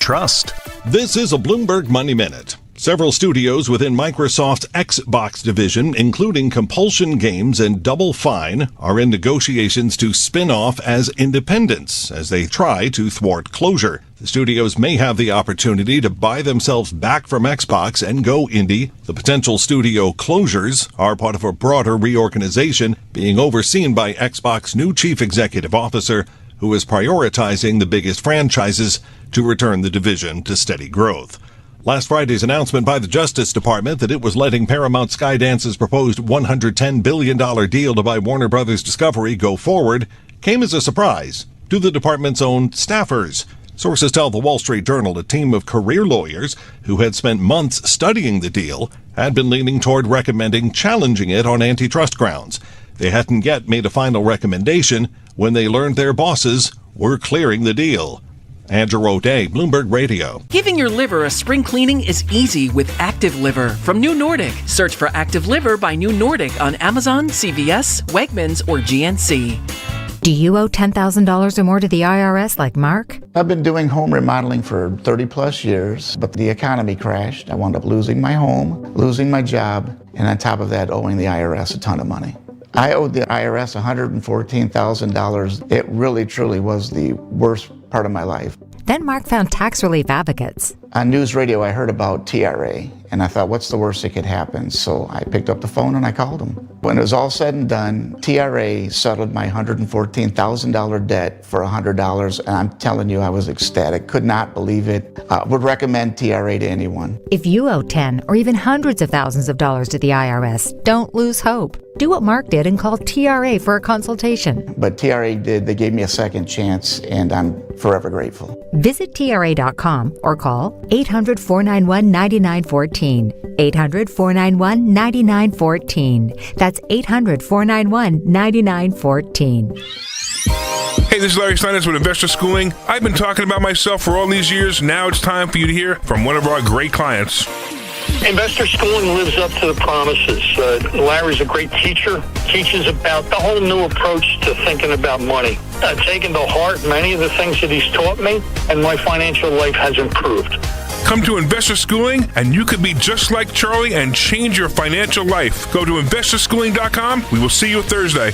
trust. This is a Bloomberg Money Minute. Several studios within Microsoft's Xbox division, including Compulsion Games and Double Fine, are in negotiations to spin off as independents as they try to thwart closure. The studios may have the opportunity to buy themselves back from Xbox and go indie. The potential studio closures are part of a broader reorganization being overseen by Xbox's new chief executive officer, who is prioritizing the biggest franchises to return the division to steady growth. Last Friday's announcement by the Justice Department that it was letting Paramount Skydance's proposed $110 billion deal to buy Warner Bros. Discovery go forward came as a surprise to the department's own staffers. Sources tell the Wall Street Journal a team of career lawyers who had spent months studying the deal had been leaning toward recommending challenging it on antitrust grounds. They hadn't yet made a final recommendation when they learned their bosses were clearing the deal. Andrew O'Day, Bloomberg Radio. Giving your liver a spring cleaning is easy with Active Liver from New Nordic. Search for Active Liver by New Nordic on Amazon, CVS, Wegmans, or GNC. Do you owe $10,000 or more to the IRS like Mark? I've been doing home remodeling for 30 plus years, but the economy crashed. I wound up losing my home, losing my job, and on top of that, owing the IRS a ton of money. I owed the IRS $114,000. It really, truly was the worst part of my life. Then Mark found tax relief advocates. On news radio, I heard about TRA, and I thought, what's the worst that could happen? So I picked up the phone and I called them. When it was all said and done, TRA settled my $114,000 debt for $100, and I'm telling you, I was ecstatic. Could not believe it. Would recommend TRA to anyone. If you owe 10 or even hundreds of thousands of dollars to the IRS, don't lose hope. Do what Mark did and call TRA for a consultation. But TRA did. They gave me a second chance, and I'm forever grateful. Visit TRA.com or call 800-491-9914. 800-491-9914. That's 800-491-9914. Hey, this is Larry Steinitz with Investor Schooling. I've been talking about myself for all these years. Now it's time for you to hear from one of our great clients. Investor Schooling lives up to the promises. Larry's a great teacher, teaches about the whole new approach to thinking about money. I've taken to heart many of the things that he's taught me, and my financial life has improved. Come to Investor Schooling, and you could be just like Charlie and change your financial life. Go to investorschooling.com. We will see you Thursday.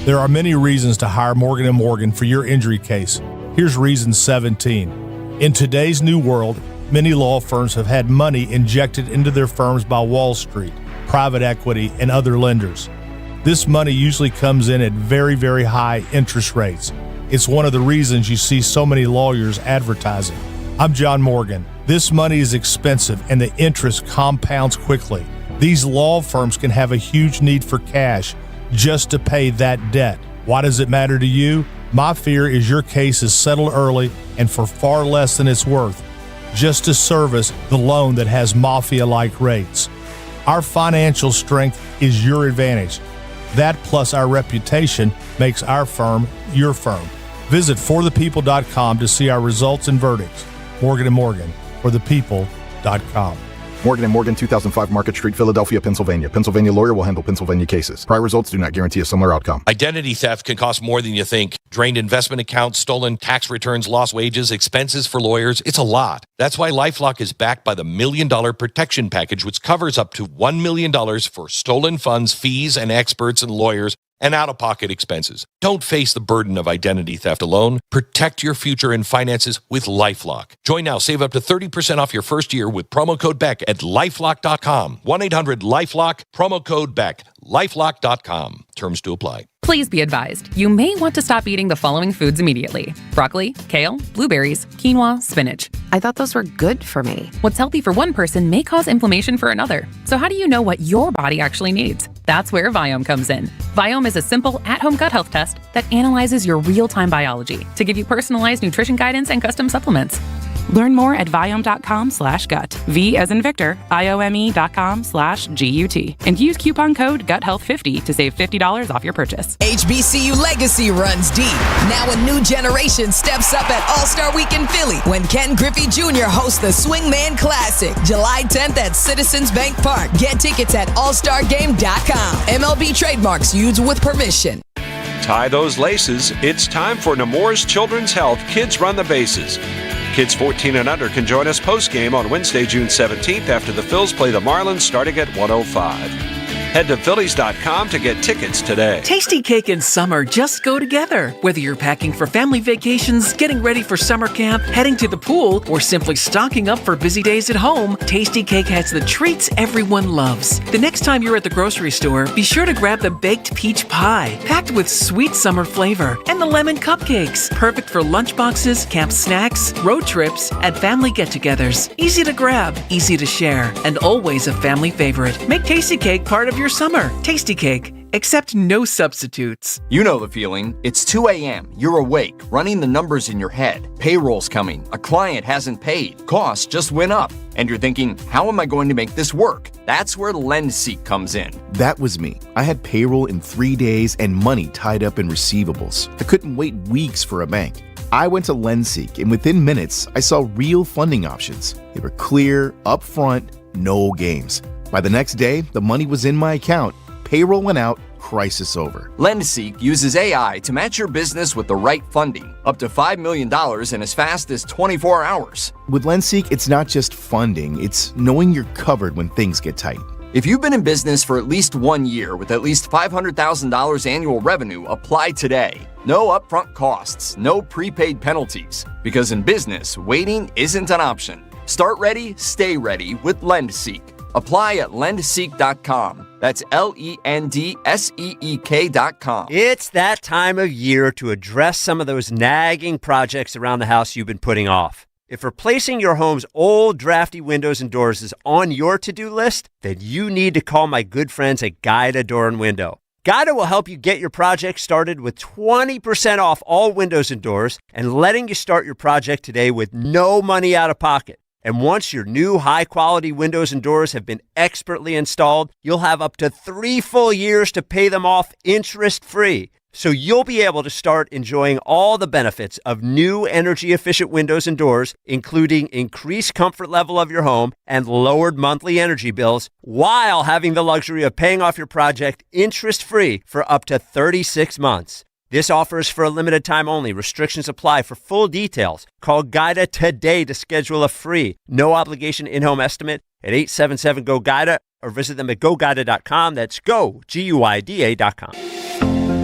There are many reasons to hire Morgan & Morgan for your injury case. Here's reason 17. In today's new world, many law firms have had money injected into their firms by Wall Street, private equity, and other lenders. This money usually comes in at very, very high interest rates. It's one of the reasons you see so many lawyers advertising. I'm John Morgan. This money is expensive and the interest compounds quickly. These law firms can have a huge need for cash just to pay that debt. Why does it matter to you? My fear is your case is settled early and for far less than it's worth, just to service the loan that has mafia-like rates. Our financial strength is your advantage. That plus our reputation makes our firm your firm. Visit forthepeople.com to see our results and verdicts. Morgan & Morgan, forthepeople.com. Morgan & Morgan, 2005 Market Street, Philadelphia, Pennsylvania. Pennsylvania lawyer will handle Pennsylvania cases. Prior results do not guarantee a similar outcome. Identity theft can cost more than you think. Drained investment accounts, stolen tax returns, lost wages, expenses for lawyers. It's a lot. That's why LifeLock is backed by the $1 Million Protection Package, which covers up to $1 million for stolen funds, fees, and experts and lawyers, and out-of-pocket expenses. Don't face the burden of identity theft alone. Protect your future and finances with LifeLock. Join now. Save up to 30% off your first year with promo code BECK at LifeLock.com. 1-800-LifeLock, promo code BECK. LifeLock.com. Terms to apply. Please be advised, you may want to stop eating the following foods immediately. Broccoli, kale, blueberries, quinoa, spinach. I thought those were good for me. What's healthy for one person may cause inflammation for another. So how do you know what your body actually needs? That's where Viome comes in. Viome is a simple at-home gut health test that analyzes your real-time biology to give you personalized nutrition guidance and custom supplements. Learn more at Viome.com/gut. V as in Victor, IOME.com/GUT. And use coupon code GUTHEALTH50 to save $50 off your purchase. HBCU legacy runs deep. Now a new generation steps up at All-Star Week in Philly when Ken Griffey Jr. hosts the Swingman Classic, July 10th at Citizens Bank Park. Get tickets at allstargame.com. MLB trademarks used with permission. Tie those laces. It's time for Nemours Children's Health Kids Run the Bases. Kids 14 and under can join us post-game on Wednesday, June 17th after the Phils play the Marlins starting at 1:05. Head to Phillies.com to get tickets today. Tasty cake and summer just go together. Whether you're packing for family vacations, getting ready for summer camp, heading to the pool, or simply stocking up for busy days at home, Tasty Cake has the treats everyone loves. The next time you're at the grocery store, be sure to grab the baked peach pie, packed with sweet summer flavor, and the lemon cupcakes, perfect for lunchboxes, camp snacks, road trips, and family get-togethers. Easy to grab, easy to share, and always a family favorite. Make Tasty Cake part of your summer. Tasty Cake. Accept no substitutes. You know the feeling. It's 2 a.m. You're awake, running the numbers in your head. Payroll's coming. A client hasn't paid. Costs just went up. And you're thinking, how am I going to make this work? That's where LendSeek comes in. That was me. I had payroll in 3 days and money tied up in receivables. I couldn't wait weeks for a bank. I went to LendSeek, and within minutes, I saw real funding options. They were clear, upfront, no games. By the next day, the money was in my account, payroll went out, crisis over. LendSeek uses AI to match your business with the right funding, up to $5 million in as fast as 24 hours. With LendSeek, it's not just funding, it's knowing you're covered when things get tight. If you've been in business for at least 1 year with at least $500,000 annual revenue, apply today. No upfront costs, no prepaid penalties. Because in business, waiting isn't an option. Start ready, stay ready with LendSeek. Apply at lendseek.com. That's LENDSEEK.com. It's that time of year to address some of those nagging projects around the house you've been putting off. If replacing your home's old drafty windows and doors is on your to-do list, then you need to call my good friends at Guida Door and Window. Guida will help you get your project started with 20% off all windows and doors and letting you start your project today with no money out of pocket. And once your new high-quality windows and doors have been expertly installed, you'll have up to 3 full years to pay them off interest-free. So you'll be able to start enjoying all the benefits of new energy-efficient windows and doors, including increased comfort level of your home and lowered monthly energy bills, while having the luxury of paying off your project interest-free for up to 36 months. This offer is for a limited time only. Restrictions apply. For full details, call Guida today to schedule a free, no-obligation in-home estimate at 877-GO-GUIDA or visit them at GoGuida.com. That's GoGuida.com.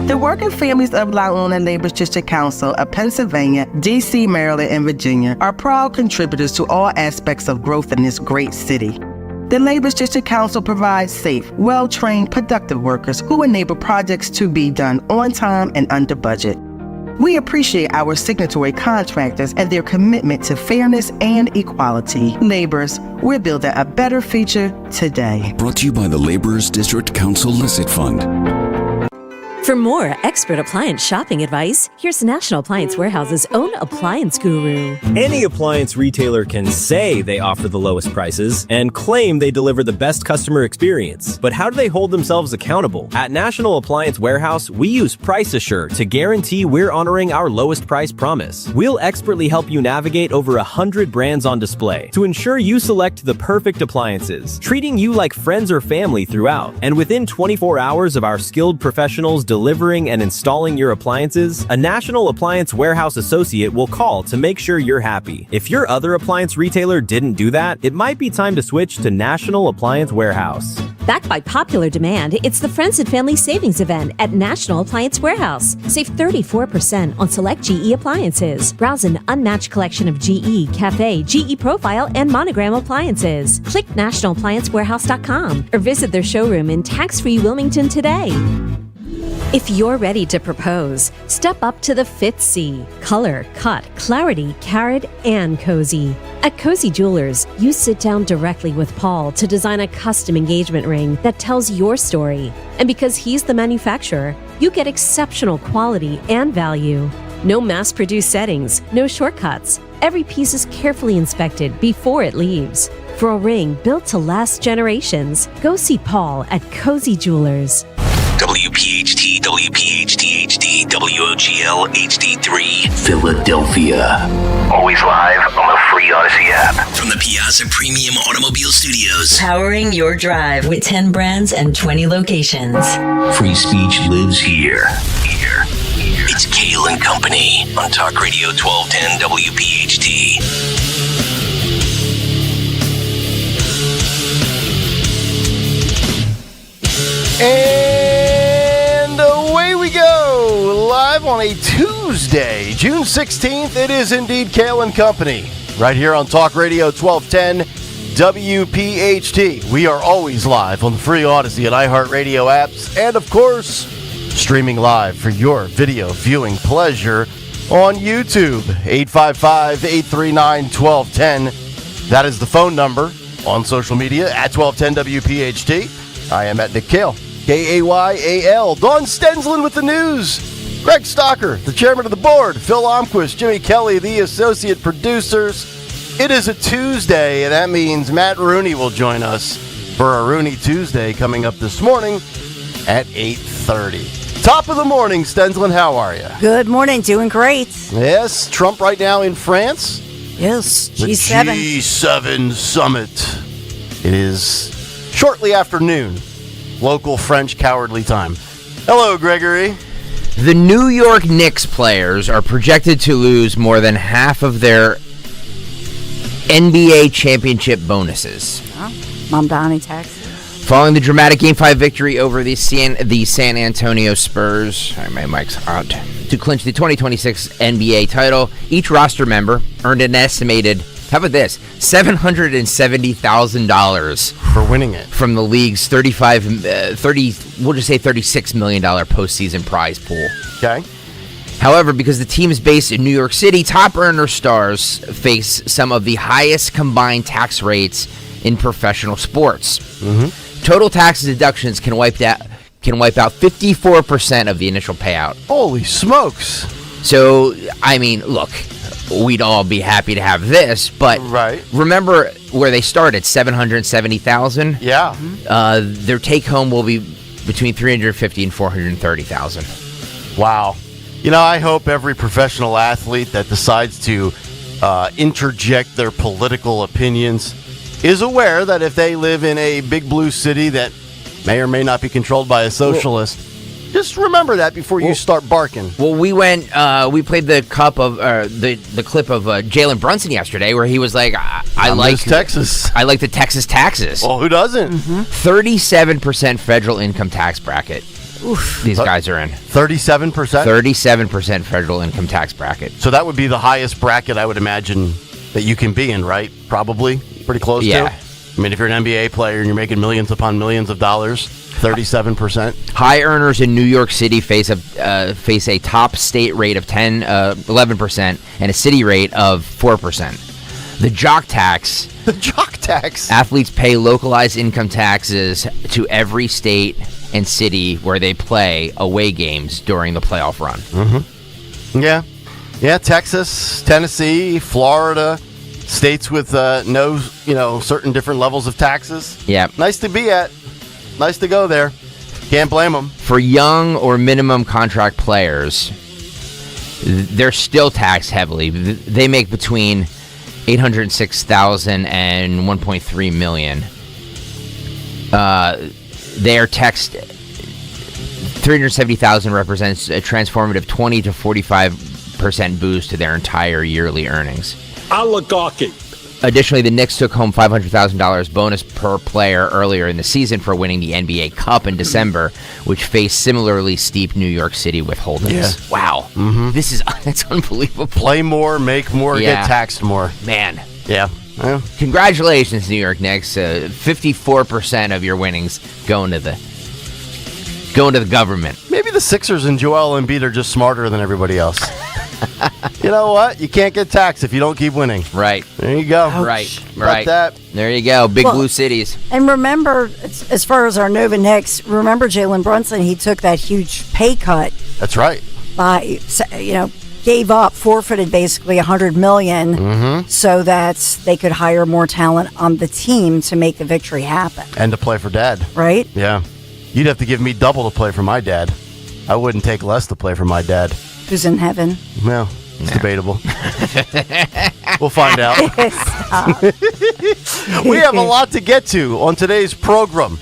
The working families of La Una Labor's District Council of Pennsylvania, D.C., Maryland, and Virginia are proud contributors to all aspects of growth in this great city. The Labor's District Council provides safe, well-trained, productive workers who enable projects to be done on time and under budget. We appreciate our signatory contractors and their commitment to fairness and equality. Laborers, we're building a better future today. Brought to you by the Laborers District Council Licit Fund. For more expert appliance shopping advice, here's National Appliance Warehouse's own appliance guru. Any appliance retailer can say they offer the lowest prices and claim they deliver the best customer experience. But how do they hold themselves accountable? At National Appliance Warehouse, we use Price Assure to guarantee we're honoring our lowest price promise. We'll expertly help you navigate over 100 brands on display to ensure you select the perfect appliances, treating you like friends or family throughout. And within 24 hours of our skilled professionals delivering and installing your appliances, a National Appliance Warehouse associate will call to make sure you're happy. If your other appliance retailer didn't do that, it might be time to switch to National Appliance Warehouse. Backed by popular demand, it's the Friends and Family Savings Event at National Appliance Warehouse. Save 34% on select GE appliances. Browse an unmatched collection of GE, Cafe, GE Profile, and Monogram appliances. Click nationalappliancewarehouse.com or visit their showroom in tax-free Wilmington today. If you're ready to propose, step up to the 5th C. Color, cut, clarity, carrot, and cozy. At Cozy Jewelers, you sit down directly with Paul to design a custom engagement ring that tells your story. And because he's the manufacturer, you get exceptional quality and value. No mass-produced settings, no shortcuts. Every piece is carefully inspected before it leaves. For a ring built to last generations, go see Paul at Cozy Jewelers. WPHT, WPHT HD, WOGL HD3, Philadelphia. Always live on the free Odyssey app. From the Piazza Premium Automobile Studios. Powering your drive with 10 brands and 20 locations. Free speech lives here. Here. It's Kayal and Company on Talk Radio 1210 WPHT. And away we go, live on a Tuesday, June 16th. It is indeed Kayal and Company, right here on Talk Radio 1210 WPHT. We are always live on the free Odyssey and iHeartRadio apps, and of course, streaming live for your video viewing pleasure on YouTube. 855-839-1210. That is the phone number. On social media at 1210 WPHT. I am at Nick Kayal, Kayal. Dawn Stensland with the news. Greg Stocker, the chairman of the board. Phil Omquist, Jimmy Kelly, the associate producers. It is a Tuesday, and that means Matt Rooney will join us for a Rooney Tuesday coming up this morning at 8:30. Top of the morning, Stensland, how are you? Good morning, doing great. Yes, Trump right now in France. Yes, G7. The G7 summit. It is shortly after noon, local French cowardly time. Hello, Gregory. The New York Knicks players are projected to lose more than half of their NBA championship bonuses. Oh, Mom Donnie tax. Following the dramatic Game 5 victory over the San Antonio Spurs, sorry, my mic's out, to clinch the 2026 NBA title, each roster member earned an estimated, how about this, $770,000 for winning it from the league's $36 million postseason prize pool. Okay. However, because the team is based in New York City, top earner stars face some of the highest combined tax rates in professional sports. Mm-hmm. Total tax deductions can wipe out 54% of the initial payout. Holy smokes. So, I mean, look, we'd all be happy to have this, but remember where they started, $770,000? Yeah. Their take-home will be between $350,000 and $430,000. Wow. You know, I hope every professional athlete that decides to interject their political opinions is aware that if they live in a big blue city that may or may not be controlled by a socialist, just remember that before you start barking. Well, we played the clip of Jalen Brunson yesterday, where he was like, "I like Texas. I like the Texas taxes." Well, who doesn't? 37% federal income tax bracket. Oof. These guys are in 37%. 37% federal income tax bracket. So that would be the highest bracket I would imagine that you can be in, right? Probably pretty close to. I mean, if you're an NBA player and you're making millions upon millions of dollars, 37%. High earners in New York City face a top state rate of 11% and a city rate of 4%. The jock tax. The jock tax. Athletes pay localized income taxes to every state and city where they play away games during the playoff run. Mm-hmm. Yeah, Texas, Tennessee, Florida, states with no, certain different levels of taxes. Yeah. Nice to be at. Nice to go there. Can't blame them. For young or minimum contract players, they're still taxed heavily. They make between $806,000 and $1.3 million. They are taxed. $370,000 represents a transformative 20 to 45% boost to their entire yearly earnings. Oligarchy. Additionally, the Knicks took home $500,000 bonus per player earlier in the season for winning the NBA Cup in December, which faced similarly steep New York City withholdings. Yeah. Wow. Mm-hmm. That's unbelievable. Play more, make more, get taxed more. Man. Yeah. Well, congratulations, New York Knicks. 54% of your winnings going to the government. Maybe the Sixers and Joel Embiid are just smarter than everybody else. You know what? You can't get taxed if you don't keep winning. Right. There you go. Right. That. There you go. Big blue cities. And remember, as far as our Nova Knicks, remember Jalen Brunson, he took that huge pay cut. That's right. By, gave up, forfeited basically $100 million so that they could hire more talent on the team to make the victory happen. And to play for Dad. Right? Yeah. You'd have to give me double to play for my dad. I wouldn't take less to play for my dad. Who's in heaven? Well, it's debatable. We'll find out. We have a lot to get to on today's program.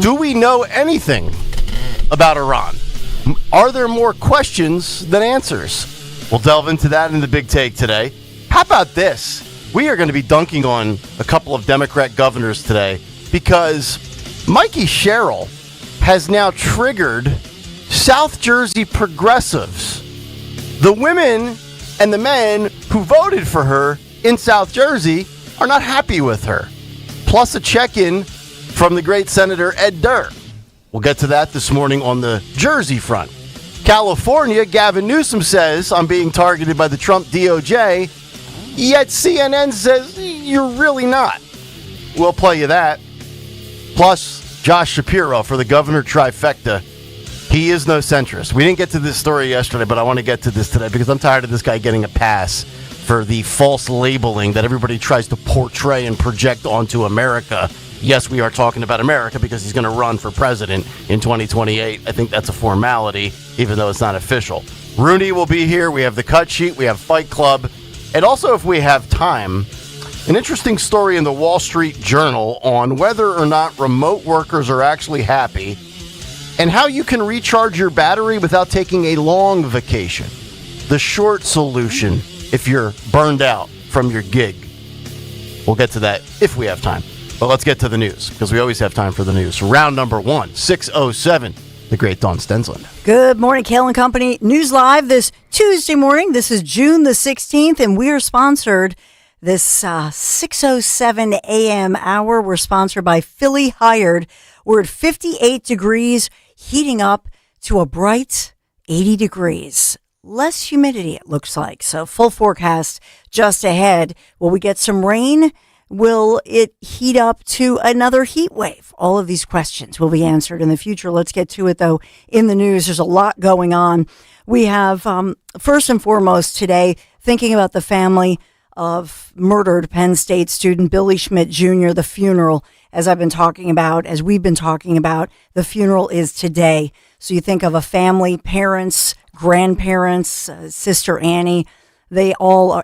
Do we know anything about Iran? Are there more questions than answers? We'll delve into that in the big take today. How about this? We are going to be dunking on a couple of Democrat governors today because Mikey Sherrill has now triggered South Jersey progressives. The women and the men who voted for her in South Jersey are not happy with her. Plus a check-in from the great Senator Ed Durr. We'll get to that this morning on the Jersey front. California, Gavin Newsom says, I'm being targeted by the Trump DOJ, yet CNN says, you're really not. We'll play you that. Plus, Josh Shapiro for the governor trifecta. He is no centrist. We didn't get to this story yesterday, but I want to get to this today because I'm tired of this guy getting a pass for the false labeling that everybody tries to portray and project onto America. Yes, we are talking about America because he's going to run for president in 2028. I think that's a formality, even though it's not official. Rooney will be here. We have the cut sheet. We have Fight Club. And also, if we have time, an interesting story in the Wall Street Journal on whether or not remote workers are actually happy and how you can recharge your battery without taking a long vacation. The short solution if you're burned out from your gig. We'll get to that if we have time. But let's get to the news, because we always have time for the news. Round number 1, 6:07, the great Dawn Stensland. Good morning, Kayal and Company. News Live this Tuesday morning. This is June the 16th, and we are sponsored this 6:07 a.m. hour. We're sponsored by Philly Hired. We're at 58 degrees, heating up to a bright 80 degrees. Less humidity, it looks like. So full forecast just ahead. Will we get some rain? Will it heat up to another heat wave? All of these questions will be answered in the future. Let's get to it, though. In the news, there's a lot going on. We have, first and foremost today, thinking about the family of murdered Penn State student Billy Schmidt Jr., the funeral, as we've been talking about, the funeral is today. So you think of a family, parents, grandparents, sister Annie, they are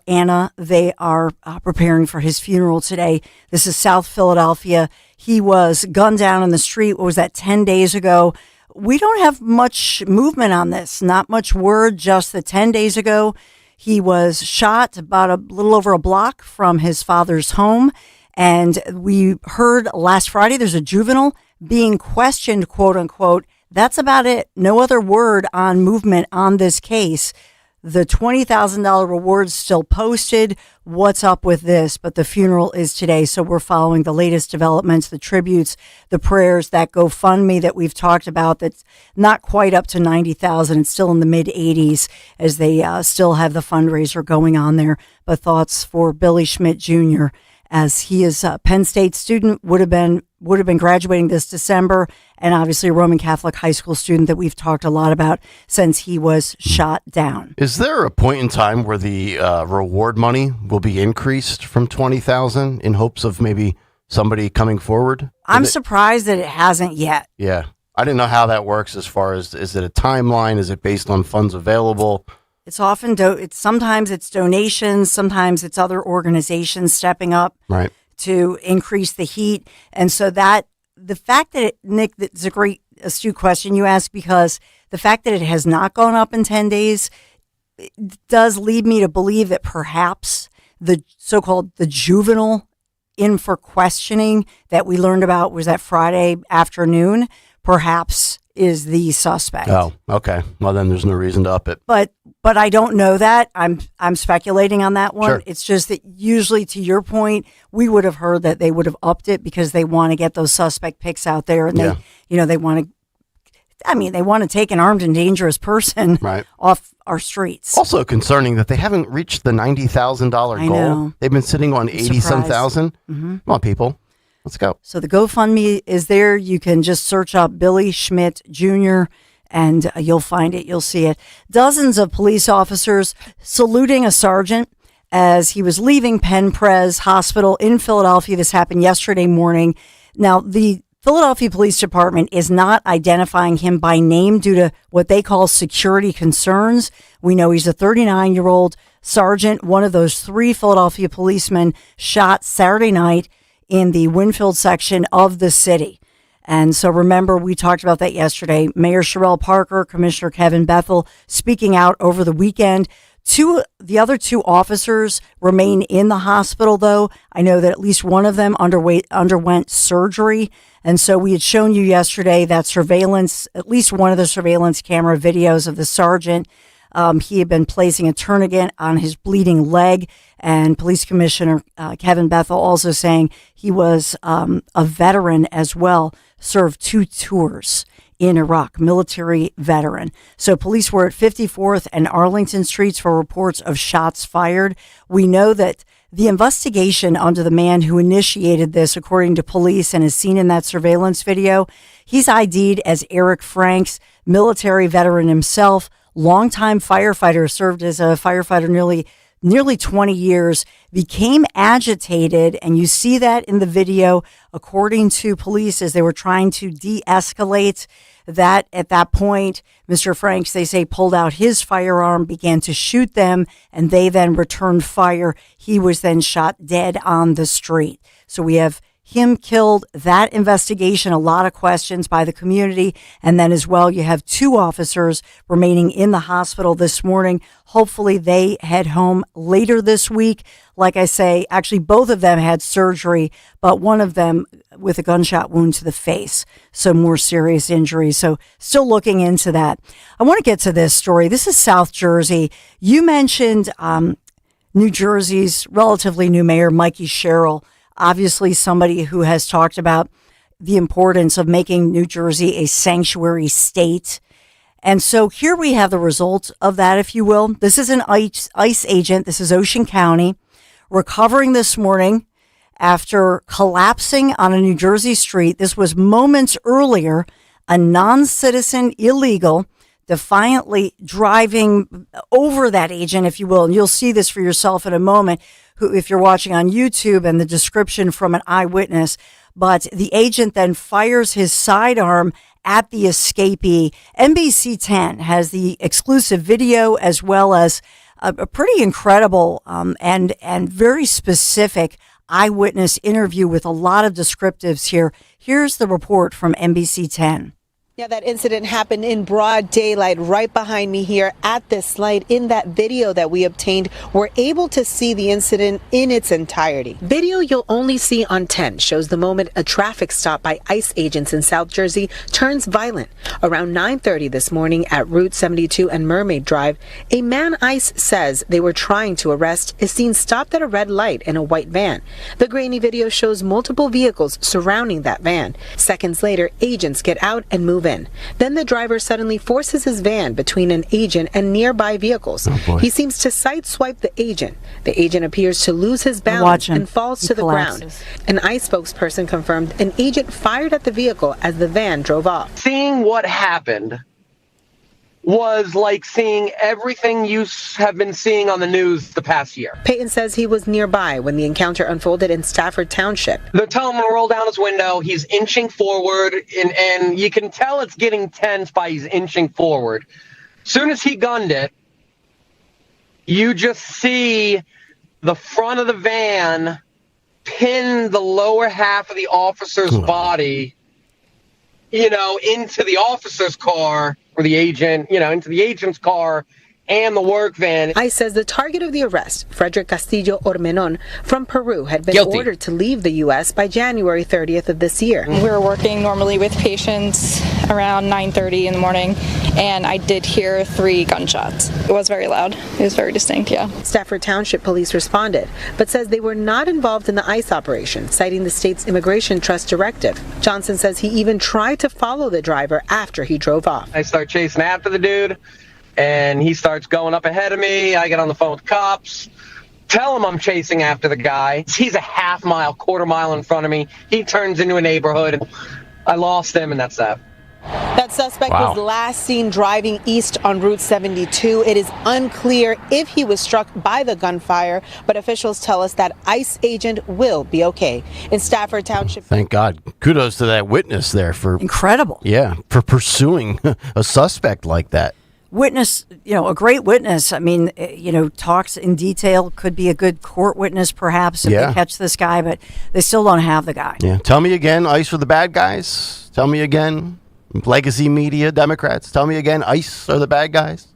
preparing for his funeral today. This is South Philadelphia. He was gunned down in the street. What was that, 10 days ago? We don't have much movement on this. Not much word, just that 10 days ago, he was shot about a little over a block from his father's home. And we heard last Friday there's a juvenile being questioned, quote unquote. That's about it. No other word on movement on this case. The $20,000 reward's still posted. What's up with this? But the funeral is today, so we're following the latest developments, the tributes, the prayers, that GoFundMe that we've talked about that's not quite up to $90,000. It's still in the mid-80s as they still have the fundraiser going on there. But thoughts for Billy Schmidt Jr., as he is a Penn State student, would have been graduating this December, and obviously a Roman Catholic high school student that we've talked a lot about since he was shot down. Is there a point in time where the reward money will be increased from $20,000 in hopes of maybe somebody coming forward? I'm surprised that it hasn't yet. Yeah. I didn't know how that works as far as, is it a timeline? Is it based on funds available? It's often, sometimes it's donations, sometimes it's other organizations stepping up to increase the heat. And so that, the fact that, Nick, that's a great astute question you ask, because the fact that it has not gone up in 10 days does lead me to believe that perhaps the so-called the juvenile in for questioning that we learned about was that Friday afternoon, perhaps is the suspect. Oh, okay. Well, then there's no reason to up it. But I don't know that. I'm speculating on that one. Sure. It's just that usually, to your point, we would have heard that they would have upped it because they want to get those suspect pics out there, and they want to take an armed and dangerous person off our streets. Also concerning that they haven't reached the $90,000 goal. Know. They've been sitting on 80-some thousand. Mm-hmm. Come on, people. Let's go. So the GoFundMe is there. You can just search up Billy Schmidt Jr., and you'll find it. You'll see it. Dozens of police officers saluting a sergeant as he was leaving Penn Pres Hospital in Philadelphia. This happened yesterday morning. Now, the Philadelphia Police Department is not identifying him by name due to what they call security concerns. We know he's a 39-year-old sergeant, one of those 3 Philadelphia policemen shot Saturday night in the Winfield section of the city. And so remember, we talked about that yesterday. Mayor Sherelle Parker, Commissioner Kevin Bethel speaking out over the weekend. The other two officers remain in the hospital, though. I know that at least one of them underwent surgery. And so we had shown you yesterday that surveillance, at least one of the surveillance camera videos of the sergeant. He had been placing a tourniquet on his bleeding leg, and Police Commissioner Kevin Bethel also saying he was a veteran as well, served 2 tours in Iraq, military veteran. So police were at 54th and Arlington Streets for reports of shots fired. We know that the investigation onto the man who initiated this, according to police and is seen in that surveillance video, he's ID'd as Eric Franks, military veteran himself, longtime firefighter, served as a firefighter nearly 20 years, became agitated, and you see that in the video, according to police, as they were trying to de-escalate that. At that point, Mr. Franks, they say, pulled out his firearm, began to shoot them, and they then returned fire. He was then shot dead on the street. So we have him killed, that investigation, a lot of questions by the community. And then as well, you have 2 officers remaining in the hospital this morning. Hopefully they head home later this week. Like I say, actually both of them had surgery, but one of them with a gunshot wound to the face. So more serious injuries. So still looking into that. I want to get to this story. This is South Jersey. You mentioned New Jersey's relatively new mayor, Mikey Sherrill. Obviously, somebody who has talked about the importance of making New Jersey a sanctuary state. And so here we have the results of that, if you will. This is an ICE agent. This is Ocean County, recovering this morning after collapsing on a New Jersey street. This was moments earlier. A non-citizen illegal defiantly driving over that agent, if you will. And you'll see this for yourself in a moment, who, if you're watching on YouTube, and the description from an eyewitness. But the agent then fires his sidearm at the escapee. NBC 10 has the exclusive video, as well as a pretty incredible and very specific eyewitness interview with a lot of descriptives here. Here's the report from NBC 10. Yeah, that incident happened in broad daylight right behind me here at this light. In that video that we obtained, we're able to see the incident in its entirety. Video you'll only see on 10 shows the moment a traffic stop by ICE agents in South Jersey turns violent. Around 9:30 this morning at Route 72 and Mermaid Drive, a man ICE says they were trying to arrest is seen stopped at a red light in a white van. The grainy video shows multiple vehicles surrounding that van. Seconds later, agents get out and move in. Then the driver suddenly forces his van between an agent and nearby vehicles. He seems to sideswipe the agent. The agent appears to lose his balance and falls to the ground. An ICE spokesperson confirmed an agent fired at the vehicle as the van drove off. Seeing what happened was like seeing everything you have been seeing on the news the past year. Peyton says he was nearby when the encounter unfolded in Stafford Township. They're telling him to roll down his window. He's inching forward, and you can tell it's getting tense by he's inching forward. Soon as he gunned it, you just see the front of the van pin the lower half of the officer's body, into the officer's car, or the agent, into the agent's car and the work van. ICE says the target of the arrest, Frederick Castillo Ormenon from Peru, had been ordered to leave the U.S. by January 30th of this year. We were working normally with patients around 9:30 in the morning, and I did hear 3 gunshots. It was very loud. It was very distinct, yeah. Stafford Township Police responded, but says they were not involved in the ICE operation, citing the state's Immigration Trust Directive. Johnson says he even tried to follow the driver after he drove off. I start chasing after the dude, and he starts going up ahead of me. I get on the phone with cops, tell him I'm chasing after the guy. He's a half mile, quarter mile in front of me. He turns into a neighborhood, and I lost him, and that's that. That suspect was last seen driving east on Route 72. It is unclear if he was struck by the gunfire, but officials tell us that ICE agent will be okay. In Stafford Township. Thank God. Kudos to that witness there for incredible. Yeah, for pursuing a suspect like that. Witness, a great witness. I mean, talks in detail, could be a good court witness perhaps if they catch this guy, but they still don't have the guy. Yeah. Tell me again, ICE are the bad guys? Tell me again. Legacy media, Democrats. Tell me again. ICE are the bad guys.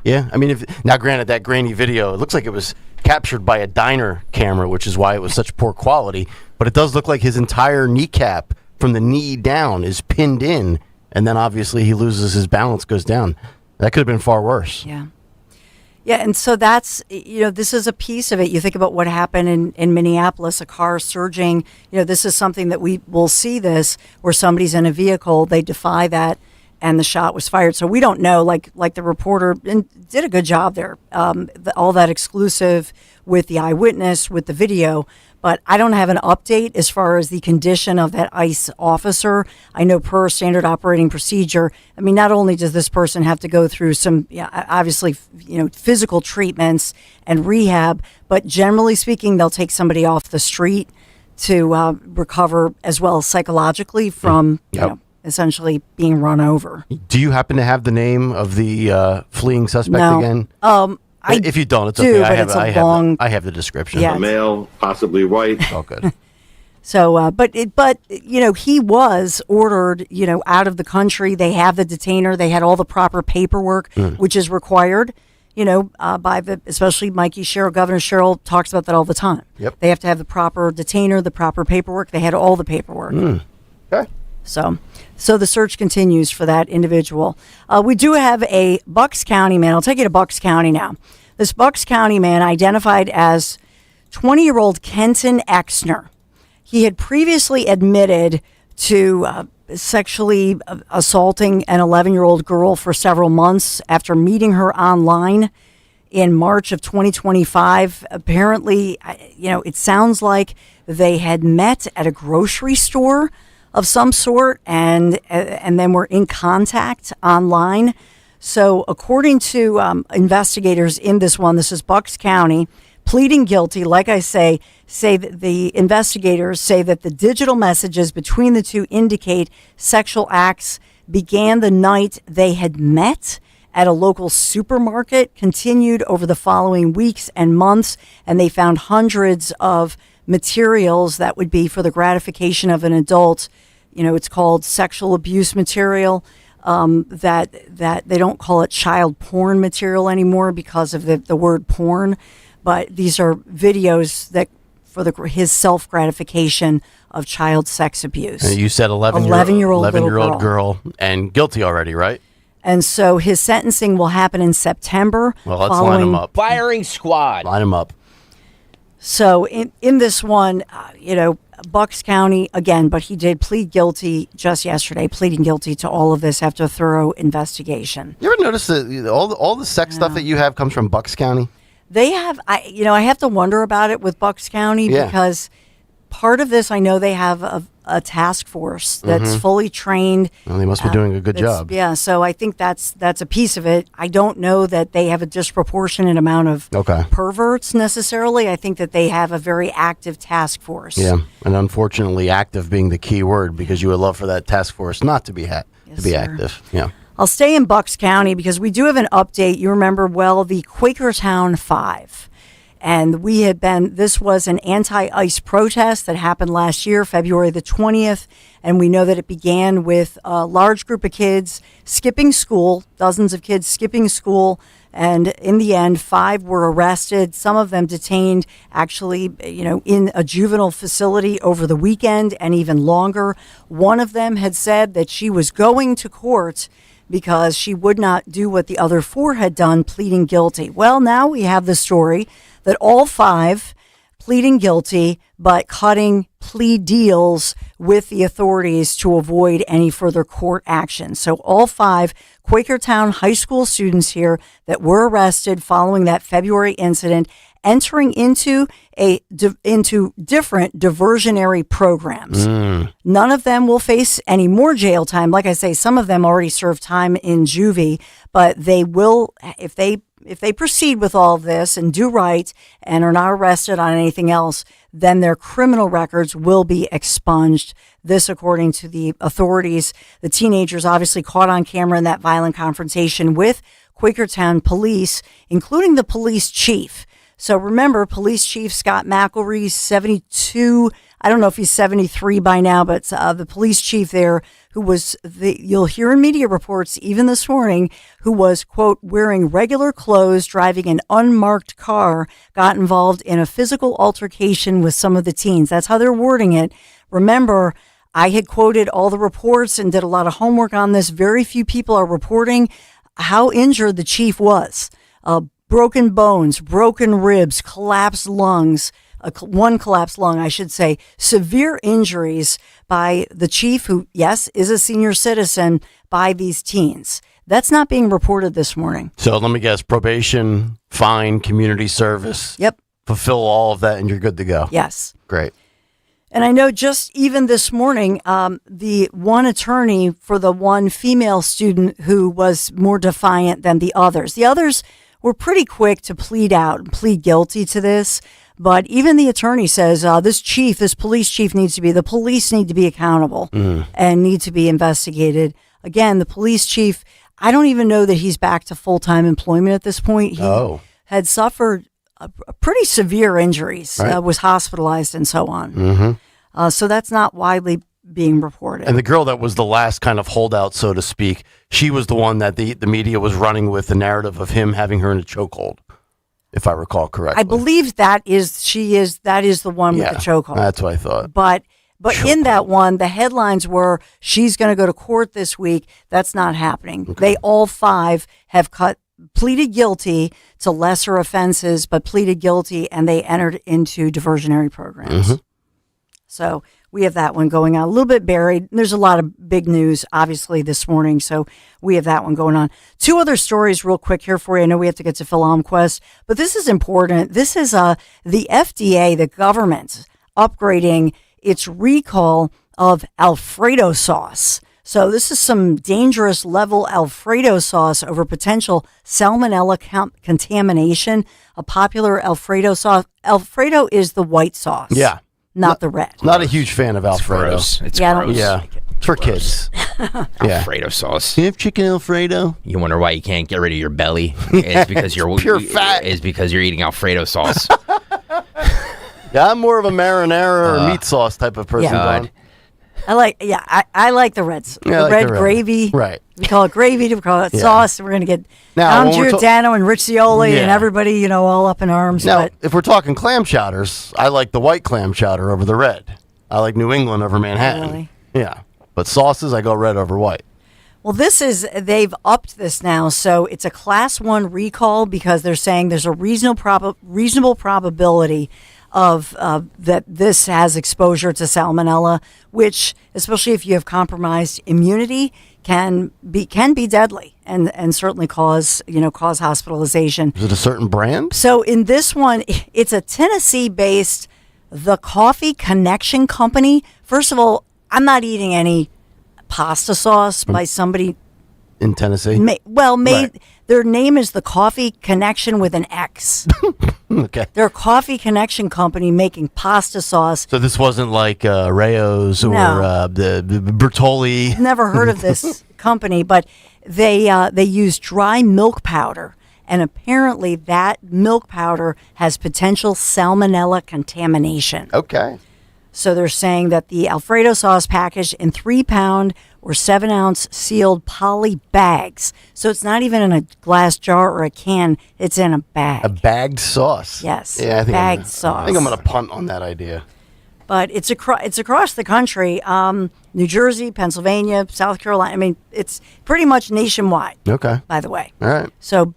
Yeah. I mean, now granted, that grainy video, it looks like it was captured by a diner camera, which is why it was such poor quality. But it does look like his entire kneecap from the knee down is pinned in. And then obviously he loses his balance, goes down. That could have been far worse. Yeah. Yeah, and so that's, this is a piece of it. You think about what happened in Minneapolis, a car surging. This is something that we will see this, where somebody's in a vehicle, they defy that, and the shot was fired. So we don't know, like the reporter did a good job there. All that exclusive with the eyewitness, with the video. But I don't have an update as far as the condition of that ICE officer. I know per standard operating procedure, I mean, not only does this person have to go through some, obviously, physical treatments and rehab, but generally speaking, they'll take somebody off the street to recover as well as psychologically from, essentially being run over. Do you happen to have the name of the fleeing suspect again? If you don't, it's okay. I have the description. Yeah. A male, possibly white. Oh, good. So, but he was ordered, out of the country. They have the detainer. They had all the proper paperwork, which is required, by especially Mikey Sherrill. Governor Sherrill talks about that all the time. Yep. They have to have the proper detainer, the proper paperwork. They had all the paperwork. Okay. So the search continues for that individual. We do have a Bucks County man. I'll take you to Bucks County now. This Bucks County man identified as 20-year-old Kenton Exner. He had previously admitted to sexually assaulting an 11-year-old girl for several months after meeting her online in March of 2025. Apparently, it sounds like they had met at a grocery store of some sort and then were in contact online. So according to investigators in this one, this is Bucks County, pleading guilty, like I say that the investigators say that the digital messages between the two indicate sexual acts began the night they had met at a local supermarket, continued over the following weeks and months, and they found hundreds of materials that would be for the gratification of an adult. It's called sexual abuse material. That they don't call it child porn material anymore because of the word porn, but these are videos that for his self gratification of child sex abuse. And you said 11-year-old girl and guilty already, right? And so his sentencing will happen in September. Well, let's line him up. Firing squad. Line him up. So in this one, Bucks County again, but he did plead guilty just yesterday, pleading guilty to all of this after a thorough investigation. You ever notice that all the sex stuff that you have comes from Bucks County? They have, I have to wonder about it with Bucks County because part of this, I know they have a task force that's fully trained. Well, they must be doing a good job. Yeah, so I think that's a piece of it. I don't know that they have a disproportionate amount of perverts necessarily. I think that they have a very active task force. Yeah, and unfortunately, active being the key word because you would love for that task force not to be active. Yeah. I'll stay in Bucks County because we do have an update. You remember well the Quakertown 5. And this was an anti-ICE protest that happened last year, February the 20th. And we know that it began with a large group of kids skipping school, dozens of kids skipping school. And in the end, 5 were arrested, some of them detained actually, in a juvenile facility over the weekend and even longer. One of them had said that she was going to court because she would not do what the other 4 had done, pleading guilty. Well, now we have the story that all 5 pleading guilty, but cutting plea deals with the authorities to avoid any further court action. So all 5 Quakertown high school students here that were arrested following that February incident, entering into different diversionary programs. None of them will face any more jail time. Like I say, some of them already served time in juvie, but they will, if they proceed with all of this and do right and are not arrested on anything else, then their criminal records will be expunged. This, according to the authorities. The teenagers obviously caught on camera in that violent confrontation with Quakertown police, including the police chief. So remember, Police Chief Scott McElree's 72. I don't know if he's 73 by now, but the police chief there, who who was you'll hear in media reports even this morning, who was, quote, wearing regular clothes, driving an unmarked car, got involved in a physical altercation with some of the teens. That's how they're wording it. Remember, I had quoted all the reports and did a lot of homework on this. Very few people are reporting how injured the chief was. Broken bones, broken ribs, collapsed lungs, one collapsed lung, I should say, severe injuries by the chief, who, yes, is a senior citizen, by these teens. That's not being reported this morning. So let me guess, probation, fine, community service. Yep. Fulfill all of that and you're good to go. Yes. Great. And I know just even this morning, the one attorney for the one female student who was more defiant than the others were pretty quick to plead guilty to this. But even the attorney says this police chief the police need to be accountable and need to be investigated. Again, the police chief, I don't even know that he's back to full-time employment at this point. He had suffered pretty severe injuries, right. Was hospitalized and so on. Mm-hmm. So that's not widely being reported. And the girl that was the last kind of holdout, so to speak, she was the one that the media was running with the narrative of him having her in a chokehold, if I recall correctly. I believe that is the one with the chokehold. That's what I thought. But in that one, the headlines were she's going to go to court this week. That's not happening. Okay. They all 5 have pleaded guilty to lesser offenses, but pleaded guilty, and they entered into diversionary programs. Mm-hmm. So we have that one going on, a little bit buried. There's a lot of big news, obviously, this morning. So we have that one going on. 2 other stories real quick here for you. I know we have to get to Phil Almquist, but this is important. This is the FDA, the government, upgrading its recall of Alfredo sauce. So this is some dangerous level Alfredo sauce over potential salmonella contamination. A popular Alfredo sauce. Alfredo is the white sauce. Yeah. Not the red. Not a huge fan of Alfredo. It's gross. Yeah. It's for kids. Alfredo sauce. You have chicken Alfredo? You wonder why you can't get rid of your belly? It's because you're pure fat. It's because you're eating Alfredo sauce. Yeah, I'm more of a marinara or meat sauce type of person. God. I like the red gravy. Right. We call it gravy. We call it sauce. We're going to get Giordano and Riccioli and everybody, all up in arms. Now, if we're talking clam chowders, I like the white clam chowder over the red. I like New England over Manhattan. Really? Yeah. But sauces, I go red over white. Well, they've upped this now. So it's a class 1 recall because they're saying there's a reasonable probability of that this has exposure to salmonella, which, especially if you have compromised immunity, can be deadly and certainly cause hospitalization. Is it a certain brand? So in this one, it's a Tennessee-based The Coffee Connection Company. First of all, I'm not eating any pasta sauce by somebody in Tennessee. Right. Their name is The Coffee Connection with an X. Okay. They're a coffee connection company making pasta sauce. So this wasn't like Rayo's or the Bertolli. Never heard of this company, but they use dry milk powder, and apparently that milk powder has potential salmonella contamination. Okay. So they're saying that the Alfredo sauce packaged in 3-pound or 7-ounce sealed poly bags. So it's not even in a glass jar or a can. It's in a bag. A bagged sauce. Yes. Yeah, bagged sauce. I think I'm going to punt on that idea. But it's across the country. New Jersey, Pennsylvania, South Carolina. I mean, it's pretty much nationwide. Okay. By the way. All right. So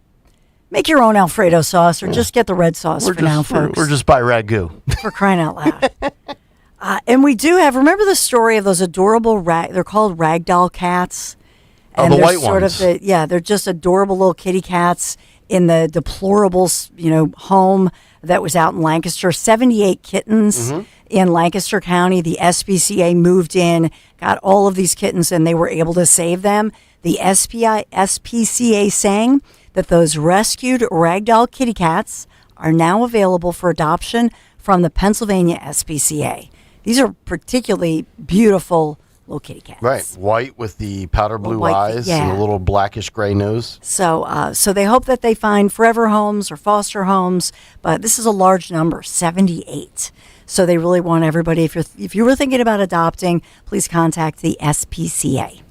make your own Alfredo sauce or just get the red sauce now, folks. We're just by ragu. For crying out loud. And we do remember the story of those adorable they're called ragdoll cats. And the white ones. They're just adorable little kitty cats in the deplorable, home that was out in Lancaster. 78 kittens in Lancaster County. The SPCA moved in, got all of these kittens, and they were able to save them. The SPCA saying that those rescued ragdoll kitty cats are now available for adoption from the Pennsylvania SPCA. These are particularly beautiful little kitty cats. Right. White with the powder blue eyes and a little blackish gray nose. So they hope that they find forever homes or foster homes, but this is a large number, 78. So they really want everybody, if you were thinking about adopting, please contact the SPCA.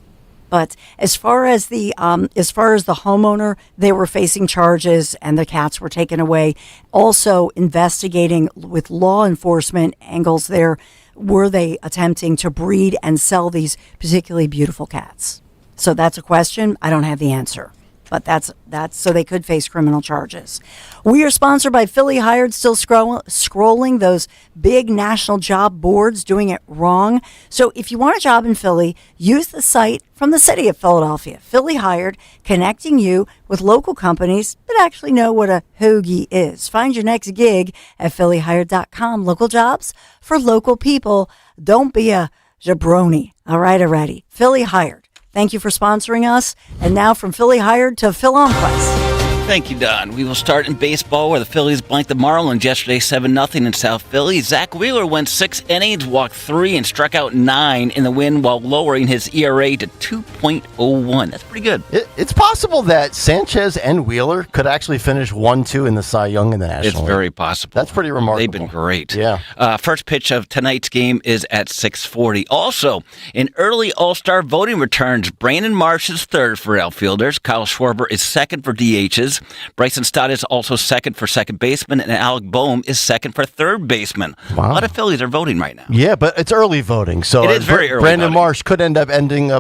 But as far as the homeowner, they were facing charges and the cats were taken away. Also investigating with law enforcement angles there, were they attempting to breed and sell these particularly beautiful cats? So that's a question. I don't have the answer. But that's so they could face criminal charges. We are sponsored by Philly Hired, still scrolling those big national job boards, doing it wrong. So if you want a job in Philly, use the site from the city of Philadelphia. Philly Hired, connecting you with local companies that actually know what a hoagie is. Find your next gig at phillyhired.com. Local jobs for local people. Don't be a jabroni. All right, already. Philly Hired. Thank you for sponsoring us. And now from Philly Hired to Phil on Quest. Thank you, Don. We will start in baseball where the Phillies blanked the Marlins yesterday 7-0 in South Philly. Zach Wheeler went 6 innings, walked 3, and struck out 9 in the win while lowering his ERA to 2.01. That's pretty good. It's possible that Sanchez and Wheeler could actually finish 1-2 in the Cy Young in the National League. It's very possible. That's pretty remarkable. They've been great. Yeah. First pitch of tonight's game is at 6:40. Also, in early All-Star voting returns, Brandon Marsh is third for outfielders. Kyle Schwarber is second for DHs. Bryson Stott is also second for second baseman, and Alec Boehm is second for third baseman. Wow. A lot of Phillies are voting right now. Yeah, but it's early voting, so it is very early. Brandon voting. Marsh could end up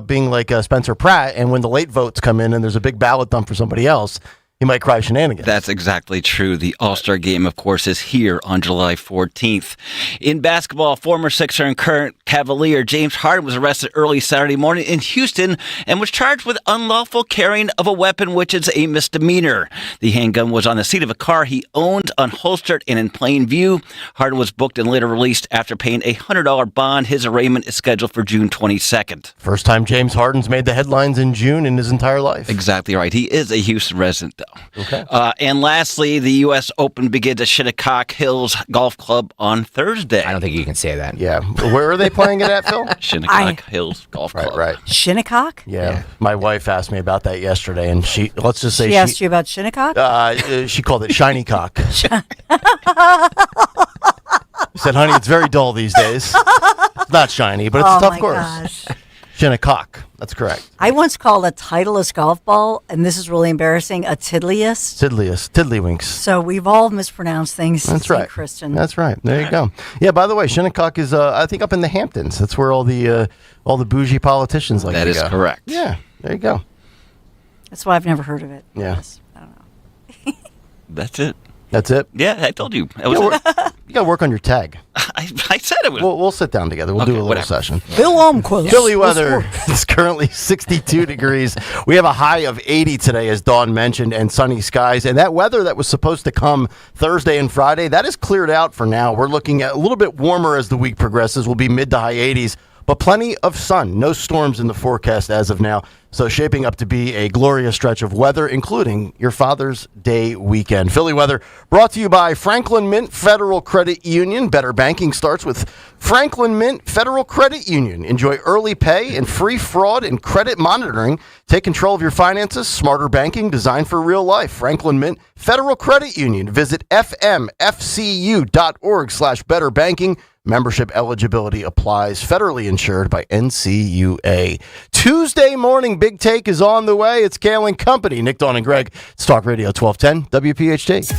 being like Spencer Pratt, and when the late votes come in and there's a big ballot dump for somebody else, he might cry shenanigans. That's exactly true. The All-Star Game, of course, is here on July 14th. In basketball, former Sixer and current Cavalier James Harden was arrested early Saturday morning in Houston and was charged with unlawful carrying of a weapon, which is a misdemeanor. The handgun was on the seat of a car he owned, unholstered and in plain view. Harden was booked and later released after paying a $100 bond. His arraignment is scheduled for June 22nd. First time James Harden's made the headlines in June in his entire life. Exactly right. He is a Houston resident, though. Okay. And lastly, the U.S. Open begins at Shinnecock Hills Golf Club on Thursday. I don't think you can say that. Yeah. Where are they playing it at, Phil? Shinnecock Hills Golf Club. Right. Shinnecock? Yeah. My wife asked me about that yesterday, and she asked you about Shinnecock? She called it Shiny Cock. She said, honey, it's very dull these days. It's not shiny, but it's a tough course. Gosh. Shinnecock. That's correct. I once called a Titleist golf ball, and this is really embarrassing, a Tiddlyist. Tiddlywinks. So we've all mispronounced things. That's right. Christian. That's right. There you go. Yeah, by the way, Shinnecock is, I think, up in the Hamptons. That's where all the bougie politicians like to go. That is correct. Yeah, there you go. That's why I've never heard of it. Yeah. I don't know. That's it. That's it? Yeah, I told you. You got to work on your tag. I said it was. We'll sit down together. We'll do a little session. Phil Omquist. Philly weather is currently 62 degrees. We have a high of 80 today, as Dawn mentioned, and sunny skies. And that weather that was supposed to come Thursday and Friday, that is cleared out for now. We're looking at a little bit warmer as the week progresses. We'll be mid to high 80s. But plenty of sun. No storms in the forecast as of now. So shaping up to be a glorious stretch of weather, including your Father's Day weekend. Philly weather brought to you by Franklin Mint Federal Credit Union. Better banking starts with Franklin Mint Federal Credit Union. Enjoy early pay and free fraud and credit monitoring. Take control of your finances. Smarter banking designed for real life. Franklin Mint Federal Credit Union. Visit fmfcu.org/better banking. Membership eligibility applies. Federally insured by NCUA. Tuesday morning, Big Take is on the way. It's Kayal and Company. Nick, Dawn, and Greg. It's Talk Radio 1210 WPHT.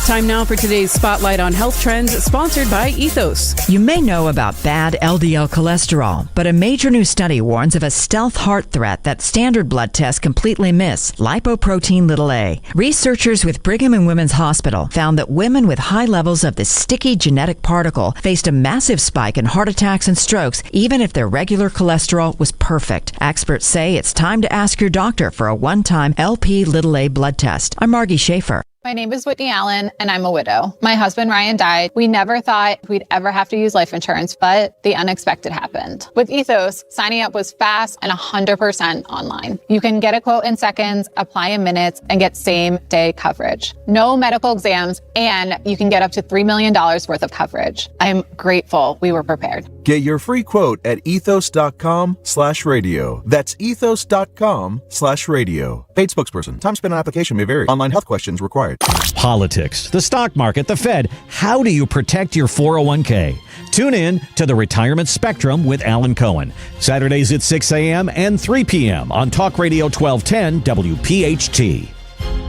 Time now for today's Spotlight on Health Trends, sponsored by Ethos. You may know about bad LDL cholesterol, but a major new study warns of a stealth heart threat that standard blood tests completely miss, lipoprotein(a). Researchers with Brigham and Women's Hospital found that women with high levels of this sticky genetic particle faced a massive spike in heart attacks and strokes, even if their regular cholesterol was perfect. Experts say it's time to ask your doctor for a one-time LP(a) blood test. I'm Margie Schaefer. My name is Whitney Allen, and I'm a widow. My husband, Ryan, died. We never thought we'd ever have to use life insurance, but the unexpected happened. With Ethos, signing up was fast and 100% online. You can get a quote in seconds, apply in minutes, and get same-day coverage. No medical exams, and you can get up to $3 million worth of coverage. I'm grateful we were prepared. Get your free quote at ethos.com/radio. That's ethos.com/radio. Paid spokesperson. Time spent on application may vary. Online health questions required. start. Politics, the stock market, the Fed. How do you protect your 401k? Tune in to the Retirement Spectrum with Alan Cohen. Saturdays at 6 a.m. and 3 p.m. on Talk Radio 1210 WPHT.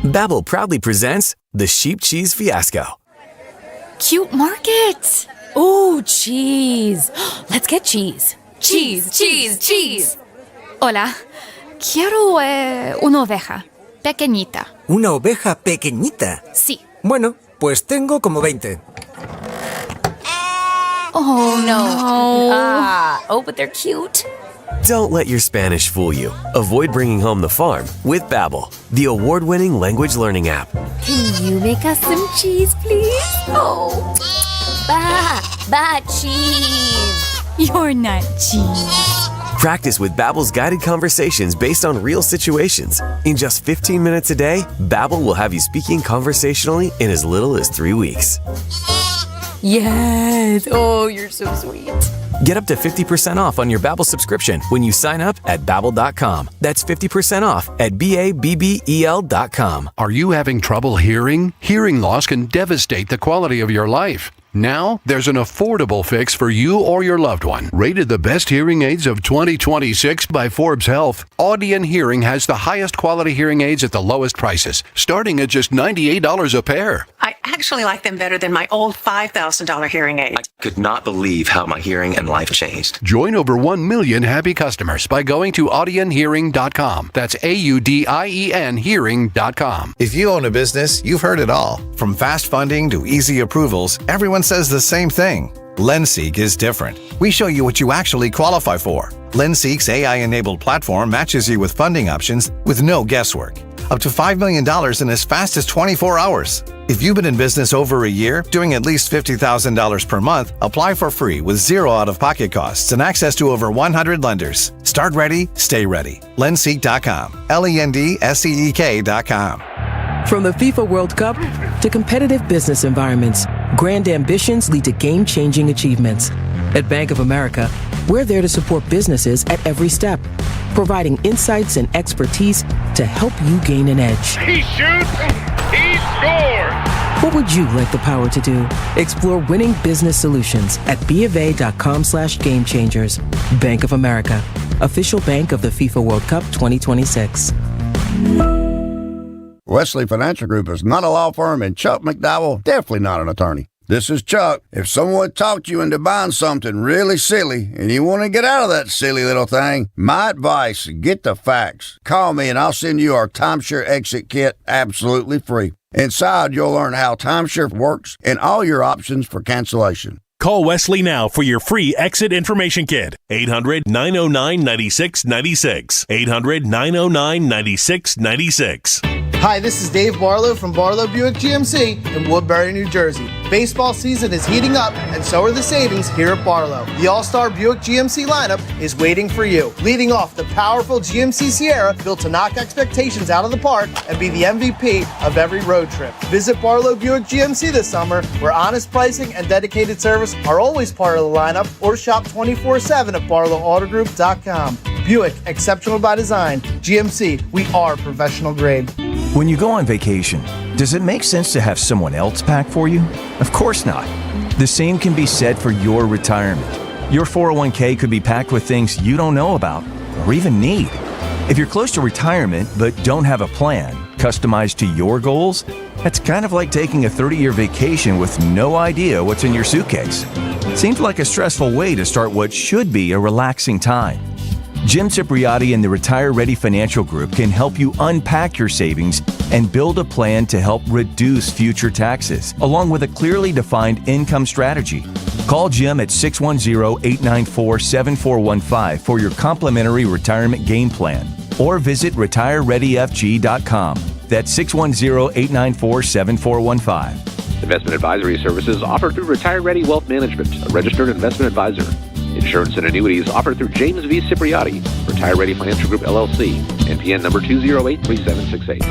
Babbel proudly presents the Sheep Cheese Fiasco. Cute markets. Ooh, cheese. Let's get cheese. Cheese, cheese, cheese. Hola. Quiero una oveja. Pequeñita. ¿Una oveja pequeñita? Sí. Bueno, pues tengo como 20. Oh, no. Oh, but they're cute. Don't let your Spanish fool you. Avoid bringing home the farm with Babbel, the award-winning language learning app. Can you make us some cheese, please? Oh, cheese. You're not cheese. Practice with Babbel's guided conversations based on real situations. In just 15 minutes a day, Babbel will have you speaking conversationally in as little as 3 weeks. Yes. Oh, you're so sweet. Get up to 50% off on your Babbel subscription when you sign up at Babbel.com. That's 50% off at BABBEL.com. Are you having trouble hearing? Hearing loss can devastate the quality of your life. Now, there's an affordable fix for you or your loved one. Rated the best hearing aids of 2026 by Forbes Health, Audion Hearing has the highest quality hearing aids at the lowest prices, starting at just $98 a pair. I actually like them better than my old $5,000 hearing aid. I could not believe how my hearing and life changed. Join over 1 million happy customers by going to audionhearing.com. That's AUDIEN hearing.com. If you own a business, you've heard it all. From fast funding to easy approvals, everyone says the same thing. LendSeek is different. We show you what you actually qualify for. LendSeek's AI-enabled platform matches you with funding options with no guesswork. Up to $5 million in as fast as 24 hours. If you've been in business over a year, doing at least $50,000 per month, apply for free with zero out-of-pocket costs and access to over 100 lenders. Start ready, stay ready. LendSeek.com. LendSeek.com. From the FIFA World Cup to competitive business environments, grand ambitions lead to game-changing achievements. At Bank of America, we're there to support businesses at every step, providing insights and expertise to help you gain an edge. He shoots, he scores! What would you like the power to do? Explore winning business solutions at BofA.com/gamechangers. Bank of America, official bank of the FIFA World Cup 2026. Wesley Financial Group is not a law firm, and Chuck McDowell, definitely not an attorney. This is Chuck. If someone talked you into buying something really silly and you want to get out of that silly little thing, my advice, get the facts. Call me and I'll send you our timeshare exit kit absolutely free. Inside, you'll learn how timeshare works and all your options for cancellation. Call Wesley now for your free exit information kit. 800-909-9696. 800-909-9696. Hi, this is Dave Barlow from Barlow Buick GMC in Woodbury, New Jersey. Baseball season is heating up, and so are the savings here at Barlow. The All-Star Buick GMC lineup is waiting for you. Leading off, the powerful GMC Sierra, built to knock expectations out of the park and be the MVP of every road trip. Visit Barlow Buick GMC this summer, where honest pricing and dedicated service are always part of the lineup, or shop 24/7 at barlowautogroup.com. Buick, exceptional by design. GMC, we are professional grade. When you go on vacation, does it make sense to have someone else pack for you? Of course not. The same can be said for your retirement. Your 401k could be packed with things you don't know about or even need. If you're close to retirement but don't have a plan customized to your goals, that's kind of like taking a 30-year vacation with no idea what's in your suitcase. Seems like a stressful way to start what should be a relaxing time. Jim Cipriotti and the Retire Ready Financial Group can help you unpack your savings and build a plan to help reduce future taxes, along with a clearly defined income strategy. Call Jim at 610-894-7415 for your complimentary retirement game plan, or visit retirereadyfg.com. That's 610-894-7415. Investment advisory services offered through Retire Ready Wealth Management, a registered investment advisor. Insurance and annuities offered through James V. Cipriotti, Retire Ready Financial Group, LLC, NPN number 2083768.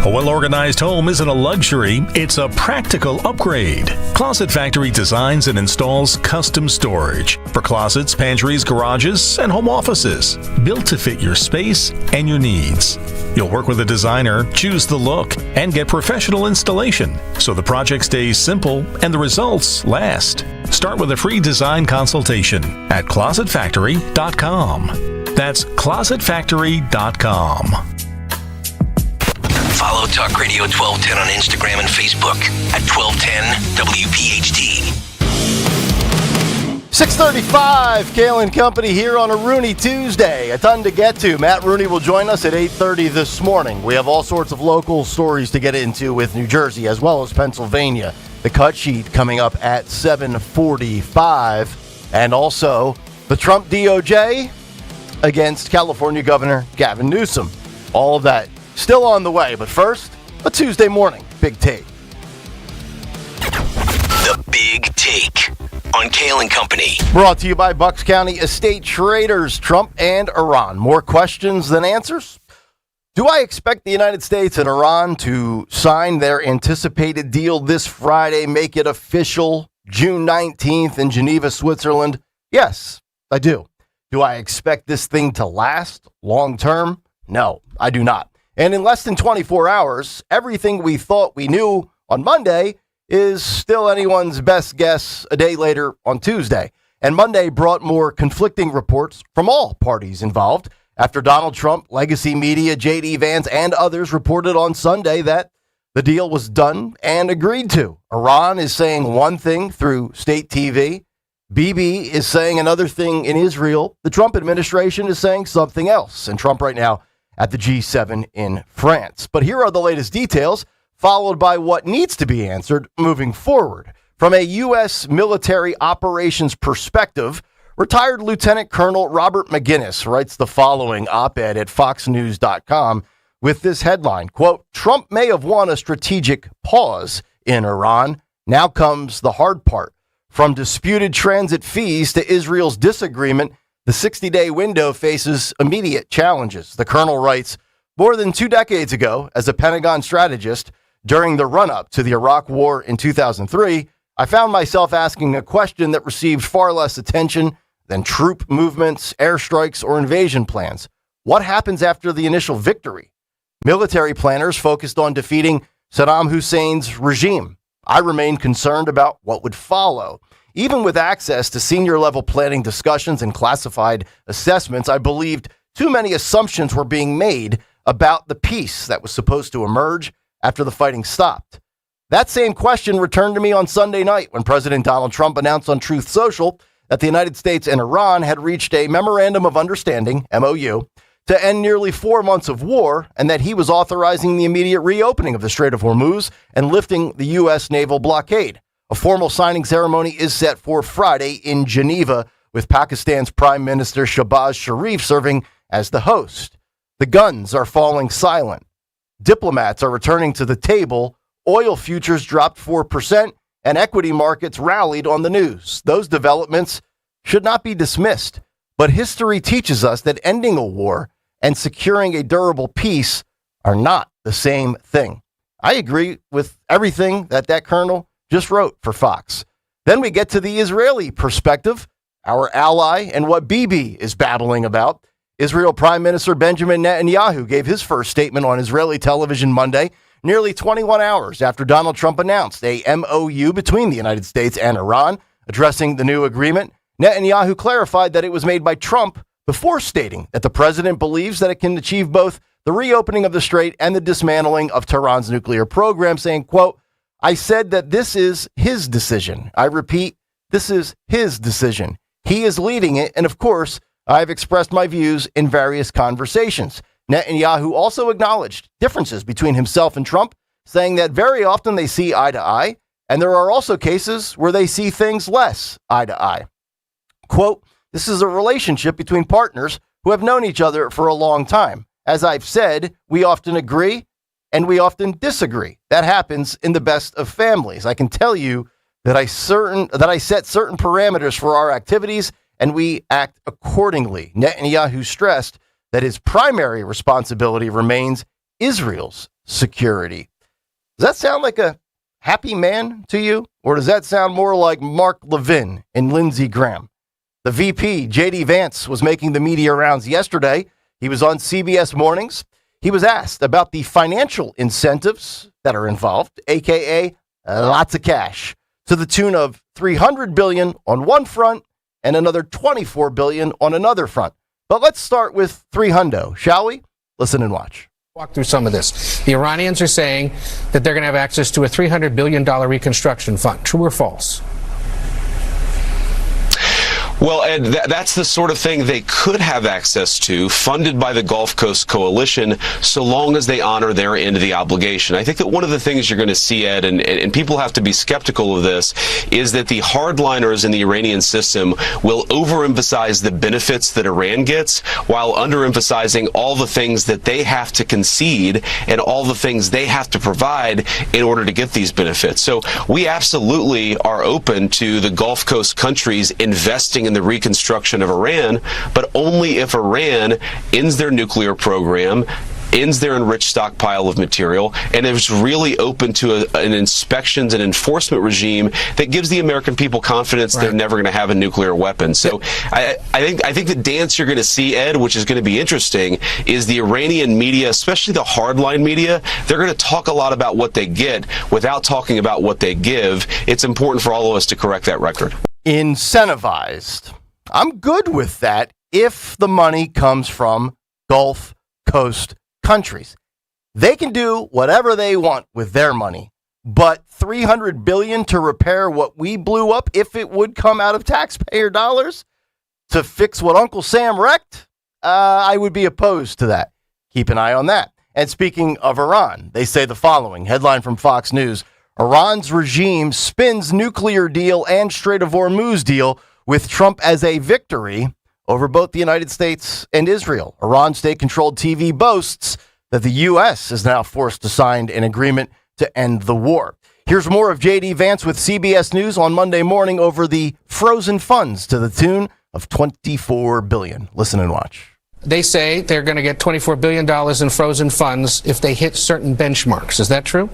A well-organized home isn't a luxury, it's a practical upgrade. Closet Factory designs and installs custom storage for closets, pantries, garages, and home offices, built to fit your space and your needs. You'll work with a designer, choose the look, and get professional installation, so the project stays simple and the results last. Start with a free design consultation at closetfactory.com. That's closetfactory.com. Follow Talk Radio 1210 on Instagram and Facebook at 1210 WPHT. 6:35, Kayal and Company here on a Rooney Tuesday. A ton to get to. Matt Rooney will join us at 8:30 this morning. We have all sorts of local stories to get into with New Jersey as well as Pennsylvania. The cut sheet coming up at 7:45. And also the Trump DOJ against California Governor Gavin Newsom. All of that still on the way. But first, a Tuesday morning Big Take. The Big Take on Kayal and Company. Brought to you by Bucks County Estate Traders, Trump and Iran. More questions than answers? Do I expect the United States and Iran to sign their anticipated deal this Friday, make it official June 19th in Geneva, Switzerland? Yes, I do. Do I expect this thing to last long term? No, I do not. And in less than 24 hours, everything we thought we knew on Monday is still anyone's best guess a day later on Tuesday. And Monday brought more conflicting reports from all parties involved after Donald Trump, legacy media, J.D. Vance, and others reported on Sunday that the deal was done and agreed to. Iran is saying one thing through state TV. Bibi is saying another thing in Israel. The Trump administration is saying something else. And Trump right now at the G7 in France. But here are the latest details, followed by what needs to be answered moving forward. From a U.S. military operations perspective, retired Lieutenant Colonel Robert McGinnis writes the following op-ed at foxnews.com with this headline, quote, Trump may have won a strategic pause in Iran. Now comes the hard part. From disputed transit fees to Israel's disagreement, the 60-day window faces immediate challenges. The colonel writes, more than 2 decades ago, as a Pentagon strategist, during the run-up to the Iraq War in 2003, I found myself asking a question that received far less attention than troop movements, airstrikes, or invasion plans. What happens after the initial victory? Military planners focused on defeating Saddam Hussein's regime. I remain concerned about what would follow. Even with access to senior-level planning discussions and classified assessments, I believed too many assumptions were being made about the peace that was supposed to emerge after the fighting stopped. That same question returned to me on Sunday night when President Donald Trump announced on Truth Social that the United States and Iran had reached a Memorandum of Understanding, MOU, to end nearly 4 months of war, and that he was authorizing the immediate reopening of the Strait of Hormuz and lifting the U.S. naval blockade. A formal signing ceremony is set for Friday in Geneva, with Pakistan's Prime Minister Shahbaz Sharif serving as the host. The guns are falling silent. Diplomats are returning to the table. Oil futures dropped 4%, and equity markets rallied on the news. Those developments should not be dismissed, but history teaches us that ending a war and securing a durable peace are not the same thing. I agree with everything that colonel just wrote for Fox. Then we get to the Israeli perspective, our ally, and what Bibi is battling about. Israel Prime Minister Benjamin Netanyahu gave his first statement on Israeli television Monday, nearly 21 hours after Donald Trump announced a MOU between the United States and Iran. Addressing the new agreement, Netanyahu clarified that it was made by Trump before stating that the president believes that it can achieve both the reopening of the strait and the dismantling of Tehran's nuclear program, saying, quote, I said that this is his decision. I repeat, this is his decision. He is leading it, and of course, I've expressed my views in various conversations. Netanyahu also acknowledged differences between himself and Trump, saying that very often they see eye to eye, and there are also cases where they see things less eye to eye. Quote, this is a relationship between partners who have known each other for a long time. As I've said, we often agree and we often disagree. That happens in the best of families. I can tell you that I set certain parameters for our activities and we act accordingly. Netanyahu stressed that his primary responsibility remains Israel's security. Does that sound like a happy man to you? Or does that sound more like Mark Levin and Lindsey Graham? The VP, J.D. Vance, was making the media rounds yesterday. He was on CBS Mornings. He was asked about the financial incentives that are involved, a.k.a. lots of cash, to the tune of $300 billion on one front and another $24 billion on another front. But let's start with $300, shall we? Listen and watch. Walk through some of this. The Iranians are saying that they're going to have access to a $300 billion reconstruction fund. True or false? Well, Ed, that's the sort of thing they could have access to, funded by the Gulf Coast Coalition, so long as they honor their end of the obligation. I think that one of the things you're going to see, Ed, and people have to be skeptical of this, is that the hardliners in the Iranian system will overemphasize the benefits that Iran gets while underemphasizing all the things that they have to concede and all the things they have to provide in order to get these benefits. So we absolutely are open to the Gulf Coast countries investing in the reconstruction of Iran, but only if Iran ends their nuclear program, ends their enriched stockpile of material, and is really open to an inspections and enforcement regime that gives the American people confidence they're never going to have a nuclear weapon. So I think the dance you're going to see, Ed, which is going to be interesting, is the Iranian media, especially the hardline media, they're going to talk a lot about what they get without talking about what they give. It's important for all of us to correct that record. Incentivized. I'm good with that if the money comes from Gulf Coast countries. They can do whatever they want with their money, but $300 billion to repair what we blew up, if it would come out of taxpayer dollars, to fix what Uncle Sam wrecked, I would be opposed to that. Keep an eye on that. And speaking of Iran, they say the following, headline from Fox News: Iran's regime spins nuclear deal and Strait of Hormuz deal with Trump as a victory over both the United States and Israel. Iran state-controlled TV boasts that the U.S. is now forced to sign an agreement to end the war. Here's more of J.D. Vance with CBS News on Monday morning over the frozen funds to the tune of $24 billion. Listen and watch. They say they're going to get $24 billion in frozen funds if they hit certain benchmarks. Is that true?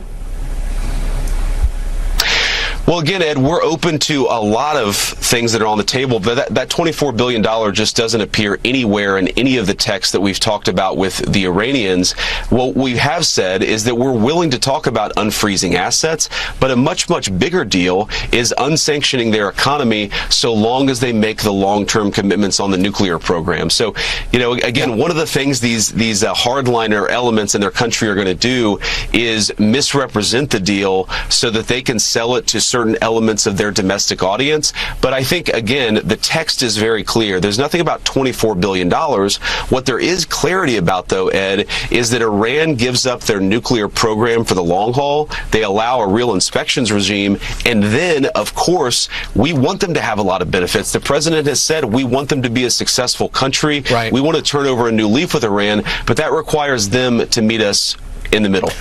Well, again, Ed, we're open to a lot of things that are on the table, but that $24 billion just doesn't appear anywhere in any of the texts that we've talked about with the Iranians. What we have said is that we're willing to talk about unfreezing assets, but a much, much bigger deal is unsanctioning their economy so long as they make the long-term commitments on the nuclear program. So, again, one of the things these hardliner elements in their country are going to do is misrepresent the deal so that they can sell it to certain elements of their domestic audience. But I think, again, the text is very clear. There's nothing about $24 billion. What there is clarity about, though, Ed, is that Iran gives up their nuclear program for the long haul. They allow a real inspections regime. And then, of course, we want them to have a lot of benefits. The president has said we want them to be a successful country. Right. We want to turn over a new leaf with Iran, but that requires them to meet us in the middle.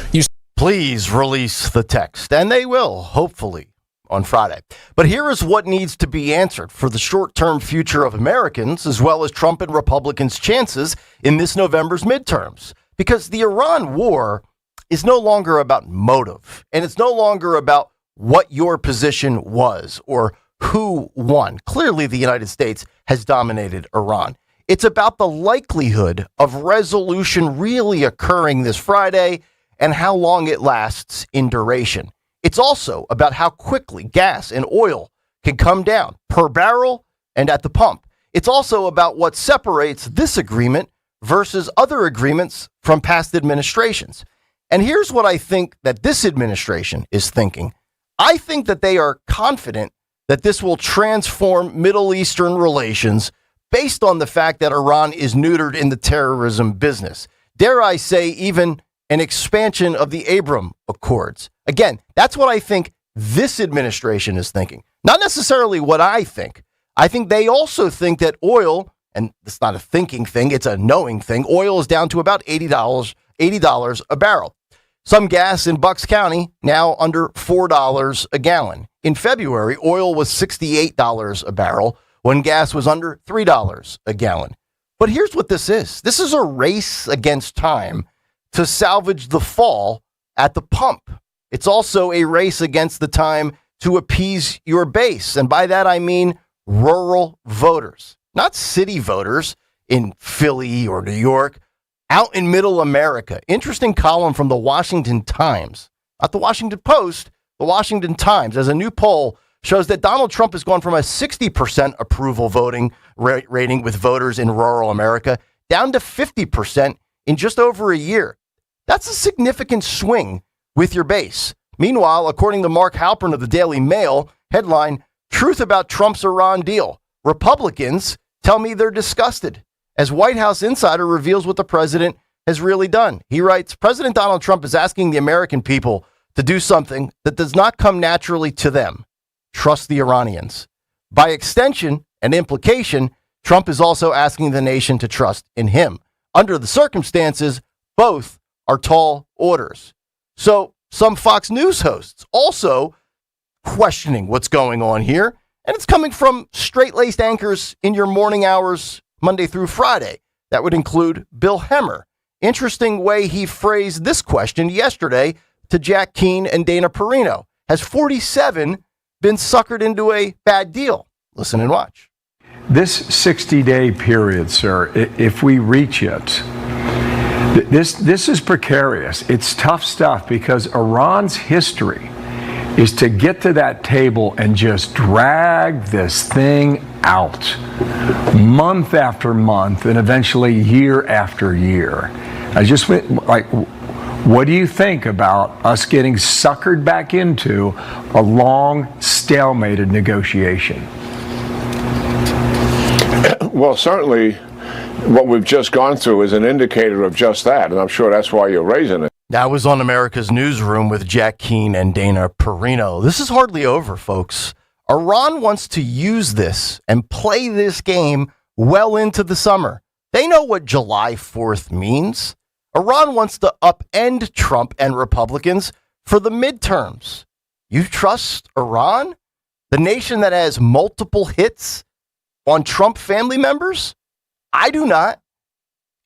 Please release the text, and they will, hopefully, on Friday. But here is what needs to be answered for the short-term future of Americans, as well as Trump and Republicans' chances in this November's midterms. Because the Iran war is no longer about motive, and it's no longer about what your position was or who won. Clearly, the United States has dominated Iran. It's about the likelihood of resolution really occurring this Friday and how long it lasts in duration. It's also about how quickly gas and oil can come down per barrel and at the pump. It's also about what separates this agreement versus other agreements from past administrations. And here's what I think that this administration is thinking. I think that they are confident that this will transform Middle Eastern relations based on the fact that Iran is neutered in the terrorism business. Dare I say, even an expansion of the Abraham Accords. Again, that's what I think this administration is thinking. Not necessarily what I think. I think they also think that oil, and it's not a thinking thing, it's a knowing thing, oil is down to about $80 a barrel. Some gas in Bucks County now under $4 a gallon. In February, oil was $68 a barrel when gas was under $3 a gallon. But here's what this is. This is a race against time to salvage the fall at the pump. It's also a race against the time to appease your base. And by that, I mean rural voters, not city voters in Philly or New York, out in middle America. Interesting column from the Washington Times, not the Washington Post, the Washington Times, as a new poll shows that Donald Trump has gone from a 60% approval voting rating with voters in rural America down to 50% in just over a year. That's a significant swing with your base. Meanwhile, according to Mark Halpern of the Daily Mail, headline, Truth About Trump's Iran Deal. Republicans tell me they're disgusted, as White House insider reveals what the president has really done. He writes, President Donald Trump is asking the American people to do something that does not come naturally to them. Trust the Iranians. By extension and implication, Trump is also asking the nation to trust in him. Under the circumstances, both are tall orders. So some Fox News hosts also questioning what's going on here. And it's coming from straight-laced anchors in your morning hours, Monday through Friday. That would include Bill Hemmer. Interesting way he phrased this question yesterday to Jack Keane and Dana Perino. Has 47 been suckered into a bad deal? Listen and watch. This 60-day period, sir, if we reach it, this is precarious. It's tough stuff because Iran's history is to get to that table and just drag this thing out month after month and eventually year after year. I just like, what do you think about us getting suckered back into a long, stalemated negotiation? Well, certainly what we've just gone through is an indicator of just that, and I'm sure that's why you're raising it. That was on America's Newsroom with Jack Keane and Dana Perino. This is hardly over, folks. Iran wants to use this and play this game well into the summer. They know what July 4th means. Iran wants to upend Trump and Republicans for the midterms. You trust Iran? The nation that has multiple hits on Trump family members? I do not.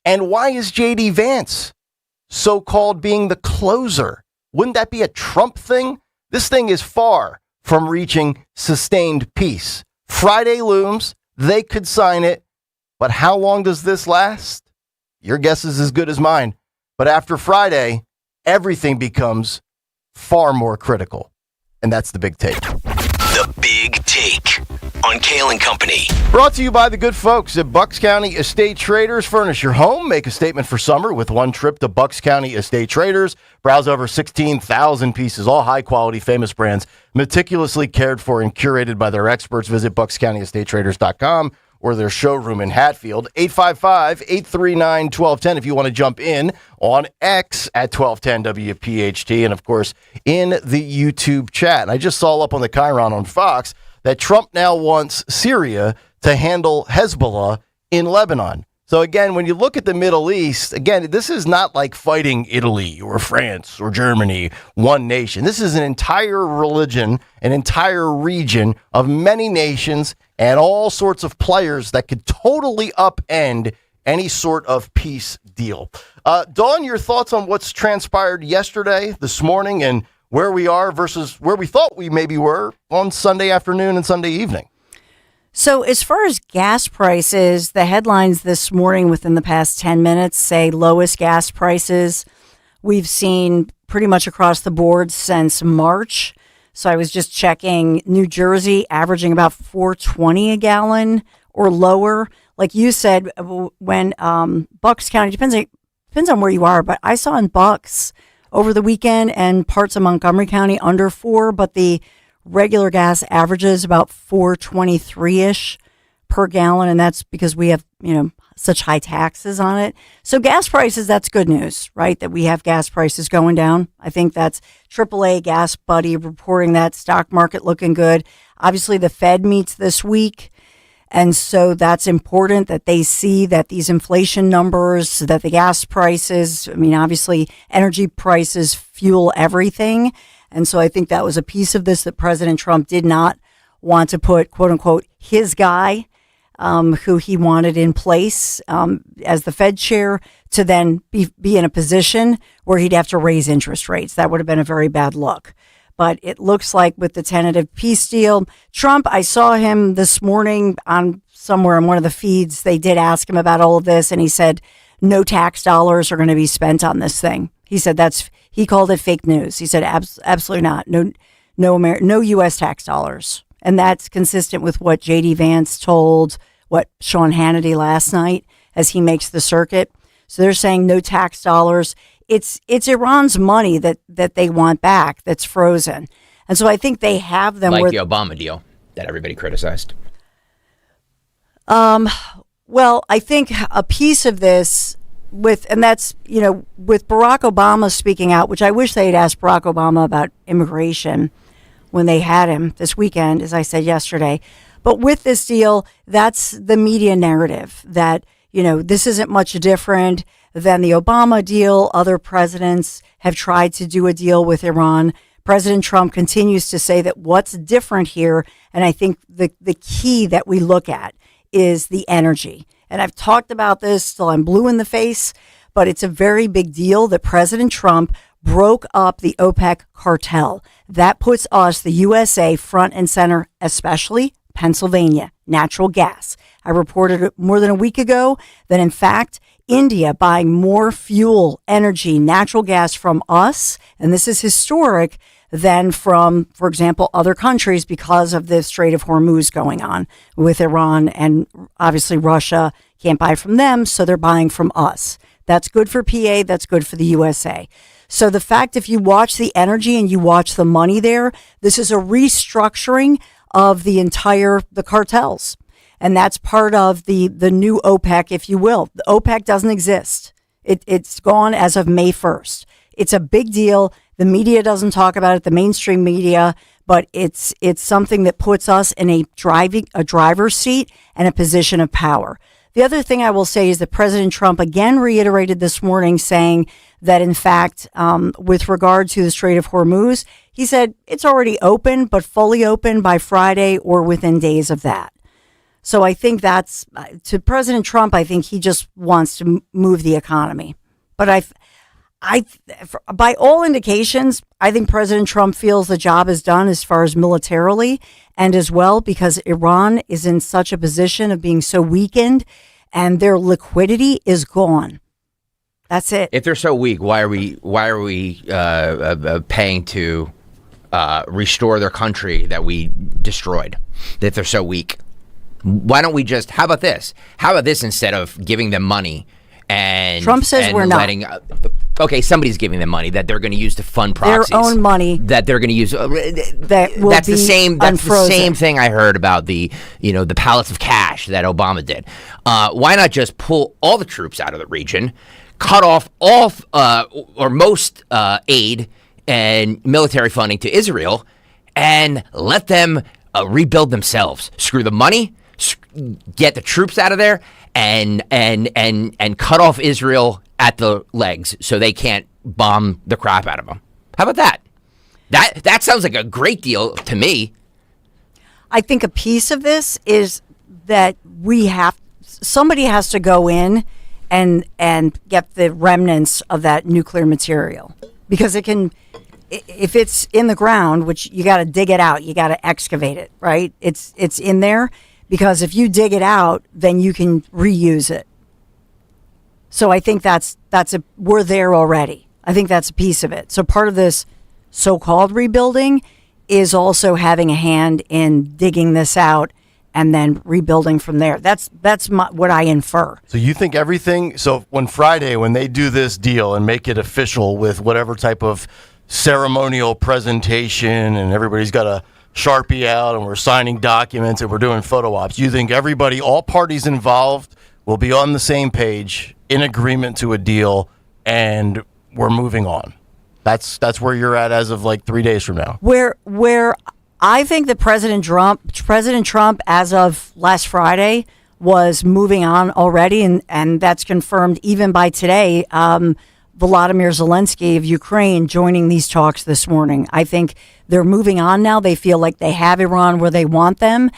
And why is J.D. Vance so-called being the closer? Wouldn't that be a Trump thing? This thing is far from reaching sustained peace. Friday looms. They could sign it. But how long does this last? Your guess is as good as mine. But after Friday, everything becomes far more critical. And that's the big take. The Big Take on Kayal and Company. Brought to you by the good folks at Bucks County Estate Traders. Furnish your home. Make a statement for summer with one trip to Bucks County Estate Traders. Browse over 16,000 pieces, all high-quality, famous brands, meticulously cared for and curated by their experts. Visit buckscountyestatetraders.com or their showroom in Hatfield. 855-839-1210 if you want to jump in on X at 1210 WPHT and, of course, in the YouTube chat. And I just saw up on the Chiron on Fox that Trump now wants Syria to handle Hezbollah in Lebanon. So, again, when you look at the Middle East, again, this is not like fighting Italy or France or Germany, one nation. This is an entire religion, an entire region of many nations and all sorts of players that could totally upend any sort of peace deal. Dawn, your thoughts on what's transpired yesterday, this morning, and where we are versus where we thought we maybe were on Sunday afternoon and Sunday evening? So as far as gas prices, the headlines this morning within the past 10 minutes say lowest gas prices we've seen pretty much across the board since March. So I was just checking New Jersey averaging about $4.20 a gallon or lower. Like you said, when Bucks County, depends on where you are, but I saw in Bucks over the weekend and parts of Montgomery County under $4, but the regular gas averages about $4.23-ish per gallon, and that's because we have, such high taxes on it. So gas prices, that's good news, right? That we have gas prices going down. I think that's AAA Gas Buddy reporting that stock market looking good. Obviously, the Fed meets this week, and so that's important that they see that these inflation numbers, that the gas prices, obviously energy prices fuel everything. And so I think that was a piece of this that President Trump did not want to put, quote unquote, his guy who he wanted in place as the Fed chair to then be in a position where he'd have to raise interest rates. That would have been a very bad look. But it looks like with the tentative peace deal, Trump, I saw him this morning on somewhere on one of the feeds. They did ask him about all of this, and he said no tax dollars are going to be spent on this thing. He said he called it fake news. He said absolutely not. No U.S. tax dollars. And that's consistent with what J.D. Vance told Sean Hannity last night as he makes the circuit. So they're saying no tax dollars. It's Iran's money that they want back that's frozen. And so I think they have them. Like the Obama deal that everybody criticized. Well, I think a piece of this with Barack Obama speaking out, which I wish they had asked Barack Obama about immigration when they had him this weekend, as I said yesterday. But with this deal, that's the media narrative that, this isn't much different than the Obama deal. Other presidents have tried to do a deal with Iran. President Trump continues to say that what's different here, and I think the key that we look at is the energy. And I've talked about this till I'm blue in the face, but it's a very big deal that President Trump broke up the OPEC cartel. That puts us, the USA, front and center, especially Pennsylvania, natural gas. I reported more than a week ago that, in fact, India buying more fuel, energy, natural gas from us, and this is historic, than from, for example, other countries because of the Strait of Hormuz going on with Iran, and obviously Russia can't buy from them, so they're buying from us. That's good for PA, that's good for the USA. So the fact, if you watch the energy and you watch the money there, this is a restructuring of the cartels. And that's part of the new OPEC, if you will. The OPEC doesn't exist. It's gone as of May 1st. It's a big deal. The media doesn't talk about it, the mainstream media, but it's something that puts us in a driver's seat and a position of power. The other thing I will say is that President Trump again reiterated this morning, saying that, in fact, with regard to the Strait of Hormuz, he said it's already open, but fully open by Friday or within days of that. So I think that's, to President Trump, I think he just wants to move the economy. But by all indications, I think President Trump feels the job is done as far as militarily, and as well because Iran is in such a position of being so weakened and their liquidity is gone. That's it. If they're so weak, why are we paying to restore their country that we destroyed? If they're so weak, why don't we just? How about this? How about this instead of giving them money? And Trump says we're not. Okay, somebody's giving them money that they're going to use to fund proxies. Their own money that they're going to use. That's the same. That's the same thing I heard about the pallets of cash that Obama did. Why not just pull all the troops out of the region, cut off all or most aid and military funding to Israel, and let them rebuild themselves? Screw the money. Get the troops out of there and cut off Israel at the legs so they can't bomb the crap out of them. How about that? That sounds like a great deal to me. I think a piece of this is that somebody has to go in and get the remnants of that nuclear material, because if it's in the ground, which you got to dig it out, you got to excavate it, right? It's in there. Because if you dig it out, then you can reuse it. So I think we're there already. I think that's a piece of it. So part of this so-called rebuilding is also having a hand in digging this out and then rebuilding from there. That's what I infer. So you think everything? So when they do this deal and make it official with whatever type of ceremonial presentation, and everybody's got a Sharpie out and we're signing documents and we're doing photo ops, you think all parties involved will be on the same page, in agreement to a deal, and we're moving on? That's where you're at as of like 3 days from now. Where I think that President Trump, as of last Friday, was moving on already, and that's confirmed even by today. Volodymyr Zelensky of Ukraine joining these talks this morning. I think they're moving on now. They feel like they have Iran where they want them.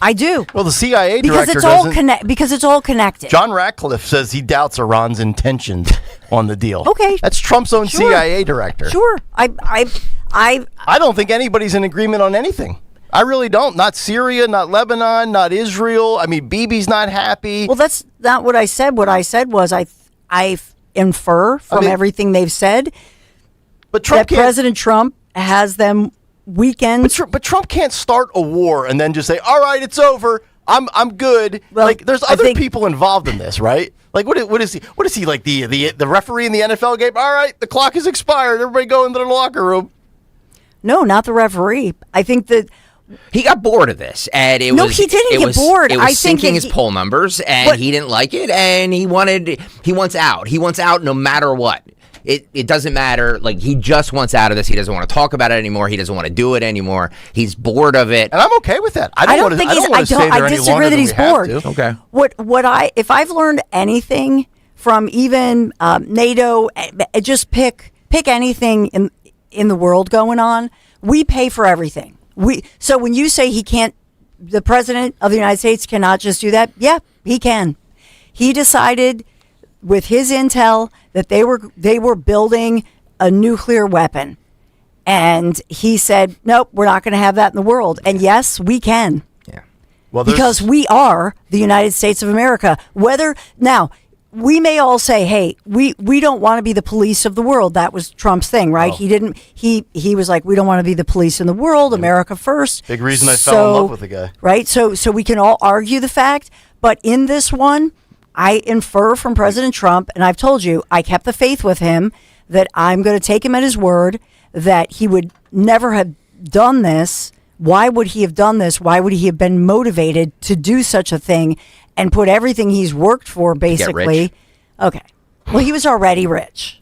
I do. Well, the CIA because director because it's all connected. John Ratcliffe says he doubts Iran's intentions on the deal. Okay, that's Trump's own CIA director. Sure, I don't think anybody's in agreement on anything. I really don't. Not Syria, not Lebanon, not Israel. I mean, Bibi's not happy. Well, that's not what I said. What I said was I infer from everything they've said, but President Trump has them weekends. But Trump can't start a war and then just say, "All right, it's over. I'm good." Well, like there's other people involved in this, right? Like what is he? What is he like the referee in the NFL game? All right, the clock has expired. Everybody go into the locker room. No, not the referee. I think that. He got bored of this, and he didn't get bored. It was sinking his poll numbers, and he didn't like it, and he wants out. He wants out no matter what. It doesn't matter. Like, he just wants out of this. He doesn't want to talk about it anymore. He doesn't want to do it anymore. He's bored of it, and I'm okay with that. I don't disagree that he's bored. Okay. If I've learned anything from even NATO, just pick anything in the world going on. We pay for everything. So when you say the president of the United States cannot just do that, yeah, he can. He decided with his intel that they were building a nuclear weapon, and he said, nope, we're not going to have that in the world. And yes, we can. Yeah. Well, because we are the United States of America. Now, we may all say, hey, we don't want to be the police of the world. That was Trump's thing, right? Oh. He was like, we don't want to be the police in the world, America first. Big reason I fell in love with the guy. Right? So we can all argue the fact, but in this one, I infer from President Trump, and I've told you, I kept the faith with him, that I'm going to take him at his word, that he would never have done this. Why would he have done this? Why would he have been motivated to do such a thing and put everything he's worked for basically? Okay. Well, he was already rich.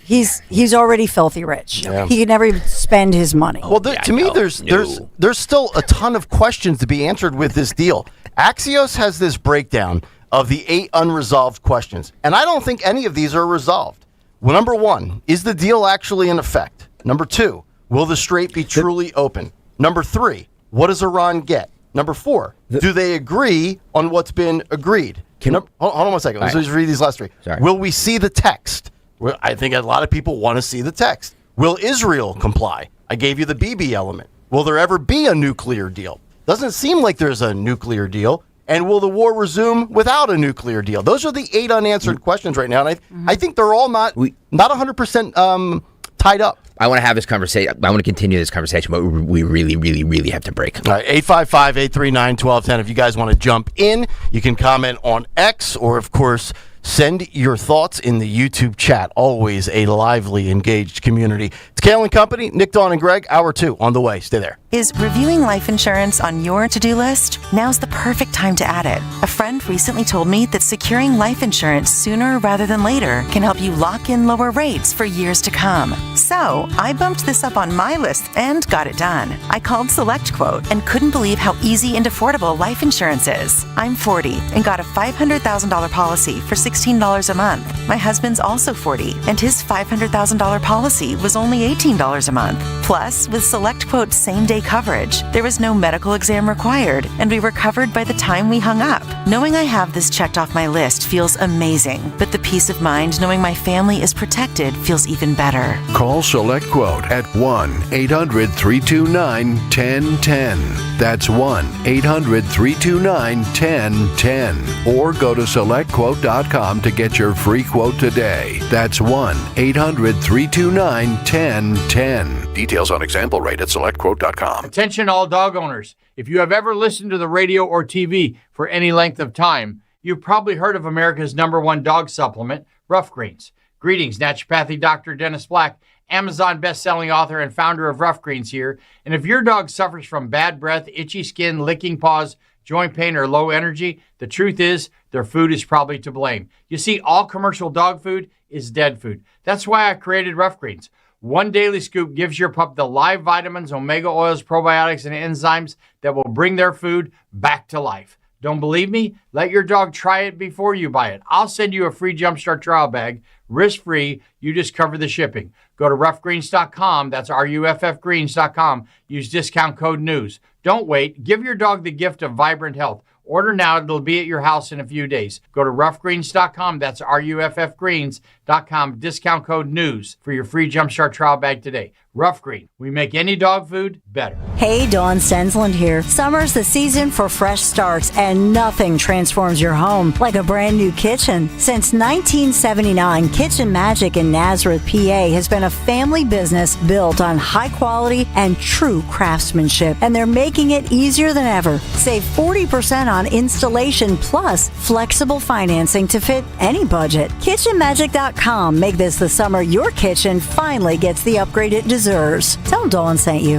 He's already filthy rich. Yeah. He could never even spend his money. Well, to me, there's still a ton of questions to be answered with this deal. Axios has this breakdown of the 8 unresolved questions, and I don't think any of these are resolved. Well, number 1, is the deal actually in effect? Number 2, will the strait be truly open? Number 3, what does Iran get? Number 4, do they agree on what's been agreed? Hold on 1 second. Let's just read these last 3. Sorry. Will we see the text? Well, I think a lot of people want to see the text. Will Israel comply? I gave you the BB element. Will there ever be a nuclear deal? Doesn't seem like there's a nuclear deal. And will the war resume without a nuclear deal? Those are the 8 unanswered questions right now. And I think they're all not 100% tied up. I want to have this conversation. I want to continue this conversation, but we really, really, really have to break. All right, 855-839-1210. If you guys want to jump in, you can comment on X or, of course, send your thoughts in the YouTube chat. Always a lively, engaged community. It's Kayal and Company. Nick, Dawn, and Greg. Hour 2 on the way. Stay there. Is reviewing life insurance on your to-do list? Now's the perfect time to add it. A friend recently told me that securing life insurance sooner rather than later can help you lock in lower rates for years to come. So I bumped this up on my list and got it done. I called SelectQuote and couldn't believe how easy and affordable life insurance is. I'm 40 and got a $500,000 policy for $16 a month. My husband's also 40 and his $500,000 policy was only $18 a month. Plus, with SelectQuote's same-day coverage, there was no medical exam required, and we were covered by the time we hung up. Knowing I have this checked off my list feels amazing, but the peace of mind knowing my family is protected feels even better. Call SelectQuote at 1-800-329-1010. That's 1-800-329-1010. Or go to SelectQuote.com to get your free quote today. That's 1-800-329-1010. Details on example rate at SelectQuote.com. Attention all dog owners. If you have ever listened to the radio or TV for any length of time, you've probably heard of America's #1 dog supplement, Rough Greens. Greetings, naturopathy Dr. Dennis Black, Amazon best-selling author and founder of Rough Greens here. And if your dog suffers from bad breath, itchy skin, licking paws, joint pain, or low energy, the truth is their food is probably to blame. You see, all commercial dog food is dead food. That's why I created Rough Greens. One daily scoop gives your pup the live vitamins, omega oils, probiotics, and enzymes that will bring their food back to life. Don't believe me? Let your dog try it before you buy it. I'll send you a free Jumpstart trial bag, risk-free. You just cover the shipping. Go to roughgreens.com. That's RUFFgreens.com. Use discount code NEWS. Don't wait. Give your dog the gift of vibrant health. Order now. It'll be at your house in a few days. Go to roughgreens.com. That's RUFFgreens.com. Discount code NEWS for your free Jumpstart trial bag today. Rough Green. We make any dog food better. Hey, Dawn Stensland here. Summer's the season for fresh starts, and nothing transforms your home like a brand new kitchen. Since 1979, Kitchen Magic in Nazareth, PA has been a family business built on high quality and true craftsmanship, and they're making it easier than ever. Save 40% on installation plus flexible financing to fit any budget. KitchenMagic.com. Make this the summer your kitchen finally gets the upgrade it deserves. Tell Dawn sent you.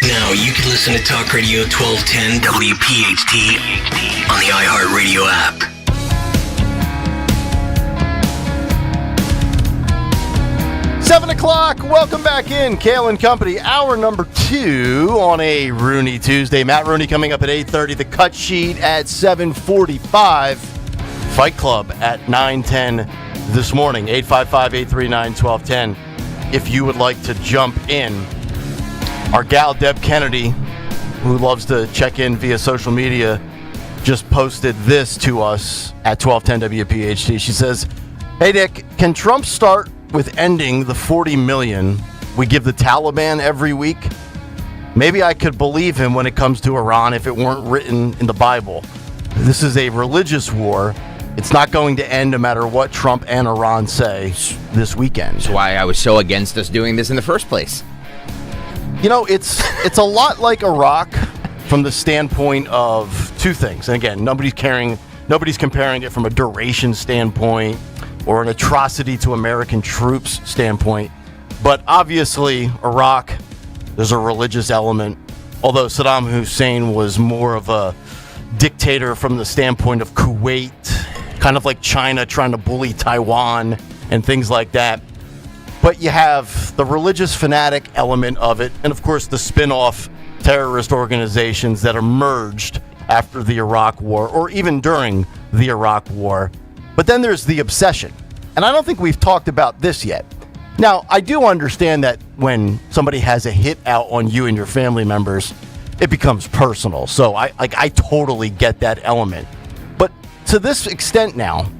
Now you can listen to Talk Radio 1210 WPHT on the iHeartRadio app. Seven o'clock. Welcome back in. Kayal and Company, hour number 2 on a Rooney Tuesday. Matt Rooney coming up at 8:30. The Cut Sheet at 7:45. Fight Club at 9:10 this morning. 855-839-1210. If you would like to jump in. Our gal, Deb Kennedy, who loves to check in via social media, just posted this to us at 1210 WPHT. She says, "Hey, Nick, can Trump start with ending the $40 million we give the Taliban every week? Maybe I could believe him when it comes to Iran if it weren't written in the Bible. This is a religious war. It's not going to end no matter what Trump and Iran say this weekend." That's why I was so against us doing this in the first place. You know, it's a lot like Iraq from the standpoint of two things. And again, nobody's comparing it from a duration standpoint or an atrocity to American troops standpoint. But obviously, Iraq, there's a religious element. Although Saddam Hussein was more of a dictator from the standpoint of Kuwait, kind of like China trying to bully Taiwan and things like that. But you have the religious fanatic element of it, and of course the spin-off terrorist organizations that emerged after the Iraq War, or even during the Iraq War. But then there's the obsession. And I don't think we've talked about this yet. Now, I do understand that when somebody has a hit out on you and your family members, it becomes personal. So I totally get that element. But to this extent now,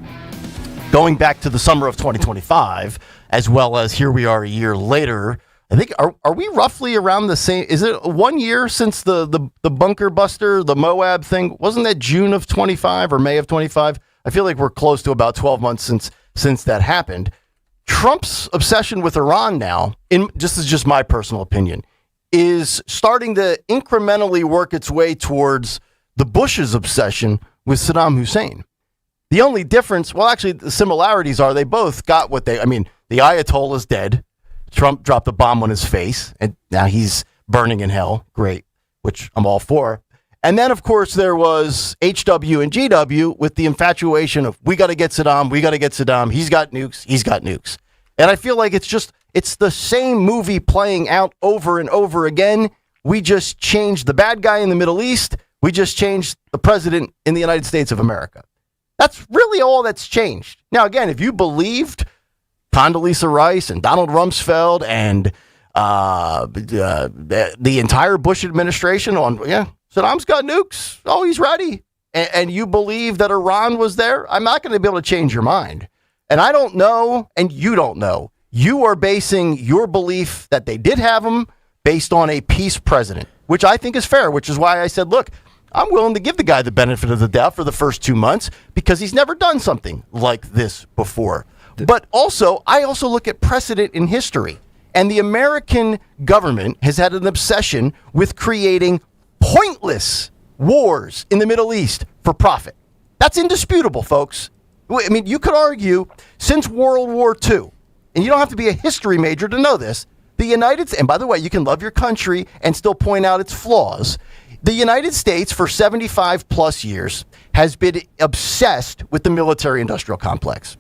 going back to the summer of 2025, as well as here we are a year later, I think, are we roughly around the same? Is it 1 year since the bunker buster, the Moab thing? Wasn't that June of 25 or May of 25? I feel like we're close to about 12 months since that happened. Trump's obsession with Iran now, this is just my personal opinion, is starting to incrementally work its way towards the Bush's obsession with Saddam Hussein. The only difference, well, actually, the similarities are they both got what the Ayatollah's dead. Trump dropped a bomb on his face, and now he's burning in hell. Great, which I'm all for. And then, of course, there was HW and GW with the infatuation of, we got to get Saddam, he's got nukes. And I feel like it's the same movie playing out over and over again. We just changed the bad guy in the Middle East. We just changed the president in the United States of America. That's really all that's changed. Now, again, if you believed Condoleezza Rice and Donald Rumsfeld and the entire Bush administration on, Saddam's got nukes. Oh, he's ready. And you believe that Iran was there, I'm not going to be able to change your mind. And I don't know, and you don't know. You are basing your belief that they did have him based on a peace president, which I think is fair, which is why I said, look, I'm willing to give the guy the benefit of the doubt for the first 2 months because he's never done something like this before. But also, I also look at precedent in history. And the American government has had an obsession with creating pointless wars in the Middle East for profit. That's indisputable, folks. I mean, you could argue since World War II, and you don't have to be a history major to know this, the United States, and by the way, you can love your country and still point out its flaws. The United States, for 75 plus years, has been obsessed with the military-industrial complex.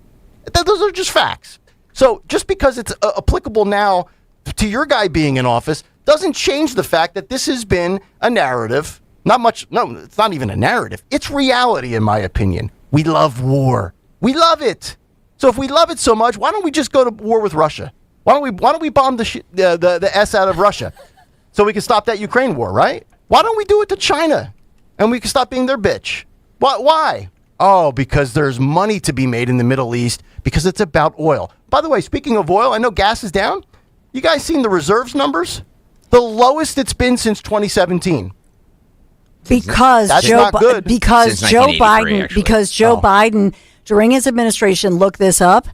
Those are just facts. So just because it's applicable now to your guy being in office doesn't change the fact that this has been a narrative Not much. No, it's not even a narrative. It's reality, in my opinion. We love war. We love it. So if we love it so much, why don't we just go to war with Russia? Why don't we bomb the S out of Russia so we can stop that Ukraine war, right? Why don't we do it to China and we can stop being their bitch? Why? Oh, because there's money to be made in the Middle East because it's about oil. By the way, speaking of oil, I know gas is down. You guys seen the reserves numbers? The lowest it's been since 2017. Because That's Joe not good. because Since Joe 1983, Biden actually. because Joe Biden during his administration, look this up,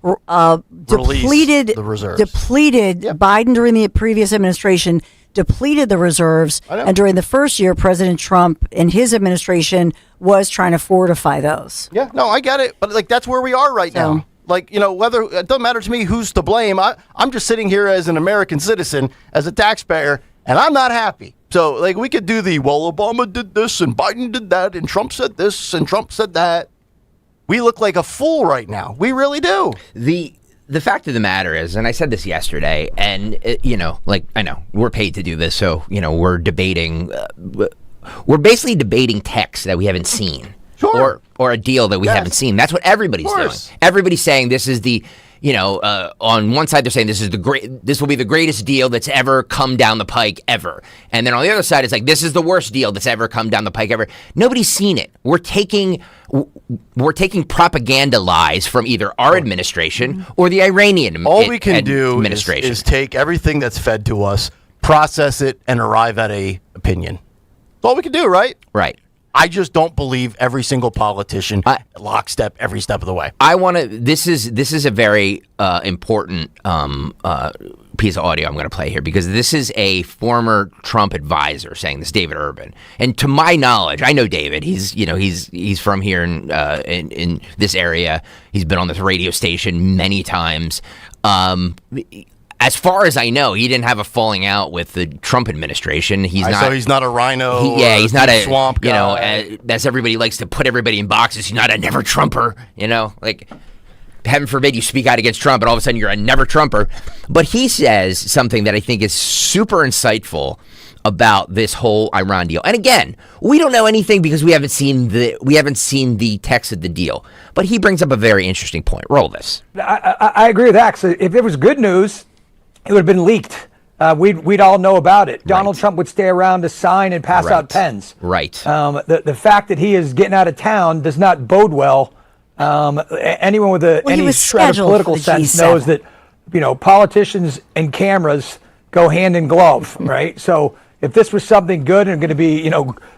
depleted the reserves. Biden during the previous administration depleted the reserves, and during the first year, President Trump in his administration was trying to fortify those. Yeah, no, I get it, but like that's where we are right now. Like, whether it doesn't matter to me who's to blame. I'm just sitting here as an American citizen, as a taxpayer, and I'm not happy. So, like, we could do Obama did this and Biden did that and Trump said this and Trump said that. We look like a fool right now. We really do. The fact of the matter is, and I said this yesterday, and I know we're paid to do this, so we're debating. We're basically debating texts that we haven't seen, or a deal that we haven't seen. That's what everybody's doing. Everybody's saying this is the. On one side they're saying this will be the greatest deal that's ever come down the pike ever. And then on the other side it's like this is the worst deal that's ever come down the pike ever. Nobody's seen it. We're taking propaganda lies from either our administration or the Iranian All we can do administration. is take everything that's fed to us, process it, and arrive at a opinion. That's all we can do, right? Right. I just don't believe every single politician lockstep every step of the way. This is a very important piece of audio I'm going to play here because this is a former Trump advisor saying this, David Urban. And to my knowledge, I know David. He's from here in this area. He's been on this radio station many times. As far as I know, he didn't have a falling out with the Trump administration. So he's not a rhino. He's not a swamp guy. As everybody likes to put everybody in boxes. He's not a never Trumper. Like heaven forbid you speak out against Trump, and all of a sudden you're a never Trumper. But he says something that I think is super insightful about this whole Iran deal. And again, we don't know anything because we haven't seen the text of the deal. But he brings up a very interesting point. Roll this. I agree with that. So if it was good news, it would have been leaked. We'd all know about it. Donald Trump would stay around to sign and pass out pens. Right. The fact that he is getting out of town does not bode well. Anyone with any shred of political sense knows that politicians and cameras go hand in glove, right? So if this was something good and going to be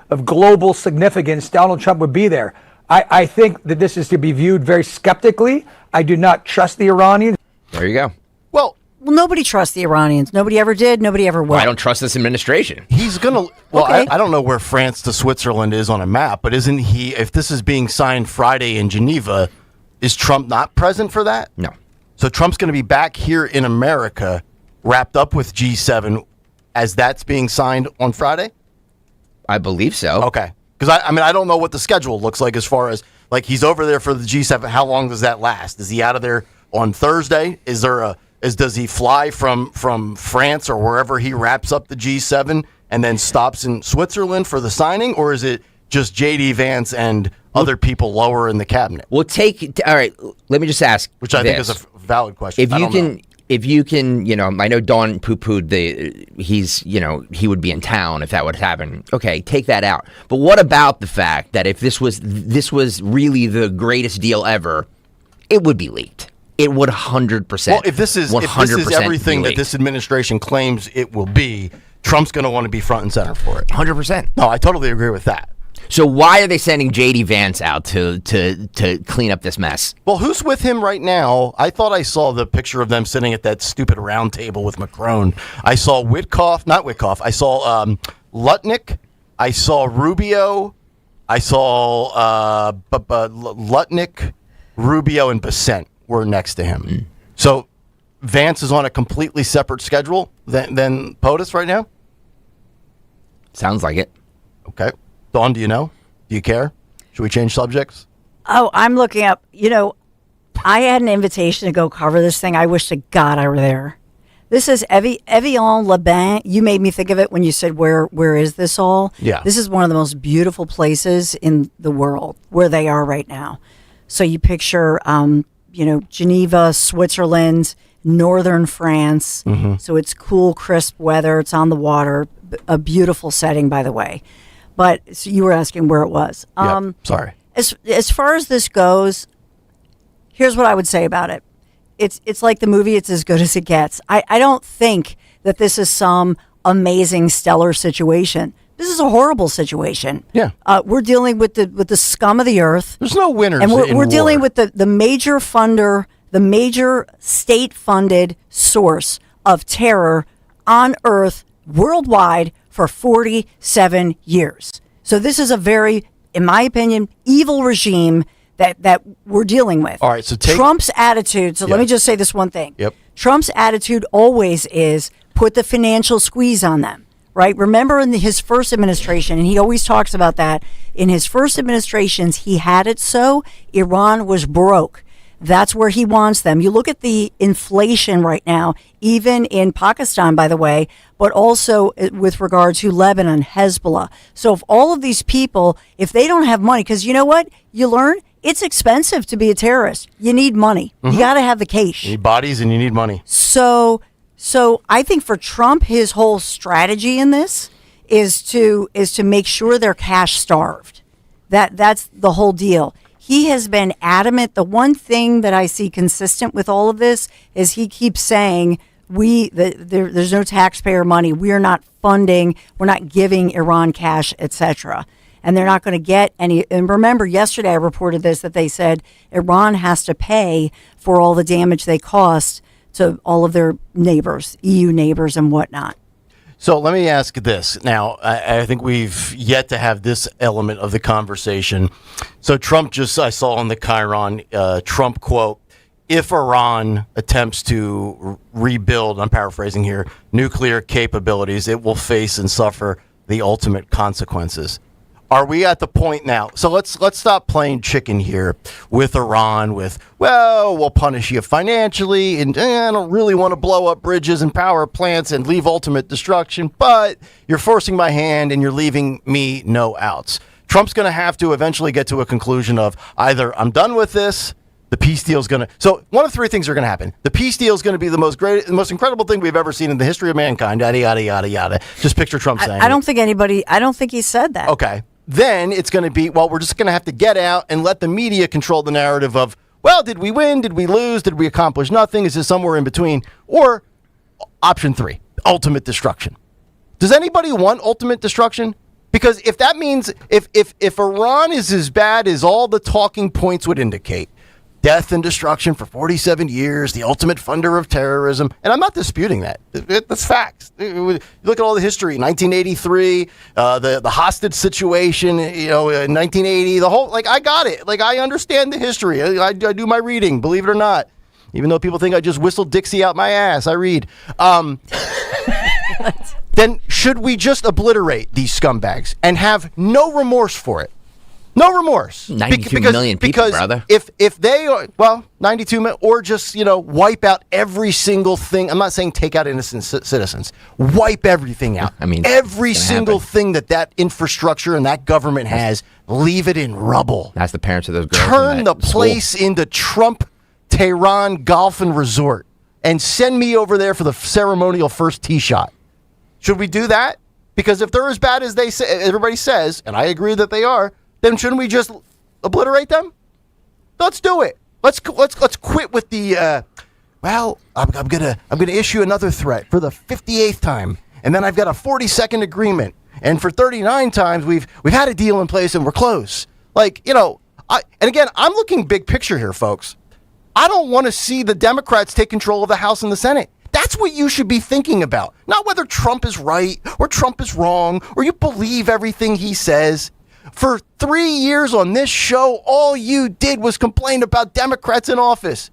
of global significance, Donald Trump would be there. I think that this is to be viewed very skeptically. I do not trust the Iranians. There you go. Well, nobody trusts the Iranians. Nobody ever did. Nobody ever will. Well, I don't trust this administration. He's going to... Well, okay. I don't know where France to Switzerland is on a map, but isn't he... If this is being signed Friday in Geneva, is Trump not present for that? No. So Trump's going to be back here in America, wrapped up with G7, as that's being signed on Friday? I believe so. Okay. Because, I don't know what the schedule looks like as far as... Like, he's over there for the G7. How long does that last? Is he out of there on Thursday? Is there a... Does he fly from France or wherever he wraps up the G7 and then stops in Switzerland for the signing? Or is it just J.D. Vance and other people lower in the cabinet? All right, let me just ask. Which I think is a valid question. If you can, I know Dawn poo-pooed he would be in town if that would happen. Okay, take that out. But what about the fact that if this was really the greatest deal ever, it would be leaked? It would 100%. Well, if this is everything that this administration claims it will be, Trump's going to want to be front and center for it. 100%. No, I totally agree with that. So why are they sending J.D. Vance out to clean up this mess? Well, who's with him right now? I thought I saw the picture of them sitting at that stupid round table with Macron. I saw not Witkoff. I saw Lutnick. I saw Rubio. I saw Lutnick, Rubio, and Bessent were next to him. So Vance is on a completely separate schedule than POTUS right now? Sounds like it. Okay. Dawn, do you know? Do you care? Should we change subjects? Oh, I'm looking up. I had an invitation to go cover this thing. I wish to God I were there. This is Evian-les-Bains. You made me think of it when you said, where is this all? Yeah. This is one of the most beautiful places in the world where they are right now. So you picture, Geneva, Switzerland, northern France. Mm-hmm. So it's cool, crisp weather. It's on the water. A beautiful setting, by the way. But so you were asking where it was. Sorry. As far as this goes, here's what I would say about it. It's like the movie, it's as good as it gets. I don't think that this is some amazing, stellar situation. This is a horrible situation. Yeah. We're dealing with the scum of the earth. There's no winners. And we're war. dealing with the major funder, the major state-funded source of terror on earth worldwide for 47 years. So this is a very, in my opinion, evil regime that we're dealing with. All right, so Trump's attitude, let me just say this one thing. Yep. Trump's attitude always is put the financial squeeze on them, right? Remember in his first administration, and he always talks about that, in his first administrations, he had it so Iran was broke. That's where he wants them. You look at the inflation right now, even in Pakistan, by the way, but also with regard to Lebanon, Hezbollah. So if all of these people, if they don't have money, because you know what? You learn it's expensive to be a terrorist. You need money. Mm-hmm. You got to have the cash. You need bodies and you need money. So I think for Trump, his whole strategy in this is to make sure they're cash starved. That's the whole deal. He has been adamant. The one thing that I see consistent with all of this is he keeps saying there's no taxpayer money. We are not funding. We're not giving Iran cash, etc. And they're not going to get any. And remember, yesterday I reported this, that they said Iran has to pay for all the damage they caused to all of their neighbors, EU neighbors and whatnot. So let me ask this. Now, I think we've yet to have this element of the conversation. So Trump I saw on the Chiron, Trump quote, if Iran attempts to rebuild, I'm paraphrasing here, nuclear capabilities, it will face and suffer the ultimate consequences. Are we at the point now? So let's stop playing chicken here with Iran we'll punish you financially and I don't really want to blow up bridges and power plants and leave ultimate destruction, but you're forcing my hand and you're leaving me no outs. Trump's going to have to eventually get to a conclusion of either I'm done with this, the peace deal is going to... So one of three things are going to happen. The peace deal is going to be the most incredible thing we've ever seen in the history of mankind, yada, yada, yada, yada. Just picture Trump saying I don't think he said that. Okay. Then it's going to be, we're just going to have to get out and let the media control the narrative of, did we win? Did we lose? Did we accomplish nothing? Is this somewhere in between? Or option 3, ultimate destruction. Does anybody want ultimate destruction? Because if that means, if Iran is as bad as all the talking points would indicate, death and destruction for 47 years, the ultimate funder of terrorism. And I'm not disputing that. That's facts. You look at all the history, 1983, the hostage situation, in 1980, the whole, I got it. I understand the history. I do my reading, believe it or not. Even though people think I just whistled Dixie out my ass, I read. Then should we just obliterate these scumbags and have no remorse for it? No remorse. 92 million people, brother. If they are, 92 million, or just, wipe out every single thing. I'm not saying take out innocent citizens. Wipe everything out. I mean, every single thing that infrastructure and that government has, leave it in rubble. That's the parents of those girls. Turn the place into Trump Tehran Golf and Resort and send me over there for the ceremonial first tee shot. Should we do that? Because if they're as bad as they say, everybody says, and I agree that they are, then shouldn't we just obliterate them? Let's do it. Let's quit with the I'm gonna issue another threat for the 58th time, and then I've got a 42nd agreement, and for 39 times we've had a deal in place and we're close. And again, I'm looking big picture here, folks. I don't want to see the Democrats take control of the House and the Senate. That's what you should be thinking about. Not whether Trump is right or Trump is wrong or you believe everything he says. For 3 years on this show, all you did was complain about Democrats in office.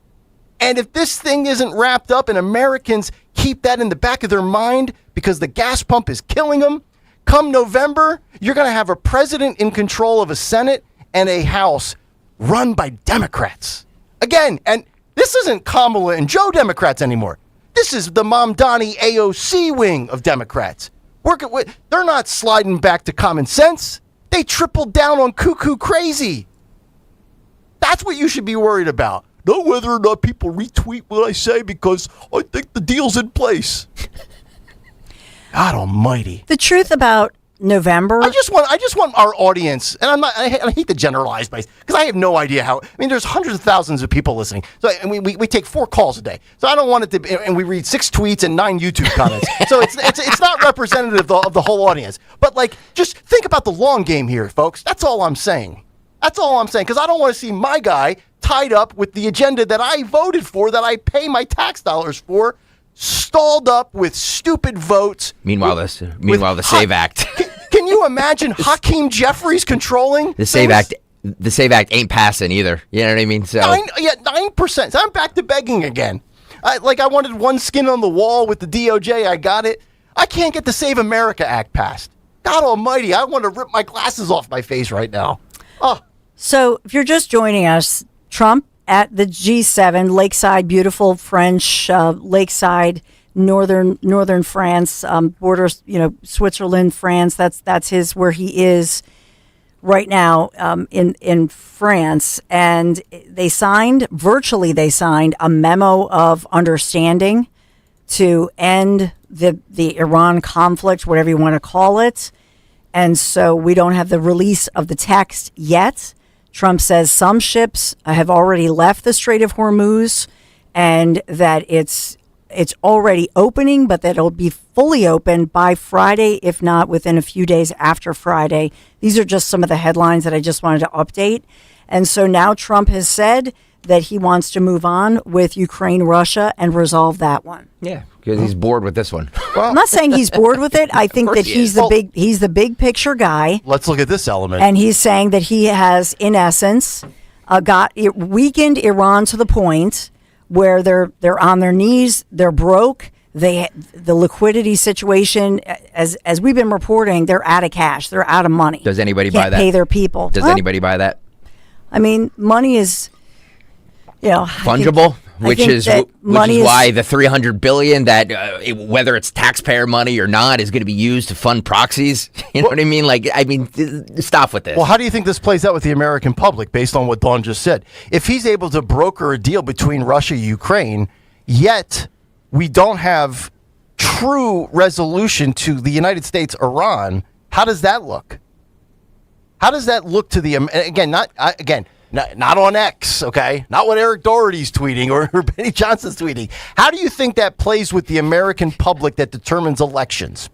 And if this thing isn't wrapped up and Americans keep that in the back of their mind because the gas pump is killing them, come November, you're going to have a president in control of a Senate and a House run by Democrats. Again, and this isn't Kamala and Joe Democrats anymore. This is the Mamdani AOC wing of Democrats. They're not sliding back to common sense. They tripled down on cuckoo crazy. That's what you should be worried about. Not whether or not people retweet what I say because I think the deal's in place. God almighty. The truth about November. I just want our audience, and I hate to generalize because I have no idea how. I mean, there's hundreds of thousands of people listening. So, and we take 4 calls a day. So I don't want it to be, and we read 6 tweets and 9 YouTube comments. So it's not representative of the whole audience. But just think about the long game here, folks. That's all I'm saying. Because I don't want to see my guy tied up with the agenda that I voted for, that I pay my tax dollars for, stalled up with stupid votes. Meanwhile, the SAVE Act. Can you imagine Hakeem Jeffries controlling the SAVE Act? The SAVE Act ain't passing either. You know what I mean? So 9%. So I'm back to begging again. I wanted one skin on the wall with the DOJ. I got it. I can't get the Save America Act passed. God almighty, I want to rip my glasses off my face right now. Oh. So if you're just joining us, Trump at the G7, lakeside, beautiful French, lakeside, northern France, borders, Switzerland, France. That's where he is right now in France. And they signed a memo of understanding to end the Iran conflict, whatever you want to call it. And so we don't have the release of the text yet. Trump says some ships have already left the Strait of Hormuz and that it's already opening, but that it'll be fully open by Friday, if not within a few days after Friday. These are just some of the headlines that I just wanted to update. And so now Trump has said that he wants to move on with Ukraine, Russia, and resolve that one. Yeah, because he's bored with this one. Well, I'm not saying he's bored with it. I think that he's the big picture guy. Let's look at this element. And he's saying that he has, in essence, weakened Iran to the point where they're on their knees, they're broke. The liquidity situation, as we've been reporting, they're out of cash, they're out of money. Does anybody buy that? Pay their people. Does anybody buy that? I mean, money is, fungible, which is why the $300 billion that whether it's taxpayer money or not is going to be used to fund proxies. You know what I mean? Stop with this. Well, how do you think this plays out with the American public based on what Dawn just said? If he's able to broker a deal between Russia and Ukraine, yet we don't have true resolution to the United States Iran, how does that look? How does that look to the not on X, okay? Not what Eric Doherty's tweeting or Benny Johnson's tweeting. How do you think that plays with the American public that determines elections?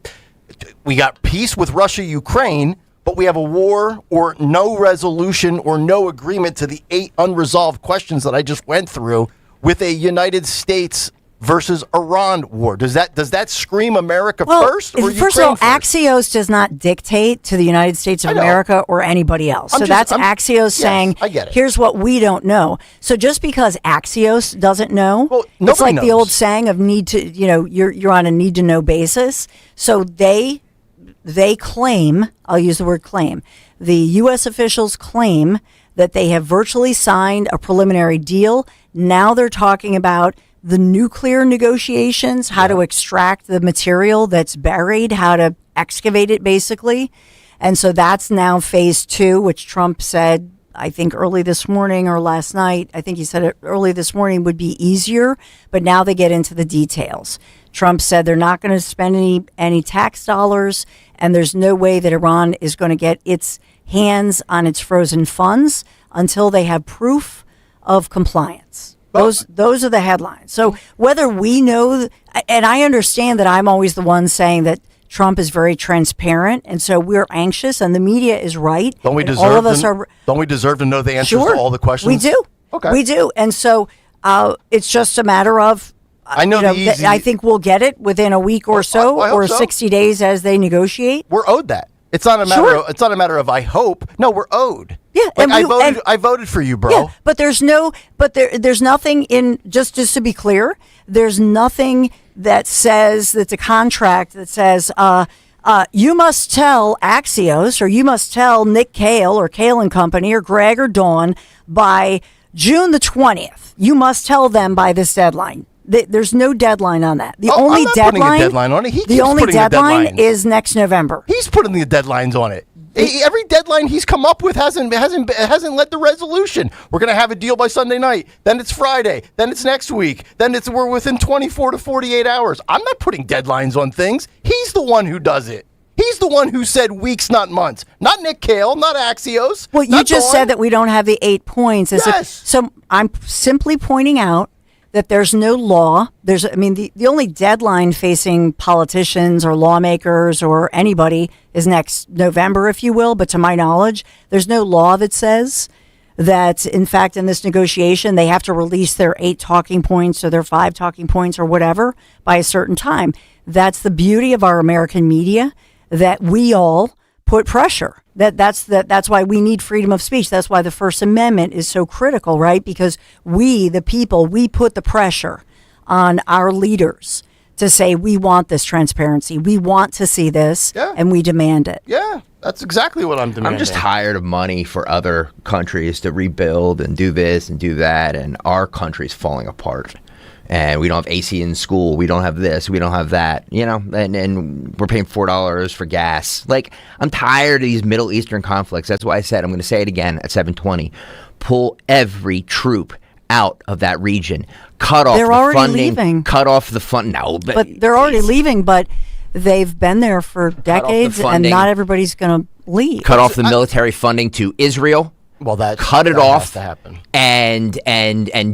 We got peace with Russia, Ukraine, but we have a war or no resolution or no agreement to the 8 unresolved questions that I just went through with a United States versus Iran war. Does that scream America first or Ukraine first of all, first? Axios does not dictate to the United States of America or anybody else. That's Axios saying, I get it. Here's what we don't know. So just because Axios doesn't know, it's like the old saying of you're on a need to know basis. So they claim, I'll use the word claim, the U.S. officials claim that they have virtually signed a preliminary deal. Now they're talking about the nuclear negotiations, how to extract the material that's buried, how to excavate it, basically. And so that's now phase 2, which Trump said, I think early this morning or last night, I think he said it early this morning, would be easier. But now they get into the details. Trump said they're not going to spend any tax dollars, and there's no way that Iran is going to get its hands on its frozen funds until they have proof of compliance. Those are the headlines. So whether we know, and I understand that I'm always the one saying that Trump is very transparent, and so we're anxious, and the media is right. Don't we deserve to know the answers to all the questions? We do. Okay. We do. And so it's just a matter of, I think we'll get it within a week or so, or 60 days as they negotiate. We're owed that. It's not a matter. It's not a matter of I hope. No, we're owed. Yeah, I voted for you, bro. Yeah, but there's nothing in just to be clear. There's nothing that says that's a contract that says you must tell Axios or you must tell Nick Kayal or Kayal and Company or Greg or Dawn by June the 20th. You must tell them by this deadline. There's no deadline on that. The I'm only not deadline, putting a deadline on it. He the keeps only putting the deadline deadlines. is next November. He's putting the deadlines on it. Every deadline he's come up with hasn't led the resolution. We're going to have a deal by Sunday night. Then it's Friday. Then it's next week. Then we're within 24 to 48 hours. I'm not putting deadlines on things. He's the one who does it. He's the one who said weeks, not months. Not Nick Kayal, not Axios. Well, you just said that we don't have the 8 points. So I'm simply pointing out that there's no law. The only deadline facing politicians or lawmakers or anybody is next November, if you will. But to my knowledge, there's no law that says that, in fact, in this negotiation, they have to release their 8 talking points or their 5 talking points or whatever by a certain time. That's the beauty of our American media, that we all put pressure. That's why we need freedom of speech. That's why the First Amendment is so critical, right? Because we, the people, we put the pressure on our leaders to say we want this transparency. We want to see this, and we demand it. Yeah, that's exactly what I'm demanding. I'm just tired of money for other countries to rebuild and do this and do that, and our country's falling apart. And we don't have AC in school. We don't have this. We don't have that. And we're paying $4 for gas. Like, I'm tired of these Middle Eastern conflicts. That's why I said, I'm going to say it again at 7:20. Pull every troop out of that region. Cut off They're the already funding. leaving. Cut off the fund. No, but they're already leaving. But they've been there for decades, and not everybody's going to leave. Cut off the military funding to Israel. Well, cut it off has to happen. And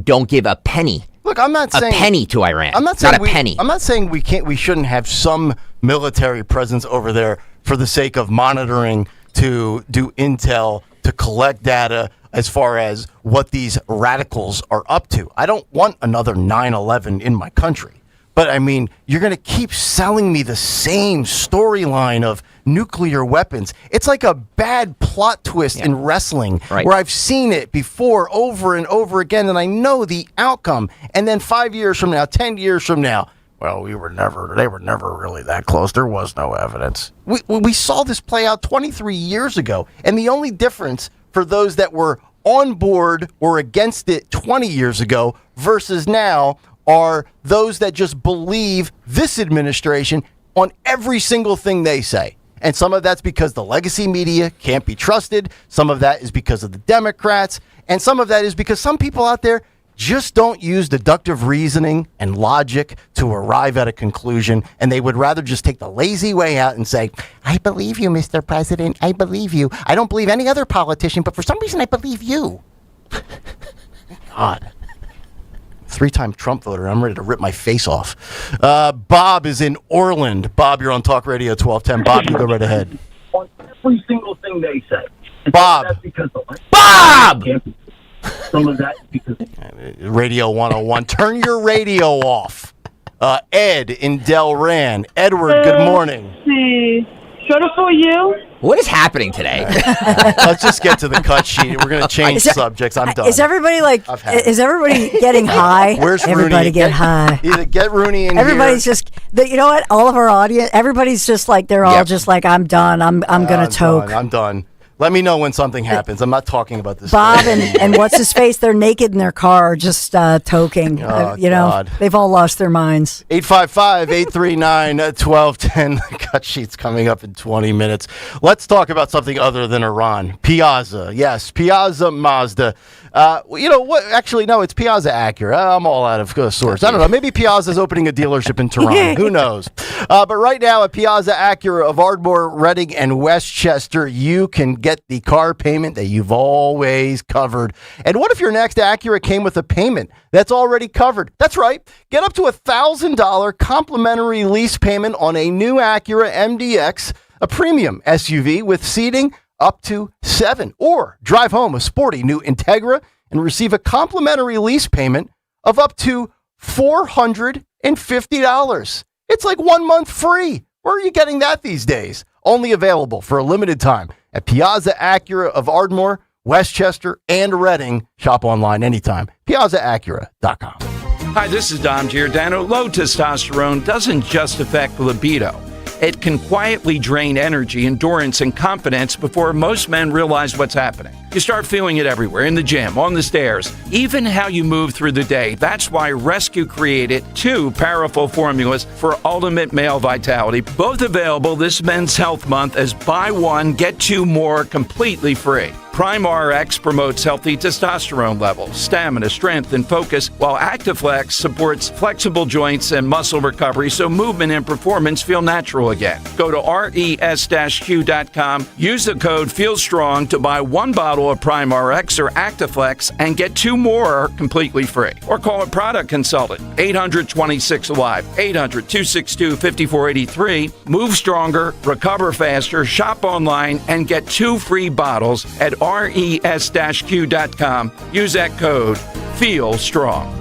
don't give a penny. Look, I'm not saying a penny to Iran. I'm not saying a penny. I'm not saying we shouldn't have some military presence over there for the sake of monitoring, to do intel, to collect data as far as what these radicals are up to. I don't want another 9/11 in my country. But I mean, you're going to keep selling me the same storyline of nuclear weapons. It's like a bad plot twist in wrestling, where I've seen it before over and over again, and I know the outcome. And then 5 years from now, 10 years from now, well, they were never really that close. There was no evidence. We saw this play out 23 years ago. And the only difference for those that were on board or against it 20 years ago versus now are those that just believe this administration on every single thing they say. And some of that's because the legacy media can't be trusted. Some of that is because of the Democrats. And some of that is because some people out there just don't use deductive reasoning and logic to arrive at a conclusion. And they would rather just take the lazy way out and say, I believe you, Mr. President. I believe you. I don't believe any other politician, but for some reason I believe you. God. 3-time Trump voter. I'm ready to rip my face off. Bob is in Orland. Bob, you're on Talk Radio 1210. Bob, you go right ahead. On every single thing they say. Bob! That's because Bob! Some of that is because... Radio 101. Turn your radio off. Ed in Delran. Edward, good morning. See. Shut up for you. What is happening today? Let's just get to the cut sheet. We're going to change subjects. I'm done. Is everybody getting high? Where's everybody Rooney? Get high. Either get Rooney in Everybody's here. you know what? All of our audience, everybody's just like, they're all just like, I'm done. I'm going to toke. I'm done. Let me know when something happens. I'm not talking about this. Bob and what's his face? They're naked in their car, just toking. God. They've all lost their minds. 855-839-1210. The cut sheet's coming up in 20 minutes. Let's talk about something other than Iran. Piazza. Yes, Piazza Mazda. You know what? Actually, no, it's Piazza Acura. I'm all out of sorts. I don't know. Maybe Piazza's opening a dealership in Tehran. Who knows? But right now at Piazza Acura of Ardmore, Reading, and Westchester, you can get the car payment that you've always covered. And what if your next Acura came with a payment that's already covered? That's right. Get up to $1,000 complimentary lease payment on a new Acura MDX, a premium SUV with seating up to 7. Or drive home a sporty new Integra and receive a complimentary lease payment of up to $450. It's like 1 month free. Where are you getting that these days? Only available for a limited time at Piazza Acura of Ardmore, Westchester, and Reading. Shop online anytime. PiazzaAcura.com. Hi, this is Dom Giordano. Low testosterone doesn't just affect libido. It can quietly drain energy, endurance, and confidence before most men realize what's happening. You start feeling it everywhere, in the gym, on the stairs, even how you move through the day. That's why Rescue created 2 powerful formulas for ultimate male vitality, both available this Men's Health Month as buy one, get 2 more completely free. Prime RX promotes healthy testosterone levels, stamina, strength, and focus, while ActiFlex supports flexible joints and muscle recovery so movement and performance feel natural again. Go to res-q.com, use the code FEELSTRONG to buy 1 bottle of Prime RX or ActiFlex and get 2 more completely free. Or call a product consultant, 800-26-ALIVE, 800-262-5483. Move stronger, recover faster, shop online, and get 2 free bottles at res-q.com. Use that code Feel Strong.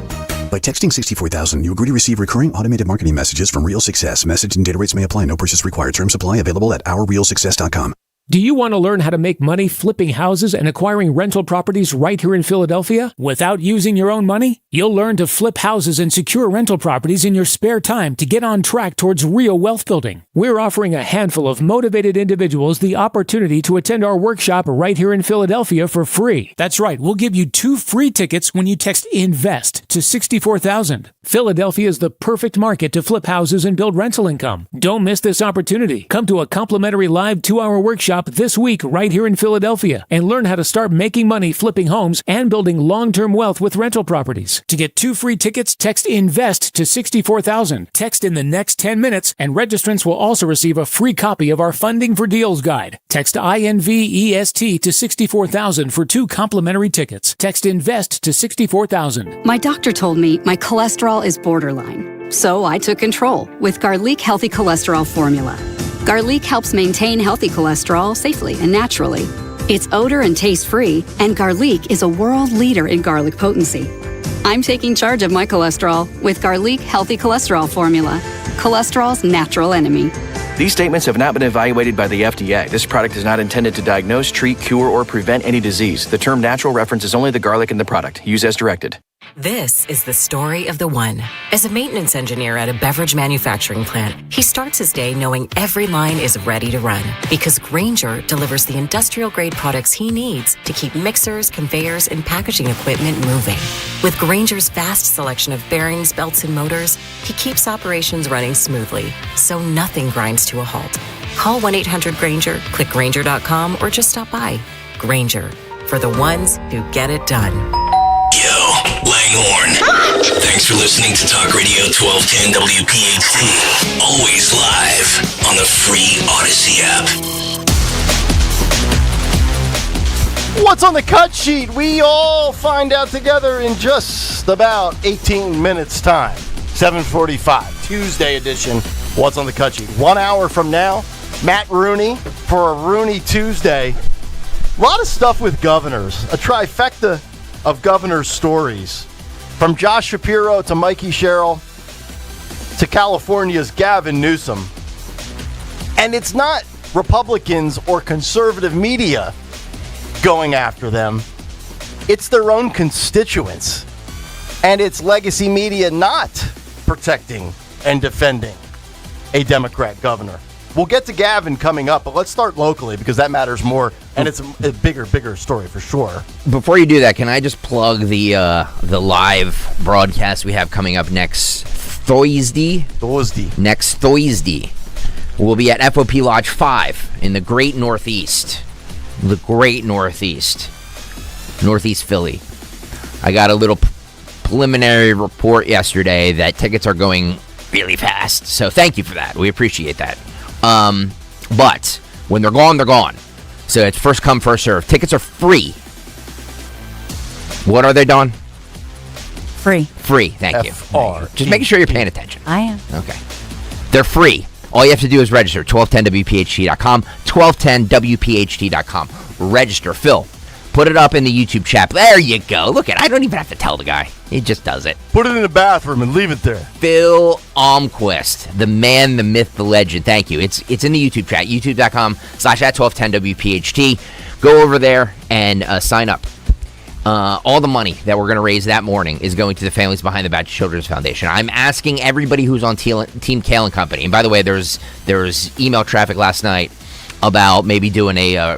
By texting 64,000, you agree to receive recurring automated marketing messages from Real Success. Message and data rates may apply. No purchase required. Terms apply. Available at ourrealsuccess.com. Do you want to learn how to make money flipping houses and acquiring rental properties right here in Philadelphia without using your own money? You'll learn to flip houses and secure rental properties in your spare time to get on track towards real wealth building. We're offering a handful of motivated individuals the opportunity to attend our workshop right here in Philadelphia for free. That's right, we'll give you 2 free tickets when you text INVEST to 64,000. Philadelphia is the perfect market to flip houses and build rental income. Don't miss this opportunity. Come to a complimentary live 2-hour workshop this week right here in Philadelphia and learn how to start making money flipping homes and building long-term wealth with rental properties. To get 2 free tickets, text INVEST to 64,000. Text in the next 10 minutes, and registrants will also receive a free copy of our Funding for Deals guide. Text INVEST to 64,000 for 2 complimentary tickets. Text INVEST to 64,000. My doctor told me my cholesterol is borderline, so I took control with Garlic Healthy Cholesterol Formula. Garlic helps maintain healthy cholesterol safely and naturally. It's odor and taste-free, and Garlic is a world leader in garlic potency. I'm taking charge of my cholesterol with Garlic Healthy Cholesterol Formula, cholesterol's natural enemy. These statements have not been evaluated by the FDA. This product is not intended to diagnose, treat, cure, or prevent any disease. The term natural references only the garlic in the product. Use as directed. This is the story of the one. As a maintenance engineer at a beverage manufacturing plant, he starts his day knowing every line is ready to run because Grainger delivers the industrial-grade products he needs to keep mixers, conveyors, and packaging equipment moving. With Grainger's vast selection of bearings, belts, and motors, he keeps operations running smoothly, so nothing grinds to a halt. Call 1-800-GRAINGER, click Grainger.com, or just stop by. Grainger, for the ones who get it done. Langhorne. Thanks for listening to Talk Radio 1210 WPHT. Always live on the free Odyssey app. What's on the cut sheet? We all find out together in just about 18 minutes time. 7:45, Tuesday edition. What's on the cut sheet? 1 hour from now, Matt Rooney for a Rooney Tuesday. A lot of stuff with governors. A trifecta of governors' stories. From Josh Shapiro to Mikey Sherrill to California's Gavin Newsom. And it's not Republicans or conservative media going after them. It's their own constituents. And it's legacy media not protecting and defending a Democrat governor. We'll get to Gavin coming up, but let's start locally because that matters more, and it's a bigger story for sure. Before you do that, can I just plug the live broadcast we have coming up next Thursday? Next Thursday. We'll be at FOP Lodge 5 in the Great Northeast. The Great Northeast. Northeast Philly. I got a little preliminary report yesterday that tickets are going really fast, so thank you for that. We appreciate that. But when they're gone, they're gone. So it's first come, first serve. Tickets are free. What are they, Dawn? Free. Free, thank you. Just making sure you're paying attention. I am. Okay. They're free. All you have to do is register. 1210WPHT.com. 1210WPHT.com. Register. Phil, put it up in the YouTube chat. There you go. Look at it. I don't even have to tell the guy. He just does it. Put it in the bathroom and leave it there. Phil Almquist, the man, the myth, the legend. Thank you. It's in the YouTube chat. YouTube.com/@1210WPHT. Go over there and sign up. all the money that we're going to raise that morning is going to the Families Behind the Badge Children's Foundation. I'm asking everybody who's on Team Kayal and Company. And by the way, there was email traffic last night about maybe doing a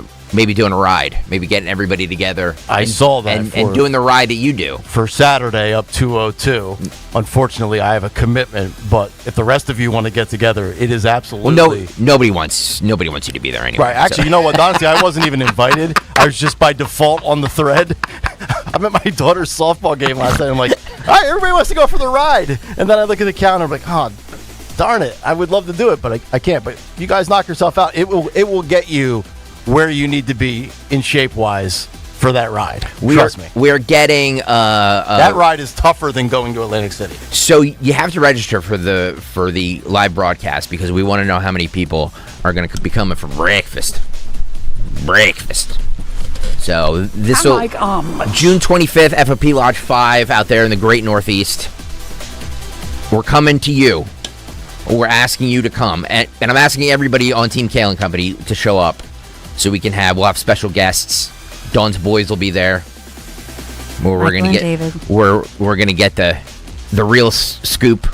ride, maybe getting everybody together. I saw that. And doing the ride that you do. For Saturday up 202. Unfortunately, I have a commitment, but if the rest of you want to get together, it is absolutely... Well, nobody wants you to be there anyway. Right. Actually, you know what? Honestly, I wasn't even invited. I was just by default on the thread. I'm at my daughter's softball game last night. I'm like, all right, everybody wants to go for the ride. And then I look at the calendar. I'm like, oh, darn it. I would love to do it, but I can't. But you guys knock yourself out. It will get you where you need to be in shape-wise for that ride. Trust me. We are getting... that ride is tougher than going to Atlantic City. So you have to register for the live broadcast because we want to know how many people are going to be coming for breakfast. So this will... June 25th, FOP Lodge 5 out there in the great Northeast. We're coming to you. We're asking you to come. And I'm asking everybody on Team Kayal and Company to show up. So we'll have special guests. Dawn's boys will be there. We're gonna get the real scoop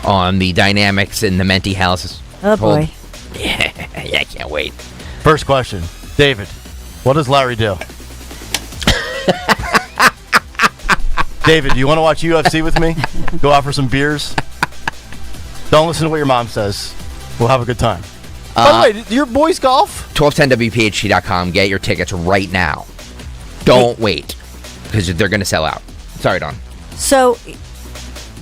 on the dynamics in the Menti house. Oh boy! Yeah, I can't wait. First question, David. What does Larry do? David, you want to watch UFC with me? Go out for some beers. Don't listen to what your mom says. We'll have a good time. By the way, your boys golf? 1210WPHT.com. Get your tickets right now. Don't wait, because they're going to sell out. Sorry, Dawn. So,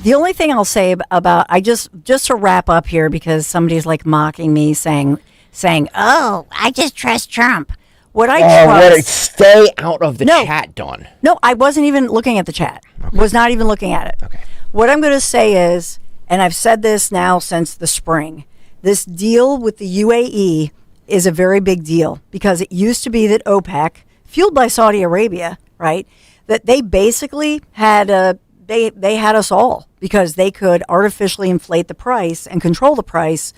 the only thing I'll say about just to wrap up here, because somebody's like mocking me, saying, "Oh, I just trust Trump." What I trust. Stay out of the chat, Dawn. No, I wasn't even looking at the chat. Okay. Was not even looking at it. Okay. What I'm going to say is, and I've said this now since the spring. This deal with the UAE is a very big deal because it used to be that OPEC, fueled by Saudi Arabia, right, that they basically had they had us all because they could artificially inflate the price and control the price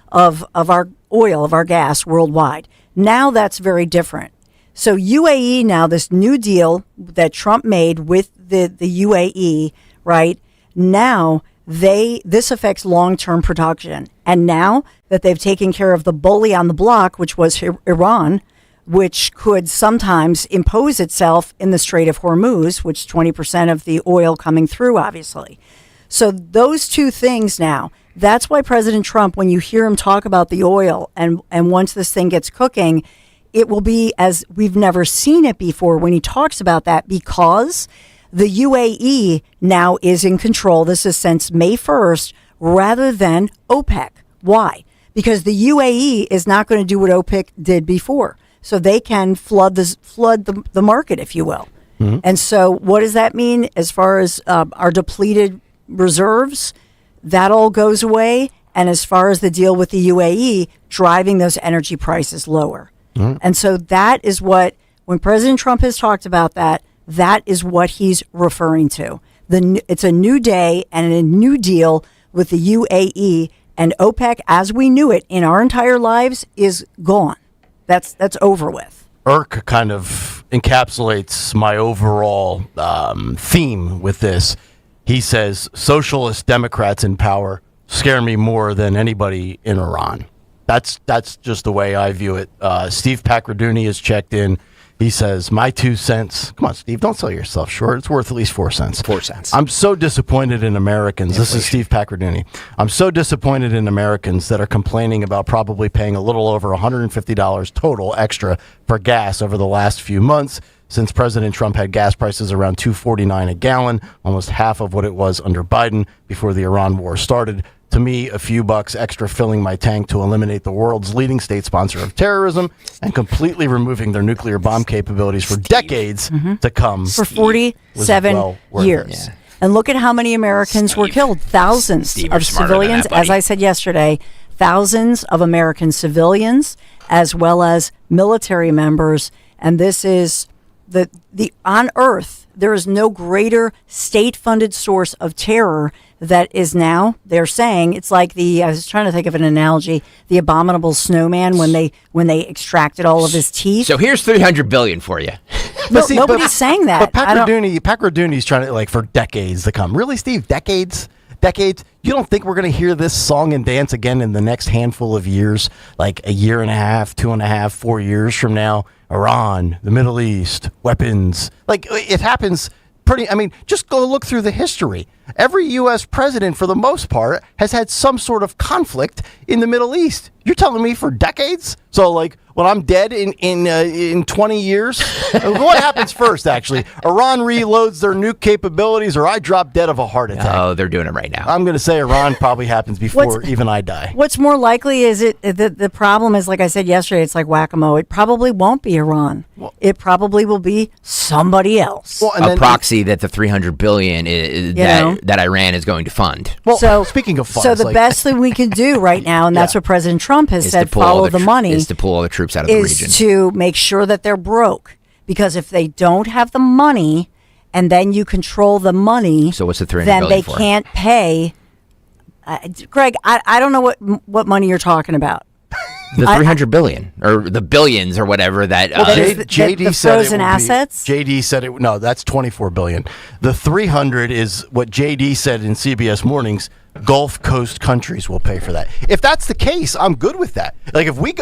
of our oil, of our gas worldwide. Now that's very different. So UAE now, this new deal that Trump made with the UAE, right, now this affects long-term production. And now that they've taken care of the bully on the block, which was Iran, which could sometimes impose itself in the Strait of Hormuz, which is 20% of the oil coming through, obviously. So those two things now, that's why President Trump, when you hear him talk about the oil, and once this thing gets cooking, it will be as we've never seen it before when he talks about that, because the UAE now is in control. This is since May 1st rather than OPEC. Why? Because the UAE is not going to do what OPEC did before. So they can flood the market, if you will. Mm-hmm. And so what does that mean as far as our depleted reserves? That all goes away. And as far as the deal with the UAE, driving those energy prices lower. Mm-hmm. And so that is what, when President Trump has talked about that is what he's referring to. It's a new day and a new deal with the UAE, and OPEC, as we knew it in our entire lives, is gone. That's over with. Irk kind of encapsulates my overall theme with this. He says, socialist Democrats in power scare me more than anybody in Iran. That's just the way I view it. Steve Pacraduni has checked in. He says, my 2 cents. Come on, Steve, don't sell yourself short. It's worth at least 4 cents. 4 cents. I'm so disappointed in Americans. This is Steve Pacraduni. I'm so disappointed in Americans that are complaining about probably paying a little over $150 total extra for gas over the last few months since President Trump had gas prices around $2.49 a gallon, almost half of what it was under Biden before the Iran war started. To me, a few bucks extra filling my tank to eliminate the world's leading state sponsor of terrorism and completely removing their nuclear bomb capabilities for decades to come. For 47 years. Yeah. And look at how many Americans were killed. Thousands of civilians, as I said yesterday, thousands of American civilians as well as military members. And this is the on Earth, there is no greater state-funded source of terror that is now, they're saying, it's like I was trying to think of an analogy, the abominable snowman when they extracted all of his teeth. So here's $300 billion for you. Nobody's saying that. But Pacraduni's trying to, like, for decades to come. Really, Steve? Decades? You don't think we're going to hear this song and dance again in the next handful of years? Like a year and a half, 2.5, 4 years from now? Iran, the Middle East, weapons. Like, it happens just go look through the history. Every U.S. president, for the most part, has had some sort of conflict in the Middle East. You're telling me for decades? So, like, when I'm dead in 20 years, what happens first, actually? Iran reloads their nuke capabilities, or I drop dead of a heart attack? Oh, they're doing it right now. I'm going to say Iran probably happens before even I die. What's more likely is the problem is, like I said yesterday, it's like whack-a-mole. It probably won't be Iran. It probably will be somebody else. Well, a proxy that the $300 billion that Iran is going to fund. Well, so speaking of funds, so the best thing we can do right now, and that's what President Trump has said, follow the money, is to pull all the troops out of the region. Is to make sure that they're broke. Because if they don't have the money, and then you control the money, so what's the $300 then billion they can't pay. Greg, I don't know what money you're talking about. The $300 billion or the billions or whatever that. JD the said frozen assets. JD said it. No, that's $24 billion. The 300 is what JD said in CBS Mornings. Gulf Coast countries will pay for that. If that's the case, I'm good with that. Like if we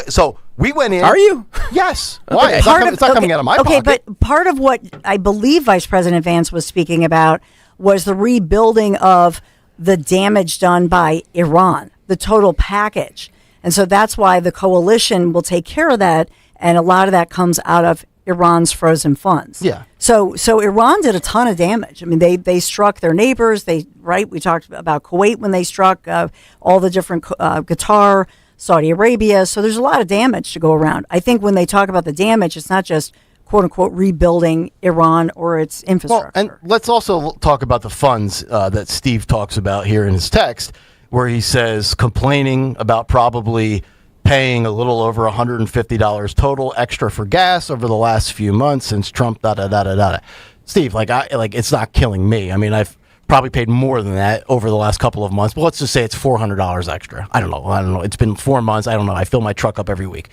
went in. Are you? Yes. Why? Okay. It's not coming out of my pocket. Okay, but part of what I believe Vice President Vance was speaking about was the rebuilding of the damage done by Iran, the total package. And so that's why the coalition will take care of that, and a lot of that comes out of Iran's frozen funds. Yeah. So Iran did a ton of damage. I mean, they struck their neighbors. We talked about Kuwait when they struck all the different Qatar, Saudi Arabia. So there's a lot of damage to go around. I think when they talk about the damage, it's not just quote unquote rebuilding Iran or its infrastructure. Well, and let's also talk about the funds that Steve talks about here in his text, where he says complaining about probably paying a little over $150 total extra for gas over the last few months since Trump, Steve, it's not killing me. I mean, I've probably paid more than that over the last couple of months, but let's just say it's $400 extra. I don't know. It's been 4 months. I don't know. I fill my truck up every week.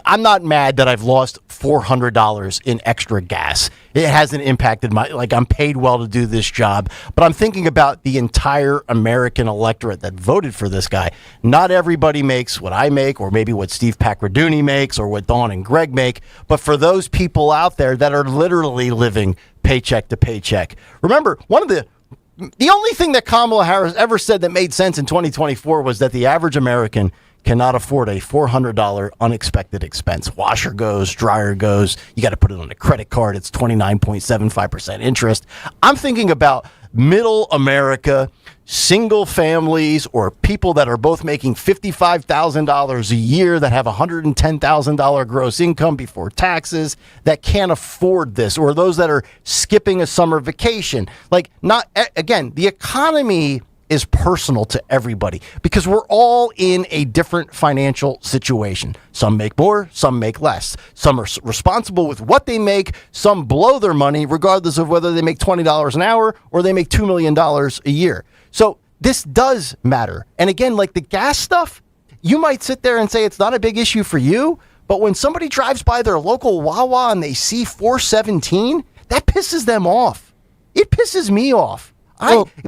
I'm not mad that I've lost $400 in extra gas. It hasn't impacted I'm paid well to do this job, but I'm thinking about the entire American electorate that voted for this guy. Not everybody makes what I make, or maybe what Steve Pacraduni makes, or what Dawn and Greg make, but for those people out there that are literally living paycheck to paycheck. Remember, the only thing that Kamala Harris ever said that made sense in 2024 was that the average American cannot afford a $400 unexpected expense. Washer goes, dryer goes, you got to put it on a credit card. It's 29.75% interest. I'm thinking about middle America, single families, or people that are both making $55,000 a year that have $110,000 gross income before taxes that can't afford this, or those that are skipping a summer vacation. The economy is personal to everybody because we're all in a different financial situation. Some make more, some make less. Some are responsible with what they make. Some blow their money regardless of whether they make $20 an hour or they make $2 million a year. So this does matter. And again, like the gas stuff, you might sit there and say it's not a big issue for you, but when somebody drives by their local Wawa and they see $4.17, that pisses them off. It pisses me off.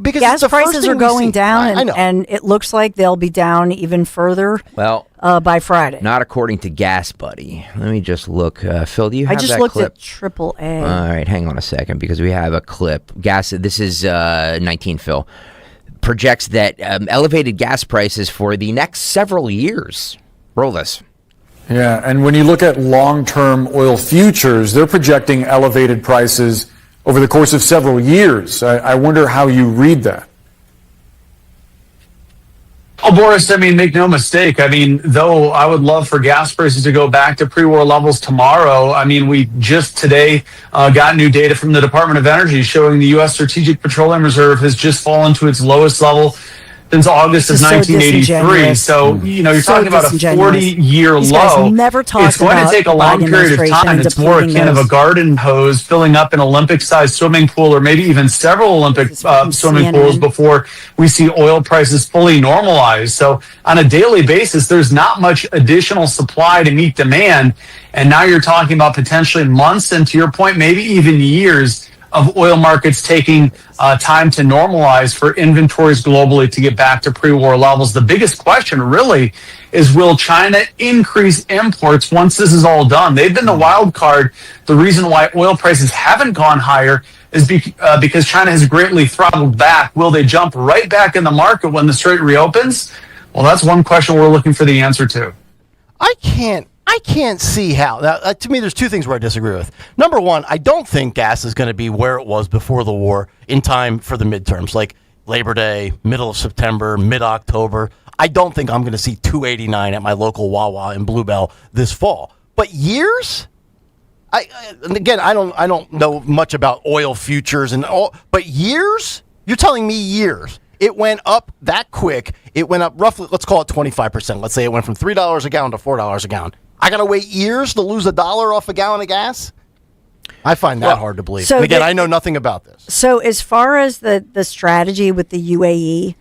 Because gas prices are going down, and it looks like they'll be down even further by Friday. Not according to Gas Buddy. Let me just look. Phil, do you have that clip? I just looked at AAA. All right, hang on a second, because we have a clip. This is 19, Phil. Projects that elevated gas prices for the next several years. Roll this. Yeah, and when you look at long-term oil futures, they're projecting elevated prices over the course of several years. I wonder how you read that. Oh, Boris, make no mistake. Though I would love for gas prices to go back to pre-war levels tomorrow, we just today got new data from the Department of Energy showing the U.S. Strategic Petroleum Reserve has just fallen to its lowest level since August of 1983. So, you're talking about a 40-year low. It's going to take a long period of time. It's more akin of a garden hose filling up an Olympic-sized swimming pool, or maybe even several Olympic swimming pools, before we see oil prices fully normalize. So on a daily basis, there's not much additional supply to meet demand. And now you're talking about potentially months, and to your point, maybe even years of oil markets taking time to normalize for inventories globally to get back to pre-war levels. The biggest question really is, will China increase imports once this is all done? They've been the wild card. The reason why oil prices haven't gone higher is because China has greatly throttled back. Will they jump right back in the market when the strait reopens? Well, that's one question we're looking for the answer to. I can't see how. Now, to me, there's two things where I disagree with. Number one, I don't think gas is going to be where it was before the war in time for the midterms, like Labor Day, middle of September, mid-October. I don't think I'm going to see $2.89 at my local Wawa in Bluebell this fall. But years? Again, I don't know much about oil futures and all, but years? You're telling me years? It went up that quick. It went up roughly, let's call it 25%. Let's say it went from $3 a gallon to $4 a gallon. I got to wait years to lose $1 off a gallon of gas? I find that hard to believe. So and again, I know nothing about this. So as far as the strategy with the UAE,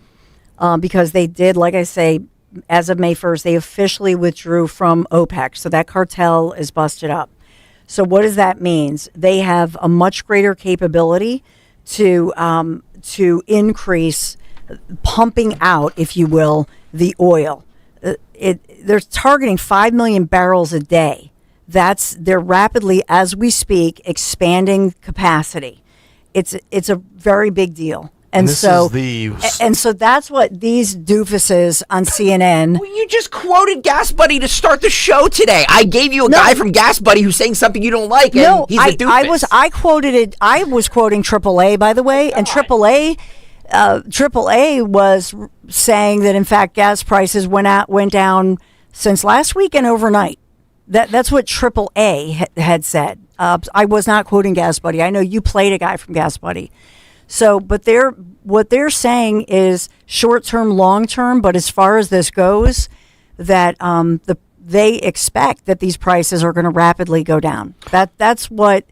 because they did, like I say, as of May 1st, they officially withdrew from OPEC. So that cartel is busted up. So what does that mean? They have a much greater capability to increase pumping out, if you will, the oil. They're targeting 5 million barrels a day. They're rapidly, as we speak, expanding capacity. It's a very big deal. And so that's what these doofuses on CNN. Well, you just quoted Gas Buddy to start the show today. I gave you a guy from Gas Buddy who's saying something you don't like, and he's a doofus. I was quoting AAA, by the way, and AAA was saying that in fact gas prices went down since last week and overnight. That's what AAA had said. I was not quoting Gas Buddy. I know you played a guy from Gas Buddy. So, but what they're saying is short term, long term. But as far as this goes, that they expect that these prices are going to rapidly go down. That's what.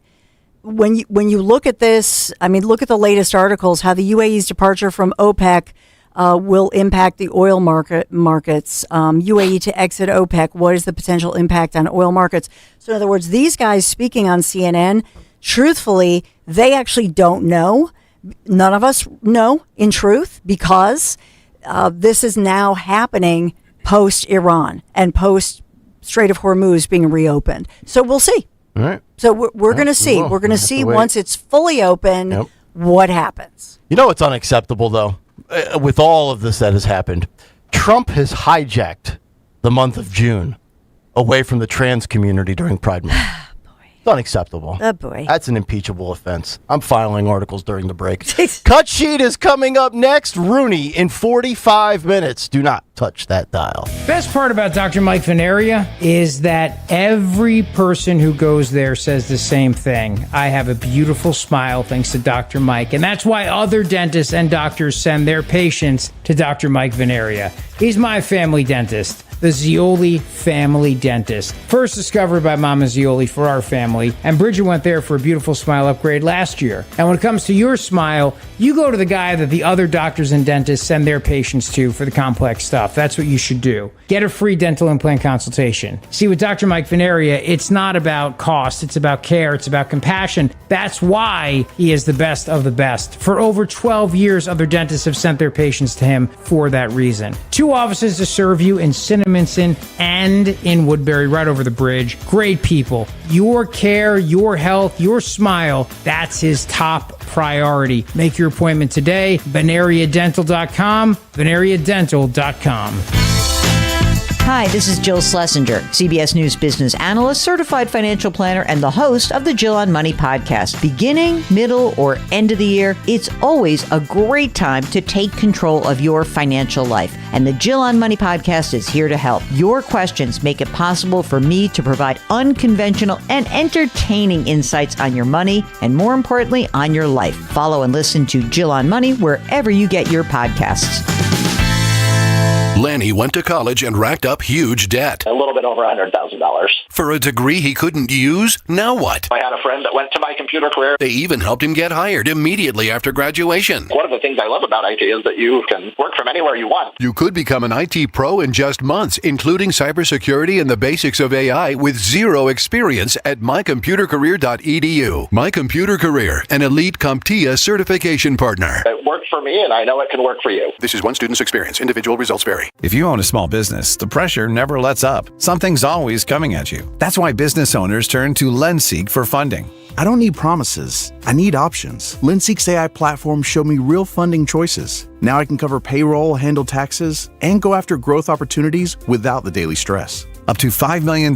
When you look at this, I mean, look at the latest articles, how the UAE's departure from OPEC will impact the oil markets. UAE to exit OPEC, what is the potential impact on oil markets? So in other words, these guys speaking on CNN, truthfully, they actually don't know. None of us know, in truth, because this is now happening post-Iran and post-Strait of Hormuz being reopened. So we'll see. All right. So we're going to see. We're going to see once it's fully open what happens. You know what's unacceptable, though, with all of this that has happened? Trump has hijacked the month of June away from the trans community during Pride Month. It's unacceptable. Oh, boy. That's an impeachable offense. I'm filing articles during the break. Cut Sheet is coming up next. Rooney in 45 minutes. Do not touch that dial. Best part about Dr. Mike Veneria is that every person who goes there says the same thing. I have a beautiful smile thanks to Dr. Mike. And that's why other dentists and doctors send their patients to Dr. Mike Veneria. He's my family dentist. The Zioli Family Dentist. First discovered by Mama Zioli for our family, and Bridget went there for a beautiful smile upgrade last year. And when it comes to your smile, you go to the guy that the other doctors and dentists send their patients to for the complex stuff. That's what you should do. Get a free dental implant consultation. See, with Dr. Mike Veneria, it's not about cost, it's about care, it's about compassion. That's why he is the best of the best. For over 12 years, other dentists have sent their patients to him for that reason. 2 offices to serve you in Cinnaminson and in Woodbury, right over the bridge. Great people. Your care, your health, your smile, that's his top priority. Make your appointment today. VeneriaDental.com. VeneriaDental.com. Hi, this is Jill Schlesinger, CBS News business analyst, certified financial planner, and the host of the Jill on Money podcast. Beginning, middle, or end of the year, it's always a great time to take control of your financial life. And the Jill on Money podcast is here to help. Your questions make it possible for me to provide unconventional and entertaining insights on your money and, more importantly, on your life. Follow and listen to Jill on Money wherever you get your podcasts. Lanny went to college and racked up huge debt. A little bit over $100,000. For a degree he couldn't use? Now what? I had a friend that went to my computer career. They even helped him get hired immediately after graduation. One of the things I love about IT is that you can work from anywhere you want. You could become an IT pro in just months, including cybersecurity and the basics of AI with zero experience at mycomputercareer.edu. My Computer Career, an elite CompTIA certification partner. It worked for me, and I know it can work for you. This is one student's experience. Individual results vary. If you own a small business, the pressure never lets up. Something's always coming at you. That's why business owners turn to LendSeek for funding. I don't need promises. I need options. LendSeek's AI platform showed me real funding choices. Now I can cover payroll, handle taxes, and go after growth opportunities without the daily stress. Up to $5 million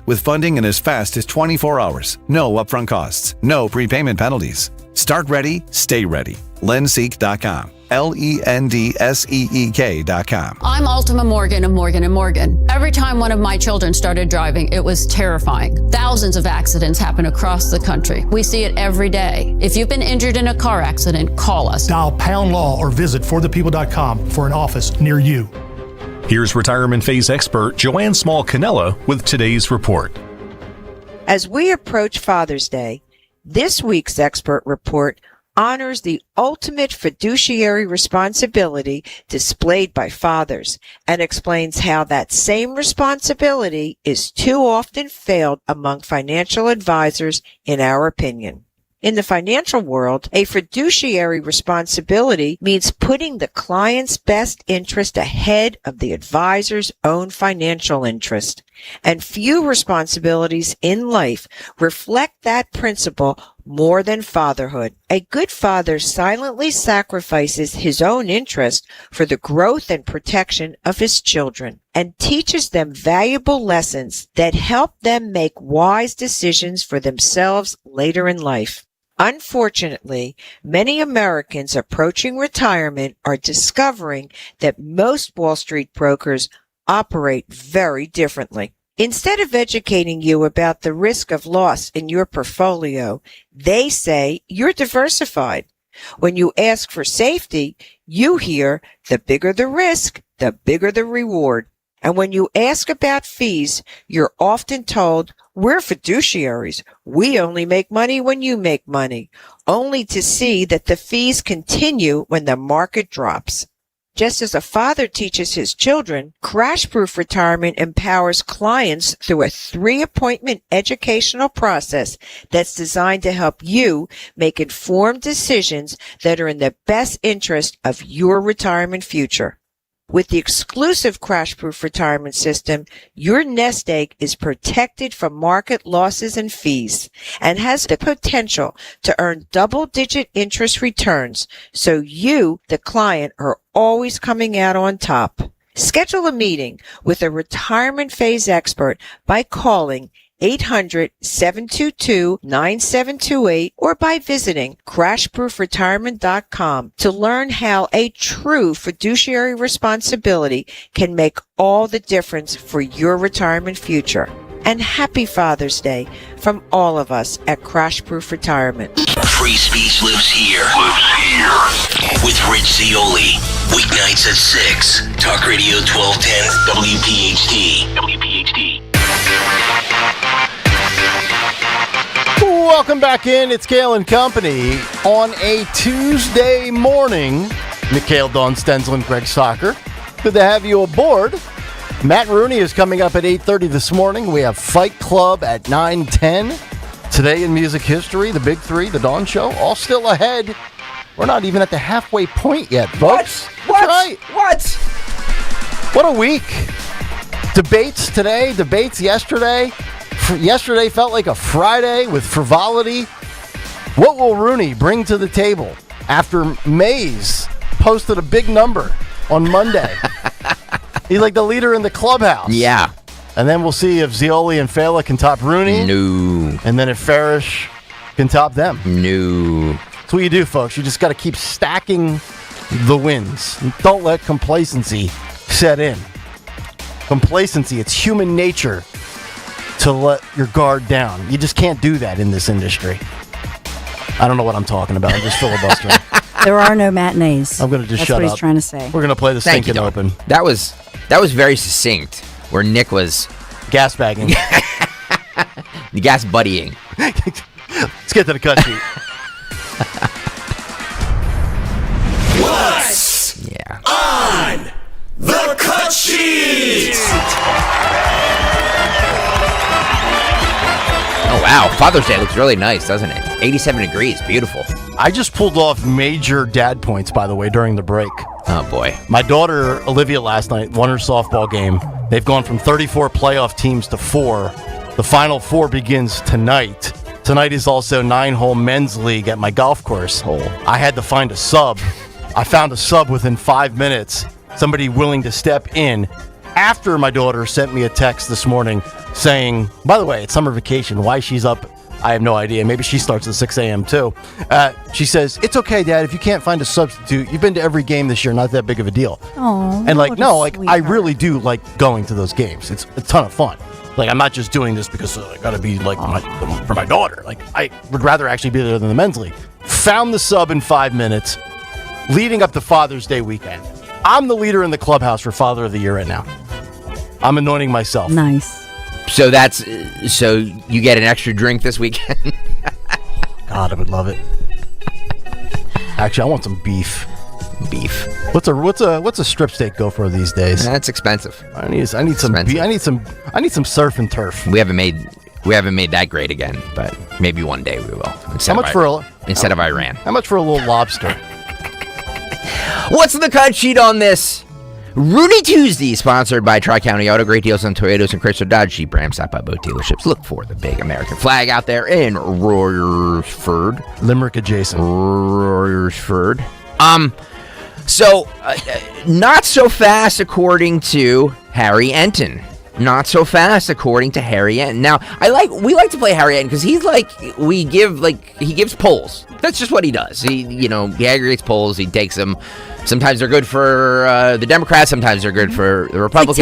with funding in as fast as 24 hours. No upfront costs. No prepayment penalties. Start ready, stay ready. LendSeek.com. LendSeek.com. I'm Ultima Morgan of Morgan & Morgan. Every time one of my children started driving, it was terrifying. Thousands of accidents happen across the country. We see it every day. If you've been injured in a car accident, call us. Dial #law or visit forthepeople.com for an office near you. Here's retirement phase expert Joanne Small-Canella with today's report. As we approach Father's Day, this week's expert report honors the ultimate fiduciary responsibility displayed by fathers and explains how that same responsibility is too often failed among financial advisors, in our opinion. In the financial world, a fiduciary responsibility means putting the client's best interest ahead of the advisor's own financial interest. And few responsibilities in life reflect that principle more than fatherhood. A good father silently sacrifices his own interest for the growth and protection of his children and teaches them valuable lessons that help them make wise decisions for themselves later in life. Unfortunately, many Americans approaching retirement are discovering that most Wall Street brokers operate very differently. Instead of educating you about the risk of loss in your portfolio, they say you're diversified. When you ask for safety, you hear the bigger the risk, the bigger the reward. And when you ask about fees, you're often told, we're fiduciaries. We only make money when you make money, only to see that the fees continue when the market drops. Just as a father teaches his children, Crash Proof Retirement empowers clients through a 3-appointment educational process that's designed to help you make informed decisions that are in the best interest of your retirement future. With the exclusive Crash Proof Retirement System, your nest egg is protected from market losses and fees and has the potential to earn double-digit interest returns, so you, the client, are always coming out on top. Schedule a meeting with a retirement phase expert by calling 800-722-9728 or by visiting crashproofretirement.com to learn how a true fiduciary responsibility can make all the difference for your retirement future. And happy Father's Day from all of us at Crash Proof Retirement. Free speech lives here. With Rich Zioli. Weeknights at 6. Talk Radio 1210 WPHT. Welcome back in. It's Kayal and Company on a Tuesday morning. Mikhail, Dawn Stensland, Greg Soccer. Good to have you aboard. Matt Rooney is coming up at 8:30 this morning. We have Fight Club at 9:10. Today in music history, the Big Three, the Dawn Show, all still ahead. We're not even at the halfway point yet, folks. What? Right. What a week. Debates today, debates yesterday. Yesterday felt like a Friday with frivolity. What will Rooney bring to the table after Mays posted a big number on Monday? He's like the leader in the clubhouse. Yeah. And then we'll see if Zioli and Fela can top Rooney. No. And then if Farish can top them. No. That's what you do, folks. You just got to keep stacking the wins. Don't let complacency set in. Complacency, it's human nature to let your guard down. You just can't do that in this industry. I don't know what I'm talking about. I'm just filibustering. There are no matinees. I'm going to just That's shut what up. he's trying to say. We're going to play the Thank Stinking you, Open. That was very succinct, where Nick was gas bagging. The gas buddying. Let's get to the cut sheet. What's on the cut sheet? Oh, wow. Father's Day looks really nice, doesn't it? 87 degrees. Beautiful. I just pulled off major dad points, by the way, during the break. Oh, boy. My daughter, Olivia, last night won her softball game. They've gone from 34 playoff teams to 4. The Final Four begins tonight. Tonight is also 9-hole men's league at my golf course. I had to find a sub. I found a sub within 5 minutes. Somebody willing to step in. After my daughter sent me a text this morning saying, by the way, it's summer vacation. Why she's up, I have no idea. Maybe she starts at 6 a.m. too. She says, it's okay, Dad. If you can't find a substitute, you've been to every game this year. Not that big of a deal. Oh, and I really do like going to those games. It's a ton of fun. Like, I'm not just doing this because I got to be like for my daughter. Like, I would rather actually be there than the men's league. Found the sub in 5 minutes, leading up to Father's Day weekend. I'm the leader in the clubhouse for Father of the Year right now. I'm anointing myself. Nice. So so you get an extra drink this weekend? God, I would love it. Actually, I want some beef. Beef. What's a strip steak go for these days? That's expensive. I need some beef. I need some surf and turf. We haven't made that great again, but maybe one day we will. Instead of Iran. How much for a little lobster? What's the cut sheet on this Rudy Tuesday, sponsored by Tri-County Auto. Great deals on Toyotas and Chrysler Dodge Jeep Ram. Stop by both dealerships. Look for the big American flag out there in Royersford. Limerick adjacent. Royersford. So, not so fast according to Harry Enton. Not so fast according to Harry Enton. Now, we like to play Harry Enton because he gives polls. That's just what he does. He aggregates polls. He takes them. Sometimes they're good for the Democrats. Sometimes they're good for the Republicans.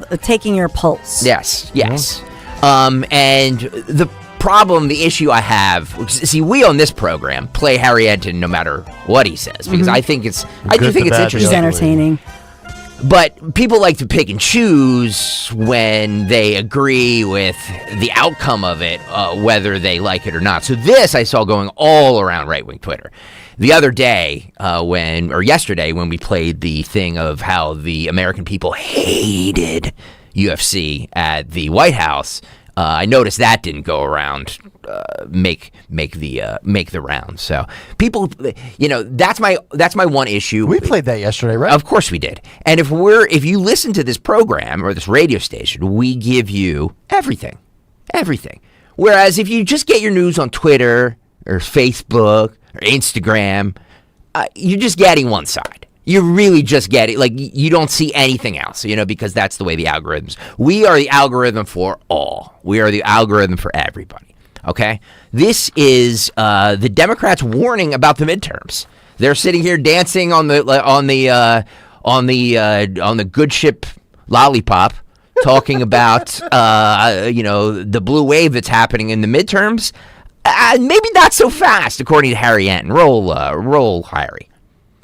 Like taking your pulse. Yes. Mm-hmm. And the issue I have, see, we on this program play Harry Enton no matter what he says because I do think it's interesting. He's entertaining. But people like to pick and choose when they agree with the outcome of it, whether they like it or not. So this I saw going all around right-wing Twitter. The other day, yesterday, when we played the thing of how the American people hated UFC at the White House, I noticed that didn't go around, make the round. So people, that's my one issue. We played that yesterday, right? Of course we did. And if you listen to this program or this radio station, we give you everything. Whereas if you just get your news on Twitter or Facebook or Instagram, you're just getting one side. You really just get it. Like, you don't see anything else, because that's the way the algorithms. We are the algorithm for all. We are the algorithm for everybody. Okay? This is the Democrats' warning about the midterms. They're sitting here dancing on the good ship lollipop, talking about the blue wave that's happening in the midterms. Maybe not so fast, according to Harry Enton. Roll, Harry.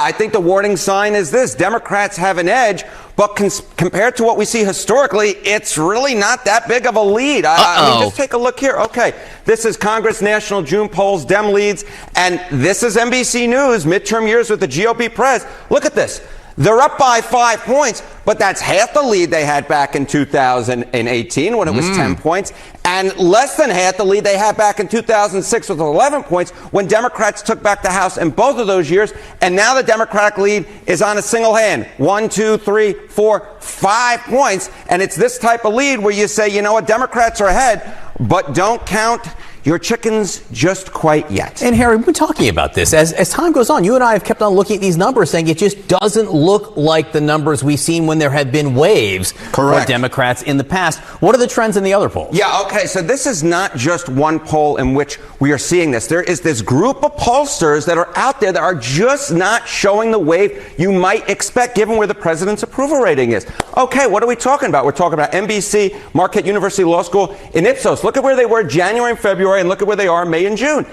I think the warning sign is this. Democrats have an edge, but compared to what we see historically, it's really not that big of a lead. I mean, just take a look here. Okay, this is Congress National June polls, Dem leads, and this is NBC News, midterm years with the GOP press. Look at this. They're up by 5 points, but that's half the lead they had back in 2018 when it was 10 points, and less than half the lead they had back in 2006 with 11 points when Democrats took back the House in both of those years, and now the Democratic lead is on a single hand. 1, 2, 3, 4, 5 points, and it's this type of lead where you say, you know what, Democrats are ahead, but don't count your chickens just quite yet. And Harry, we've been talking about this. As time goes on, you and I have kept on looking at these numbers saying it just doesn't look like the numbers we've seen when there have been waves for Democrats in the past. What are the trends in the other polls? Yeah, okay, so this is not just one poll in which we are seeing this. There is this group of pollsters that are out there that are just not showing the wave you might expect given where the president's approval rating is. Okay, what are we talking about? We're talking about NBC, Marquette University Law School in Ipsos. Look at where they were January and February, and look at where they are May and June.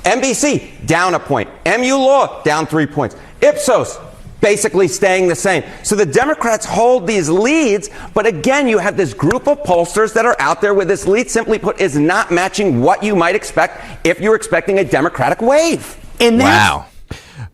NBC, down a point. MU Law, down 3 points. Ipsos, basically staying the same. So the Democrats hold these leads, but again, you have this group of pollsters that are out there where this lead, simply put, is not matching what you might expect if you're expecting a Democratic wave. Wow.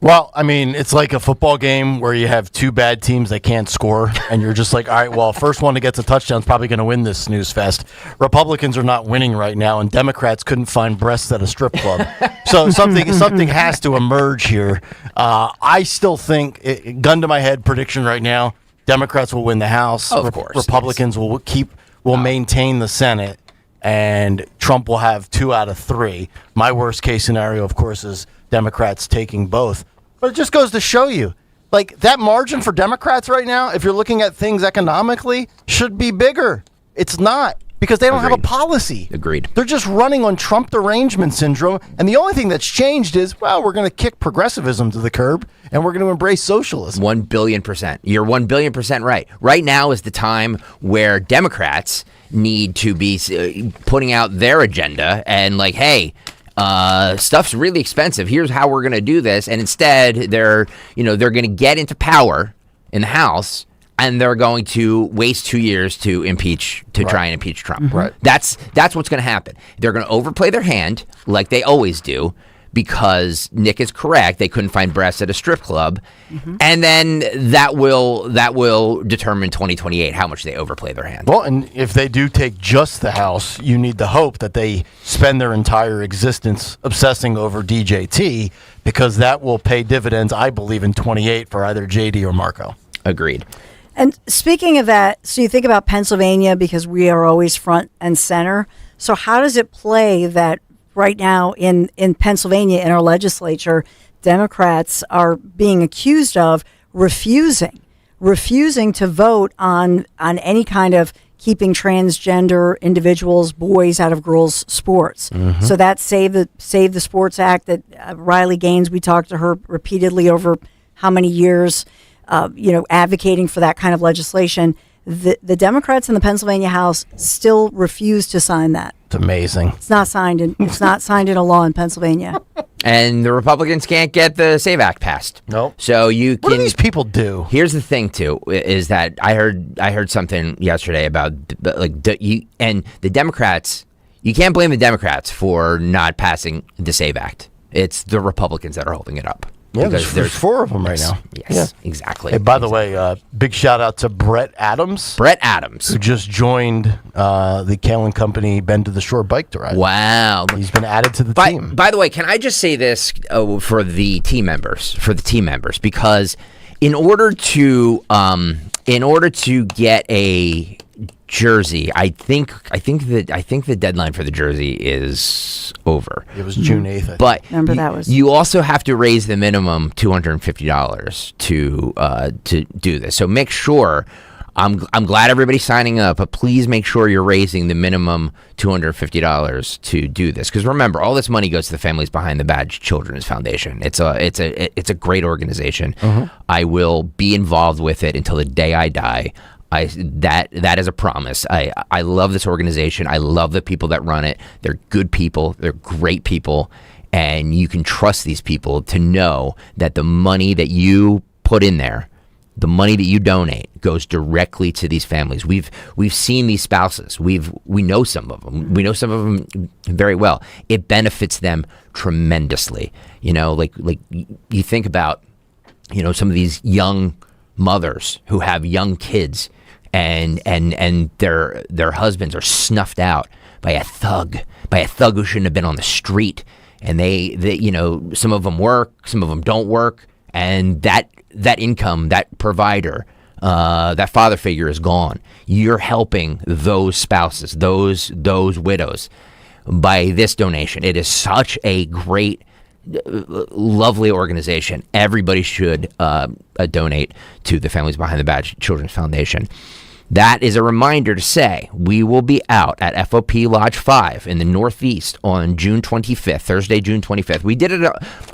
Well, I mean, it's like a football game where you have two bad teams that can't score, and you're just like, all right, well, first one that gets a touchdown is probably going to win this snooze fest. Republicans are not winning right now, and Democrats couldn't find breasts at a strip club. So something has to emerge here. I still think, gun to my head prediction right now, Democrats will win the House. Of course. Republicans will maintain the Senate, and Trump will have 2 out of 3. My worst case scenario, of course, is Democrats taking both. But it just goes to show you, like, that margin for Democrats right now, if you're looking at things economically, should be bigger. It's not, because they don't have a policy. Agreed. They're just running on Trump derangement syndrome, and the only thing that's changed is, well, we're going to kick progressivism to the curb, and we're going to embrace socialism. 1 billion%. You're 1 billion% right. Right now is the time where Democrats need to be putting out their agenda and like, hey, stuff's really expensive. Here's how we're going to do this. And instead, they're going to get into power in the House, and they're going to waste 2 years to try and impeach Trump. Mm-hmm. Right. That's what's going to happen. They're going to overplay their hand like they always do, because Nick is correct. They couldn't find breasts at a strip club. Mm-hmm. And then that will determine 2028 how much they overplay their hand. Well, and if they do take just the House, you need to hope that they spend their entire existence obsessing over DJT, because that will pay dividends, I believe, in 28 for either JD or Marco. Agreed. And speaking of that, so you think about Pennsylvania, because we are always front and center. So how does it play that right now in Pennsylvania, in our legislature, Democrats are being accused of refusing to vote on any kind of keeping transgender individuals, boys, out of girls' sports. Mm-hmm. So that Save the Sports Act that Riley Gaines, we talked to her repeatedly over how many years, advocating for that kind of legislation. The Democrats in the Pennsylvania House still refuse to sign that. It's amazing. It's not signed into law in Pennsylvania. And the Republicans can't get the SAVE Act passed. Nope. So you can. What do these people do? Here's the thing, too, is that I heard something yesterday about and the Democrats. You can't blame the Democrats for not passing the SAVE Act. It's the Republicans that are holding it up. Yeah, there's 4 of them right now. Yes, exactly. Hey, by the way, big shout out to Brett Adams. Who just joined the Kayal and Company Bend to the Shore bike to ride. Wow. He's been added to the team. By the way, can I just say this for the team members? Because in order to get a jersey, I think the deadline for the jersey is over. It was June 8th. But remember that was. You also have to raise the minimum $250 to do this. So make sure. I'm glad everybody's signing up, but please make sure you're raising the minimum $250 to do this. Because remember, all this money goes to the Families Behind the Badge Children's Foundation. It's a great organization. Mm-hmm. I will be involved with it until the day I die. That is a promise. I love this organization. I love the people that run it. They're good people. They're great people. And you can trust these people to know that the money that you put in there, the money that you donate, goes directly to these families. We've seen these spouses. We know some of them. We know some of them very well. It benefits them tremendously. Like you think about, some of these young mothers who have young kids, and their husbands are snuffed out by a thug who shouldn't have been on the street, and they some of them work, some of them don't work, and that income, that provider, that father figure is gone. You're helping those spouses, those widows, by this donation. It is such a great, lovely organization. Everybody should donate to the Families Behind the Badge Children's Foundation. That is a reminder to say we will be out at FOP Lodge 5 in the Northeast on June 25th, Thursday, June 25th. We did it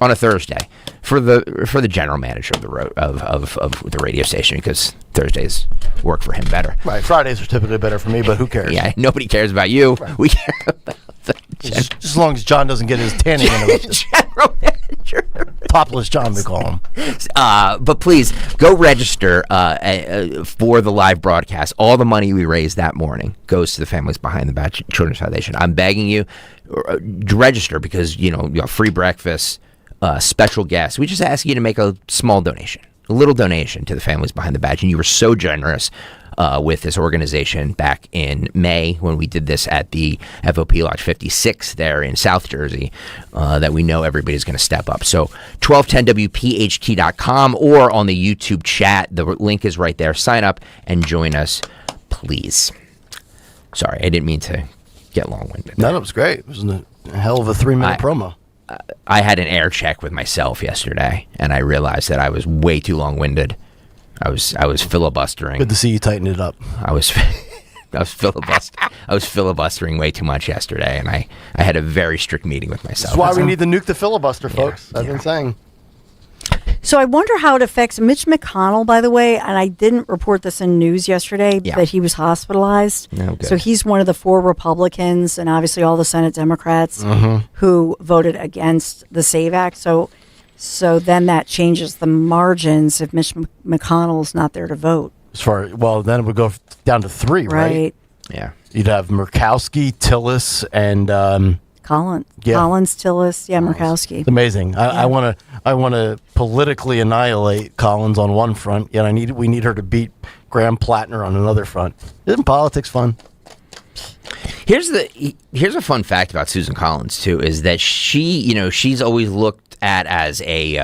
on a Thursday for the general manager of the radio station, because Thursdays work for him better. Right, Fridays are typically better for me, but who cares? Yeah, nobody cares about you. Right. We care about the Just as long as John doesn't get his tanning interrupted. General manager. Topless John, we call him. But please go register for the live broadcast. All the money we raised that morning goes to the Families Behind the Badge Children's Foundation. I'm begging you, register because you have free breakfast, special guests. We just ask you to make a small donation, a little donation to the Families Behind the Badge, and you were so generous with this organization back in May when we did this at the FOP Lodge 56 there in South Jersey that we know everybody's going to step up. So 1210WPHT.com or on the YouTube chat. The link is right there. Sign up and join us, please. Sorry, I didn't mean to get long-winded. No, it was great. It was a hell of a 3-minute promo. I had an air check with myself yesterday, and I realized that I was way too long-winded. I was filibustering. Good to see you tighten it up. I was filibustering way too much yesterday, and I had a very strict meeting with myself. That's why we need to nuke the filibuster, folks. I've been saying. So I wonder how it affects Mitch McConnell, by the way, and I didn't report this in news yesterday, that he was hospitalized. No, so he's one of the 4 Republicans and obviously all the Senate Democrats who voted against the SAVE Act. So then that changes the margins if Mitch McConnell's not there to vote. Then it would go down to 3, right? Yeah. You'd have Murkowski, Tillis, and Collins, Tillis, Murkowski. It's amazing. I want to politically annihilate Collins on one front, yet we need her to beat Graham Plattner on another front. Isn't politics fun? Here's a fun fact about Susan Collins too, is that she's always looked at as a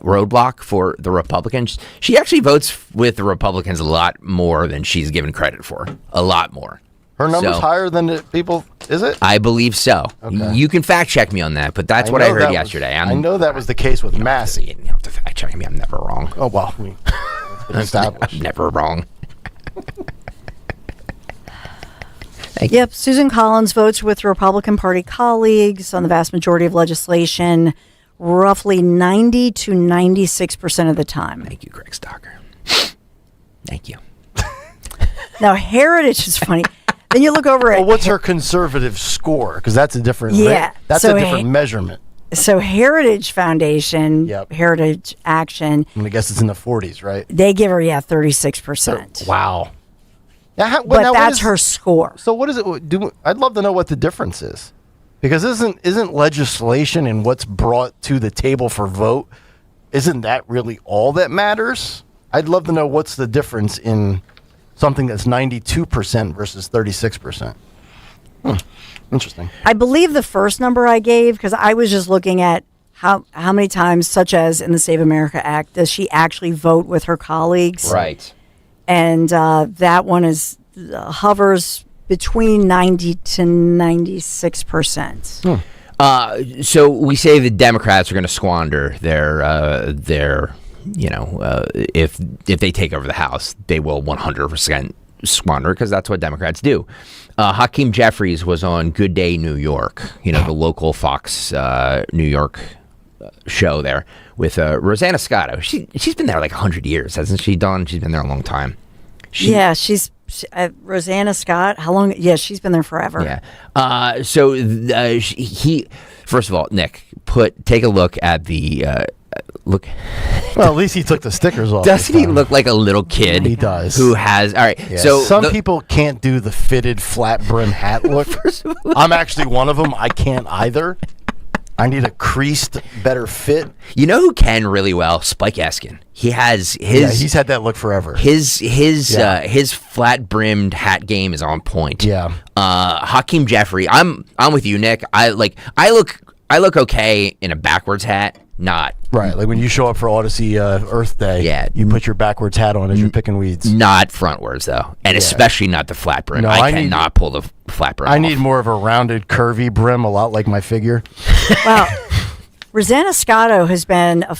roadblock for the Republicans. She actually votes with the Republicans a lot more than she's given credit for. A lot more. Her number's higher than people, is it? I believe so. Okay. You can fact check me on that, but that's what I heard yesterday. I know that was the case with Massey. You don't have to fact check me. I'm never wrong. Oh, well. I'm never wrong. Yep, Susan Collins votes with Republican Party colleagues on the vast majority of legislation, roughly 90 to 96% of the time. Thank you, Greg Stocker. Thank you. Now, Heritage is funny. Then you look over at... what's her conservative score? Because that's a different... That's a different measurement. So Heritage Foundation, Heritage Action... I guess it's in the 40s, right? They give her, 36%. Wow. But that's her score. So what is it? I'd love to know what the difference is, because isn't legislation and what's brought to the table for vote, isn't that really all that matters? I'd love to know what's the difference in something that's 92% versus 36%. Interesting. I believe the first number I gave, because I was just looking at how many times, such as in the Save America Act, does she actually vote with her colleagues? Right. And that one hovers between 90 to 96%. So we say the Democrats are going to squander their if they take over the House, they will 100% squander, because that's what Democrats do. Hakeem Jeffries was on Good Day New York, the local Fox New York show there with Rosanna Scotto. She's been there like 100 years, hasn't she, Dawn? She's been there a long time. She's Rosanna Scott. How long? Yeah, she's been there forever. Yeah. So he, first of all, Nick, take a look at the look. Well, at least he took the stickers off. Doesn't he look like a little kid? He does. Who has? All right. Yeah. So some people can't do the fitted flat brim hat look. I'm actually one of them. I can't either. I need a creased, better fit. You know who can really well? Spike Eskin. He has his. Yeah, he's had that look forever. His flat brimmed hat game is on point. Yeah. Hakeem Jeffrey. I'm with you, Nick. I look okay in a backwards hat. Not right. Like when you show up for Odyssey Earth Day. Yeah. You put your backwards hat on as you're picking weeds. Not frontwards though, and especially not the flat brim. No, I cannot pull the flat brim. I need more of a rounded, curvy brim, a lot like my figure. Wow. Rosanna Scotto has been a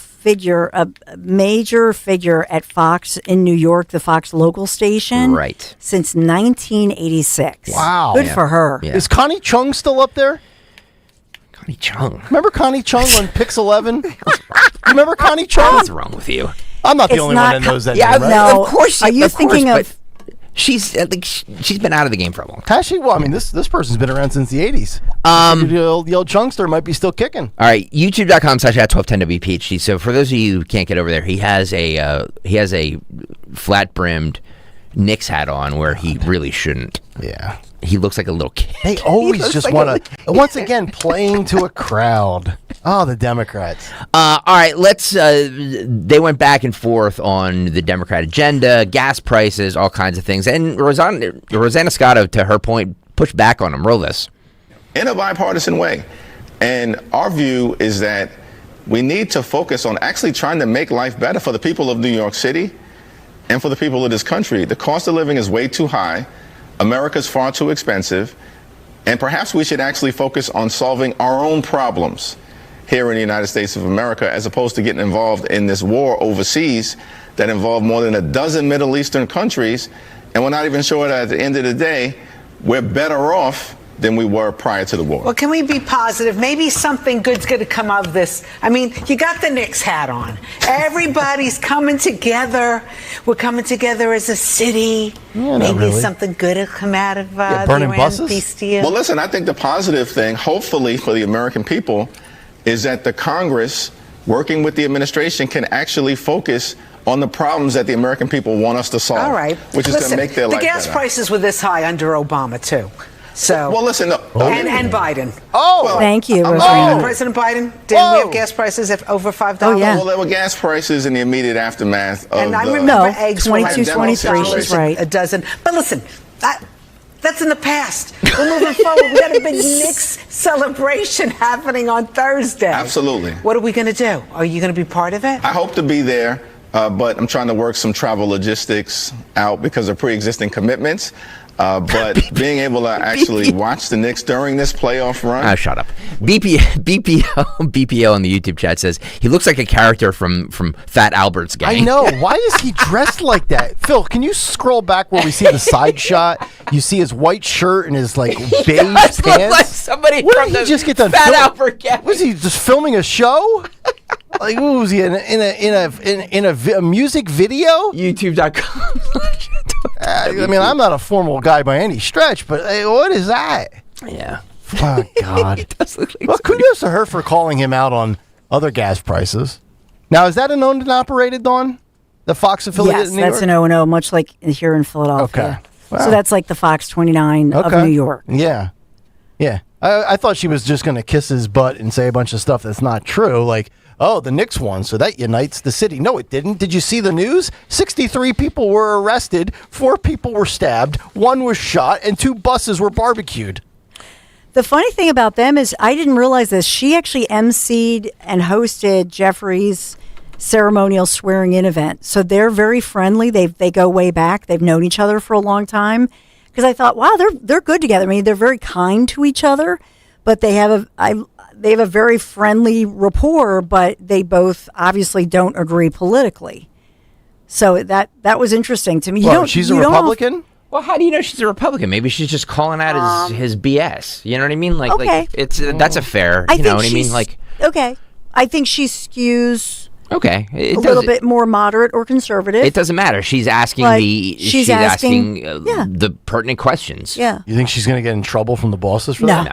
major figure at Fox in New York, the Fox local station, right, since 1986. Wow. Good for her. Yeah. Is Connie Chung still up there? Connie Chung. Remember Connie Chung on Pix 11? Remember Connie Chung? What's wrong with you? I'm not the only one that knows that name, right? No, of course. Are you thinking of she's been out of the game for a long time. Has she? Well, I mean, this person's been around since the 80s. The old chunkster might be still kicking. All right, youtube.com/@1210WPHT. So for those of you who can't get over there, he has a flat-brimmed Knicks hat on where he really shouldn't. Yeah. He looks like a little kid. They always just want to, once again, playing to a crowd. Oh, the Democrats. All right, they went back and forth on the Democrat agenda, gas prices, all kinds of things. And Rosanna Scotto, to her point, pushed back on them. Roll this. In a bipartisan way. And our view is that we need to focus on actually trying to make life better for the people of New York City and for the people of this country. The cost of living is way too high. America's far too expensive, and perhaps we should actually focus on solving our own problems here in the United States of America, as opposed to getting involved in this war overseas that involved more than a dozen Middle Eastern countries, and we're not even sure that at the end of the day, we're better off than we were prior to the war. Well, can we be positive? Maybe something good's going to come of this. I mean, you got the Knicks hat on. Everybody's coming together. We're coming together as a city. Yeah, maybe really. Something good will come out of the burning Iran buses? peace deal. Well, listen, I think the positive thing, hopefully for the American people, is that the Congress, working with the administration, can actually focus on the problems that the American people want us to solve. All right. Which is to make their life better. The gas prices were this high under Obama, too. So, well, listen, and Biden. Thank you, President Biden. Didn't we have gas prices at over $5? Oh, yeah. Well, there were gas prices in the immediate aftermath of and I remember eggs 22, 23. She's right. A dozen. But listen, that's in the past. We're moving forward. We got a big Knicks celebration happening on Thursday. Absolutely. What are we going to do? Are you going to be part of it? I hope to be there, but I'm trying to work some travel logistics out because of pre-existing commitments. But being able to actually watch the Knicks during this playoff run. Shut up. BPO on the YouTube chat says he looks like a character from Fat Albert's gang. I know. Why is he dressed like that? Phil, can you scroll back where we see the side shot? You see his white shirt and his beige pants. Like somebody what from did he the just get done? Fat Albert gang. Was he just filming a show? Like, what was he in a music video? YouTube.com. I mean, I'm not a formal guy by any stretch, but hey, what is that? Yeah. Oh, God. It does look like well, kudos to her for calling him out on other gas prices. Now, is that an owned and operated, Dawn? The Fox affiliate Yes, in New York? that's an O&O, much like here in Philadelphia. Okay. Wow. So that's like the Fox 29 of New York. Yeah. Yeah. I thought she was just going to kiss his butt and say a bunch of stuff that's not true, like, oh, the Knicks won, so that unites the city. No, it didn't. Did you see the news? 63 people were arrested, 4 people were stabbed, 1 was shot, and 2 buses were barbecued. The funny thing about them is I didn't realize this. She actually emceed and hosted Jeffrey's ceremonial swearing-in event. So they're very friendly. They go way back. They've known each other for a long time. Because I thought, wow, they're good together. I mean, they're very kind to each other, but they have a very friendly rapport, but they both obviously don't agree politically. So that was interesting to me. She's a Republican? Well, how do you know she's a Republican? Maybe she's just calling out his BS. You know what I mean? Like, okay. That's a fair. You know what I mean? Like, okay, I think she skews. Okay, a little bit more moderate or conservative. It doesn't matter. She's asking she's asking the pertinent questions. Yeah. You think she's going to get in trouble from the bosses for that?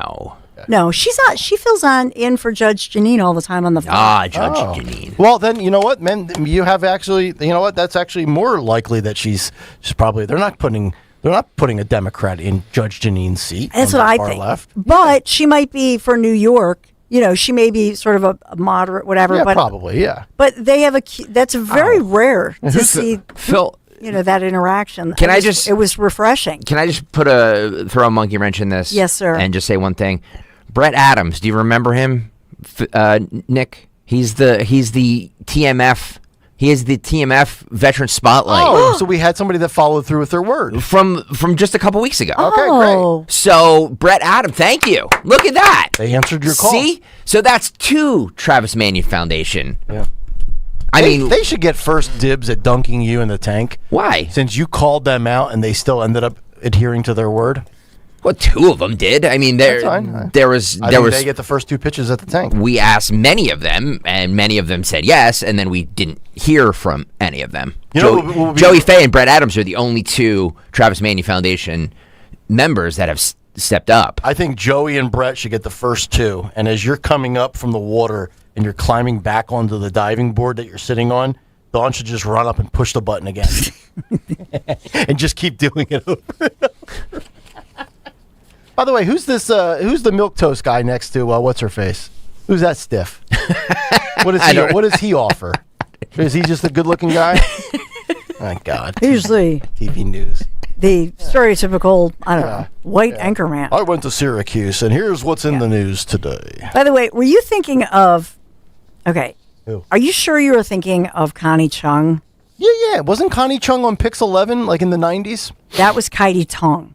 No, she's not. She fills in for Judge Janine all the time on the phone. Judge Janine. Well, then you know what, men. You have actually. You know what? That's actually more likely that she's probably. They're not putting a Democrat in Judge Janine's seat. That's what I think. Left. But she might be for New York. You know, she may be sort of a moderate, whatever. Yeah, but probably, yeah. But they have that's very rare to see. Phil, you know, that interaction. It was refreshing. Can I just throw a monkey wrench in this? Yes, sir. And just say one thing. Brett Adams, do you remember him? Nick, he's the TMF. He is the TMF Veteran Spotlight. Oh, so we had somebody that followed through with their word from just a couple weeks ago. Okay, great. So Brett Adams, thank you. Look at that. They answered your call. See, so that's 2 Travis Manion Foundation. Yeah. I mean, they should get first dibs at dunking you in the tank. Why? Since you called them out and they still ended up adhering to their word. Well, 2 of them did. I mean, there was. They get the first 2 pitches at the tank. We asked many of them, and many of them said yes, and then we didn't hear from any of them. Joey Faye and Brett Adams are the only 2 Travis Manning Foundation members that have stepped up. I think Joey and Brett should get the first 2, and as you're coming up from the water and you're climbing back onto the diving board that you're sitting on, Dawn should just run up and push the button again. And just keep doing it over and over. By the way, who's the milquetoast guy next to what's her face? Who's that stiff? What does he offer? Is he just a good-looking guy? My God. Usually TV news. The stereotypical, white anchorman. I went to Syracuse, and here's what's in the news today. By the way, were you thinking of? Okay. Who? Are you sure you were thinking of Connie Chung? Yeah. Wasn't Connie Chung on Pix 11 like in the 90s? That was Kaidi Tong.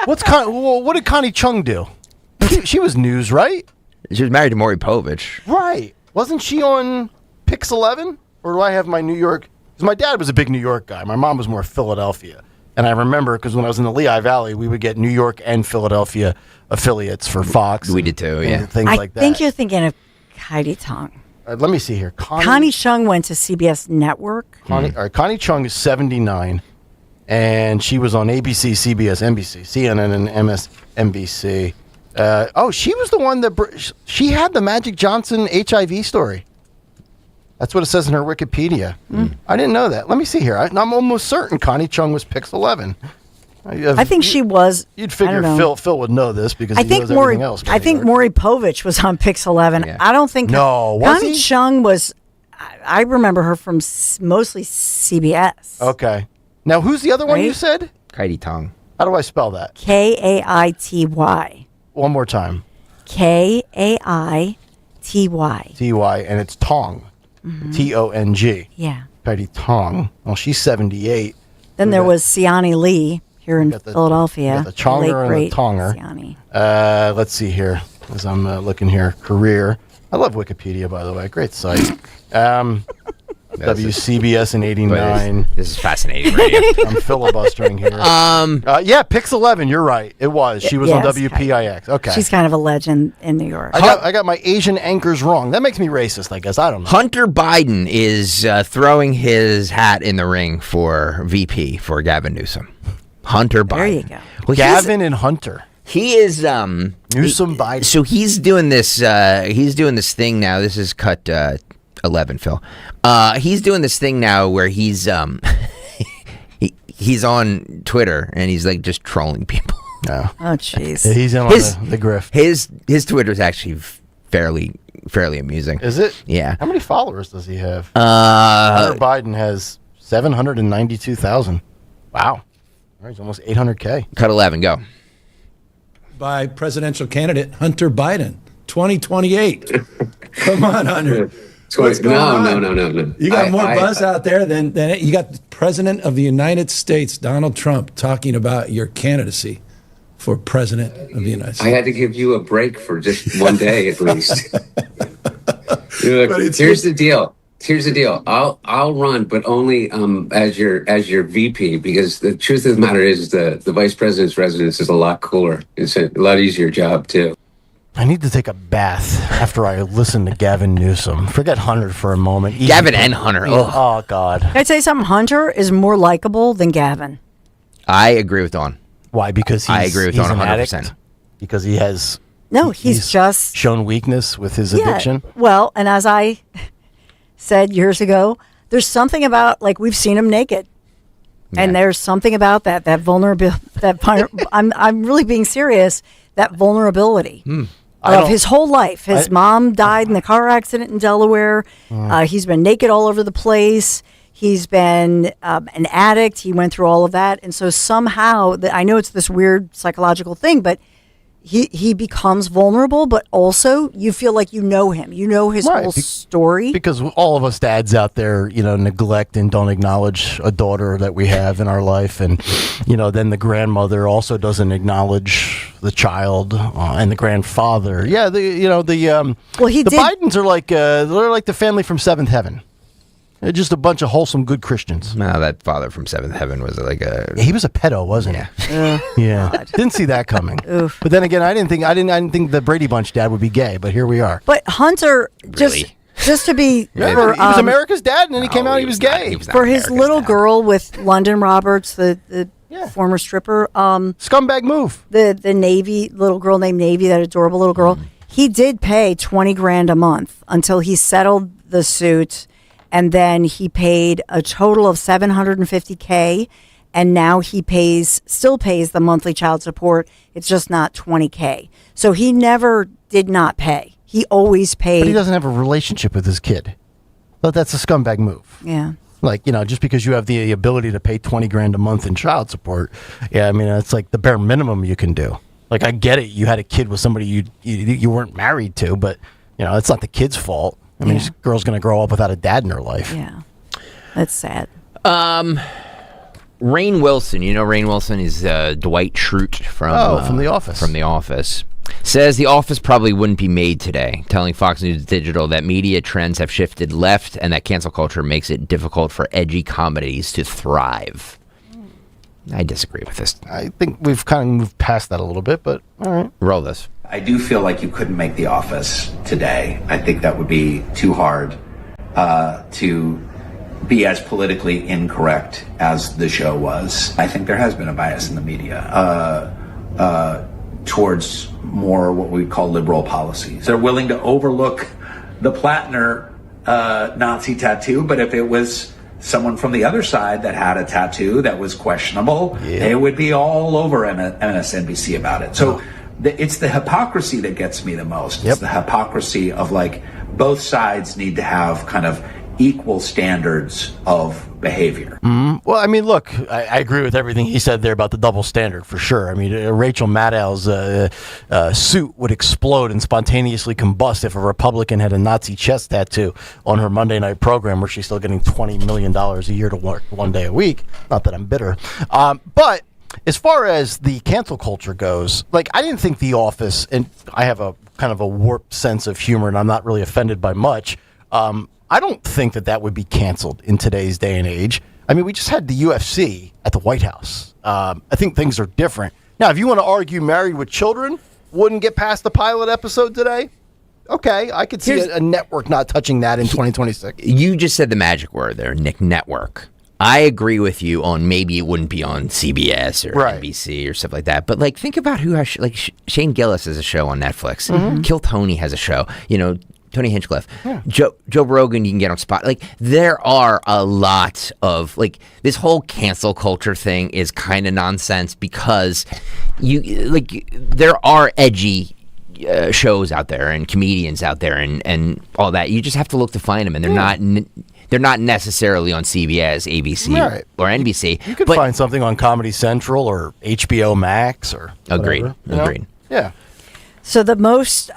What did Connie Chung do? She was news, right? She was married to Maury Povich. Right. Wasn't she on Pix 11? Or do I have my New York? Because my dad was a big New York guy. My mom was more Philadelphia. And I remember because when I was in the Lehigh Valley, we would get New York and Philadelphia affiliates for Fox. We did too, yeah. Things like that. I think you're thinking of Kaidi Tong. Let me see here. Connie Chung went to CBS Network. Connie Chung is 79. And she was on ABC, CBS, NBC, CNN, and MSNBC. She was the one that she had the Magic Johnson HIV story. That's what it says in her Wikipedia. I didn't know that. Let me see here. I'm almost certain Connie Chung was Pix 11. I think she was. You'd figure Phil would know this because he knows everything else. I think Maury Povich was on Pix 11. Yeah. I don't think. No, Connie Chung was. I remember her from mostly CBS. Okay. Now, who's the other one you said? Kaidi Tong. How do I spell that? Kaity. One more time. Kaity. Ty, and it's Tong. Tong. Yeah. Kaidi Tong. Well, she's 78. Then there was Siani Lee here in Philadelphia. The Chonger and the Tonger. Siani. Let's see here. As I'm looking here. Career. I love Wikipedia, by the way. Great site. WCBS in 89. This is fascinating radio. I'm filibustering here. Pix 11, you're right. It was. She was on WPIX. Okay. She's kind of a legend in New York. I got my Asian anchors wrong. That makes me racist, I guess. I don't know. Hunter Biden is throwing his hat in the ring for VP for Gavin Newsom. Hunter Biden. There you go. Well, Gavin and Hunter. He is Newsom Biden. So he's doing this thing now. This is cut 11, Phil. He's doing this thing now where he's he's on Twitter and he's like just trolling people. No. Oh, jeez. He's in on the grift. His Twitter is actually fairly amusing. Is it? Yeah. How many followers does he have? Hunter Biden has 792,000. Wow. He's almost 800K. Cut 11, go. By presidential candidate Hunter Biden, 2028. Come on, Hunter. What's going on? You got more buzz out there than you got the President of the United States, Donald Trump, talking about your candidacy for President of the United States. I had to give you a break for just one day at least. Here's the deal. I'll run, but only as your VP, because the truth of the matter is the vice president's residence is a lot cooler. It's a lot easier job too. I need to take a bath after I listen to Gavin Newsom. Forget Hunter for a moment. Gavin and Hunter. Oh, God. Can I tell you something? Hunter is more likable than Gavin. I agree with Dawn. Why? Because I agree with Dawn 100%. Addict? Because he has... No, he's just... shown weakness with his addiction? Well, and as I said years ago, there's something about, like, we've seen him naked. Yeah. And there's something about that vulnerability, I'm really being serious, that vulnerability. Of his whole life. His mom died in a car accident in Delaware. He's been naked all over the place. He's been an addict. He went through all of that. And so somehow, I know it's this weird psychological thing, but he becomes vulnerable, but also you feel like you know him. You know his whole story. Because all of us dads out there, neglect and don't acknowledge a daughter that we have in our life. And, then the grandmother also doesn't acknowledge the child and the grandfather. Yeah, the Bidens are like they're like the family from Seventh Heaven. They're just a bunch of wholesome, good Christians. No, that father from Seventh Heaven was like a... He was a pedo, wasn't he? Yeah. Didn't see that coming. Oof. But then again, I didn't think the Brady Bunch dad would be gay, but here we are. But Hunter, Really? just to be... He was America's dad, and then he came out, he was gay. For his little girl with London Roberts, the former stripper. Scumbag move. The Navy, little girl named Navy, that adorable little girl. He did pay $20,000 a month until he settled the suit, and then he paid a total of $750K, and now he still pays the monthly child support. It's just not $20K. So he never did not pay. He always paid. But he doesn't have a relationship with his kid. But that's a scumbag move. Yeah. Like, just because you have the ability to pay $20,000 a month in child support, it's like the bare minimum you can do. Like, I get it. You had a kid with somebody you weren't married to, but, it's not the kid's fault. This girl's going to grow up without a dad in her life. Yeah. That's sad. Rainn Wilson. Rainn Wilson is Dwight Schrute from The Office. From The Office. Says The Office probably wouldn't be made today, telling Fox News Digital that media trends have shifted left and that cancel culture makes it difficult for edgy comedies to thrive. I disagree with this. I think we've kind of moved past that a little bit, but all right. Roll this. I do feel like you couldn't make The Office today. I think that would be too hard to be as politically incorrect as the show was. I think there has been a bias in the media towards more what we call liberal policies. They're willing to overlook the Plattner Nazi tattoo, but if it was someone from the other side that had a tattoo that was questionable, they would be all over MSNBC about it. So it's the hypocrisy that gets me the most. It's the hypocrisy of both sides need to have kind of equal standards of behavior. Well, look, I agree with everything he said there about the double standard for sure. Rachel Maddow's suit would explode and spontaneously combust if a Republican had a Nazi chest tattoo on her Monday night program where she's still getting $20 million a year to work one day a week. Not that I'm bitter. But as far as the cancel culture goes, I didn't think The Office, and I have a kind of a warped sense of humor and I'm not really offended by much. I don't think that would be canceled in today's day and age. We just had the UFC at the White House. I think things are different. Now, if you want to argue Married with Children wouldn't get past the pilot episode today, okay, I could see a network not touching that in 2026. You just said the magic word there, Nick, network. I agree with you on maybe it wouldn't be on CBS or NBC or stuff like that. But think about who has, Shane Gillis has a show on Netflix. Kill Tony has a show. Tony Hinchcliffe, Joe Rogan, you can get on spot. There are a lot of this whole cancel culture thing is kind of nonsense because there are edgy shows out there and comedians out there and all that. You just have to look to find them, and they're not necessarily on CBS, ABC, or NBC. You could find something on Comedy Central or HBO Max or agreed. Yeah. So the most.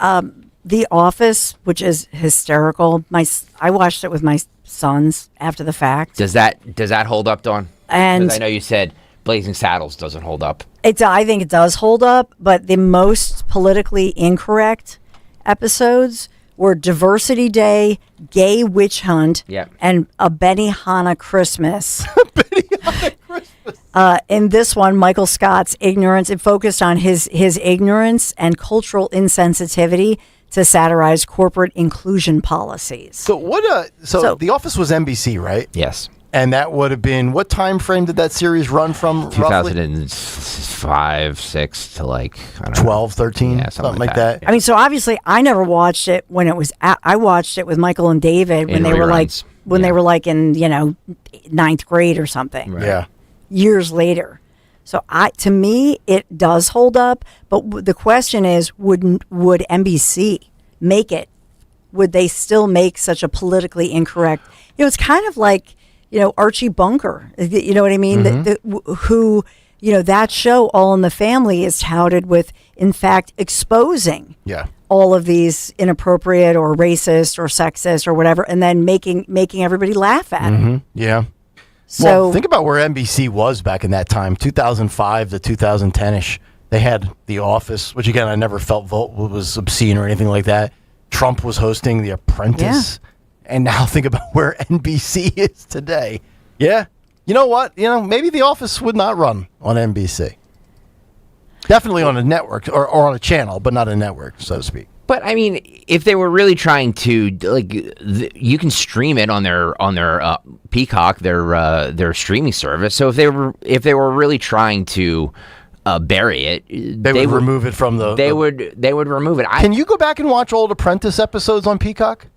The Office, which is hysterical. I watched it with my sons after the fact. Does that hold up, Dawn? And I know you said Blazing Saddles doesn't hold up. I think it does hold up, but the most politically incorrect episodes were Diversity Day, Gay Witch Hunt, and a Benihana Christmas. In this one, Michael Scott's ignorance, it focused on his ignorance and cultural insensitivity to satirize corporate inclusion policies. So So The Office was NBC, right? Yes. And that would have been, what time frame did that series run from? 2005, 6 to I don't 12, 13? Yeah, something like that. So obviously I never watched it when it was, I watched it with Michael and David when they were they were in, 9th grade or something. Right. Yeah. Years later. So to me, it does hold up. But the question is, would NBC make it? Would they still make such a politically incorrect? It's kind of like, Archie Bunker. You know what I mean? Who, that show, All in the Family, is touted with, in fact, exposing all of these inappropriate or racist or sexist or whatever, and then making everybody laugh at it. Yeah. So think about where NBC was back in that time, 2005 to 2010-ish. They had The Office, which again I never felt was obscene or anything like that. Trump was hosting The Apprentice. And now think about where NBC is today. Yeah. You know what? Maybe The Office would not run on NBC. Definitely on a network or on a channel, but not a network, so to speak. But I mean, if they were really trying to, you can stream it on their Peacock, their streaming service. So if they were really trying to bury it, they would remove it from the. They would remove it. Can you go back and watch old Apprentice episodes on Peacock?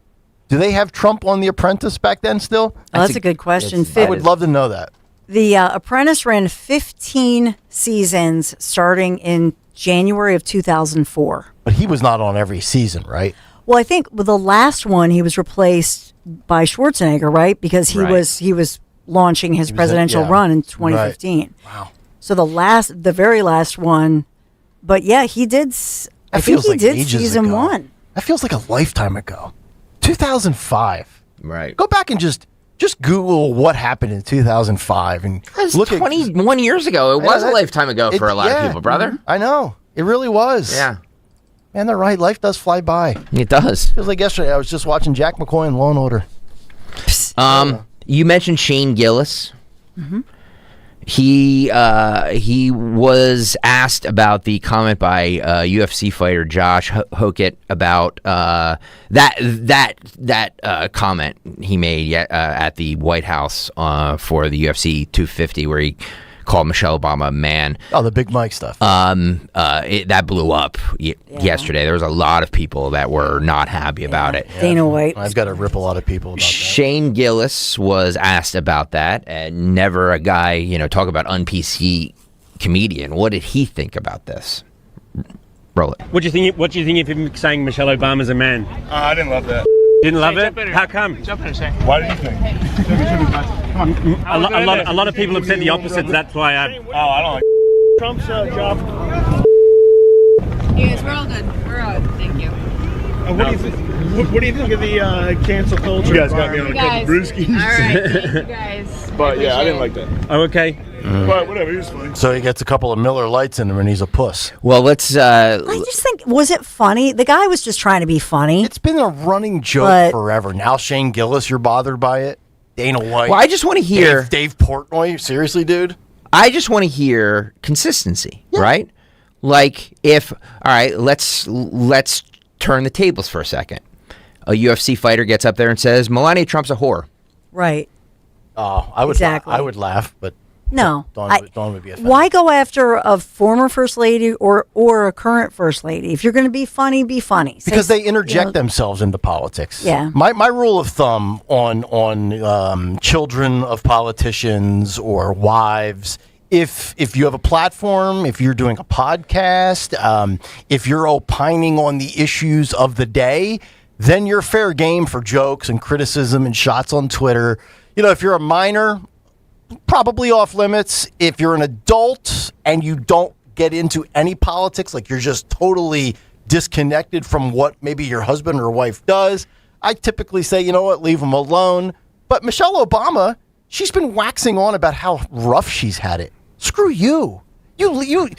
Do they have Trump on The Apprentice back then still? That's a good question. I would love to know that. The Apprentice ran 15 seasons starting in January of 2004. But he was not on every season, right? Well, I think with the last one, he was replaced by Schwarzenegger, right? Because he was launching his presidential run in 2015. Right. Wow. So the very last one, but yeah, he did. I think he did season 1. That feels like a lifetime ago. 2005. Right. Go back and just Google what happened in 2005 and look 21 years ago. It was a lifetime ago for a lot of people, brother. I know. It really was. Yeah. And they're right. Life does fly by. It does. It was like yesterday. I was just watching Jack McCoy and Law and Order. You mentioned Shane Gillis. Mm-hmm. He was asked about the comment by UFC fighter Josh Hokett about that comment he made at the White House for the UFC 250, where he called Michelle Obama a man. Oh, the Big Mike stuff. That blew up yesterday. There was a lot of people that were not happy about it. Dana White. I've got to rip a lot of people about that. Shane Gillis was asked about that, and never a guy, talk about un-PC comedian. What did he think about this? Roll it. What do you think of him saying Michelle Obama's a man? I didn't love that. Didn't love it? How come? Jump in and say. Why did you think? Come on. A lot of people have said the opposite. That's why I don't like Trump's job. Yes, we're all good. We're all good. Thank you. What do you think of the cancel culture? You guys got me on a couple brewskis. All right, thank you guys. But yeah, I didn't like that. Oh, okay. But whatever, he was funny. So he gets a couple of Miller Lights in him and he's a puss. Well, let's... I just think, was it funny? The guy was just trying to be funny. It's been a running joke forever. Now Shane Gillis, you're bothered by it? Dana White. Well, I just want to hear... Dave Portnoy? Seriously, dude? I just want to hear consistency, right? Like, all right, let's turn the tables for a second. A UFC fighter gets up there and says, Melania Trump's a whore. Right. Oh, I would laugh, but... No. Dawn would be offended. Why go after a former first lady or a current first lady? If you're going to be funny, be funny. Because they interject themselves into politics. Yeah. My rule of thumb on children of politicians or wives, if you have a platform, if you're doing a podcast, if you're opining on the issues of the day, then you're fair game for jokes and criticism and shots on Twitter. If you're a minor, probably off limits. If you're an adult and you don't get into any politics, like you're just totally disconnected from what maybe your husband or wife does, I typically say, you know what, leave them alone. But Michelle Obama, she's been waxing on about how rough she's had it. Screw you. You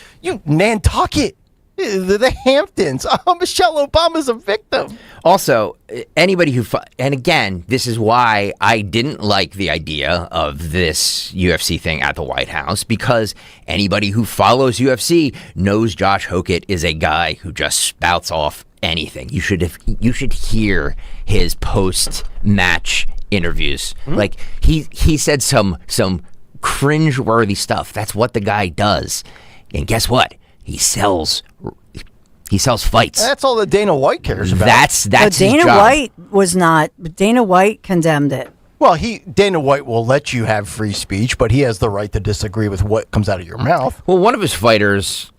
Nantucket. The Hamptons. Oh, Michelle Obama's a victim. Also, anybody and again, this is why I didn't like the idea of this UFC thing at the White House, because anybody who follows UFC knows Josh Hokett is a guy who just spouts off anything. You should hear his post-match interviews. Mm-hmm. Like he said some cringe-worthy stuff. That's what the guy does. And guess what? He sells fights. That's all that Dana White cares about. That's but Dana his job. White was not. Dana White condemned it. Well, Dana White will let you have free speech, but he has the right to disagree with what comes out of your mouth. Well, one of his fighters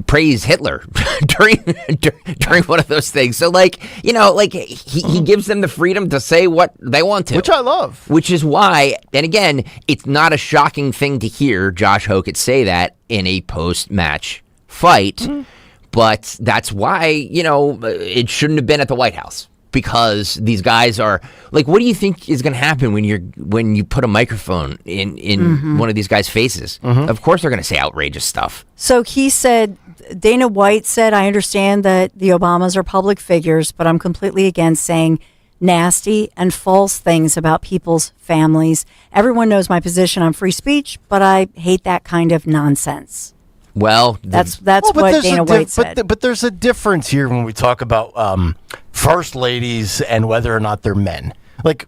praised Hitler during one of those things. So, he gives them the freedom to say what they want to. Which I love. Which is why, and again, it's not a shocking thing to hear Josh Hokett say that in a post-match fight. Mm-hmm. But that's why, it shouldn't have been at the White House. Because these guys are like, what do you think is going to happen when you put a microphone in mm-hmm. one of these guys' faces? Mm-hmm. Of course they're going to say outrageous stuff. So he said, Dana White said, I understand that the Obamas are public figures, but I'm completely against saying nasty and false things about people's families. Everyone knows my position on free speech, but I hate that kind of nonsense. Well, that's what Dana White said. But there's a difference here when we talk about first ladies and whether or not they're men. Like,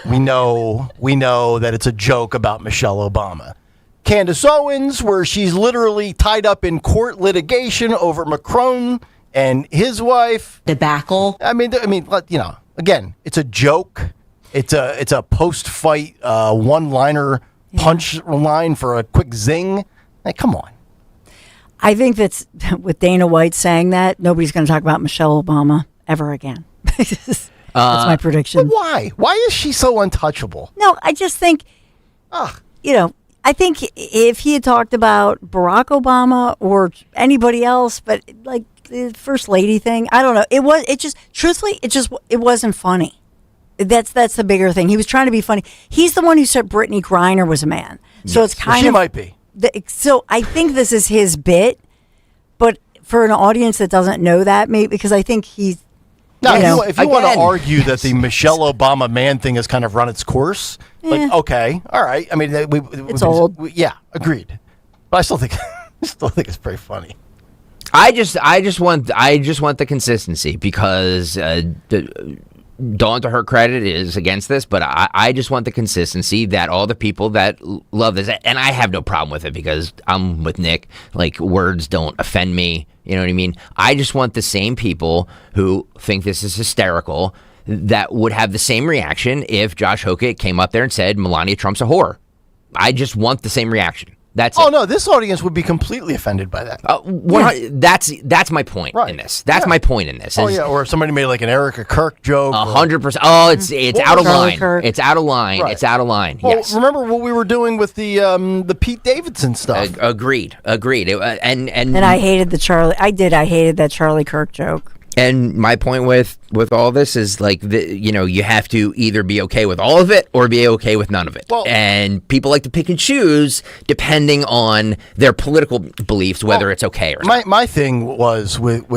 we know that it's a joke about Michelle Obama. Candace Owens, where she's literally tied up in court litigation over Macron and his wife. Debacle. I mean, again, it's a joke. It's a post-fight one-liner punch line for a quick zing. Like, come on. I think that's with Dana White saying that, nobody's going to talk about Michelle Obama ever again. That's my prediction. But why? Why is she so untouchable? No, I just think, I think if he had talked about Barack Obama or anybody else, but like the first lady thing, I don't know. It wasn't funny. That's the bigger thing. He was trying to be funny. He's the one who said Brittany Griner was a man. So it's kind of. She might be. So I think this is his bit, but for an audience that doesn't know that, maybe because I think he's. No, if you want to argue that the Michelle Obama man thing has kind of run its course, like, okay, all right. I mean, it's old. Agreed. But I still think it's pretty funny. I just want the consistency because Dawn, to her credit, is against this, but I just want the consistency that all the people that love this, and I have no problem with it because I'm with Nick. Like, words don't offend me. You know what I mean? I just want the same people who think this is hysterical that would have the same reaction if Josh Hokett came up there and said Melania Trump's a whore. I just want the same reaction. That's it. No, this audience would be completely offended by that. That's my point in this. That's my point in this. Or if somebody made like an Erica Kirk joke. 100%. Oh, it's out of line. It's out of line. Right. It's out of line. Well, yes. Remember what we were doing with the Pete Davidson stuff. Agreed. And I hated I hated that Charlie Kirk joke. And my point with all this is like, you have to either be okay with all of it or be okay with none of it. Well, and people like to pick and choose depending on their political beliefs, whether it's okay or not. My thing was with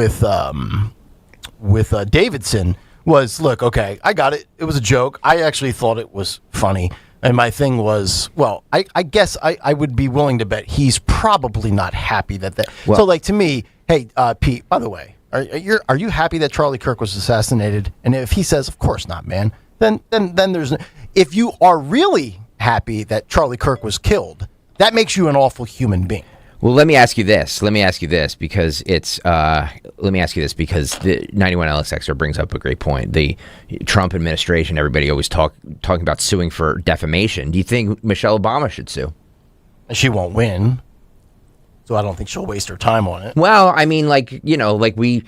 Davidson was, look, okay, I got it. It was a joke. I actually thought it was funny. And my thing was, well, I guess I would be willing to bet he's probably not happy that. So, like, to me, hey, Pete, by the way, are you happy that Charlie Kirk was assassinated? And if he says, of course not, man, then there's if you are really happy that Charlie Kirk was killed, that makes you an awful human being. Well, let me ask you this because it's the 91 LXXer brings up a great point. The Trump administration, everybody always talking about suing for defamation. Do you think Michelle Obama should sue? She won't win. So I don't think she'll waste her time on it. Well, I mean, nobody's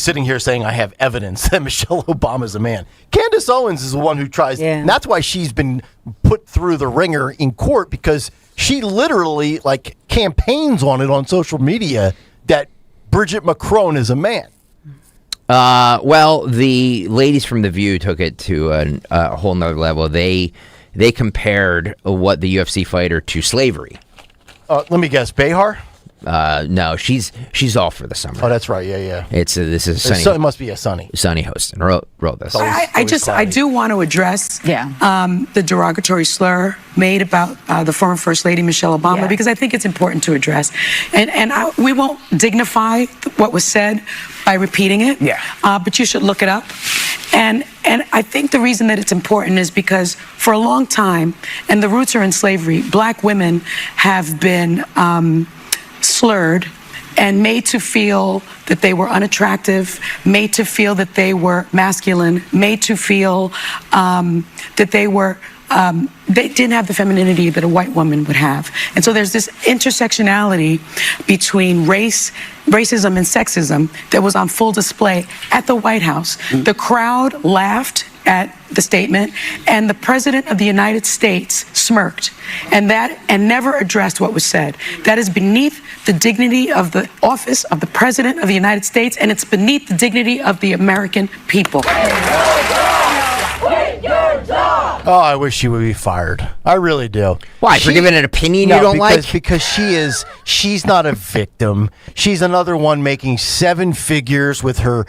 sitting here saying I have evidence that Michelle Obama's a man. Candace Owens is the one who tries, and that's why she's been put through the ringer in court, because she literally campaigns on it on social media that Bridget Macron is a man. Well, the ladies from The View took it to a whole nother level. They compared what the UFC fighter to slavery. Let me guess, Behar? No, she's off for the summer. Oh, that's right. Yeah. This is Sunny. So it must be a Sunny. Sunny Hostin wrote this. I do want to address the derogatory slur made about the former First Lady Michelle Obama, because I think it's important to address. And we won't dignify what was said by repeating it. But you should look it up. And I think the reason that it's important is because for a long time, and the roots are in slavery, black women have been slurred and made to feel that they were unattractive, made to feel that they were masculine, made to feel that they didn't have the femininity that a white woman would have. And so there's this intersectionality between racism and sexism that was on full display at the White House. The crowd laughed at the statement, and the President of the United States smirked and never addressed what was said. That is beneath the dignity of the office of the President of the United States, and it's beneath the dignity of the American people. Quit your job! Oh, I wish she would be fired. I really do. Why? For giving an opinion you don't like? Because she's not a victim. She's another one making 7 figures with her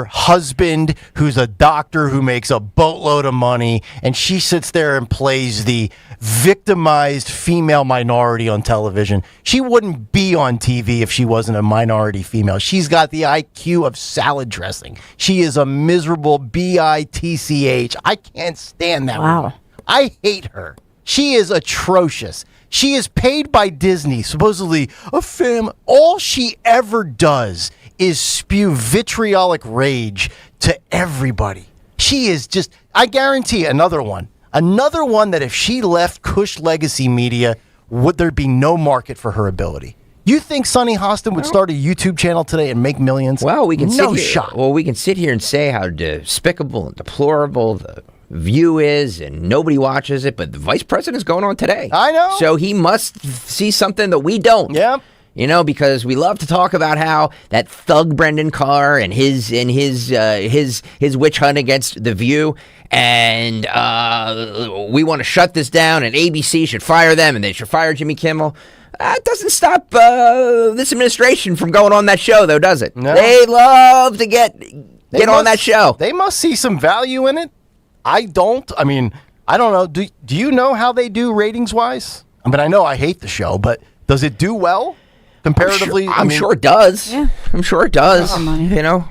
husband, who's a doctor who makes a boatload of money, and she sits there and plays the victimized female minority on television. She wouldn't be on TV if she wasn't a minority female. She's got the IQ of salad dressing. She is a miserable bitch. I can't stand that woman. I hate her. She is atrocious. She is paid by Disney, supposedly a film. All she ever does is spew vitriolic rage to everybody. She is just, I guarantee, another one that if she left Cush Legacy Media, would there be no market for her ability? You think Sunny Hostin would start a YouTube channel today and make millions? Well, we can we can sit here and say how despicable and deplorable the View is, and nobody watches it, but the vice president's going on today. I know. So he must see something that we don't. Yep. You know, because we love to talk about how that thug Brendan Carr and his witch hunt against the View, and we want to shut this down, and ABC should fire them, and they should fire Jimmy Kimmel. That doesn't stop this administration from going on that show, though, does it? No. They love to get on that show. They must see some value in it. I don't. I mean, I don't know. Do you know how they do ratings-wise? I mean, I know I hate the show, but does it do well comparatively? I'm sure it does. Yeah. I'm sure it does. You know?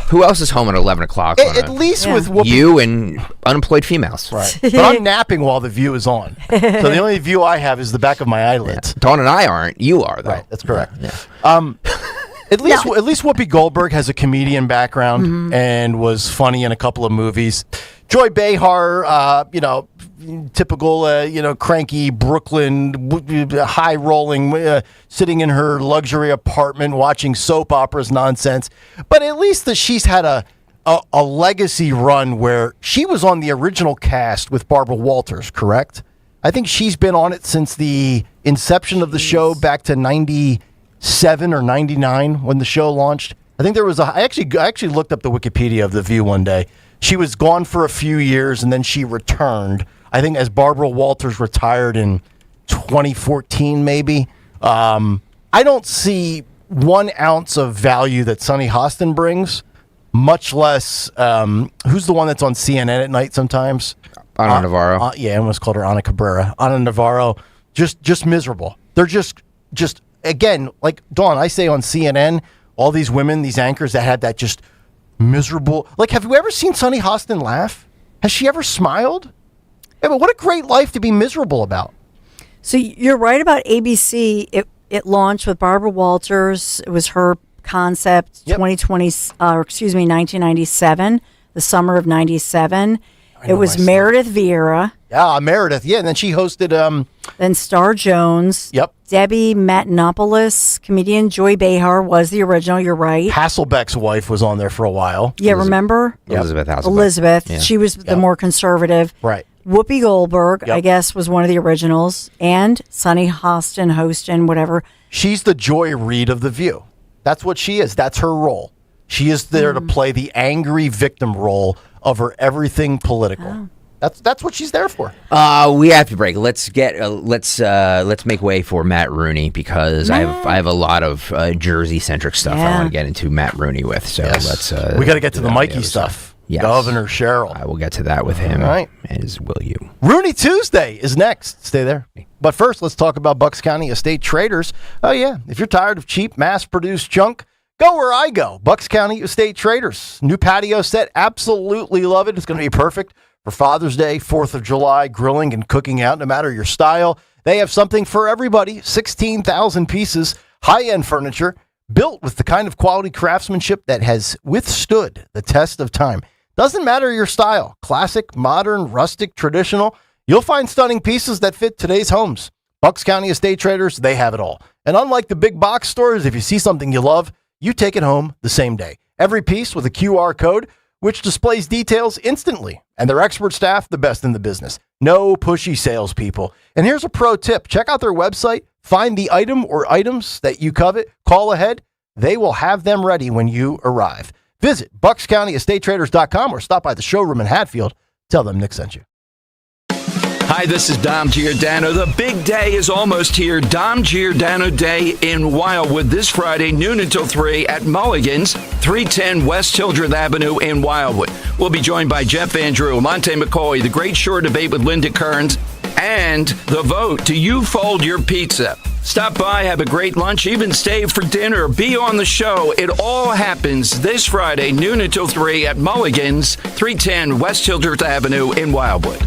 Who else is home at 11 o'clock? At least with Whoopi. You and unemployed females. Right. But I'm napping while the View is on. So the only view I have is the back of my eyelids. Yeah. Dawn and I aren't. You are, though. Right. That's correct. Yeah. At least Whoopi Goldberg has a comedian background and was funny in a couple of movies. Joy Behar, typical, cranky Brooklyn, high-rolling, sitting in her luxury apartment watching soap operas nonsense. But at least that she's had a legacy run where she was on the original cast with Barbara Walters, correct? I think she's been on it since the inception of the show back to 97 or 99 when the show launched. I think there was I actually looked up the Wikipedia of The View one day. She was gone for a few years and then she returned. I think as Barbara Walters retired in 2014, maybe. I don't see 1 ounce of value that Sunny Hostin brings, much less who's the one that's on CNN at night sometimes? Ana Navarro. I almost called her Ana Cabrera. Ana Navarro, just miserable. They're just again, like Dawn, I say on CNN, all these women, these anchors that had that just miserable. Like, have you ever seen Sunny Hostin laugh? Has she ever smiled? Yeah, but what a great life to be miserable about. So you're right about ABC. It launched with Barbara Walters. It was her concept, 1997, the summer of 97. It was Meredith Vieira. Yeah, Meredith. Yeah, and then she hosted... Then Star Jones. Yep. Debbie Matenopoulos, comedian Joy Behar was the original, you're right. Hasselbeck's wife was on there for a while. Yeah, remember? Elizabeth Hasselbeck. Elizabeth. Yeah. She was the more conservative. Right. Whoopi Goldberg, I guess, was one of the originals. And Sunny Hostin, hosting, whatever. She's the Joy Reid of The View. That's what she is. That's her role. She is there to play the angry victim role of her everything political. Oh. That's what she's there for. We have to break. Let's make way for Matt Rooney because I have a lot of Jersey centric stuff I want to get into Matt Rooney with. So let's we got to get to the Mikey stuff. Yes. Governor Cheryl. I will get to that with him. All right. As will you. Rooney Tuesday is next. Stay there. But first, let's talk about Bucks County Estate Traders. Oh yeah, if you're tired of cheap mass-produced junk, go where I go. Bucks County Estate Traders. New patio set. Absolutely love it. It's going to be perfect for Father's Day, 4th of July, grilling and cooking out, no matter your style. They have something for everybody. 16,000 pieces, high-end furniture, built with the kind of quality craftsmanship that has withstood the test of time. Doesn't matter your style, classic, modern, rustic, traditional, you'll find stunning pieces that fit today's homes. Bucks County Estate Traders, they have it all. And unlike the big box stores, if you see something you love, you take it home the same day. Every piece with a QR code, which displays details instantly. And their expert staff, the best in the business. No pushy salespeople. And here's a pro tip. Check out their website. Find the item or items that you covet. Call ahead. They will have them ready when you arrive. Visit BucksCountyEstateTraders.com or stop by the showroom in Hatfield. Tell them Nick sent you. Hi, this is Dom Giordano. The big day is almost here. Dom Giordano Day in Wildwood this Friday, noon until 3 at Mulligan's, 310 West Hildreth Avenue in Wildwood. We'll be joined by Jeff Andrew, Monte McCoy, The Great Shore Debate with Linda Kearns, and the vote. Do you fold your pizza? Stop by, have a great lunch, even stay for dinner, be on the show. It all happens this Friday, noon until 3 at Mulligan's, 310 West Hildreth Avenue in Wildwood.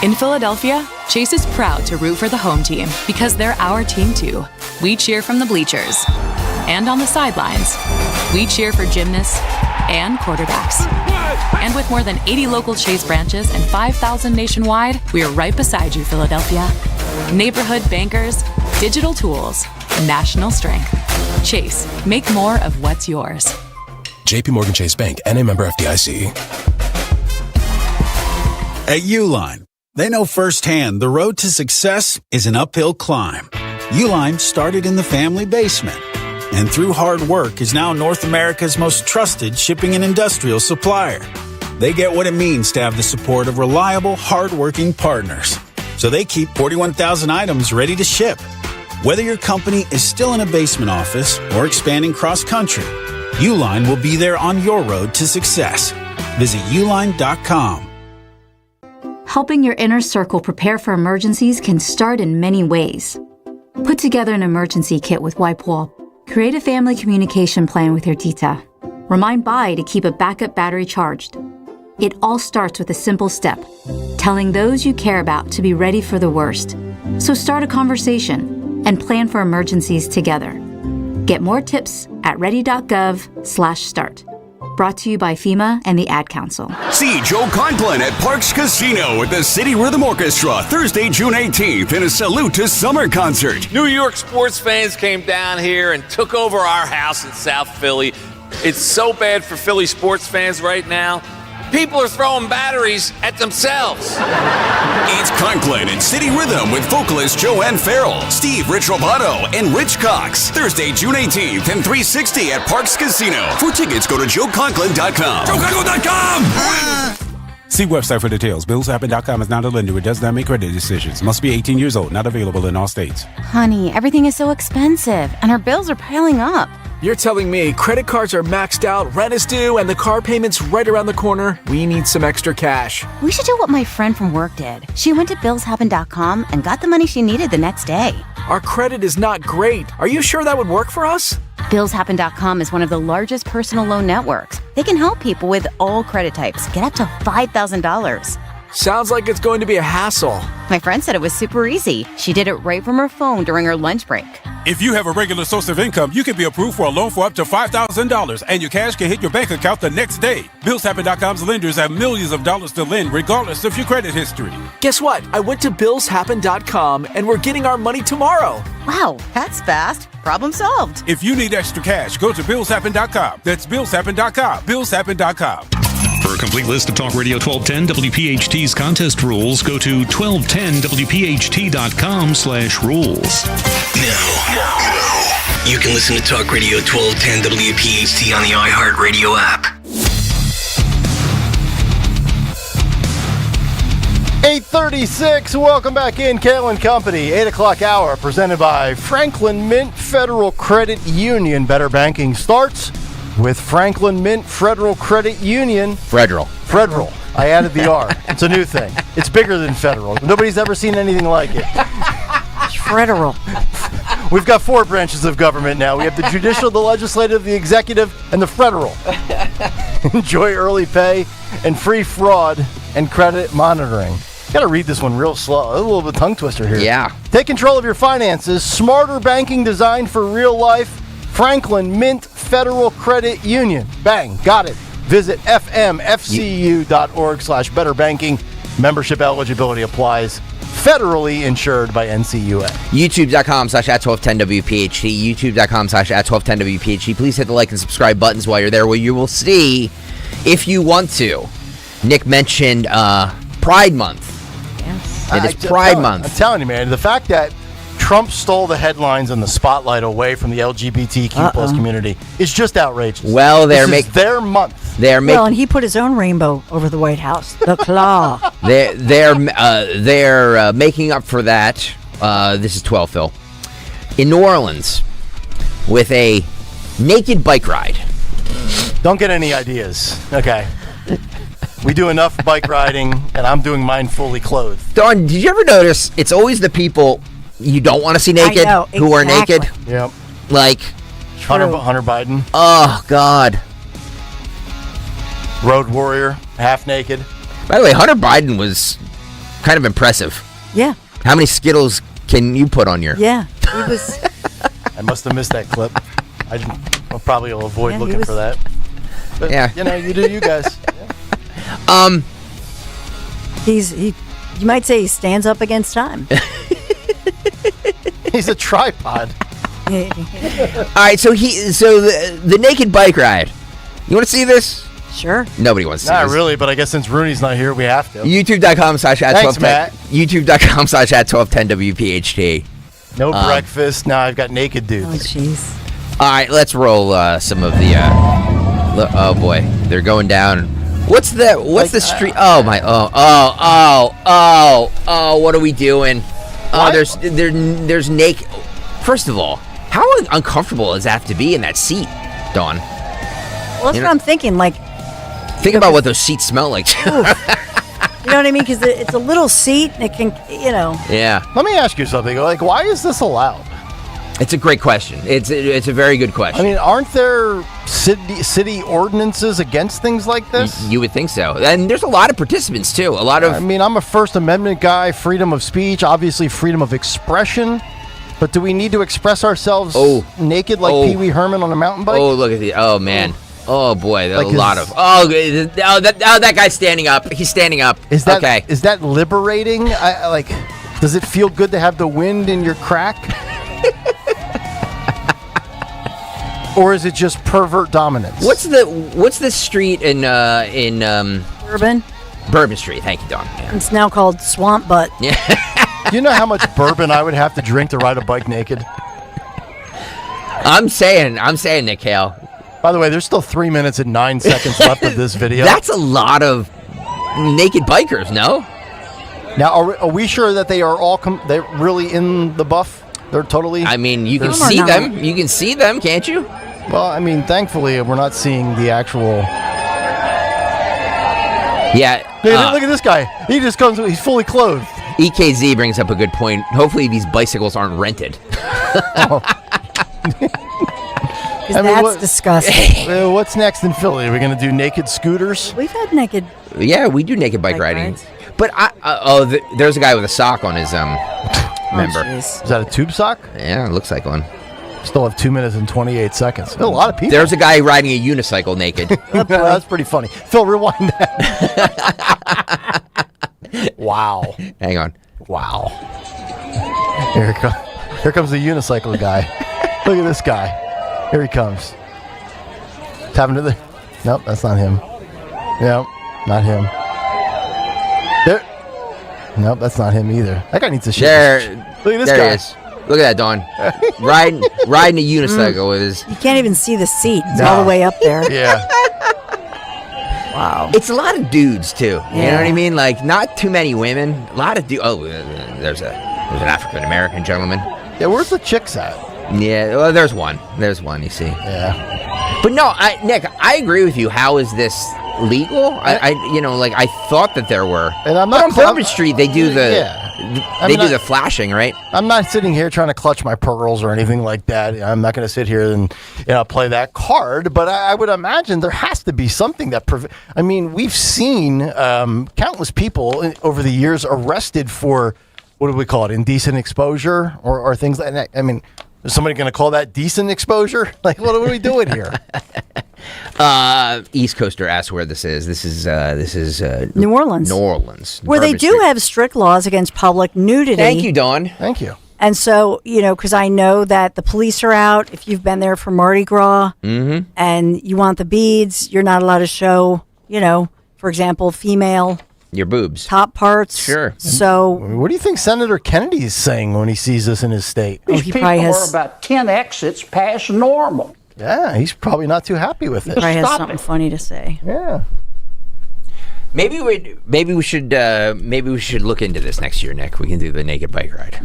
In Philadelphia, Chase is proud to root for the home team because they're our team too. We cheer from the bleachers and on the sidelines. We cheer for gymnasts and quarterbacks. And with more than 80 local Chase branches and 5,000 nationwide, we are right beside you, Philadelphia. Neighborhood bankers, digital tools, national strength. Chase, make more of what's yours. JP Morgan Chase Bank, N.A. member FDIC. At Uline, they know firsthand the road to success is an uphill climb. Uline started in the family basement, and through hard work is now North America's most trusted shipping and industrial supplier. They get what it means to have the support of reliable, hardworking partners. So they keep 41,000 items ready to ship. Whether your company is still in a basement office or expanding cross-country, Uline will be there on your road to success. Visit uline.com. Helping your inner circle prepare for emergencies can start in many ways. Put together an emergency kit with WipeWall. Create a family communication plan with your tita. Remind Bai to keep a backup battery charged. It all starts with a simple step, telling those you care about to be ready for the worst. So start a conversation and plan for emergencies together. Get more tips at ready.gov/start. Brought to you by FEMA and the Ad Council. See Joe Conklin at Parks Casino with the City Rhythm Orchestra Thursday, June 18th in a Salute to Summer concert. New York sports fans came down here and took over our house in South Philly. It's so bad for Philly sports fans right now. People are throwing batteries at themselves. It's Conklin and City Rhythm with vocalist Joanne Farrell, Steve Rich Roboto, and Rich Cox. Thursday, June 18th and 360 at Parks Casino. For tickets, go to joeconklin.com. joeconklin.com! See website for details. BillsHappen.com is not a lender. It does not make credit decisions. Must be 18 years old. Not available in all states. Honey, everything is so expensive, and our bills are piling up. You're telling me credit cards are maxed out, rent is due, and the car payment's right around the corner? We need some extra cash. We should do what my friend from work did. She went to BillsHappen.com and got the money she needed the next day. Our credit is not great. Are you sure that would work for us? BillsHappen.com is one of the largest personal loan networks. They can help people with all credit types get up to $5,000. Sounds like it's going to be a hassle. My friend said it was super easy. She did it right from her phone during her lunch break. If you have a regular source of income, you can be approved for a loan for up to $5,000, and your cash can hit your bank account the next day. BillsHappen.com's lenders have millions of dollars to lend, regardless of your credit history. Guess what? I went to BillsHappen.com, and we're getting our money tomorrow. Wow, that's fast. Problem solved. If you need extra cash, go to BillsHappen.com. That's BillsHappen.com. BillsHappen.com. For a complete list of Talk Radio 1210 WPHT's contest rules, go to 1210WPHT.com/rules. Now, you can listen to Talk Radio 1210 WPHT on the iHeartRadio app. 8:36. Welcome back in. Kayal and Company, 8 o'clock hour, presented by Franklin Mint Federal Credit Union. Better banking starts with Franklin Mint Federal Credit Union. Federal. I added the R. It's a new thing. It's bigger than federal. Nobody's ever seen anything like it. Federal. We've got 4 branches of government now. We have the judicial, the legislative, the executive, and the federal. Enjoy early pay and free fraud and credit monitoring. Got to read this one real slow. A little bit of a tongue twister here. Yeah. Take control of your finances. Smarter banking designed for real life. Franklin Mint Federal Credit Union. Bang. Got it. Visit fmfcu.org/betterbanking. Membership eligibility applies. Federally insured by NCUA. YouTube.com/@1210WPHT. YouTube.com/@1210WPHT. Please hit the like and subscribe buttons while you're there, where you will see, if you want to. Nick mentioned Pride Month. Yes. It is Pride Month. I'm telling you, man, the fact that Trump stole the headlines and the spotlight away from the LGBTQ plus community is just outrageous. Well, this is their month. They're Well, and he put his own rainbow over the White House. The claw. They're making up for that. This is 12, Phil. In New Orleans, with a naked bike ride. Don't get any ideas. Okay. We do enough bike riding, and I'm doing mine fully clothed. Dawn, did you ever notice it's always the people you don't want to see naked who are naked? Yep. Like Hunter Biden. Oh, God. Road warrior, half naked. By the way, Hunter Biden was kind of impressive. Yeah. How many Skittles can you put on your... Yeah. He was... I must have missed that clip. I'll probably will avoid looking for that. But, Yeah. You know, you do you guys. You might say he stands up against time. He's a tripod. All right, so the naked bike ride. You want to see this? Sure. Nobody wants to see Not this. really, but I guess since Rooney's not here, we have to. YouTube.com/@1210. YouTube.com/@1210 WPHT. No breakfast. Now I've got naked dudes. Oh, jeez. All right, let's roll some of the. Oh boy, they're going down. What's the street? Oh my! Oh! What are we doing? Oh, there's naked. First of all, how uncomfortable does that have to be in that seat, Dawn? Well, that's what I'm thinking. Like, think about what those seats smell like. you know what I mean? Because it's a little seat, and it can, Yeah. Let me ask you something. Like, why is this allowed? It's a great question. It's a very good question. I mean, aren't there city ordinances against things like this? You would think so. And there's a lot of participants, too. I mean, I'm a First Amendment guy, freedom of speech, obviously freedom of expression. But do we need to express ourselves naked like Pee Wee Herman on a mountain bike? Oh, look at the... Oh, man. Oh, boy. There's Like a lot of... that guy's standing up. He's standing up. Is that okay. Is that liberating? Does it feel good to have the wind in your crack? Or is it just pervert dominance? What's the street in Bourbon? Bourbon Street. Thank you, Don. Yeah. It's now called Swamp Butt. Yeah. Do you know how much bourbon I would have to drink to ride a bike naked? I'm saying, Nick Hale. By the way, there's still 3 minutes and 9 seconds left of this video. That's a lot of naked bikers, no? Now, are we sure that they are all they're really in the buff? They're totally... I mean, you can see them. You can see them, can't you? Well, I mean, thankfully, we're not seeing the actual... Yeah. Look at this guy. He just comes... He's fully clothed. EKZ brings up a good point. Hopefully, these bicycles aren't rented. That's disgusting. What's next in Philly? Are we going to do naked scooters? We've had naked... Yeah, we do naked bike riding. rides. But there's a guy with a sock on his member. Is that a tube sock? Yeah, it looks like one. Still have 2 minutes and 28 seconds. There's a lot of people. There's a guy riding a unicycle naked. That's pretty funny. Phil, rewind that. Wow. Hang on. Wow. Here comes the unicycle guy. Look at this guy. Here he comes. He's having to Nope, that's not him. Nope, not him. There. Nope, that's not him either. That guy needs a shit. Look at this guy. There he is. Look at that, Dawn. riding a unicycle with his... You can't even see the seat. It's all the way up there. Yeah. Wow. It's a lot of dudes, too. You know what I mean? Like, not too many women. A lot of dudes. Oh, there's an African-American gentleman. Yeah, where's the chicks at? Yeah, well, there's one. There's one, you see. Yeah. But no, Nick, I agree with you. How is this legal? I thought that there were. And I'm not on Bourbon Street, they do the... Yeah. the flashing, right? I'm not sitting here trying to clutch my pearls or anything like that. I'm not going to sit here and play that card. But I would imagine there has to be something that. I mean, we've seen countless people over the years arrested for what do we call it? Indecent exposure or things like that. I mean, is somebody going to call that decent exposure? Like, what are we doing here? East Coaster asks where this is. This is New Orleans. New Orleans. Where they do have strict laws against public nudity. Thank you, Dawn. Thank you. And so, because I know that the police are out. If you've been there for Mardi Gras and you want the beads, you're not allowed to show, for example, female... Your boobs. Top parts. Sure. So... What do you think Senator Kennedy is saying when he sees this in his state? He probably has... are about 10 exits past normal. Yeah, he's probably not too happy with it. Probably has something funny to say. Yeah. Maybe we should look into this next year, Nick. We can do the naked bike ride.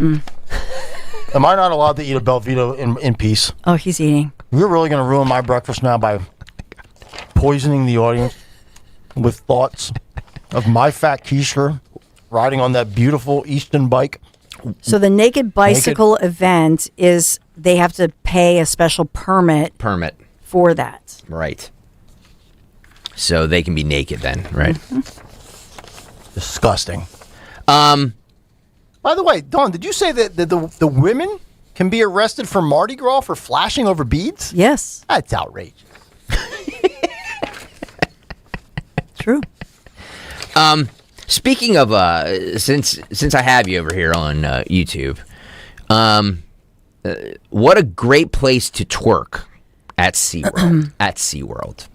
Am I not allowed to eat a Belvito in peace? Oh, he's eating. You're really going to ruin my breakfast now by poisoning the audience with thoughts of my fat Keisha riding on that beautiful Easton bike. So the naked bicycle event is they have to pay a special permit for that. Right. So they can be naked then, right? Disgusting. By the way, Dawn, did you say that the women can be arrested for Mardi Gras for flashing over beads? Yes. That's outrageous. True. Speaking of, since I have you over here on YouTube, what a great place to twerk at SeaWorld. At SeaWorld.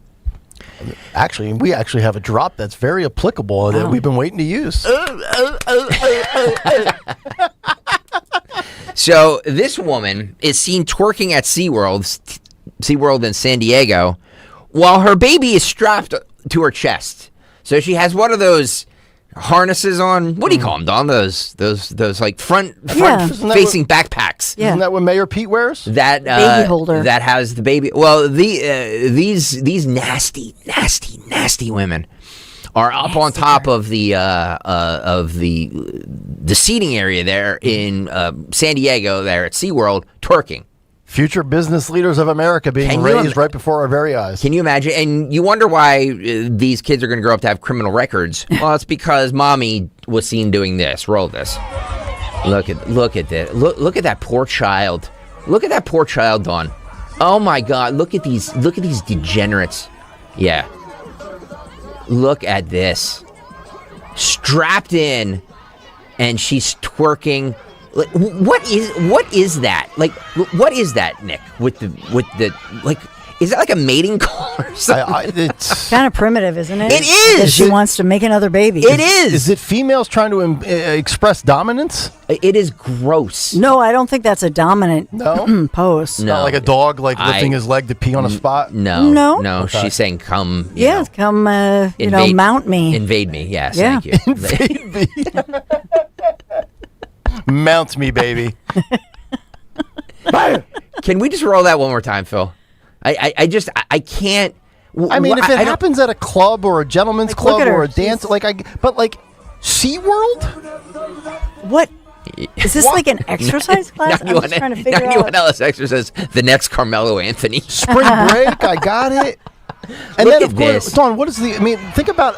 Actually, we actually have a drop that's very applicable that we've been waiting to use. So this woman is seen twerking at SeaWorld in San Diego, while her baby is strapped to her chest. So she has one of those harnesses on. What do you call them, Don? Those like front facing backpacks. Yeah. Isn't that what Mayor Pete wears? That baby holder that has the baby. Well, these nasty women are up on top of the seating area there in San Diego, there at SeaWorld, twerking. Future business leaders of America being raised right before our very eyes. Can you imagine? And you wonder why these kids are going to grow up to have criminal records. Well, it's because mommy was seen doing this. Roll this. Look at that. Look at that poor child. Look at that poor child, Dawn. Oh my God! Look at these degenerates. Yeah. Look at this. Strapped in, and she's twerking. Like, what is that? Like, what is that, Nick? With the like, is that like a mating call or something? It's kind of primitive, isn't it? It is. Because she wants to make another baby. It is. Is it females trying to express dominance? It is gross. No, I don't think that's a dominant pose. Not like a dog lifting his leg to pee on a spot? No. Okay. She's saying come. Come, mount me. Invade me, yes, Yeah. thank you. Invade me. Mount me, baby. Can we just roll that one more time, Phil? I can't. I mean, if it happens at a club or a gentleman's club or a dance, but SeaWorld? What? Is this like an exercise class? I'm just trying to figure out. 91 Ellis exercise, the next Carmelo Anthony. Spring break, I got it. And Look then, at of course, this. Dawn,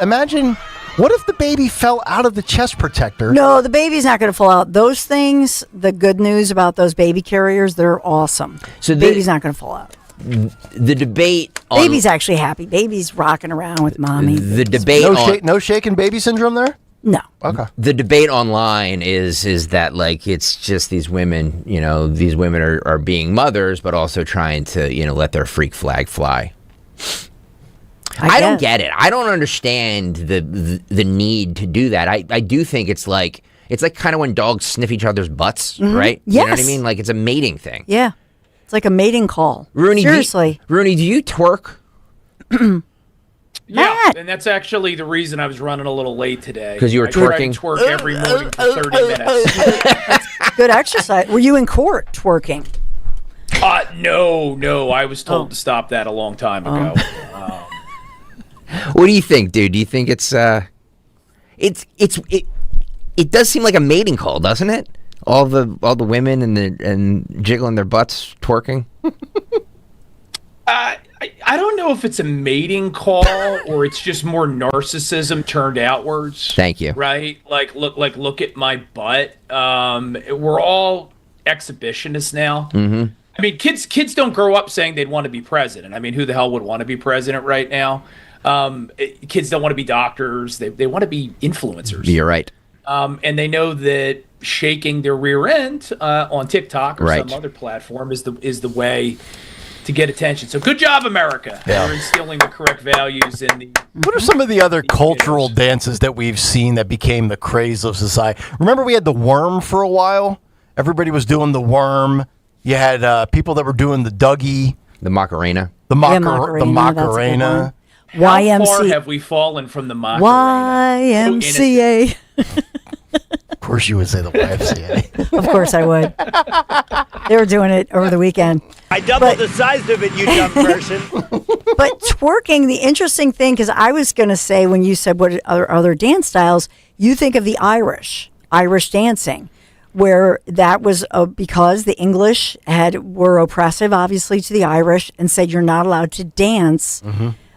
imagine, what if the baby fell out of the chest protector? No, the baby's not going to fall out. Those things, the good news about those baby carriers, they're awesome. So the baby's not going to fall out. The debate on... Baby's actually happy. Baby's rocking around with mommy. The debate no shaken baby syndrome there? No. Okay. The debate online is that, like, it's just these women, these women are being mothers, but also trying to, let their freak flag fly. I don't get it. I don't understand the need to do that. I do think it's like kind of when dogs sniff each other's butts, right? Yes. You know what I mean? Like, it's a mating thing. Yeah. It's like a mating call. Rooney, seriously. Rooney, do you twerk? Yeah, and that's actually the reason I was running a little late today. Because you were twerking? I try to twerk every morning for 30 minutes. Good exercise. Were you in court twerking? No. I was told to stop that a long time ago. What do you think, dude? Do you think it does seem like a mating call, doesn't it? All the women and jiggling their butts, twerking. I don't know if it's a mating call or it's just more narcissism turned outwards. Thank you. Right? Look at my butt. We're all exhibitionists now. Mm-hmm. I mean, kids don't grow up saying they'd want to be president. I mean, who the hell would want to be president right now? Kids don't want to be doctors. They want to be influencers. You're right. And they know that shaking their rear end on TikTok or some other platform is the way to get attention. So good job, America. Yeah. You're instilling the correct values in the... What are some of the other cultural dances that we've seen that became the craze of society? Remember we had the worm for a while? Everybody was doing the worm. You had people that were doing the Dougie. The Macarena. The Macarena. Macarena. How far have we fallen from the Macarena? YMCA. Of course you would say the YMCA. Of course I would. They were doing it over the weekend. I doubled the size of it, you dumb person. But twerking, the interesting thing, because I was going to say when you said what are other dance styles, you think of the Irish dancing, where that was because the English were oppressive, obviously, to the Irish and said you're not allowed to dance,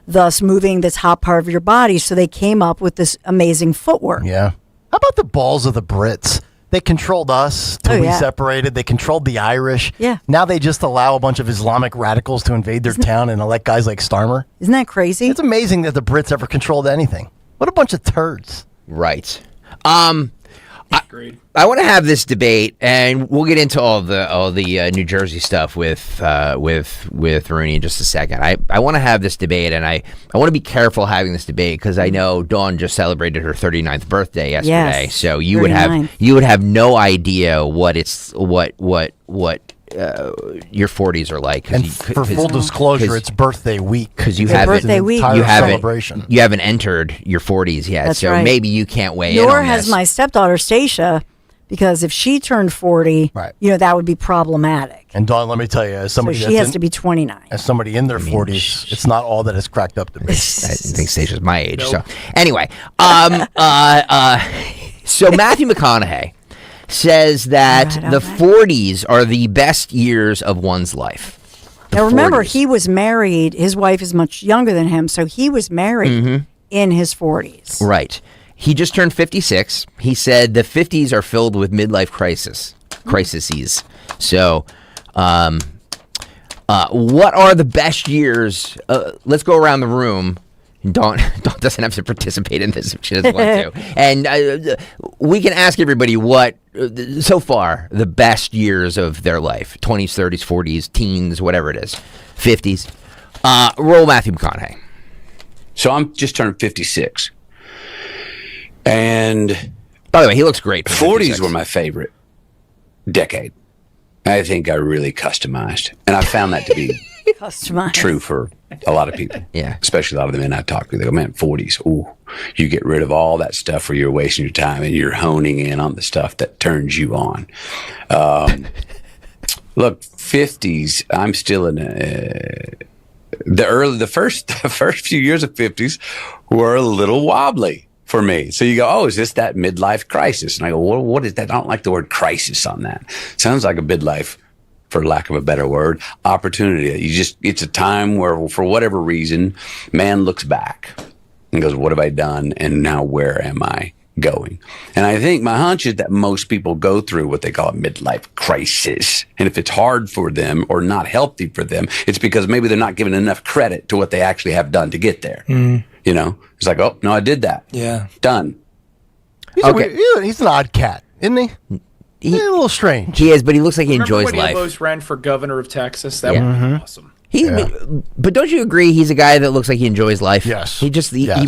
thus moving the top part of your body. So they came up with this amazing footwork. Yeah. How about the balls of the Brits? They controlled us till we separated. They controlled the Irish. Yeah. Now they just allow a bunch of Islamic radicals to invade their town and elect guys like Starmer. Isn't that crazy? It's amazing that the Brits ever controlled anything. What a bunch of turds. Right. I want to have this debate, and we'll get into all the New Jersey stuff with Rooney in just a second. I want to have this debate, and I want to be careful having this debate because I know Dawn just celebrated her 39th birthday yesterday, yes, so you would have no idea what your 40s are like. And for full disclosure, it's birthday week. Because you haven't entered your 40s yet, That's so right. maybe you can't weigh in Nor on has this. my stepdaughter, Stacia, because if she turned 40, that would be problematic. And Dawn, let me tell you, as somebody so she has to be 29. As somebody in their 40s, it's not all that it's cracked up to be. I think Stacey's my age. Nope. So anyway, so Matthew McConaughey says that the 40s are the best years of one's life. Now remember, he was married. His wife is much younger than him, so he was married in his 40s. Right. He just turned 56. He said the 50s are filled with midlife crises. So, what are the best years? Let's go around the room. Dawn doesn't have to participate in this if she doesn't want to. And we can ask everybody what, so far, the best years of their life. 20s, 30s, 40s, teens, whatever it is. 50s. Roll Matthew McConaughey. So I'm just turned 56. And by the way, he looks great. 40s were my favorite decade. I think I really customized. And I found that to be true for a lot of people. Yeah. Especially a lot of the men I talk to. They go, man, 40s, ooh, you get rid of all that stuff where you're wasting your time and you're honing in on the stuff that turns you on. Look, 50s, I'm still in the first few years of 50s were a little wobbly for me. So you go, oh, is this that midlife crisis? And I go, well, what is that? I don't like the word crisis on that. Sounds like a midlife, for lack of a better word, opportunity. It's a time where, for whatever reason, man looks back and goes, what have I done? And now where am I going? And I think my hunch is that most people go through what they call a midlife crisis. And if it's hard for them or not healthy for them, it's because maybe they're not giving enough credit to what they actually have done to get there. You know, it's like, oh, no, I did that. Yeah. Done. He's an odd cat, isn't he? He's a little strange. He is, but he looks like he enjoys when life. He almost ran for governor of Texas. That would be awesome. But don't you agree he's a guy that looks like he enjoys life? Yes. He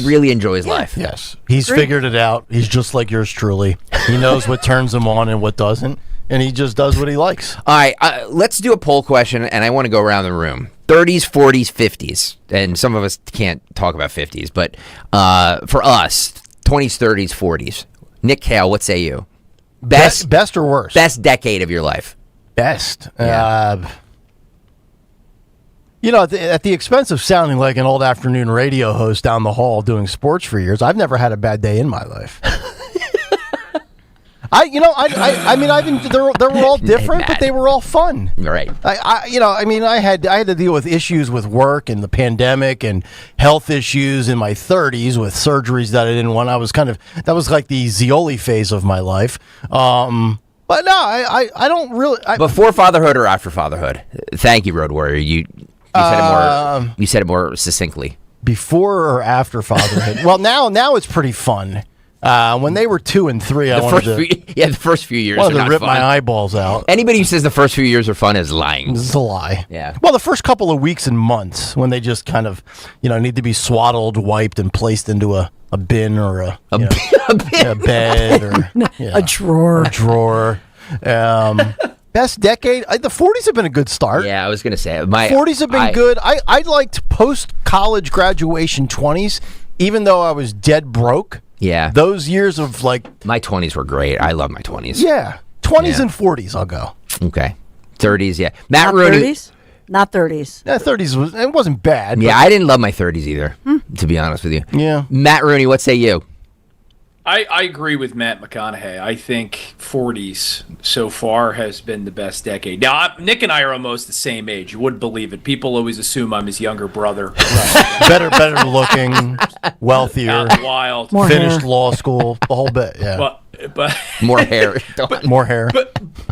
really enjoys life. Yes. He's figured it out. He's just like yours truly. He knows what turns him on and what doesn't, and he just does what he likes. All right, let's do a poll question, and I want to go around the room. 30s, 40s, 50s. And some of us can't talk about 50s, but for us, 20s, 30s, 40s. Nick Kayal, what say you? Best or worst? Best decade of your life. Best. Yeah. At the expense of sounding like an old afternoon radio host down the hall doing sports for years, I've never had a bad day in my life. They were all different, but they were all fun. Right. I had to deal with issues with work and the pandemic and health issues in my 30s with surgeries that I didn't want. That was like the Zioli phase of my life. But no, I don't really. Before fatherhood or after fatherhood? Thank you, Road Warrior. You said it more succinctly. Before or after fatherhood? Well, now it's pretty fun. When they were 2 and 3, the first few years. Wanted are to rip fun. my eyeballs out. Anybody who says the first few years are fun is lying. This is a lie. Yeah. Well, the first couple of weeks and months when they just kind of, need to be swaddled, wiped, and placed into a bin or a bed or a drawer. A drawer. Best decade? The 40s have been a good start. Yeah, I was going to say my 40s have been good. I liked post-college graduation 20s, even though I was dead broke. Yeah. Those years of like... My 20s were great. I love my 20s. Yeah. 20s and 40s, I'll go. Okay. 30s, yeah. Matt Not Rooney. 30s? Not 30s. Yeah, 30s, it wasn't bad. Yeah, I didn't love my 30s either, to be honest with you. Yeah. Matt Rooney, what say you? I agree with Matt McConaughey. I think 40s so far has been the best decade. Now, Nick and I are almost the same age. You wouldn't believe it. People always assume I'm his younger brother. better looking, wealthier, Out wild, finished law school, the whole bit. Yeah. But more hair. More hair.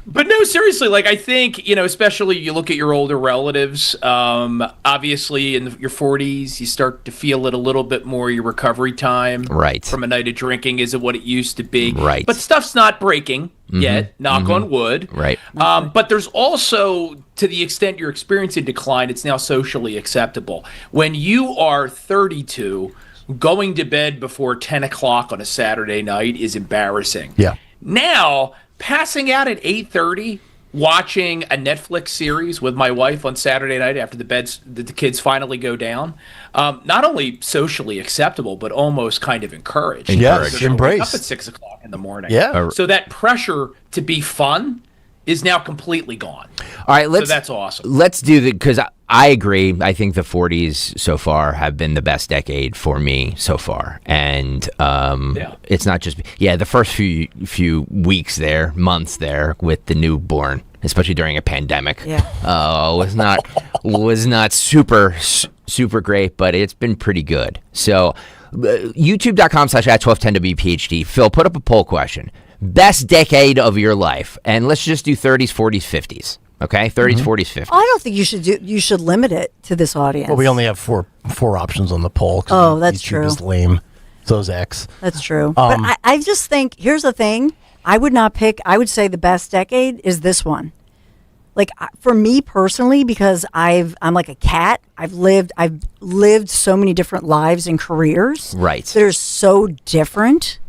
But no, seriously, like I think, especially you look at your older relatives, obviously in your 40s, you start to feel it a little bit more, your recovery time from a night of drinking isn't what it used to be. Right. But stuff's not breaking yet, knock on wood. Right. But there's also, to the extent you're experiencing decline, it's now socially acceptable. When you are 32, going to bed before 10 o'clock on a Saturday night is embarrassing. Yeah. Now, passing out at 8:30, watching a Netflix series with my wife on Saturday night after the kids finally go down, not only socially acceptable, but almost kind of encouraged. Yes, embraced. Up at 6 o'clock in the morning. Yeah. So that pressure to be fun is now completely gone. All right, so that's awesome. Let's do because I agree. I think the 40s so far have been the best decade for me so far, and it's not just the first few weeks there, months there with the newborn, especially during a pandemic. Was not super great, but it's been pretty good. So YouTube.com/@1210WPHT. Phil, put up a poll question. Best decade of your life, and let's just do 30s, 40s, 50s. Okay, 30s, 40s, 50s. I don't think you should limit it to this audience. Well, we only have four options on the poll. Oh, that's YouTube true. is lame. So's X. That's true. But I just think here's the thing. I would not pick. I would say the best decade is this one. Like for me personally, because I'm like a cat. I've lived so many different lives and careers. Right. That are so different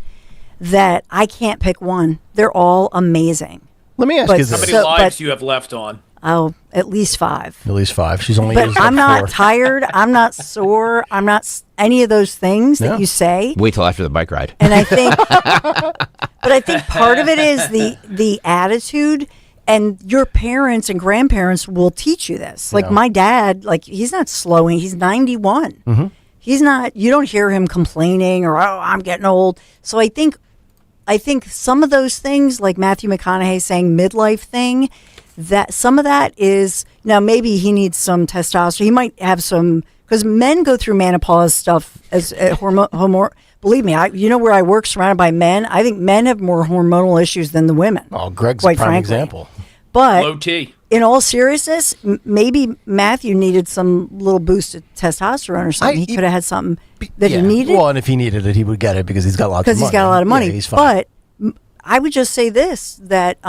that I can't pick one. They're all amazing. Let me ask you this. How many lives do you have left on? Oh, at least 5. At least 5. She's only But used I'm like not 4. tired. I'm not sore. I'm not any of those things that you say. Wait till after the bike ride. And I think, but I think part of it is the attitude, and your parents and grandparents will teach you this. Like my dad, like he's not slowing. He's 91. Mm-hmm. He's not. You don't hear him complaining or I'm getting old. So I think some of those things, like Matthew McConaughey saying midlife thing, that some of that is now maybe he needs some testosterone. He might have some, because men go through menopause stuff as hormone. Believe me, you know where I work surrounded by men. I think men have more hormonal issues than the women. Oh, Greg's quite a prime frankly. example. But Low T. in all seriousness, maybe Matthew needed some little boost of testosterone or something. He could have had something that he needed. Well, and if he needed it, he would get it because he's got lots of money. Because he's got a lot of money. Yeah, he's fine. But I would just say this, that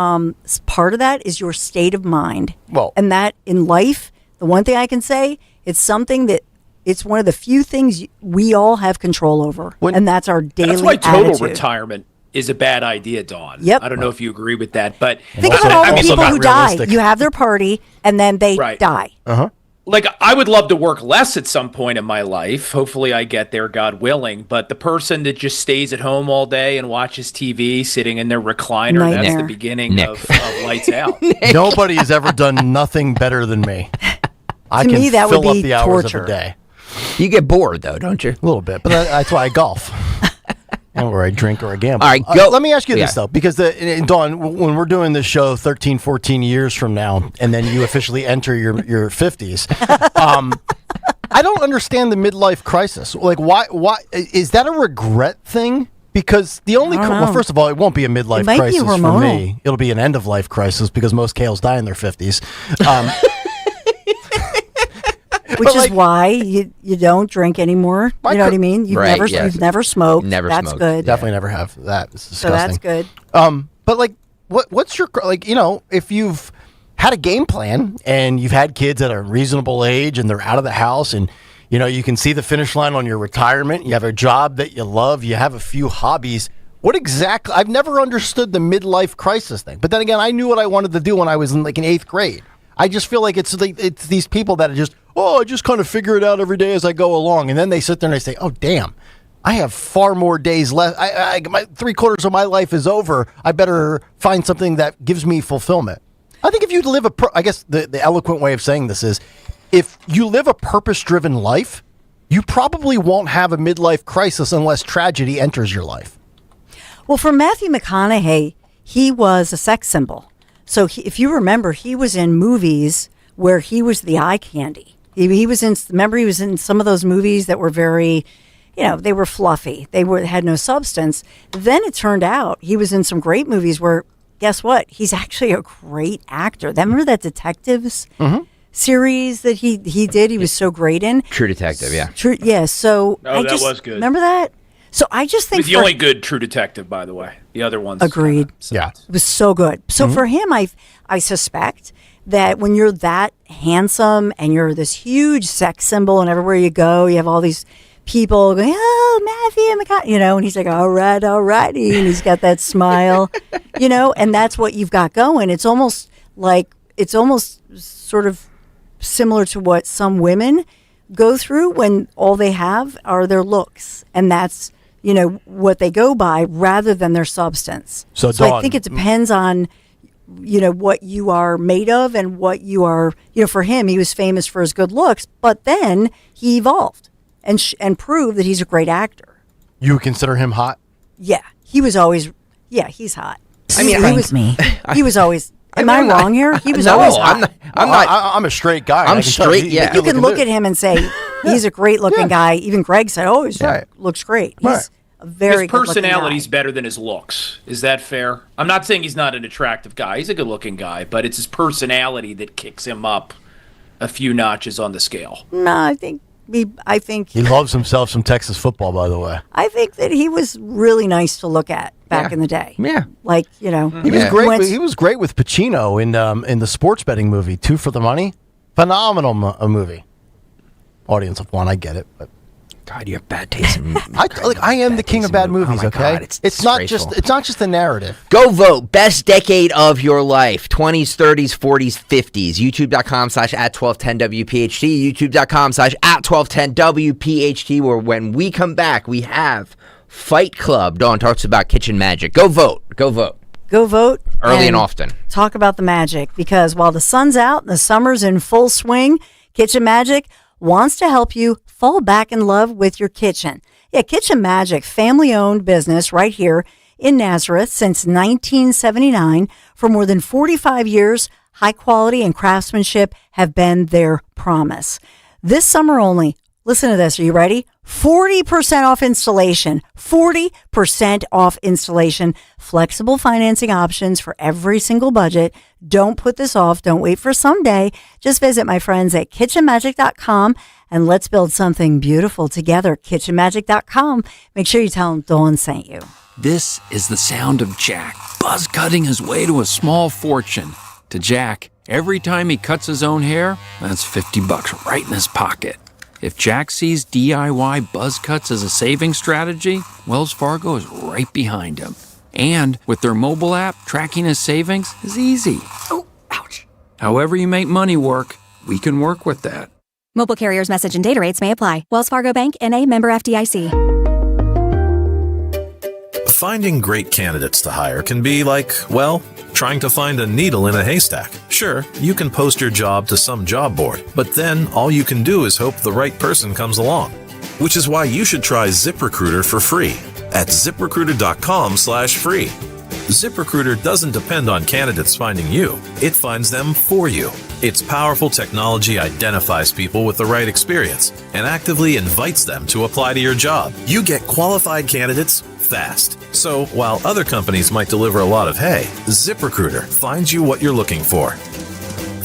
part of that is your state of mind. Well, and that in life, the one thing I can say, it's something that it's one of the few things we all have control over, and that's our daily That's why total attitude. retirement is a bad idea, Dawn. Yep. I don't know if you agree with that, but Think about all the people who die. You have their party, and then they die. Uh-huh. Like, I would love to work less at some point in my life. Hopefully I get there, God willing. But the person that just stays at home all day and watches TV, sitting in their recliner, that's Nightmare. the beginning of Lights Out. Nobody has ever done nothing better than me. I To can me, that fill would up be the hours torture. of a day. You get bored, though, don't you? A little bit, but that's why I golf. And where I drink or I gamble. All right, go. Let me ask you this, Yeah. though, because, Dawn, when we're doing this show 13, 14 years from now, and then you officially enter your 50s, I don't understand the midlife crisis. Like, why is that a regret thing? Because the only, I don't well, know. first of all, it won't be a midlife It might be crisis for hormonal. me. It'll be an end-of-life crisis because most Kales die in their 50s. Which is why you don't drink anymore. You know what I mean? You've Right, never yes. you've never smoked. Never That's smoked. good. Definitely never have that. It's So that's disgusting. good. But like, what's your, like, if you've had a game plan and you've had kids at a reasonable age and they're out of the house and you can see the finish line on your retirement, you have a job that you love, you have a few hobbies. What exactly? I've never understood the midlife crisis thing. But then again, I knew what I wanted to do when I was in 8th grade. I just feel like it's these people that are just, I just kind of figure it out every day as I go along. And then they sit there and they say, oh, damn, I have far more days left. My 3/4 of my life is over. I better find something that gives me fulfillment. I think if you live I guess the eloquent way of saying this is, if you live a purpose-driven life, you probably won't have a midlife crisis unless tragedy enters your life. Well, for Matthew McConaughey, he was a sex symbol. So if you remember, he was in movies where he was the eye candy. He was in some of those movies that were very, they were fluffy. Had no substance. Then it turned out he was in some great movies where, guess what? He's actually a great actor. Remember that Detectives series that he did? He was so great in. True Detective, yeah. True, yeah. So that was good. Remember that? So I just think He's the only good True Detective, by the way. The other ones. Agreed. Yeah. It was so good. So for him, I suspect that when you're that handsome and you're this huge sex symbol, and everywhere you go, you have all these people going, oh, Matthew McConaughey, and he's like, all righty, and he's got that smile, and that's what you've got going. It's almost sort of similar to what some women go through when all they have are their looks, and that's what they go by rather than their substance. So Dawn, I think it depends on what you are made of and what you are. For him, he was famous for his good looks, but then he evolved and proved that he's a great actor. You would consider him hot? Yeah, he was always. Yeah, he's hot. I mean, he was always. Am I wrong here? He was no, always hot. I'm a straight guy. I'm straight. Yeah, you can look at him and say he's a great looking guy. Even Greg said, "Oh, he looks great." He's a very his personality's better than his looks. Is that fair? I'm not saying he's not an attractive guy. He's a good looking guy, but it's his personality that kicks him up a few notches on the scale. No, I think he loves himself some Texas football, by the way. I think that he was really nice to look at back in the day. Yeah, like he was great. He was great with Pacino in the sports betting movie 2 for the Money. Phenomenal movie. Audience of one, I get it, but God, you have bad taste in I am the king of bad movies. Oh okay, God, it's not just the narrative. Go vote. Best decade of your life. 20s, 30s, 40s, 50s. YouTube.com/@1210WPHT. YouTube.com/@1210WPHT. Where when we come back, we have Fight Club. Dawn talks about kitchen magic. Go vote. Go vote. Go vote. Early and often. Talk about the magic, because while the sun's out and the summer's in full swing, Kitchen Magic wants to help you fall back in love with your kitchen. Yeah, Kitchen Magic, family-owned business right here in Nazareth since 1979. For more than 45 years, high quality and craftsmanship have been their promise. This summer only, listen to this, are you ready? 40% off installation. 40% off installation. Flexible financing options for every single budget. Don't put this off. Don't wait for someday. Just visit my friends at kitchenmagic.com and let's build something beautiful together. Kitchenmagic.com. Make sure you tell them Dawn sent you. This is the sound of Jack buzz cutting his way to a small fortune. To Jack, every time he cuts his own hair, that's $50 right in his pocket. If Jack sees DIY buzz cuts as a saving strategy, Wells Fargo is right behind him. And with their mobile app, tracking his savings is easy. Oh, ouch. However you make money work, we can work with that. Mobile carriers' message and data rates may apply. Wells Fargo Bank, N.A., member FDIC. Finding great candidates to hire can be like, well, trying to find a needle in a haystack. Sure, you can post your job to some job board, but then all you can do is hope the right person comes along. Which is why you should try ZipRecruiter for free at ZipRecruiter.com/free. ZipRecruiter doesn't depend on candidates finding you. It finds them for you. Its powerful technology identifies people with the right experience and actively invites them to apply to your job. You get qualified candidates fast. So while other companies might deliver a lot of hay, ZipRecruiter finds you what you're looking for.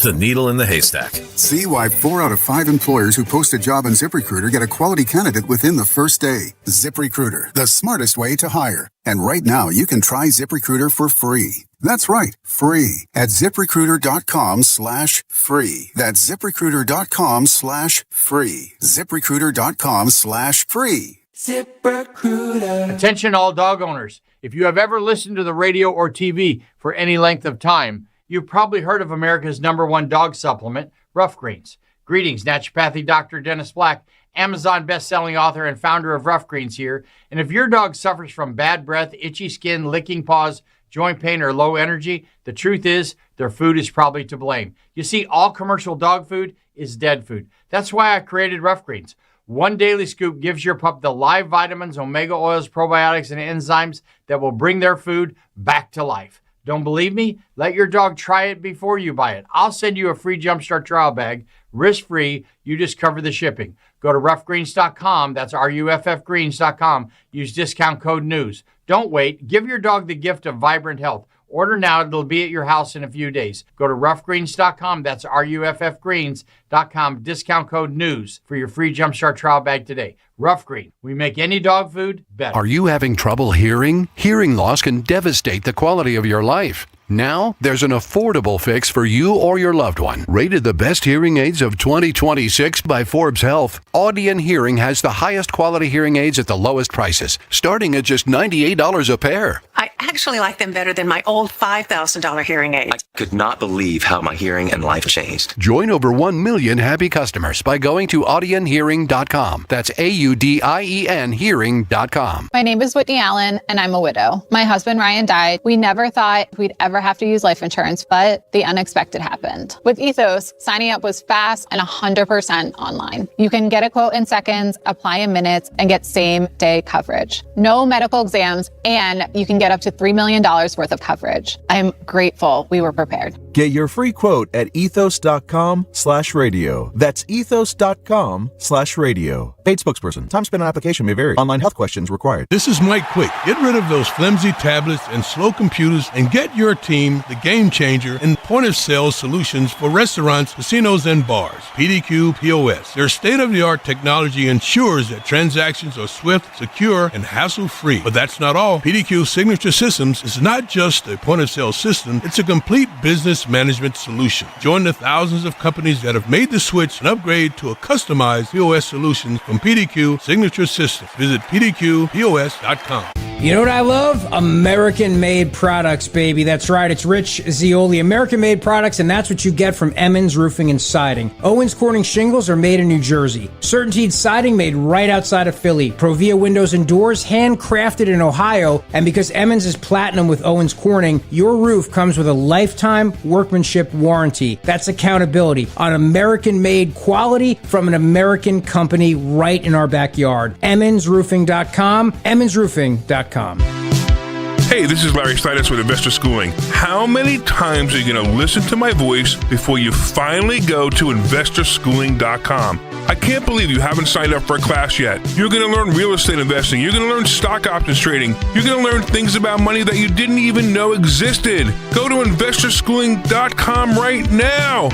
The needle in the haystack. See why 4 out of 5 employers who post a job on ZipRecruiter get a quality candidate within the first day. ZipRecruiter, the smartest way to hire. And right now, you can try ZipRecruiter for free. That's right, free at ZipRecruiter.com/free. That's ZipRecruiter.com/free. ZipRecruiter.com/free. ZipRecruiter. Attention all dog owners. If you have ever listened to the radio or TV for any length of time, you've probably heard of America's #1 dog supplement, Rough Greens. Greetings, naturopathic Dr. Dennis Black, Amazon best-selling author and founder of Rough Greens here. And if your dog suffers from bad breath, itchy skin, licking paws, joint pain, or low energy, the truth is their food is probably to blame. You see, all commercial dog food is dead food. That's why I created Rough Greens. One daily scoop gives your pup the live vitamins, omega oils, probiotics, and enzymes that will bring their food back to life. Don't believe me? Let your dog try it before you buy it. I'll send you a free Jumpstart trial bag, risk-free. You just cover the shipping. Go to roughgreens.com. That's RUFFgreens.com. Use discount code NEWS. Don't wait. Give your dog the gift of vibrant health. Order now. It'll be at your house in a few days. Go to roughgreens.com. That's RUFFgreens.com. Discount code NEWS for your free Jumpstart trial bag today. Rough Green. We make any dog food better. Are you having trouble hearing? Hearing loss can devastate the quality of your life. Now, there's an affordable fix for you or your loved one. Rated the best hearing aids of 2026 by Forbes Health, Audion Hearing has the highest quality hearing aids at the lowest prices, starting at just $98 a pair. I actually like them better than my old $5,000 hearing aid. I could not believe how my hearing and life changed. Join over 1 million happy customers by going to audionhearing.com. That's AUDIEN hearing.com. My name is Whitney Allen, and I'm a widow. My husband, Ryan, died. We never thought we'd ever have to use life insurance, but the unexpected happened. With Ethos, signing up was fast and 100% online. You can get a quote in seconds, apply in minutes, and get same-day coverage. No medical exams, and you can get up to $3 million worth of coverage. I'm grateful we were prepared. Get your free quote at ethos.com/radio. That's ethos.com/radio. Paid spokesperson. Time spent on application may vary. Online health questions required. This is Mike Quick. Get rid of those flimsy tablets and slow computers and get your team the game changer in point-of-sale solutions for restaurants, casinos, and bars. PDQ POS. Their state-of-the-art technology ensures that transactions are swift, secure, and hassle-free. But that's not all. PDQ Signature Systems is not just a point-of-sale system. It's a complete business management solution. Join the thousands of companies that have made the switch and upgrade to a customized POS solution from PDQ Signature Systems. Visit pdqpos.com. You know what I love? American-made products, baby. That's right. It's Rich Zioli. American-made products, and that's what you get from Emmons Roofing and Siding. Owens Corning shingles are made in New Jersey. Certainteed siding made right outside of Philly. Provia windows and doors handcrafted in Ohio. And because Emmons is platinum with Owens Corning, your roof comes with a lifetime workmanship warranty. That's accountability on American-made quality from an American company right in our backyard. EmmonsRoofing.com. EmmonsRoofing.com. Hey, this is Larry Stitus with Investor Schooling. How many times are you going to listen to my voice before you finally go to investorschooling.com? I can't believe you haven't signed up for a class yet. You're going to learn real estate investing. You're going to learn stock options trading. You're going to learn things about money that you didn't even know existed. Go to investorschooling.com right now.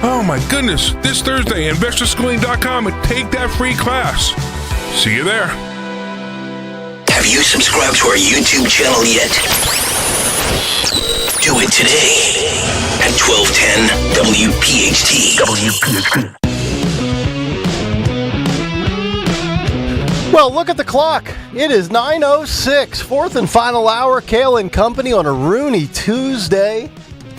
Oh my goodness. This Thursday, investorschooling.com, and take that free class. See you there. Have you subscribed to our YouTube channel yet? Do it today at 1210 WPHT. Well, look at the clock. It is 9:06, fourth and final hour. Kayal and Company on a Rooney Tuesday,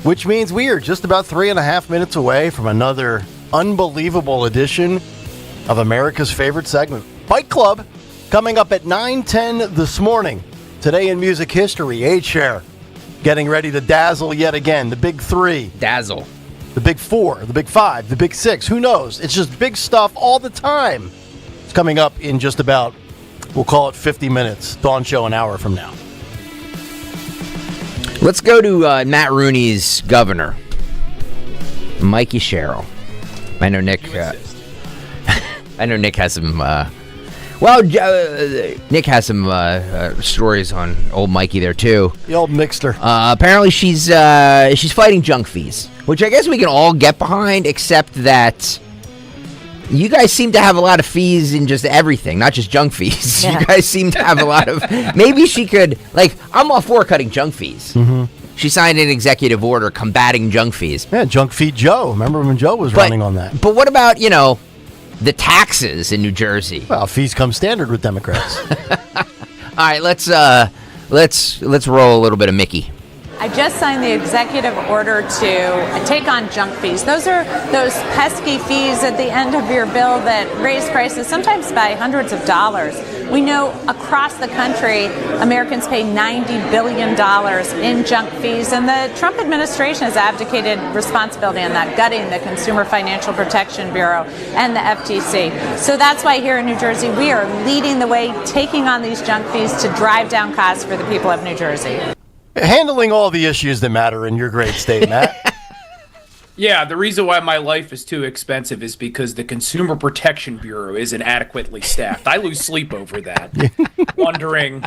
which means we are just about 3.5 minutes away from another unbelievable edition of America's favorite segment, Fight Club. Coming up at 9:10 this morning. Today in music history, A-Chair getting ready to dazzle yet again. The big three. Dazzle. The big four, the big five, the big six. Who knows? It's just big stuff all the time. It's coming up in just about, we'll call it 50 minutes. Dawn Show an hour from now. Let's go to Matt Rooney's governor, Mikey Sherrill. I know Nick. I know Nick has some. Nick has some stories on old Mikey there too. The old mixter. Apparently, she's fighting junk fees, which I guess we can all get behind, except that you guys seem to have a lot of fees in just everything, not just junk fees. Yeah. You guys seem to have a lot of. Maybe she could, I'm all for cutting junk fees. Mm-hmm. She signed an executive order combating junk fees. Yeah, Junk Fee Joe. Remember when Joe was running on that? But what about, the taxes in New Jersey. Well, fees come standard with Democrats. All right, let's roll a little bit of Mickey. I just signed the executive order to take on junk fees. Those are those pesky fees at the end of your bill that raise prices sometimes by hundreds of dollars. We know across the country, Americans pay $90 billion in junk fees, and the Trump administration has abdicated responsibility on that, gutting the Consumer Financial Protection Bureau and the FTC. So that's why here in New Jersey, we are leading the way, taking on these junk fees to drive down costs for the people of New Jersey. Handling all the issues that matter in your great state, Matt. Yeah, the reason why my life is too expensive is because the Consumer Protection Bureau isn't adequately staffed. I lose sleep over that, wondering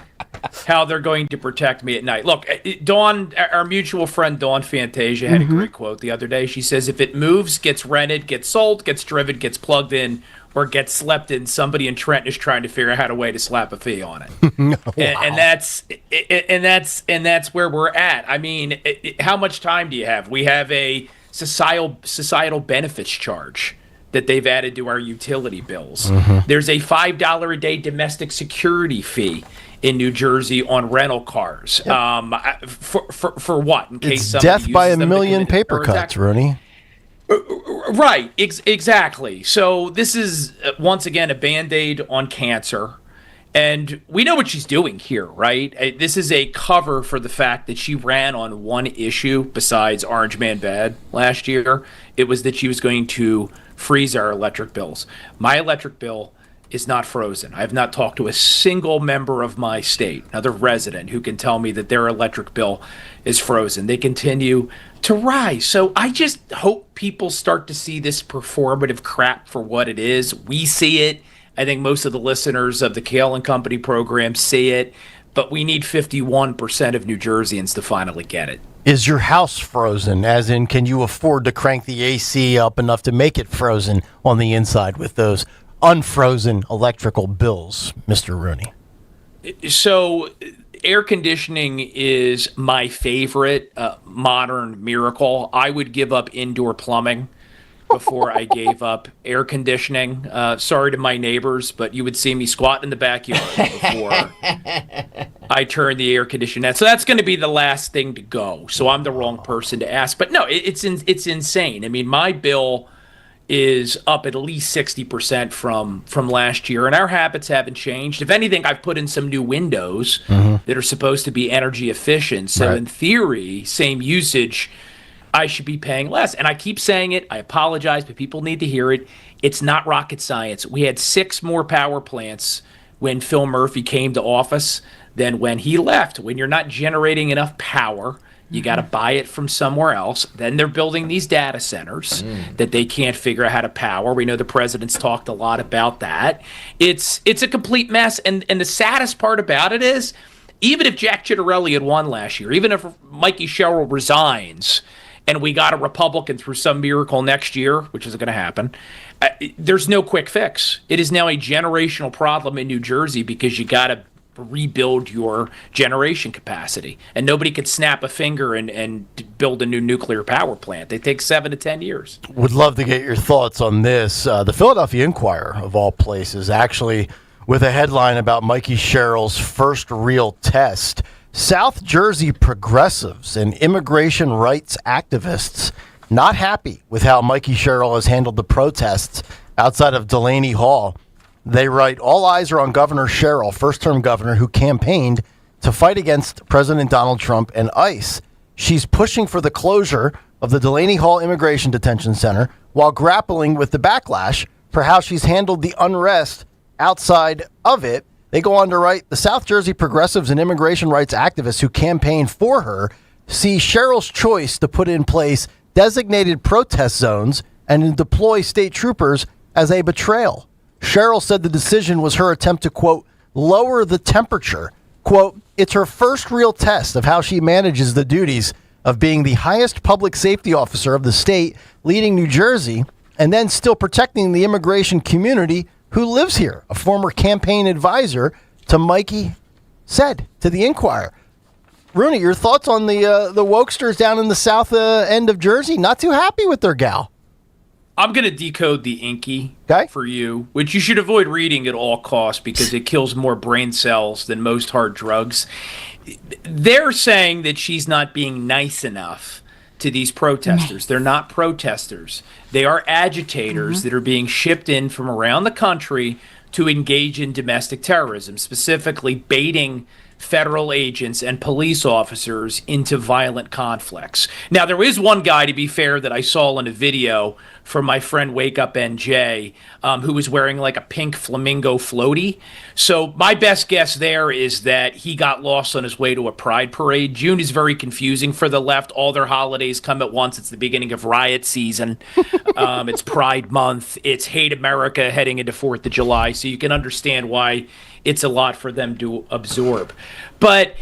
how they're going to protect me at night. Look, Dawn, our mutual friend Dawn Fantasia had a great quote the other day. She says, if it moves, gets rented, gets sold, gets driven, gets plugged in, or gets slept in, somebody in Trenton is trying to figure out a way to slap a fee on it. And that's where we're at. I mean, how much time do you have? We have a societal benefits charge that they've added to our utility bills. There's a $5 a day domestic security fee in New Jersey on rental cars. Yep. For what? In case it's death by a million paper cuts, Rooney. Right, exactly. So this is, once again, a Band-Aid on cancer. And we know what she's doing here, right? This is a cover for the fact that she ran on one issue besides Orange Man Bad last year. It was that she was going to freeze our electric bills. My electric bill is not frozen. I have not talked to a single member of my state, another resident, who can tell me that their electric bill is frozen. They continue to rise. So I just hope people start to see this performative crap for what it is. We see it. I think most of the listeners of the Kayal and Company program see it, but we need 51% of New Jerseyans to finally get it. Is your house frozen? As in, can you afford to crank the AC up enough to make it frozen on the inside with those unfrozen electrical bills, Mr. Rooney? So air conditioning is my favorite modern miracle. I would give up indoor plumbing before I gave up air conditioning. Sorry to my neighbors, but you would see me squatting in the backyard before I turned the air conditioner on. So that's going to be the last thing to go. So I'm the wrong person to ask. But no, it's insane. I mean, my bill is up at least 60% from last year, and our habits haven't changed. If anything, I've put in some new windows that are supposed to be energy efficient. So in theory, same usage, I should be paying less. And I keep saying it. I apologize, but people need to hear it. It's not rocket science. We had 6 more power plants when Phil Murphy came to office than when he left. When you're not generating enough power, you got to buy it from somewhere else. Then they're building these data centers that they can't figure out how to power. We know the president's talked a lot about that. It's a complete mess. And the saddest part about it is, even if Jack Ciattarelli had won last year, even if Mikey Sherrill resigns and we got a Republican through some miracle next year, which isn't going to happen, there's no quick fix. It is now a generational problem in New Jersey because you got to rebuild your generation capacity. And nobody could snap a finger and build a new nuclear power plant. They take 7 to 10 years. Would love to get your thoughts on this. The Philadelphia Inquirer, of all places, actually with a headline about Mikey Sherrill's first real test. South Jersey progressives and immigration rights activists not happy with how Mikey Sherrill has handled the protests outside of Delaney Hall. They write, all eyes are on Governor Sherrill, first-term governor who campaigned to fight against President Donald Trump and ICE. She's pushing for the closure of the Delaney Hall Immigration Detention Center while grappling with the backlash for how she's handled the unrest outside of it. They go on to write, the South Jersey progressives and immigration rights activists who campaigned for her see Sherrill's choice to put in place designated protest zones and to deploy state troopers as a betrayal. Sherrill said the decision was her attempt to, quote, lower the temperature. Quote, it's her first real test of how she manages the duties of being the highest public safety officer of the state, leading New Jersey, and then still protecting the immigration community who lives here, a former campaign advisor to Mikey said to the Inquirer. Rooney, your thoughts on the wokesters down in the south end of Jersey? Not too happy with their gal. I'm going to decode the Inky Okay. for you, which you should avoid reading at all costs because it kills more brain cells than most hard drugs. They're saying that she's not being nice enough to these protesters. They're not protesters. They are agitators that are being shipped in from around the country to engage in domestic terrorism, specifically baiting federal agents and police officers into violent conflicts. Now, there is one guy, to be fair, that I saw in a video from my friend Wake Up NJ, who was wearing like a pink flamingo floaty. So my best guess there is that he got lost on his way to a pride parade. June is very confusing for the left. All their holidays come at once. It's the beginning of riot season. It's Pride Month. It's Hate America heading into 4th of July. So you can understand why it's a lot for them to absorb. But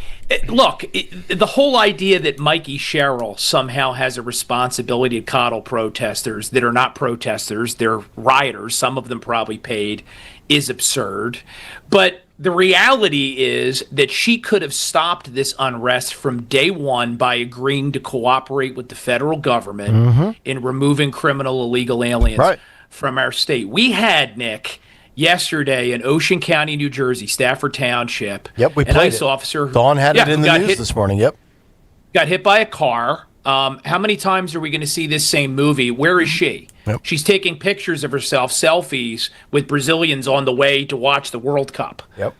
look, the whole idea that Mikey Sherrill somehow has a responsibility to coddle protesters that are not protesters, they're rioters, some of them probably paid, is absurd. But the reality is that she could have stopped this unrest from day one by agreeing to cooperate with the federal government in removing criminal illegal aliens from our state. We had, Nick, yesterday in Ocean County, New Jersey, Stafford Township. Yep, we an played ICE it. officer. Dawn had it in the news this morning. Yep. Got hit by a car. How many times are we going to see this same movie? Where is she? Yep. She's taking pictures of herself, selfies with Brazilians on the way to watch the World Cup. Yep.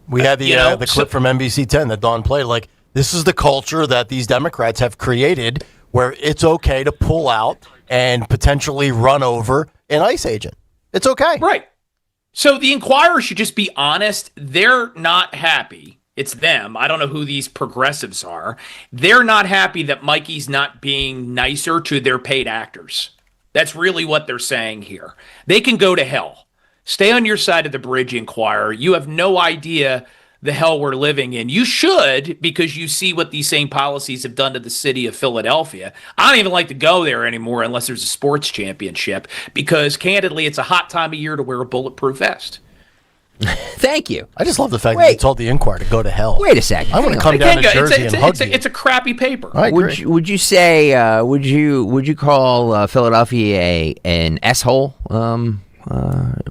We had the clip from NBC 10 that Dawn played. Like, this is the culture that these Democrats have created where it's okay to pull out and potentially run over an ICE agent. It's okay. Right. So the Inquirer should just be honest. They're not happy. It's them. I don't know who these progressives are. They're not happy that Mikey's not being nicer to their paid actors. That's really what they're saying here. They can go to hell. Stay on your side of the bridge, Inquirer. You have no idea the hell we're living in. You should, because you see what these same policies have done to the city of Philadelphia. I don't even like to go there anymore unless there's a sports championship, because candidly, it's a hot time of year to wear a bulletproof vest. Thank you. I just love the fact that you told the Inquirer to go to hell. Wait a second. I want to come down to Jersey and hug you. It's a crappy paper. I agree. Would you say? Would you call Philadelphia an S-hole?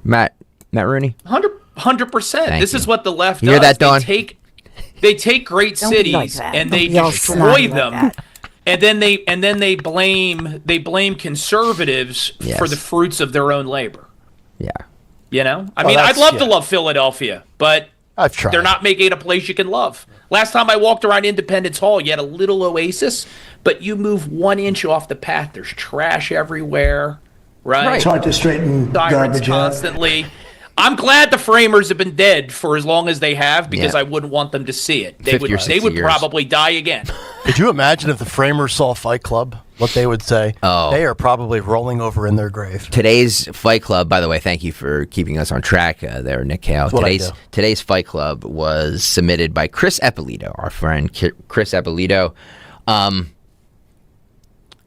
Matt Rooney. 100%. This is what the left You hear does. that, Dawn? They take great Don't be cities like that. and Don't they be all destroy snotty like them, that. and then they blame conservatives for the fruits of their own labor. Yeah. You know, I mean, I'd love to love Philadelphia, but I've tried. They're not making it a place you can love. Last time I walked around Independence Hall, you had a little oasis, but you move 1 inch off the path, there's trash everywhere. Right. It's hard to straighten Sirens garbage out. constantly. I'm glad the framers have been dead for as long as they have, because I wouldn't want them to see it. They 50 or would 60 years. probably die again. Could you imagine if the framers saw Fight Club, what they would say? Oh. They are probably rolling over in their grave. Today's Fight Club, by the way, thank you for keeping us on track there, Nick Kayal. Today's Fight Club was submitted by Chris Eppolito, our friend Chris Eppolito.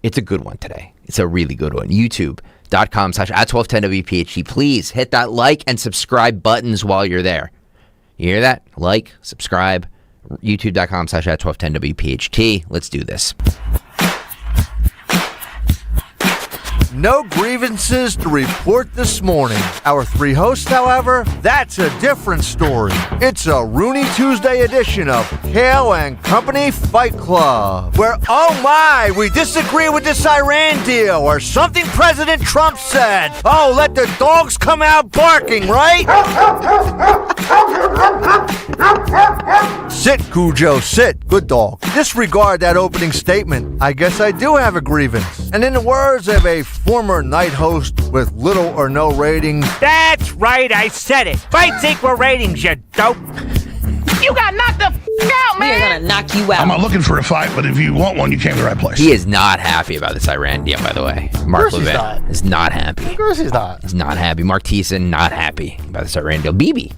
It's a good one today. It's a really good one. YouTube.com/@1210WPHT. Please hit that like and subscribe buttons while you're there. You hear that? Like, subscribe. YouTube.com/@1210WPHT. Let's do this. No grievances to report this morning. Our three hosts, however, that's a different story. It's a Rooney Tuesday edition of Kayal and Company Fight Club, where, oh my, we disagree with this Iran deal, or something President Trump said. Oh, let the dogs come out barking, right? Sit, Cujo, sit. Good dog. Disregard that opening statement. I guess I do have a grievance. And in the words of a former night host with little or no ratings, that's right, I said it. Fights equal ratings, you dope. You got knocked the out, man. We're gonna knock you out. I'm not looking for a fight, but if you want one, you came to the right place. He is not happy about this Iran deal, by the way. Mark Levin is not happy. Of course he's not. He's not happy. Mark Thiessen, not happy about this Iran deal. Bibi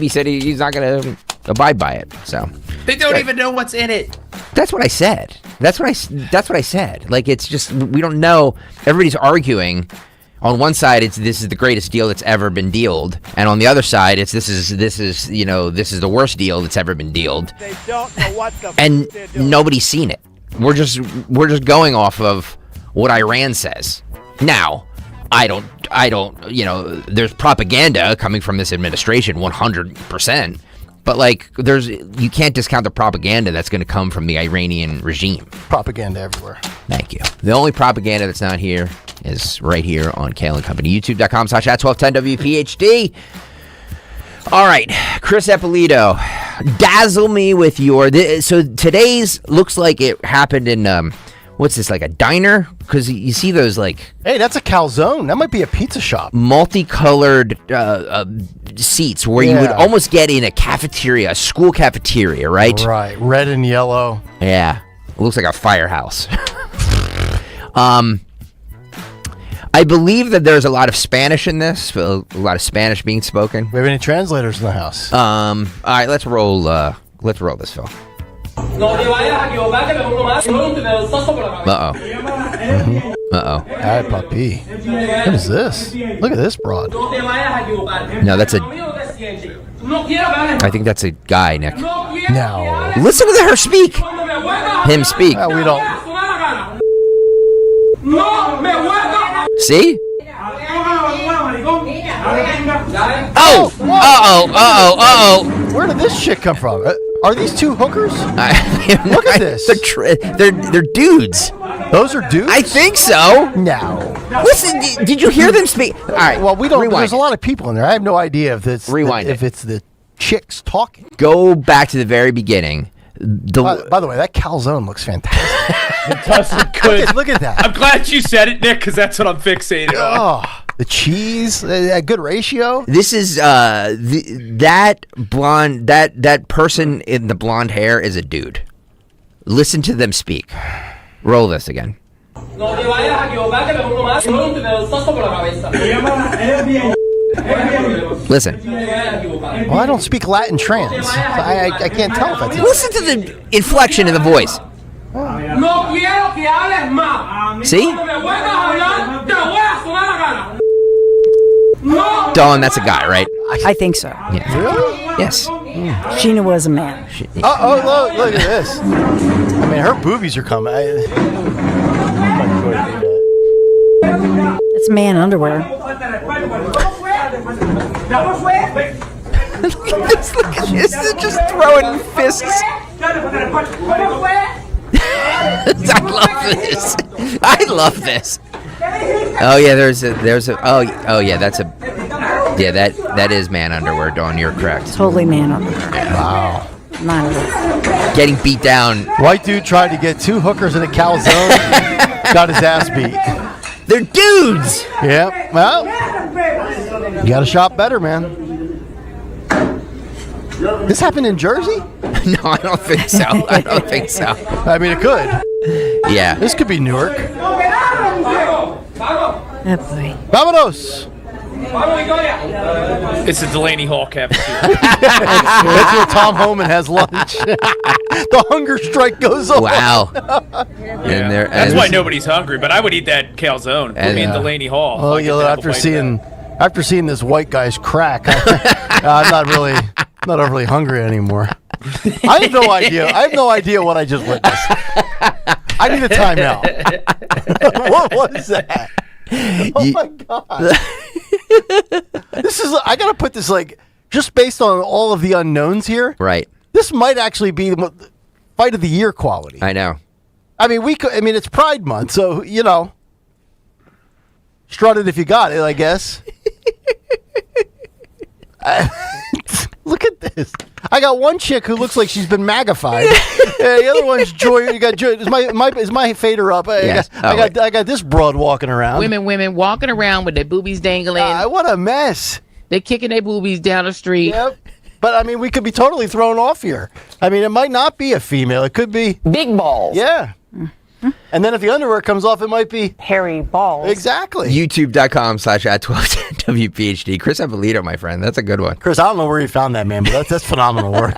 said he's not going to abide by it. So They don't even know what's in it. that's what I said. That's what I said. Like, it's just, we don't know. Everybody's arguing. On one side, it's this is the greatest deal that's ever been dealed, and on the other side, it's this is the worst deal that's ever been dealed. They don't know what the And nobody's seen it. We're just going off of what Iran says. Now, I don't, there's propaganda coming from this administration 100%. But like, you can't discount the propaganda that's going to come from the Iranian regime. Propaganda everywhere. Thank you. The only propaganda that's not here is right here on Kayal and Company. YouTube.com/@1210WPHT. All right, Chris Eppolito, dazzle me with your. So today's looks like it happened in what's this, like a diner? Because you see those like. Hey, that's a calzone. That might be a pizza shop. Multicolored seats where you would almost get in a cafeteria, a school cafeteria, right? Right, red and yellow. Yeah, it looks like a firehouse. I believe that there's a lot of Spanish in this, a lot of Spanish being spoken. We have any translators in the house? All right, let's roll this film. Uh-oh. Hi, puppy. What is this? Look at this broad. No, that's I think that's a guy, Nick. No. Listen to her speak. Him speak. We don't. See? Oh! Uh-oh. Where did this shit come from? Are these two hookers? Look at this. They're dudes. Those are dudes? I think so. No. Listen, did you hear them speak? All right. Well, we don't. Rewind. There's a lot of people in there. I have no idea if it's Rewind if it's the chicks talking. Go back to the very beginning. By the way, that calzone looks fantastic. It does look good. Look at that. I'm glad you said it, Nick, because that's what I'm fixated on. Oh, the cheese, a good ratio. This is that blonde, that person in the blonde hair is a dude. Listen to them speak. Roll this again. Listen. Well, I don't speak Latin trans. So I can't tell if that's. Listen to the inflection in the voice. See? Dawn, that's a guy, right? I think so. Yeah. Really? Yes. Sheena was a man. Look at this. I mean, her boobies are coming. It's man underwear. Look at this. Just throwing fists. I love this. Oh yeah, that is man underwear, Dawn. You're correct. Totally man underwear. Wow. Getting beat down. White dude tried to get two hookers in a calzone. Got his ass beat. They're dudes. Yeah. Well, you got to shop better, man. This happened in Jersey? No, I don't think so. I mean, it could. Yeah. This could be Newark. Oh boy. Vámonos. It's the Delaney Hall cafeteria. That's where Tom Homan has lunch. The hunger strike goes on. Wow. Yeah. That's why nobody's hungry, but I would eat that calzone. Put me in Delaney Hall. Oh, after seeing this white guy's crack, I'm not overly hungry anymore. I have no idea. I have no idea what I just witnessed. I need a timeout. What was that? Oh my god! I gotta put this just based on all of the unknowns here. Right. This might actually be the fight of the year quality. I know. I mean, it's Pride Month, so strut it if you got it, I guess. Look at this. I got one chick who looks like she's been magnified. The other one's Joy. You got Joy. Is my fader up? Yes. I got this broad walking around. Women walking around with their boobies dangling. What a mess. They're kicking their boobies down the street. Yep. But I mean, we could be totally thrown off here. I mean, it might not be a female. It could be big balls. Yeah. And then if the underwear comes off, it might be hairy balls. Exactly. YouTube.com/@1210WPHT. Chris Eppolito, my friend. That's a good one. Chris, I don't know where you found that, man, but that's phenomenal work.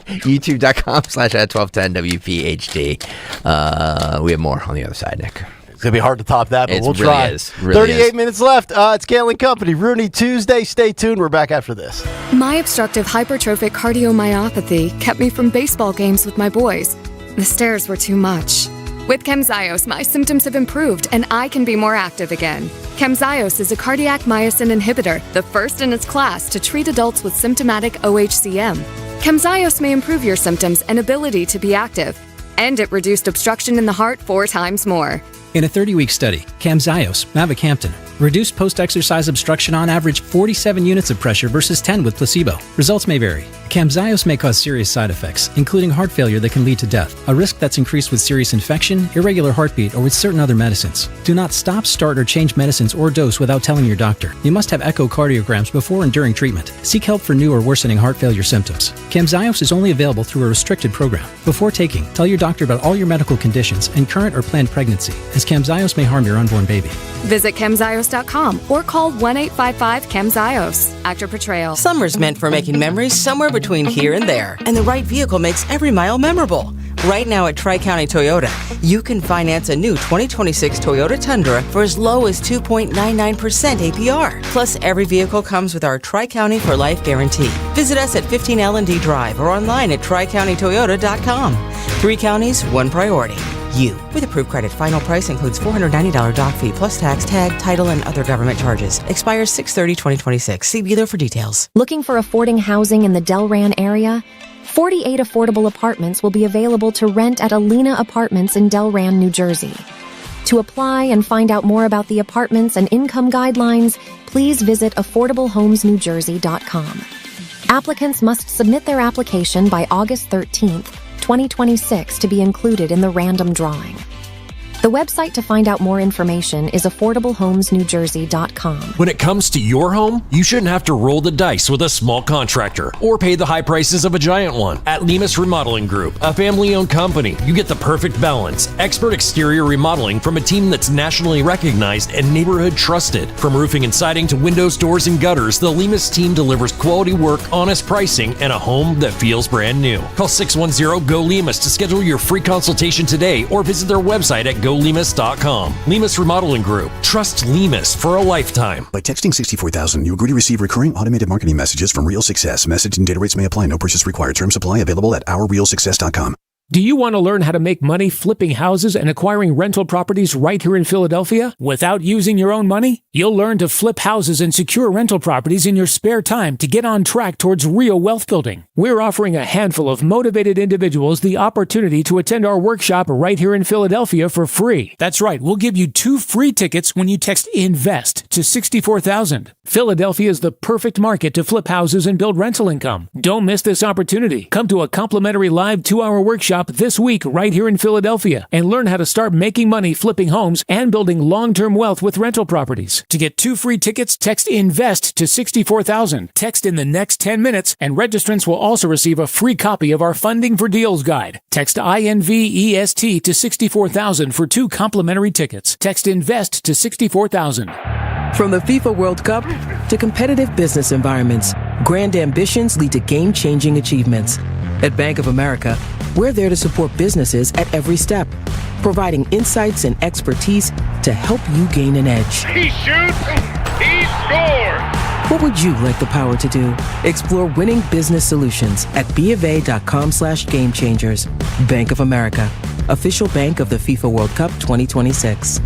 YouTube.com/@1210WPHT. We have more on the other side, Nick. It's going to be hard to top that, but we'll try. It really 38 minutes left. It's Kayal and Company. Rooney Tuesday. Stay tuned. We're back after this. My obstructive hypertrophic cardiomyopathy kept me from baseball games with my boys. The stairs were too much. With Camzyos, my symptoms have improved and I can be more active again. Camzyos is a cardiac myosin inhibitor, the first in its class to treat adults with symptomatic OHCM. Camzyos may improve your symptoms and ability to be active, and it reduced obstruction in the heart 4 times more. In a 30-week study, Camzyos, mavacamten, reduced post-exercise obstruction on average 47 units of pressure versus 10 with placebo. Results may vary. Camzyos may cause serious side effects, including heart failure that can lead to death, a risk that's increased with serious infection, irregular heartbeat, or with certain other medicines. Do not stop, start, or change medicines or dose without telling your doctor. You must have echocardiograms before and during treatment. Seek help for new or worsening heart failure symptoms. Camzyos is only available through a restricted program. Before taking, tell your doctor about all your medical conditions and current or planned pregnancy, as Camzyos may harm your unborn baby. Visit Camzyos.com or call 1-855-CAMZYOS. Actor portrayal. Summer's meant for making memories somewhere between here and there, and the right vehicle makes every mile memorable. Right now at Tri-County Toyota, you can finance a new 2026 Toyota Tundra for as low as 2.99% APR. Plus, every vehicle comes with our Tri-County for Life guarantee. Visit us at 15 L&D Drive or online at tricountytoyota.com. 3 counties, 1 priority. You. With approved credit, final price includes $490 doc fee plus tax, tag, title, and other government charges. Expires 6/30/2026. See dealer for details. Looking for affording housing in the Delran area? 48 affordable apartments will be available to rent at Alina Apartments in Delran, New Jersey. To apply and find out more about the apartments and income guidelines, please visit affordablehomesnewjersey.com. Applicants must submit their application by August 13th, 2026 to be included in the random drawing. The website to find out more information is affordablehomesnewjersey.com. When it comes to your home, you shouldn't have to roll the dice with a small contractor or pay the high prices of a giant one. At Lemus Remodeling Group, a family-owned company, you get the perfect balance. Expert exterior remodeling from a team that's nationally recognized and neighborhood trusted. From roofing and siding to windows, doors, and gutters, the Lemus team delivers quality work, honest pricing, and a home that feels brand new. Call 610-GO-LEMUS to schedule your free consultation today or visit their website at GoLemus.com. Lemus Remodeling Group. Trust Lemus for a lifetime. By texting 64,000, you agree to receive recurring automated marketing messages from Real Success. Message and data rates may apply. No purchase required. Terms apply. Available at ourrealsuccess.com. Do you want to learn how to make money flipping houses and acquiring rental properties right here in Philadelphia without using your own money? You'll learn to flip houses and secure rental properties in your spare time to get on track towards real wealth building. We're offering a handful of motivated individuals the opportunity to attend our workshop right here in Philadelphia for free. That's right, we'll give you 2 free tickets when you text INVEST to 64,000. Philadelphia is the perfect market to flip houses and build rental income. Don't miss this opportunity. Come to a complimentary live 2-hour workshop this week right here in Philadelphia and learn how to start making money flipping homes and building long-term wealth with rental properties. To get 2 free tickets, text INVEST to 64,000. Text in the next 10 minutes and registrants will also receive a free copy of our Funding for Deals guide. Text INVEST to 64,000 for 2 complimentary tickets. Text INVEST to 64,000. From the FIFA World Cup to competitive business environments, grand ambitions lead to game-changing achievements. At Bank of America, we're there to support businesses at every step, providing insights and expertise to help you gain an edge. He shoots, he scores! What would you like the power to do? Explore winning business solutions at BofA.com/gamechangers. Bank of America, official bank of the FIFA World Cup 2026.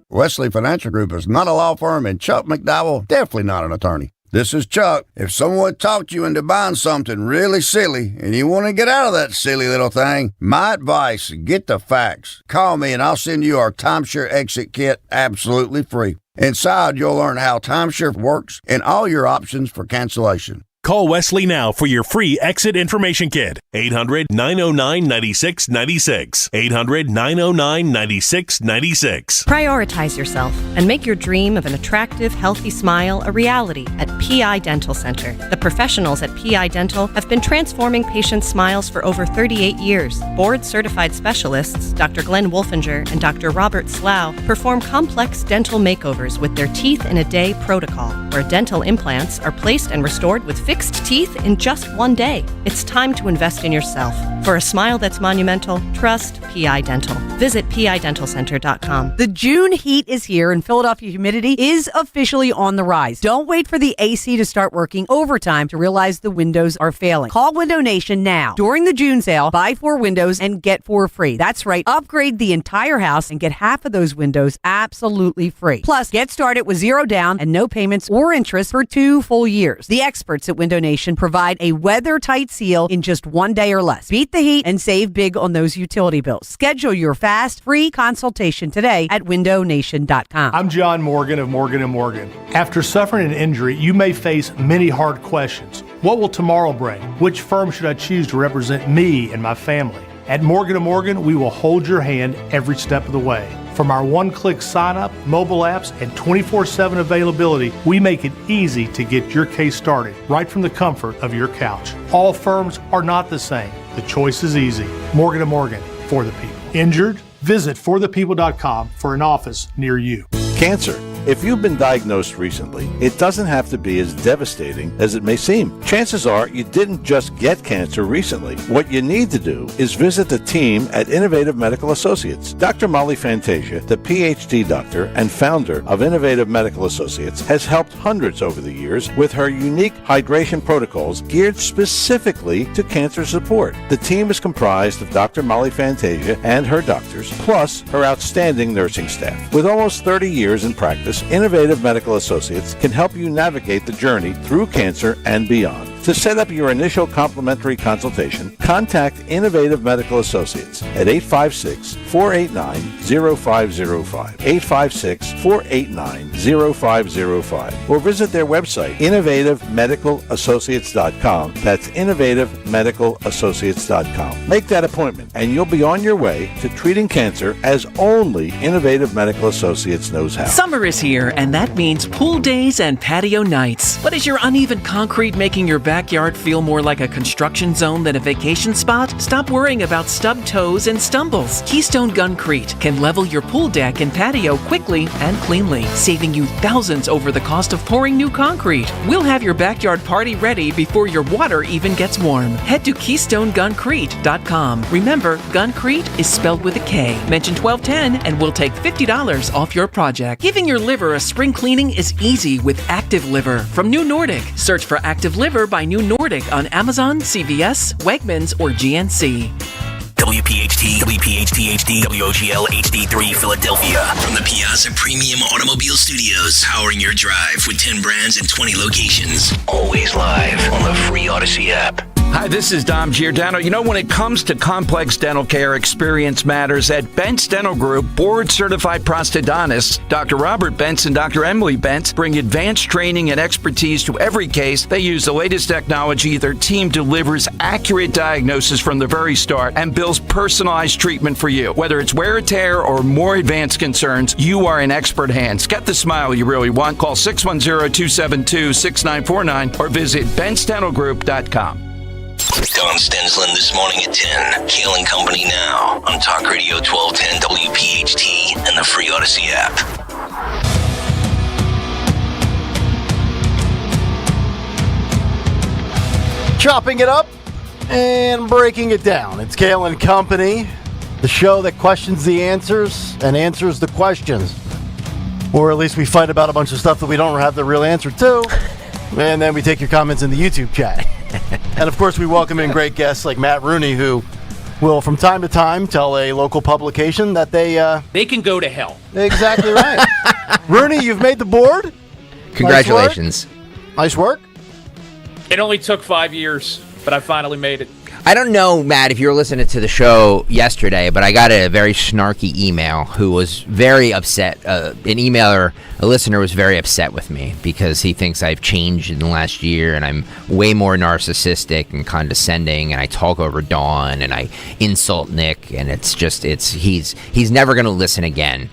Wesley Financial Group is not a law firm, and Chuck McDowell, definitely not an attorney. This is Chuck. If someone talked you into buying something really silly and you want to get out of that silly little thing, my advice, get the facts. Call me and I'll send you our timeshare exit kit absolutely free. Inside, you'll learn how timeshare works and all your options for cancellation. Call Wesley now for your free exit information kit. 800-909-9696. 800-909-9696. Prioritize yourself and make your dream of an attractive, healthy smile a reality at PI Dental Center. The professionals at PI Dental have been transforming patients' smiles for over 38 years. Board-certified specialists, Dr. Glenn Wolfinger and Dr. Robert Slough, perform complex dental makeovers with their Teeth in a Day protocol, where dental implants are placed and restored with fixed fixed teeth in just one day. It's time to invest in yourself. For a smile that's monumental, trust PI Dental. Visit PIDentalCenter.com. The June heat is here and Philadelphia humidity is officially on the rise. Don't wait for the AC to start working overtime to realize the windows are failing. Call Window Nation now. During the June sale, buy 4 windows and get 4 free. That's right. Upgrade the entire house and get half of those windows absolutely free. Plus, get started with 0 down and no payments or interest for 2 full years. The experts at Window Nation provide a weather-tight seal in just 1 day or less. Beat the heat and save big on those utility bills. Schedule your fast, free consultation today at windownation.com. I'm John Morgan of Morgan & Morgan. After suffering an injury, you may face many hard questions. What will tomorrow bring? Which firm should I choose to represent me and my family? At Morgan & Morgan, we will hold your hand every step of the way. From our one-click sign-up, mobile apps, and 24/7 availability, we make it easy to get your case started right from the comfort of your couch. All firms are not the same. The choice is easy. Morgan & Morgan, for the people. Injured? Visit forthepeople.com for an office near you. Cancer. If you've been diagnosed recently, it doesn't have to be as devastating as it may seem. Chances are you didn't just get cancer recently. What you need to do is visit the team at Innovative Medical Associates. Dr. Molly Fantasia, the PhD doctor and founder of Innovative Medical Associates, has helped hundreds over the years with her unique hydration protocols geared specifically to cancer support. The team is comprised of Dr. Molly Fantasia and her doctors, plus her outstanding nursing staff. With almost 30 years in practice, Innovative Medical Associates can help you navigate the journey through cancer and beyond. To set up your initial complimentary consultation, contact Innovative Medical Associates at 856-489-0505, 856-489-0505, or visit their website, innovativemedicalassociates.com. That's innovativemedicalassociates.com. Make that appointment, and you'll be on your way to treating cancer as only Innovative Medical Associates knows how. Summer is here, and that means pool days and patio nights. But is your uneven concrete making your backyard feel more like a construction zone than a vacation spot? Stop worrying about stubbed toes and stumbles. Keystone Guncrete can level your pool deck and patio quickly and cleanly, saving you thousands over the cost of pouring new concrete. We'll have your backyard party ready before your water even gets warm. Head to KeystoneGuncrete.com. Remember, Guncrete is spelled with a K. Mention 1210 and we'll take $50 off your project. Giving your liver a spring cleaning is easy with Active Liver from New Nordic. Search for Active Liver by New Nordic on Amazon, CVS, Wegmans, or GNC. WPHT, WPHT HD, WOGL HD3 Philadelphia. From the Piazza Premium Automobile Studios, powering your drive with 10 brands and 20 locations. Always live on the free Odyssey app. Hi, this is Dom Giordano. You know, when it comes to complex dental care, experience matters. At Bentz Dental Group, board-certified prosthodontists, Dr. Robert Bentz and Dr. Emily Bentz, bring advanced training and expertise to every case. They use the latest technology. Their team delivers accurate diagnosis from the very start and builds personalized treatment for you. Whether it's wear or tear or more advanced concerns, you are in expert hands. Get the smile you really want. Call 610-272-6949 or visit BentzDentalGroup.com. Don Stensland this morning at 10. Kayal and Company now on Talk Radio 1210 WPHT and the free Odyssey app. Chopping it up and breaking it down. It's Kayal and Company, the show that questions the answers and answers the questions. Or at least we fight about a bunch of stuff that we don't have the real answer to. And then we take your comments in the YouTube chat. And of course, we welcome in great guests like Matt Rooney, who will from time to time tell a local publication that they can go to hell. Exactly right. Rooney, you've made the board. Congratulations. Nice work. It only took 5 years, but I finally made it. I don't know, Matt, if you were listening to the show yesterday, but I got a very snarky email who was very upset. A listener was very upset with me because he thinks I've changed in the last year and I'm way more narcissistic and condescending and I talk over Dawn and I insult Nick and he's never going to listen again,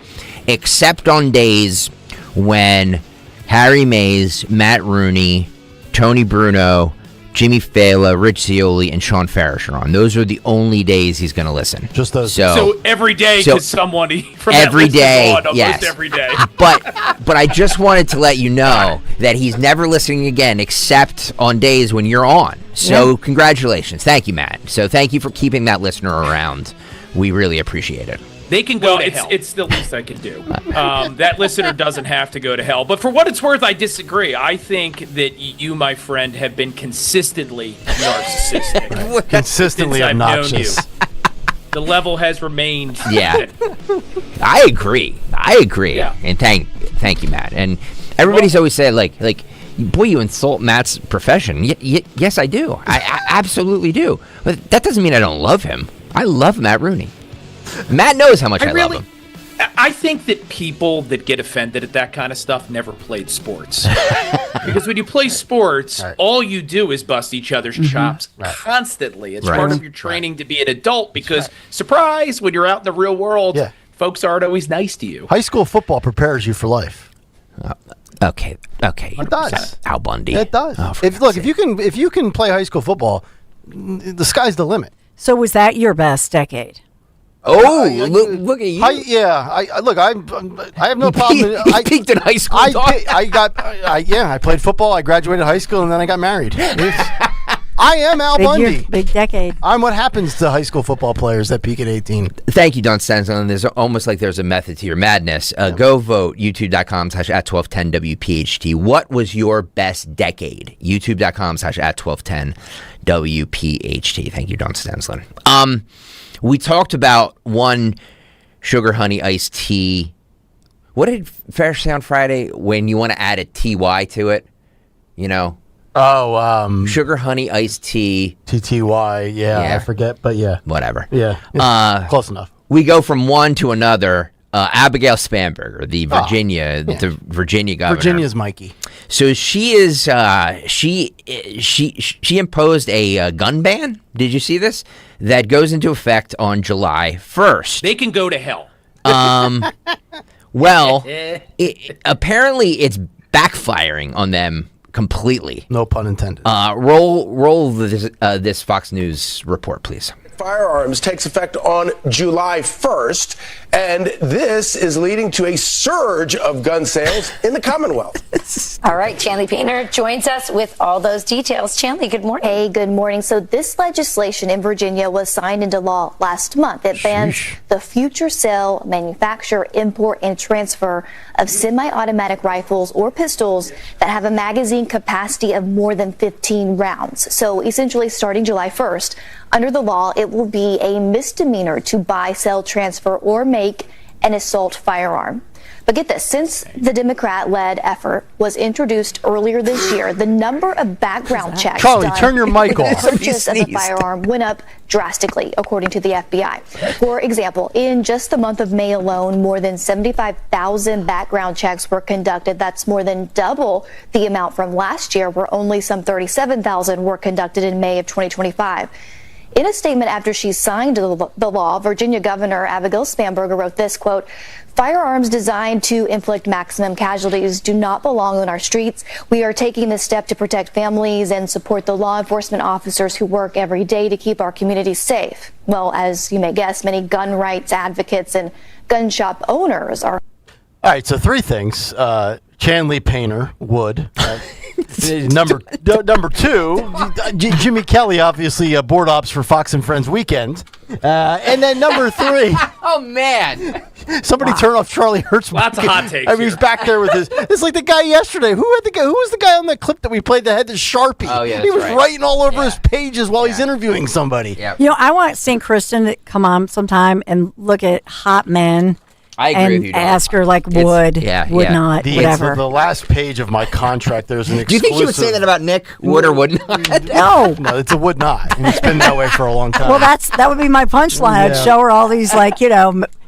except on days when Harry Mays, Matt Rooney, Tony Bruno, Jimmy Fallon, Rich Zioli, and Sean Farish are on. Those are the only days he's going to listen. Just those. So every day, because someone from every that list day, is on almost yes. every day. But I just wanted to let you know that he's never listening again except on days when you're on. So Congratulations. Thank you, Matt. So thank you for keeping that listener around. We really appreciate it. They can go to hell. It's the least I can do. That listener doesn't have to go to hell. But for what it's worth, I disagree. I think that you, my friend, have been consistently narcissistic. Consistently since obnoxious. I've known you. The level has remained. Yeah. I agree. Yeah. And thank you, Matt. And everybody's always said, like, boy, you insult Matt's profession. Yes, I do. I absolutely do. But that doesn't mean I don't love him. I love Matt Rooney. Matt knows how much I love him. I think that people that get offended at that kind of stuff never played sports. Because when you play sports, all you do is bust each other's chops constantly. It's part of your training to be an adult because, surprise, when you're out in the real world, folks aren't always nice to you. High school football prepares you for life. Okay. It does. Al Bundy. It does. If you can play high school football, the sky's the limit. So was that your best decade? Oh, look at you! I have no problem. I peaked in high school. I played football. I graduated high school, and then I got married. I am Al Bundy. Big decade. I'm what happens to high school football players that peak at 18. Thank you, Don Stenson. There's almost like there's a method to your madness. Go vote, youtube.com/@1210WPHT. What was your best decade? youtube.com/@1210WPHT. Thank you, Don Stenson. We talked about one sugar honey iced tea. What did Fair Sound Friday when you want to add a TY to it? You know? Oh, sugar honey iced tea. TTY, I forget, but yeah. Whatever. Yeah. Close enough. We go from one to another. Abigail Spanberger, the Virginia governor. Virginia's Mikey. So she is she imposed a gun ban. Did you see this? That goes into effect on July 1st. They can go to hell. Well, apparently it's backfiring on them completely. No pun intended. Roll this Fox News report, please. Firearms takes effect on July 1st, and this is leading to a surge of gun sales in the Commonwealth. All right, Chanley Painter joins us with all those details. Chanley, good morning. Hey, good morning. So this legislation in Virginia was signed into law last month. It bans the future sale, manufacture, import, and transfer of semi-automatic rifles or pistols that have a magazine capacity of more than 15 rounds. So essentially, starting July 1st, under the law, it will be a misdemeanor to buy, sell, transfer, or make an assault firearm. But get this, since the Democrat-led effort was introduced earlier this year, the number of background checks Charlie, turn your mic off. for the purchase of a firearm went up drastically, according to the FBI. For example, in just the month of May alone, more than 75,000 background checks were conducted. That's more than double the amount from last year, where only some 37,000 were conducted in May of 2025. In a statement after she signed the law, Virginia Governor Abigail Spanberger wrote this, quote, "Firearms designed to inflict maximum casualties do not belong on our streets. We are taking this step to protect families and support the law enforcement officers who work every day to keep our communities safe." Well, as you may guess, many gun rights advocates and gun shop owners are. All right, so three things. Chanley Painter would. Number two, Jimmy Kelly, obviously board ops for Fox and Friends weekend. And then number three. Oh, man. Somebody turn off Charlie Hertz. Lots of hot takes. I mean, he's back there with his. It's like the guy yesterday. Who was the guy on that clip that we played that had the Sharpie? Oh, yeah, he was right. writing all over his pages while he's interviewing somebody. Yep. You know, I want St. Kristen to come on sometime and look at hot men. I agree and with you, Don. ask her like would not, whatever. The last page of my contract, there's an exclusive. Do you think she would say that about Nick? Would or would not? No, it's a would not, and it's been that way for a long time. Well, that would be my punchline. I'd show her all these, like,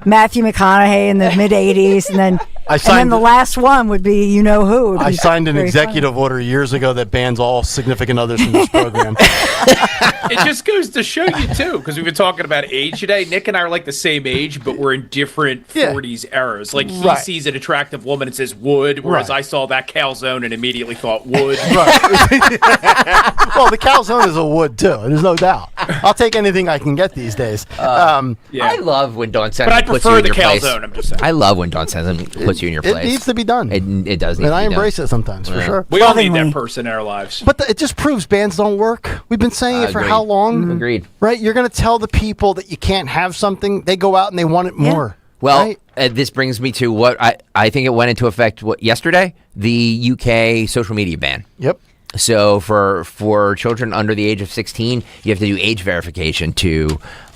Matthew McConaughey in the mid '80s, and then And then the last one would be you know who. I signed an executive order years ago that bans all significant others from this program. It just goes to show you, too, because we've been talking about age today. Nick and I are like the same age, but we're in different 40s eras. Like, he sees an attractive woman and says wood, whereas I saw that calzone and immediately thought wood. Well, the calzone is a wood, too. There's no doubt. I'll take anything I can get these days. I love when Dawn Sensen But I puts prefer you in the your place. calzone, I'm just saying. I love when Dawn Sensen puts you in your It place. needs to be done. It does need And to I be done. embrace it sometimes, for sure. We all need that person in our lives. But it just proves bans don't work. We've been saying it for Agreed. how long? Agreed. Right? You're going to tell the people that you can't have something. They go out and they want it more. Well, this brings me to what I think it went into effect yesterday, the UK social media ban. Yep. So for children under the age of 16, you have to do age verification to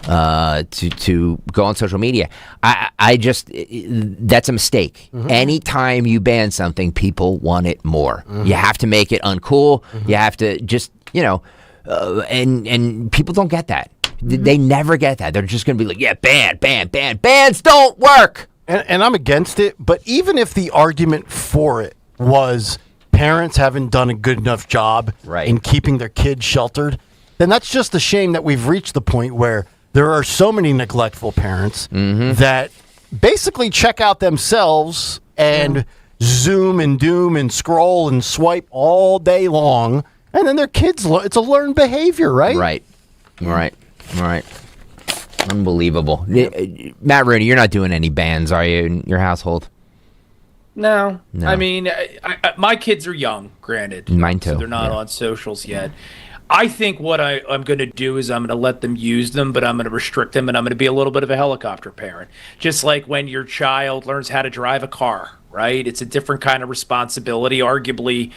go on social media. I just that's a mistake. Anytime you ban something, people want it more. You have to make it uncool. You have to just and people don't get that. They never get that. They're just going to be like, yeah, ban. Bans don't work. And I'm against it. But even if the argument for it was parents haven't done a good enough job in keeping their kids sheltered, then that's just a shame that we've reached the point where there are so many neglectful parents that basically check out themselves and zoom and doom and scroll and swipe all day long. And then their kids, it's a learned behavior, right? Right. Unbelievable. Matt Rooney, you're not doing any bans, are you, in your household? No. I mean, my kids are young, granted. Mine too. So they're not on socials yet. I think what I'm going to do is I'm going to let them use them, but I'm going to restrict them, and I'm going to be a little bit of a helicopter parent. Just like when your child learns how to drive a car, right? It's a different kind of responsibility, arguably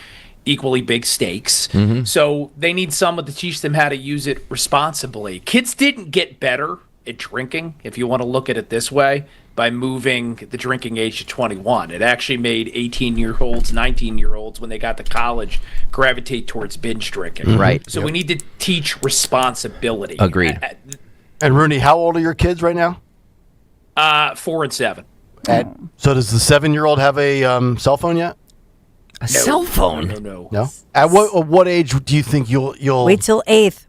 equally big stakes. So they need someone to teach them how to use it responsibly. Kids didn't get better at drinking, if you want to look at it this way, by moving the drinking age to 21. It actually made 18-year-olds, 19-year-olds, when they got to college, gravitate towards binge drinking. Right. So we need to teach responsibility. Agreed. And Rooney, how old are your kids right now? 4 and 7. So does the 7-year-old have a cell phone yet? A cell phone? No. At what age do you think you'll Wait till 8th.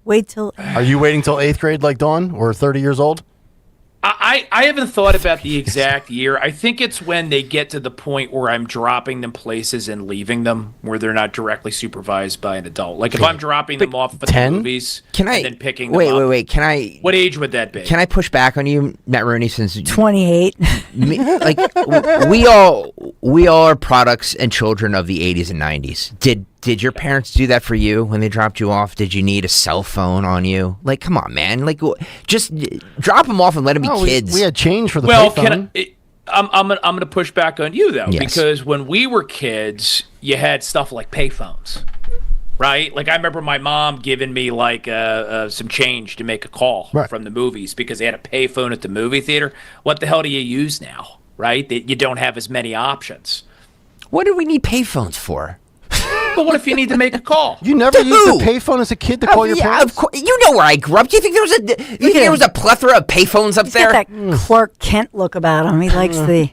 Are you waiting till 8th grade like Dawn, or 30 years old? I haven't thought about the exact year. I think it's when they get to the point where I'm dropping them places and leaving them, where they're not directly supervised by an adult. Like if I'm dropping them off at the movies and then picking them up. Wait. Can I? What age would that be? Can I push back on you, Matt Rooney? Since 28. We all are products and children of the 80s and 90s. Did your parents do that for you when they dropped you off? Did you need a cell phone on you? Like, come on, man. Like, just drop them off and let them be kids. We had change for the payphone. I'm gonna push back on you though, Yes. because when we were kids, you had stuff like payphones, right? Like I remember my mom giving me like some change to make a call from the movies because they had a payphone at the movie theater. What the hell do you use now, right? That you don't have as many options. What do we need payphones for? But what if you need to make a call? You never used a payphone as a kid to call your parents? Of course. You know where I grew up. Do you think there was a plethora of payphones up there? Got that Clark Kent look about him. He likes the.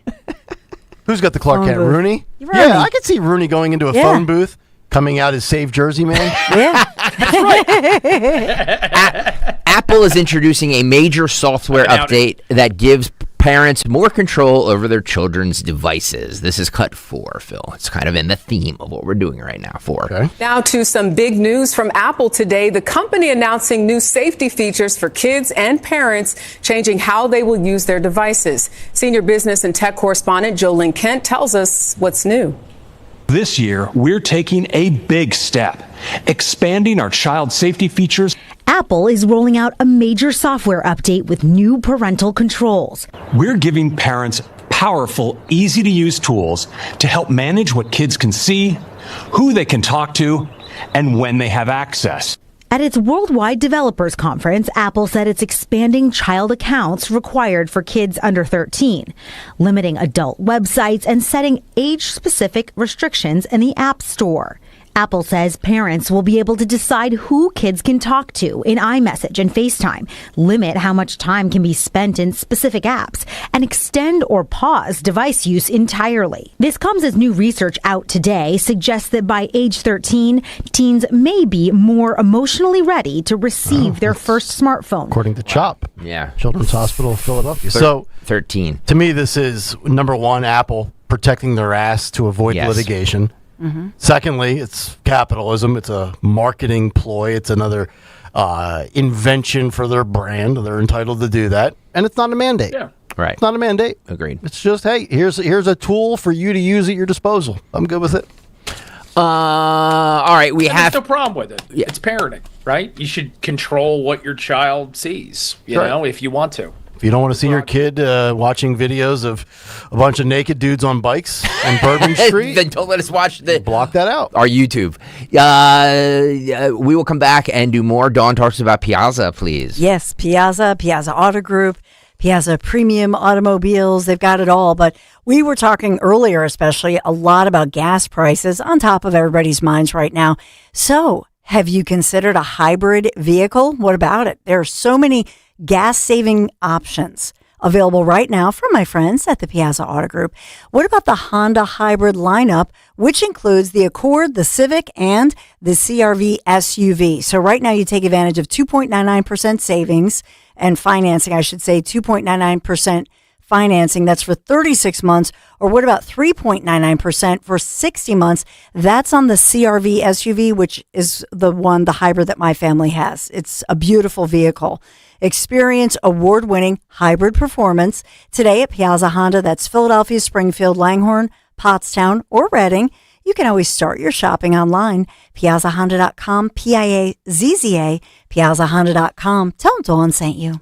Who's got the Clark phone Kent? booth. Rooney? Rooney. Yeah, I could see Rooney going into a Yeah. phone booth, coming out as Save Jersey Man. Yeah. Apple is introducing a major software update that gives parents more control over their children's devices. This is cut 4, Phil. It's kind of in the theme of what we're doing right now. 4. Okay. Now to some big news from Apple today. The company announcing new safety features for kids and parents, changing how they will use their devices. Senior business and tech correspondent Jolene Kent tells us what's new. This year, we're taking a big step, expanding our child safety features. Apple is rolling out a major software update with new parental controls. We're giving parents powerful, easy-to-use tools to help manage what kids can see, who they can talk to, and when they have access. At its Worldwide Developers Conference, Apple said it's expanding child accounts required for kids under 13, limiting adult websites and setting age-specific restrictions in the App Store. Apple says parents will be able to decide who kids can talk to in iMessage and FaceTime, limit how much time can be spent in specific apps, and extend or pause device use entirely. This comes as new research out today suggests that by age 13, teens may be more emotionally ready to receive their first smartphone. According to CHOP. Yeah. Children's Hospital of Philadelphia. So 13. To me, this is, number one, Apple protecting their ass to avoid litigation. Mm-hmm. Secondly, it's capitalism. It's a marketing ploy. It's another invention for their brand. They're entitled to do that. And it's not a mandate. Yeah. Right. It's not a mandate. Agreed. It's just, hey, here's a tool for you to use at your disposal. I'm good with it. All right, There's no problem with it. Yeah. It's parenting, right? You should control what your child sees, you know, if you want to. If you don't want to see your kid watching videos of a bunch of naked dudes on bikes on Bourbon Street, then don't let us watch block that out. Our YouTube. We will come back and do more. Dawn talks about Piazza, please. Yes, Piazza Auto Group, Piazza Premium Automobiles. They've got it all. But we were talking earlier, especially, a lot about gas prices on top of everybody's minds right now. So have you considered a hybrid vehicle? What about it? There are so many gas-saving options available right now from my friends at the Piazza Auto Group. What about the Honda hybrid lineup, which includes the Accord, the Civic, and the CR-V SUV? So right now you take advantage of 2.99% savings and financing, I should say 2.99% financing. That's for 36 months. Or what about 3.99% for 60 months? That's on the CR-V SUV, which is the hybrid that my family has. It's a beautiful vehicle. Experience award-winning hybrid performance today at Piazza Honda. That's Philadelphia, Springfield, Langhorne, Pottstown, or Reading. You can always start your shopping online. PiazzaHonda.com, Piazza, PiazzaHonda.com. Tell them Dawn sent you.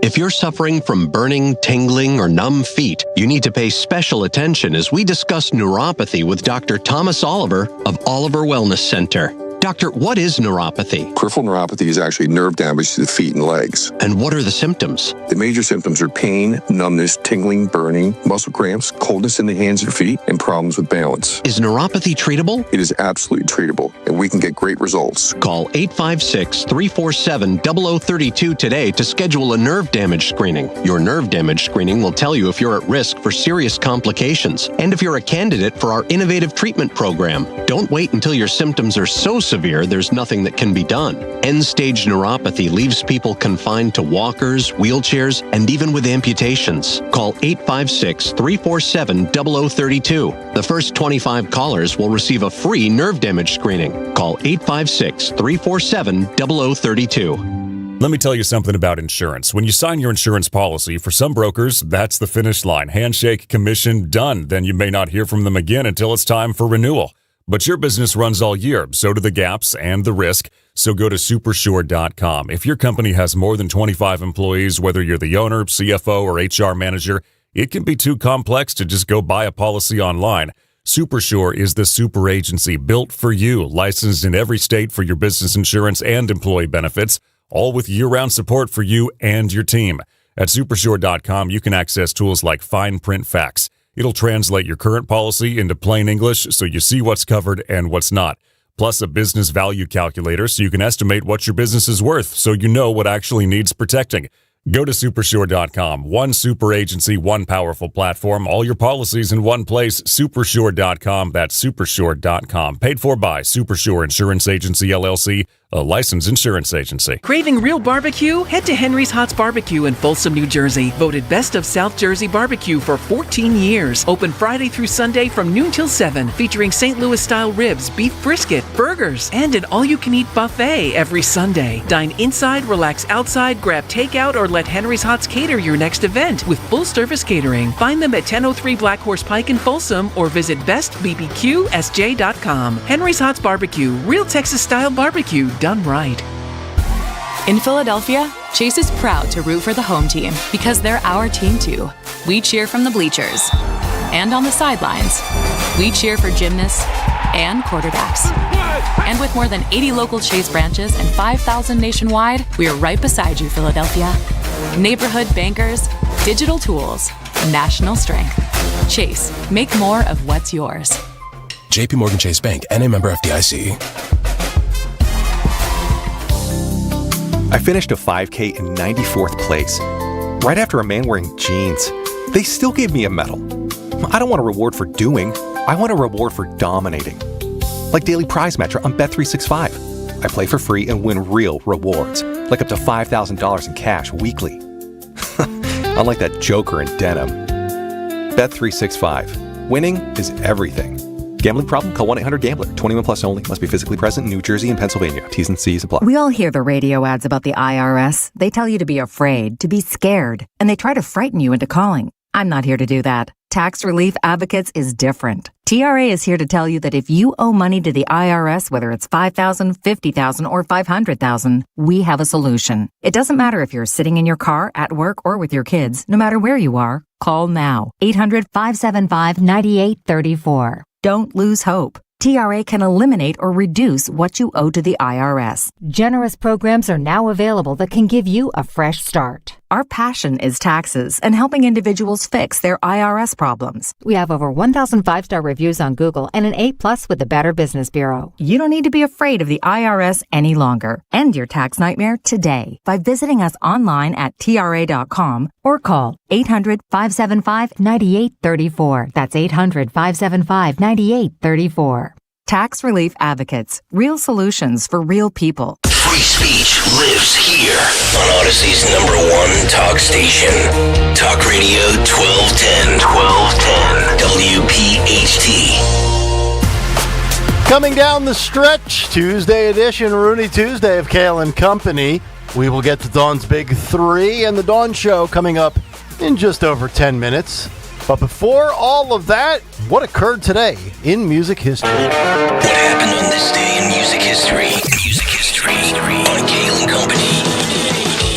If you're suffering from burning, tingling, or numb feet, you need to pay special attention as we discuss neuropathy with Dr. Thomas Oliver of Oliver Wellness Center. Doctor, what is neuropathy? Peripheral neuropathy is actually nerve damage to the feet and legs. And what are the symptoms? The major symptoms are pain, numbness, tingling, burning, muscle cramps, coldness in the hands or feet, and problems with balance. Is neuropathy treatable? It is absolutely treatable, and we can get great results. Call 856-347-0032 today to schedule a nerve damage screening. Your nerve damage screening will tell you if you're at risk for serious complications and if you're a candidate for our innovative treatment program. Don't wait until your symptoms are so severe there's nothing that can be done. End-stage neuropathy leaves people confined to walkers, wheelchairs, and even with amputations. Call 856-347-0032. The first 25 callers will receive a free nerve damage screening. Call 856-347-0032. Let me tell you something about insurance. When you sign your insurance policy, for some brokers, that's the finish line. Handshake, commission, done. Then you may not hear from them again until it's time for renewal. But your business runs all year, so do the gaps and the risk. So go to Supersure.com. If your company has more than 25 employees, whether you're the owner, CFO, or HR manager, it can be too complex to just go buy a policy online. Supersure is the super agency built for you, licensed in every state for your business insurance and employee benefits, all with year-round support for you and your team. At Supersure.com, you can access tools like fine print facts. It'll translate your current policy into plain English so you see what's covered and what's not. Plus a business value calculator so you can estimate what your business is worth so you know what actually needs protecting. Go to Supersure.com. One super agency, one powerful platform, all your policies in one place. Supersure.com. That's Supersure.com. Paid for by Supersure Insurance Agency, LLC, a licensed insurance agency. Craving real barbecue? Head to Henry's Hot's Barbecue in Folsom, New Jersey. Voted Best of South Jersey Barbecue for 14 years. Open Friday through Sunday from noon till 7. Featuring St. Louis-style ribs, beef brisket, burgers, and an all-you-can-eat buffet every Sunday. Dine inside, relax outside, grab takeout, or let Henry's Hot's cater your next event with full-service catering. Find them at 1003 Black Horse Pike in Folsom or visit bestbbqsj.com. Henry's Hot's Barbecue. Real Texas-style barbecue done right. In Philadelphia, Chase is proud to root for the home team because they're our team too. We cheer from the bleachers and on the sidelines. We cheer for gymnasts and quarterbacks. And with more than 80 local Chase branches and 5,000 nationwide, we are right beside you, Philadelphia. Neighborhood bankers, digital tools, national strength. Chase, make more of what's yours. J.P. Morgan Chase Bank, N.A. member FDIC. I finished a 5K in 94th place, right after a man wearing jeans. They still gave me a medal. I don't want a reward for doing. I want a reward for dominating. Like Daily Prize Matcher on Bet365. I play for free and win real rewards, like up to $5,000 in cash weekly. Unlike that joker in denim. Bet365. Winning is everything. Gambling problem? Call 1-800-GAMBLER. 21 plus only. Must be physically present in New Jersey and Pennsylvania. T's and C's apply. We all hear the radio ads about the IRS. They tell you to be afraid, to be scared, and they try to frighten you into calling. I'm not here to do that. Tax Relief Advocates is different. TRA is here to tell you that if you owe money to the IRS, whether it's $5,000, $50,000, or $500,000, we have a solution. It doesn't matter if you're sitting in your car, at work, or with your kids. No matter where you are, call now. 800-575-9834. Don't lose hope. TRA can eliminate or reduce what you owe to the IRS. Generous programs are now available that can give you a fresh start. Our passion is taxes and helping individuals fix their IRS problems. We have over 1,000 5-star reviews on Google and an A+ with the Better Business Bureau. You don't need to be afraid of the IRS any longer. End your tax nightmare today by visiting us online at TRA.com or call 800-575-9834. That's 800-575-9834. Tax Relief Advocates. Real solutions for real people. Free speech lives here on Odyssey's #1 talk station. Talk Radio 1210. WPHT. Coming down the stretch, Tuesday edition, Rooney Tuesday of Kayal and Company. We will get to Dawn's Big 3 and the Dawn Show coming up in just over 10 minutes. But before all of that, what occurred today in music history? What happened on this day in music history? Music history on Kayal and Company.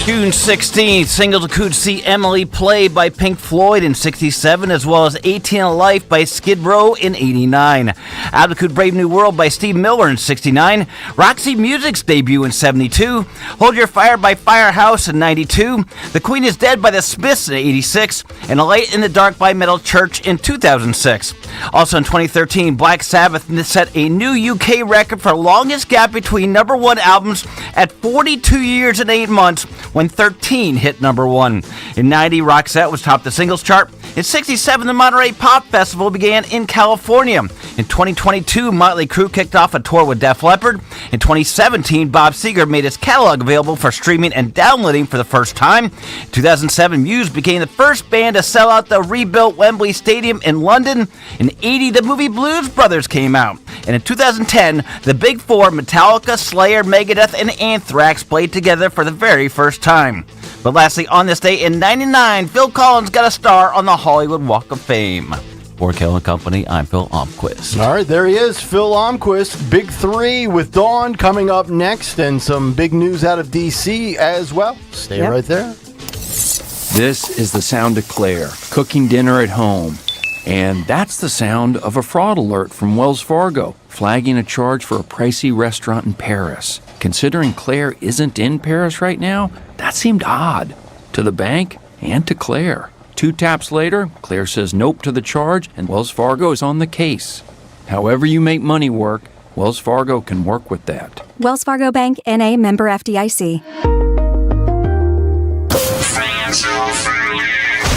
June 16th, single could see Emily Play by Pink Floyd in 67, as well as 18 Life by Skid Row in 89. Altitude Brave New World by Steve Miller in 69. Roxy Music's debut in 72. Hold Your Fire by Firehouse in 92. The Queen is Dead by the Smiths in 86. And A Light in the Dark by Metal Church in 2006. Also in 2013, Black Sabbath set a new UK record for longest gap between #1 albums at 42 years and 8 months, when 13 hit #1. In 90, Roxette was topped the singles chart. In 67, the Monterey Pop Festival began in California. In 2022, Motley Crue kicked off a tour with Def Leppard. In 2017, Bob Seger made his catalog available for streaming and downloading for the first time. In 2007, Muse became the first band to sell out the rebuilt Wembley Stadium in London. In 80, the movie Blues Brothers came out. And in 2010, the Big Four, Metallica, Slayer, Megadeth, and Anthrax played together for the very first time. But lastly, on this day in 99, Phil Collins got a star on the Hollywood Walk of Fame. For Kayal and Company, I'm Phil Almquist. All right, there he is, Phil Almquist. Big 3 with Dawn coming up next, and some big news out of D.C. as well. Stay right there. This is the sound of Claire, cooking dinner at home. And that's the sound of a fraud alert from Wells Fargo, flagging a charge for a pricey restaurant in Paris. Considering Claire isn't in Paris right now, that seemed odd to the bank and to Claire. 2 taps later, Claire says nope to the charge, and Wells Fargo is on the case. However you make money work, Wells Fargo can work with that. Wells Fargo Bank, N.A., member FDIC.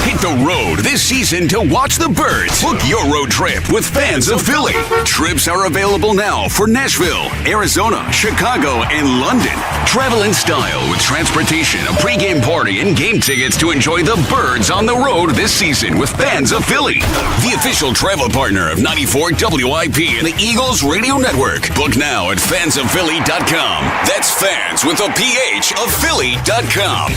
Hit the road this season to watch the birds. Book your road trip with Fans of Philly. Trips are available now for Nashville, Arizona, Chicago, and London. Travel in style with transportation, a pregame party, and game tickets to enjoy the birds on the road this season with Fans of Philly. The official travel partner of 94 WIP and the Eagles Radio Network. Book now at fansofphilly.com. That's fans with a PH of Philly.com.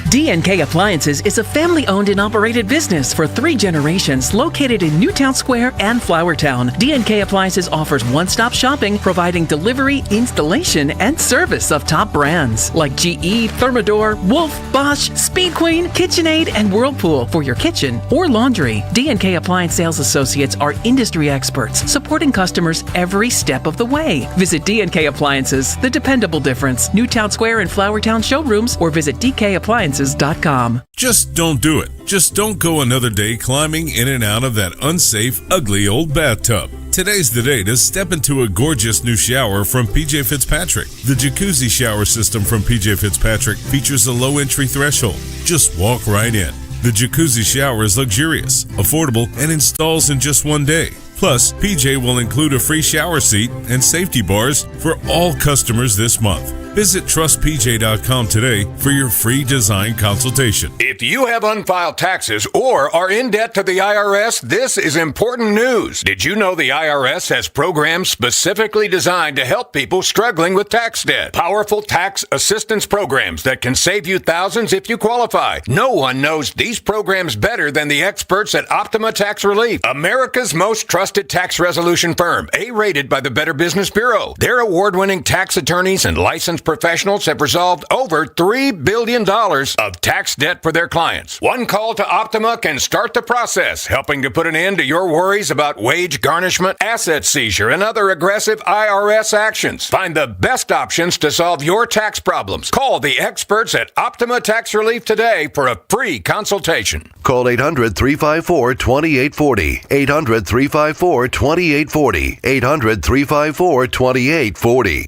D&K Appliances is a family-owned and operated business for 3 generations located in Newtown Square and Flowertown. D&K Appliances offers one-stop shopping, providing delivery, installation, and service of top brands like GE, Thermador, Wolf, Bosch, Speed Queen, KitchenAid, and Whirlpool for your kitchen or laundry. D&K Appliance sales associates are industry experts, supporting customers every step of the way. Visit D&K Appliances, the dependable difference. Newtown Square and Flowertown showrooms, or visit dkappliances.com. PJFinanceServices.com. Just don't do it. Just don't go another day climbing in and out of that unsafe, ugly old bathtub. Today's the day to step into a gorgeous new shower from PJ Fitzpatrick. The jacuzzi shower system from PJ Fitzpatrick features a low entry threshold. Just walk right in. The jacuzzi shower is luxurious, affordable, and installs in just one day. Plus, PJ will include a free shower seat and safety bars for all customers this month. Visit trustpj.com today for your free design consultation. If you have unfiled taxes or are in debt to the IRS, this is important news. Did you know the IRS has programs specifically designed to help people struggling with tax debt? Powerful tax assistance programs that can save you thousands if you qualify. No one knows these programs better than the experts at Optima Tax Relief, America's most trusted tax resolution firm, A-rated by the Better Business Bureau. Their award-winning tax attorneys and licensed professionals have resolved over $3 billion of tax debt for their clients. One call to Optima can start the process, helping to put an end to your worries about wage garnishment, asset seizure, and other aggressive IRS actions. Find the best options to solve your tax problems. Call the experts at Optima Tax Relief today for a free consultation. Call 800-354-2840. 800-354-2840. 800-354-2840.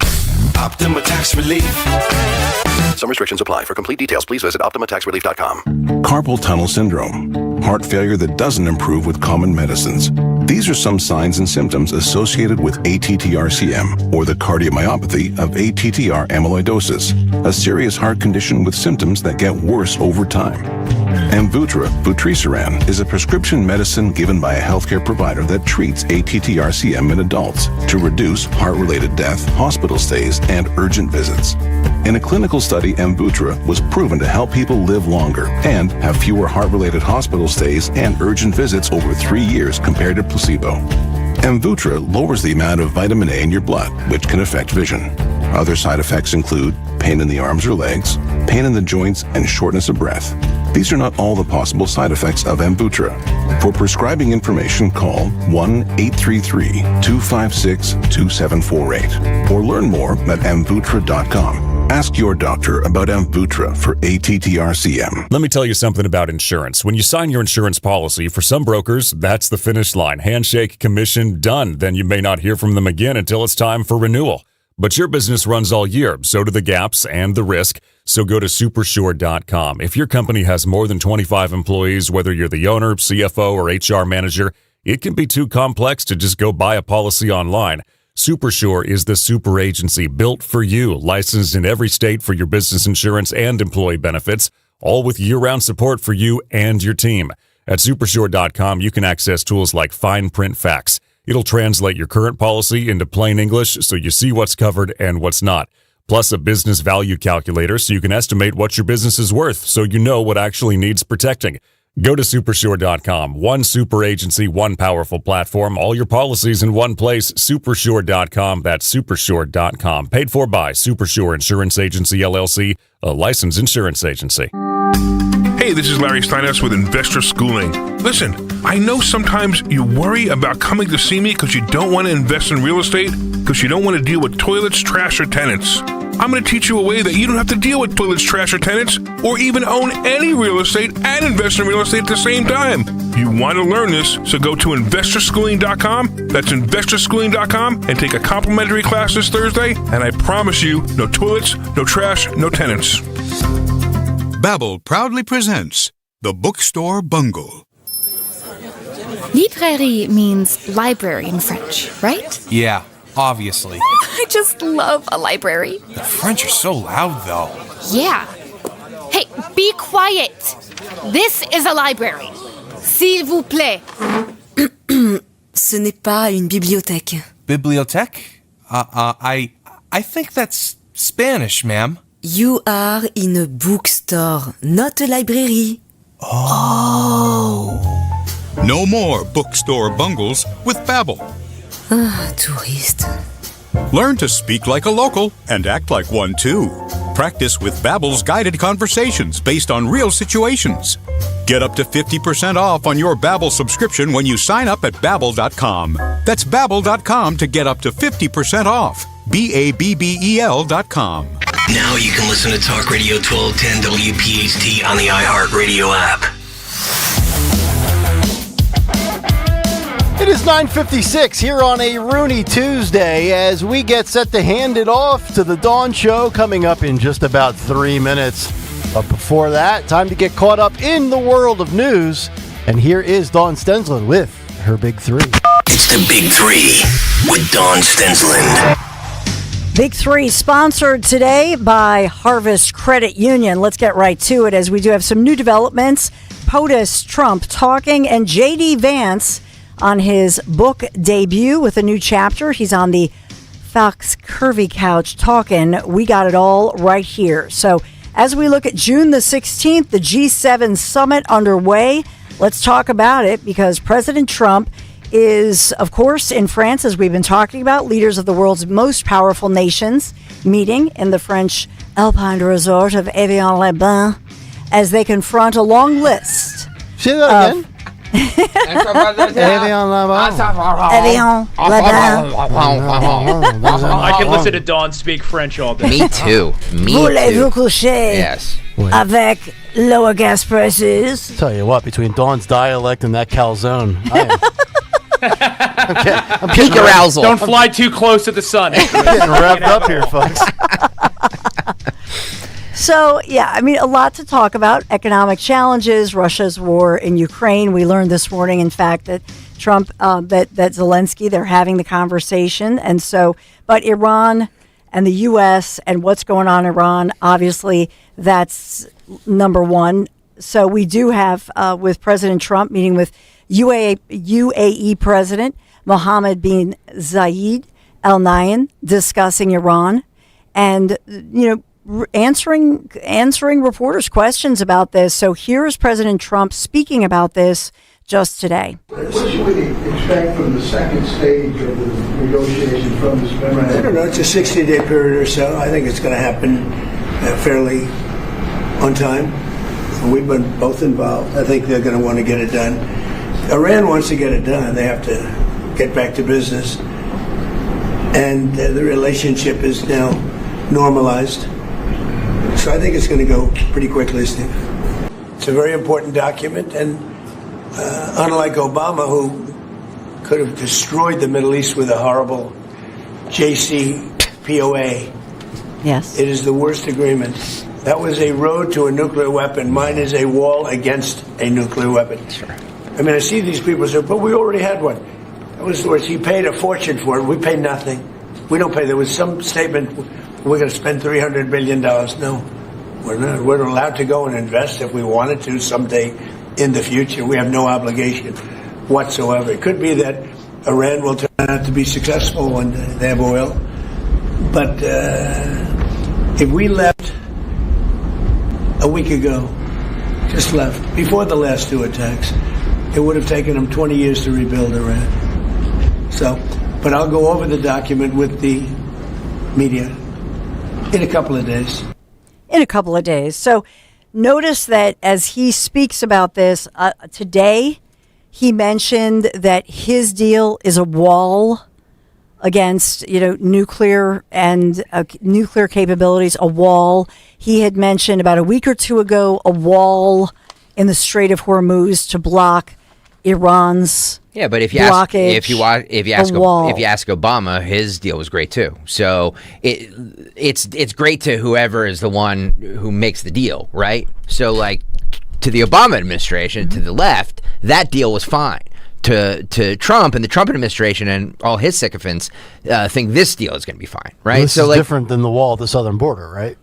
Optima Tax Relief. Some restrictions apply. For complete details, please visit OptimaTaxRelief.com. Carpal tunnel syndrome, heart failure that doesn't improve with common medicines. These are some signs and symptoms associated with ATTR-CM, or the cardiomyopathy of ATTR amyloidosis, a serious heart condition with symptoms that get worse over time. Amvuttra, vutrisiran, is a prescription medicine given by a healthcare provider that treats ATTR-CM in adults to reduce heart-related death, hospital stays, and urgent visits. In a clinical study, Amvuttra was proven to help people live longer and have fewer heart-related hospital stays and urgent visits over 3 years compared to placebo. Amvuttra lowers the amount of vitamin A in your blood, which can affect vision. Other side effects include pain in the arms or legs, pain in the joints, and shortness of breath. These are not all the possible side effects of Amvuttra. For prescribing information, call 1-833-256-2748 or learn more at amvuttra.com. Ask your doctor about Amvuttra for ATTR-CM. Let me tell you something about insurance. When you sign your insurance policy, for some brokers, that's the finish line. Handshake, commission, done. Then you may not hear from them again until it's time for renewal. But your business runs all year, so do the gaps and the risk. So go to supersure.com. If your company has more than 25 employees, whether you're the owner, CFO, or HR manager, it can be too complex to just go buy a policy online. Supersure is the super agency built for you, licensed in every state for your business insurance and employee benefits, all with year-round support for you and your team. At supersure.com, you can access tools like fine print facts. It'll translate your current policy into plain English so you see what's covered and what's not. Plus a business value calculator so you can estimate what your business is worth so you know what actually needs protecting. Go to supersure.com. One super agency, one powerful platform, all your policies in one place. Supersure.com. That's supersure.com. Paid for by Supersure Insurance Agency, LLC, a licensed insurance agency. Hey, this is Larry Steinhaus with Investor Schooling. Listen, I know sometimes you worry about coming to see me because you don't want to invest in real estate, because you don't want to deal with toilets, trash, or tenants. I'm going to teach you a way that you don't have to deal with toilets, trash, or tenants, or even own any real estate and invest in real estate at the same time. You want to learn this, so go to investorschooling.com. That's investorschooling.com and take a complimentary class this Thursday, and I promise you, no toilets, no trash, no tenants. Babbel proudly presents The Bookstore Bungle. Librairie means library in French, right? Yeah, obviously. I just love a library. The French are so loud, though. Yeah. Hey, be quiet. This is a library. S'il vous plaît. Ce n'est pas une bibliothèque. Bibliothèque? I think that's Spanish, ma'am. You are in a bookstore, not a library. Oh. No more bookstore bungles with Babbel. Ah, touriste. Learn to speak like a local and act like one too. Practice with Babbel's guided conversations based on real situations. Get up to 50% off on your Babbel subscription when you sign up at Babbel.com. That's Babbel.com to get up to 50% off. Babbel.com. Now you can listen to Talk Radio 1210 WPHT on the iHeartRadio app. It is 9:56 here on a Rooney Tuesday as we get set to hand it off to the Dawn Show coming up in just about 3 minutes. But before that, time to get caught up in the world of news. And here is Dawn Stensland with her Big Three. It's the Big Three with Dawn Stensland. Big Three sponsored today by Harvest Credit Union. Let's get right to it as we do have some new developments. POTUS, Trump talking, and J.D. Vance on his book debut with a new chapter. He's on the Fox Curvy Couch talking. We got it all right here. So as we look at June the 16th, the G7 summit underway. Let's talk about it because President Trump is, of course, in France, as we've been talking about, leaders of the world's most powerful nations meeting in the French Alpine resort of Evian-les-Bains as they confront a long list. Say that again. I can listen to Dawn speak French all day. Me too. Voulez-vous coucher? Yes. Avec lower gas prices. Tell you what, between Dawn's dialect and that calzone, I'm peak arousal. Don't fly too close to the sun. I'm getting revved up here, folks. So, yeah, I mean, a lot to talk about. Economic challenges, Russia's war in Ukraine. We learned this morning, in fact, that Trump, that Zelensky, they're having the conversation. And so, but Iran and the U.S. and what's going on in Iran, obviously, that's number one. So we do have, with President Trump, meeting with UAE President Mohammed bin Zayed Al Nahyan, discussing Iran and, answering reporters' questions about this. So here's President Trump speaking about this just today. What should we expect from the second stage of the negotiation from this memorandum? I don't know. It's a 60-day period or so. I think it's going to happen fairly on time. We've been both involved. I think they're going to want to get it done. Iran wants to get it done. They have to get back to business. And the relationship is now normalized. So I think it's going to go pretty quickly, Steve. It's a very important document, and unlike Obama, who could have destroyed the Middle East with a horrible JCPOA, yes, it is the worst agreement. That was a road to a nuclear weapon. Mine is a wall against a nuclear weapon. Sure. I mean, I see these people say, but we already had one. That was the worst. He paid a fortune for it. We paid nothing. We don't pay. There was some statement, we're going to spend $300 billion. No, we're not. We're allowed to go and invest if we wanted to someday in the future. We have no obligation whatsoever. It could be that Iran will turn out to be successful when they have oil. But if we left a week ago, just left, before the last two attacks, it would have taken them 20 years to rebuild Iran. So, but I'll go over the document with the media in a couple of days. In a couple of days. So notice that as he speaks about this today, he mentioned that his deal is a wall against, nuclear and nuclear capabilities, a wall. He had mentioned about a week or two ago a wall in the Strait of Hormuz to block Iran's but if you blockage. If you ask Obama, his deal was great too. So it's great to whoever is the one who makes the deal, right? So like to the Obama administration, to the left, that deal was fine. To Trump and the Trump administration and all his sycophants think this deal is going to be fine, right? This is different than the wall at the southern border, right?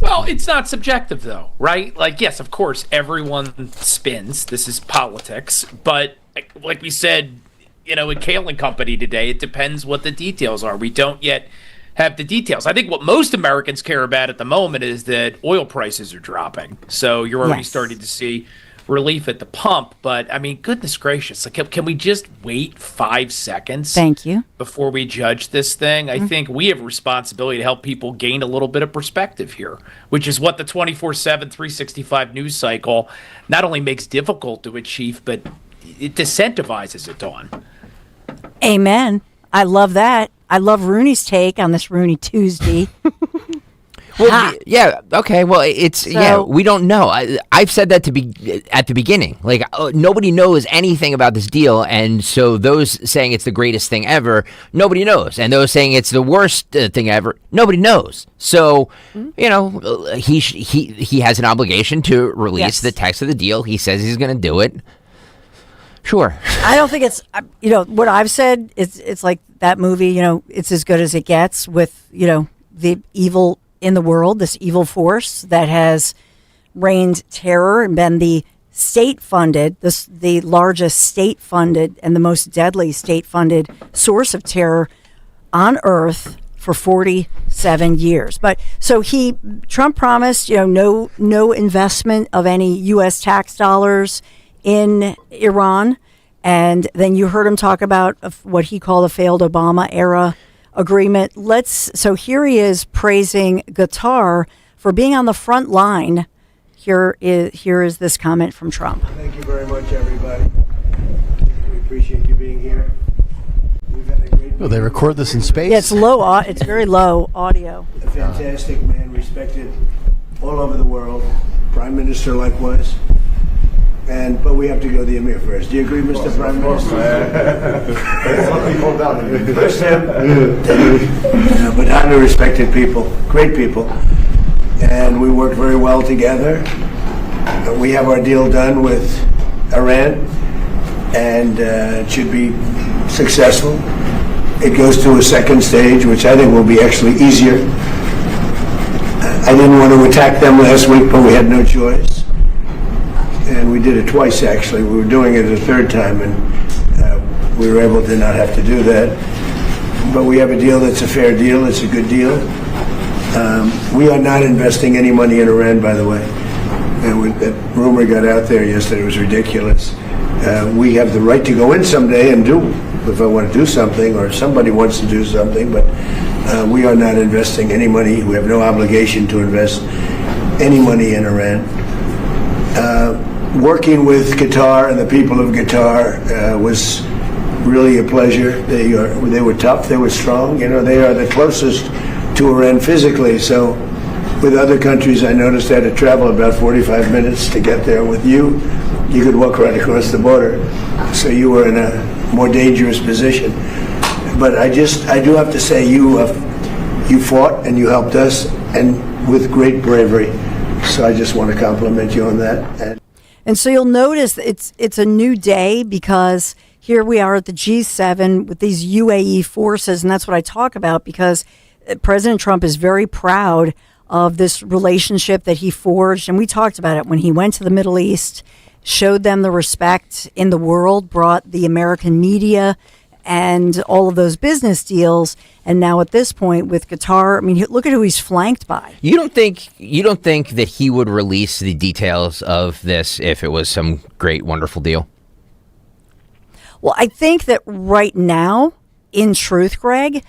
Well, it's not subjective, though, right? Like, yes, of course, everyone spins. This is politics. But like we said, with Kayal and Company today, it depends what the details are. We don't yet have the details. I think what most Americans care about at the moment is that oil prices are dropping. So you're already starting to see relief at the pump. But, I mean, goodness gracious. Like, can we just wait 5 seconds? Thank you. Before we judge this thing? I think we have a responsibility to help people gain a little bit of perspective here, which is what the 24/7, 365 news cycle not only makes difficult to achieve, but it disincentivizes it on. Amen. I love that. I love Rooney's take on this Rooney Tuesday. Well, yeah, okay. Well, we don't know. I've said that at the beginning. Like, nobody knows anything about this deal, and so those saying it's the greatest thing ever, nobody knows, and those saying it's the worst thing ever, nobody knows. So, he has an obligation to release the text of the deal. He says he's going to do it. Sure. I don't think it's what I've said. It's like that movie. It's as good as it gets with the evil in the world, this evil force that has reigned terror and been the state-funded, the largest state-funded and the most deadly state-funded source of terror on Earth for 47 years. But so Trump promised, no investment of any U.S. tax dollars in Iran, and then you heard him talk about what he called a failed Obama era agreement. So here he is praising Qatar for being on the front line. Here is this comment from Trump. Thank you very much, everybody. We appreciate you being here. We've had a great. They record this in space. Yeah, it's low. It's very low audio. A fantastic man, respected all over the world. Prime Minister likewise. But we have to go to the Emir first. Do you agree, Mr. Prime Minister? First him. But highly respected people, great people. And we work very well together. We have our deal done with Iran, and it should be successful. It goes to a second stage, which I think will be actually easier. I didn't want to attack them last week, but we had no choice. And we did it twice, actually. We were doing it a third time, and we were able to not have to do that. But we have a deal that's a fair deal. It's a good deal. We are not investing any money in Iran, by the way. That rumor got out there yesterday. It was ridiculous. We have the right to go in someday and do, if I want to do something, or somebody wants to do something, but we are not investing any money. We have no obligation to invest any money in Iran. Working with Qatar and the people of Qatar was really a pleasure. They were tough. They were strong. They are the closest to Iran physically. So with other countries, I noticed I had to travel about 45 minutes to get there. With you could walk right across the border. So you were in a more dangerous position. But I do have to say you fought and you helped us, and with great bravery. So I just want to compliment you on that. And so you'll notice it's a new day, because here we are at the G7 with these UAE forces, and that's what I talk about, because President Trump is very proud of this relationship that he forged, and we talked about it when he went to the Middle East, showed them the respect in the world, brought the American media and all of those business deals, and now at this point with Qatar, I mean, look at who he's flanked by. You don't think that he would release the details of this if it was some great, wonderful deal? Well, I think that right now, in truth, Greg,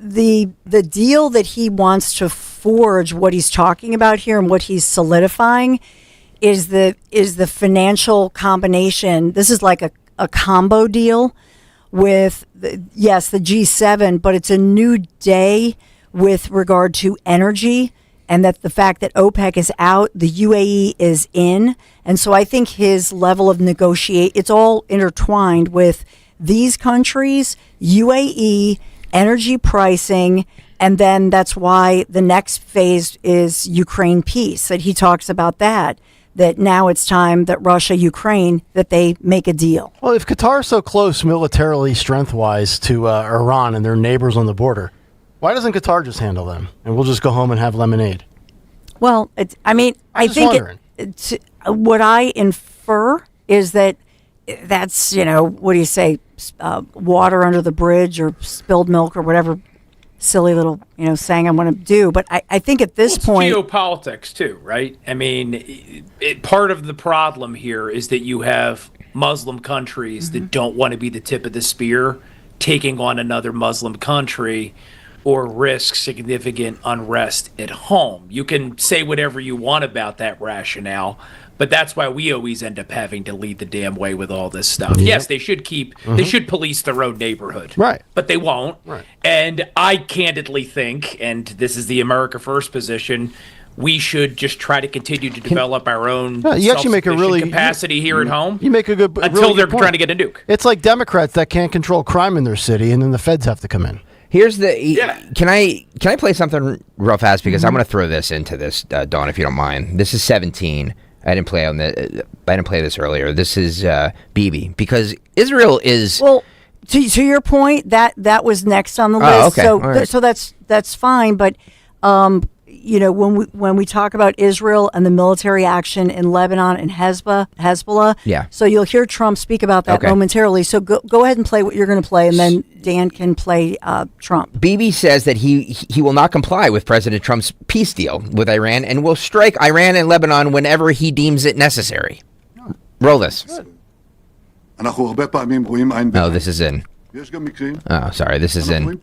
the deal that he wants to forge, what he's talking about here and what he's solidifying, is the financial combination. This is like a combo deal with the G7, but it's a new day with regard to energy, and that the fact that OPEC is out, the UAE is in. And so I think his level of it's all intertwined with these countries, UAE, energy pricing, and then that's why the next phase is Ukraine peace, that he talks about that now it's time that Russia, Ukraine, that they make a deal. Well, if Qatar is so close militarily, strength-wise, to Iran and their neighbors on the border, why doesn't Qatar just handle them? And we'll just go home and have lemonade. Well, I think what I infer is that's, what do you say, water under the bridge or spilled milk or whatever silly little, saying I want to do. But I think at this point, geopolitics too, right? I mean, part of the problem here is that you have Muslim countries that don't want to be the tip of the spear taking on another Muslim country or risk significant unrest at home. You can say whatever you want about that rationale, but that's why we always end up having to lead the damn way with all this stuff. Yep. Yes, they should they should police their own neighborhood. Right. But they won't. Right. And I candidly think, and this is the America First position, we should just try to continue to develop our own you actually make a really capacity here at home. You make a good until really they're good point. trying to get a nuke. It's like Democrats that can't control crime in their city, and then the feds have to come in. Here's the. Can I play something real fast because I'm going to throw this into this, Dawn, if you don't mind. This is 17. I didn't play this earlier. This is Bibi because Israel is. Well, to your point, that was next on the list. Oh, okay. So Right. so that's fine, but. When we talk about Israel and the military action in Lebanon and Hezbollah, Yeah. So you'll hear Trump speak about that momentarily. So go ahead and play what you're going to play, and then Dan can play Trump. Bibi says that he will not comply with President Trump's peace deal with Iran and will strike Iran and Lebanon whenever he deems it necessary. Roll this. No, this is in. Oh, sorry, this is in.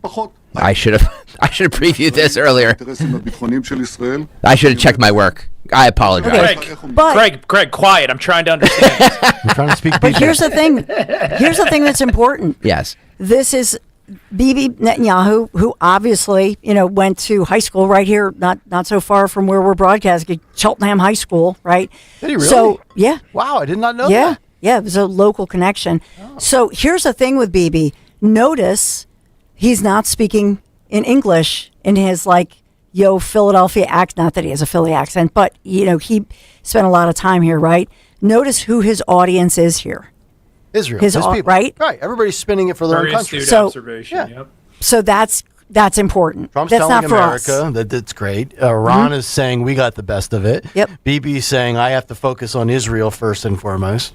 I should have previewed this earlier. I should have checked my work. I apologize. Greg, quiet. I'm trying to understand. I'm trying to speak. But here's the thing. Here's the thing that's important. Yes. This is Bibi Netanyahu, who obviously, went to high school right here, not so far from where we're broadcasting, Cheltenham High School, right? Did he really? So, yeah. Wow, I did not know that. Yeah, it was a local connection. Oh. So here's the thing with Bibi. Notice he's not speaking in English in his Philadelphia accent. Not that he has a Philly accent, but he spent a lot of time here, right? Notice who his audience is here. Israel, his people, right? Right. Everybody's spinning it for their own country. So, observation. Yep. So that's important. Trump's that's telling not for America us. that that's great. Iran is saying we got the best of it. Yep. Bibi's saying I have to focus on Israel first and foremost.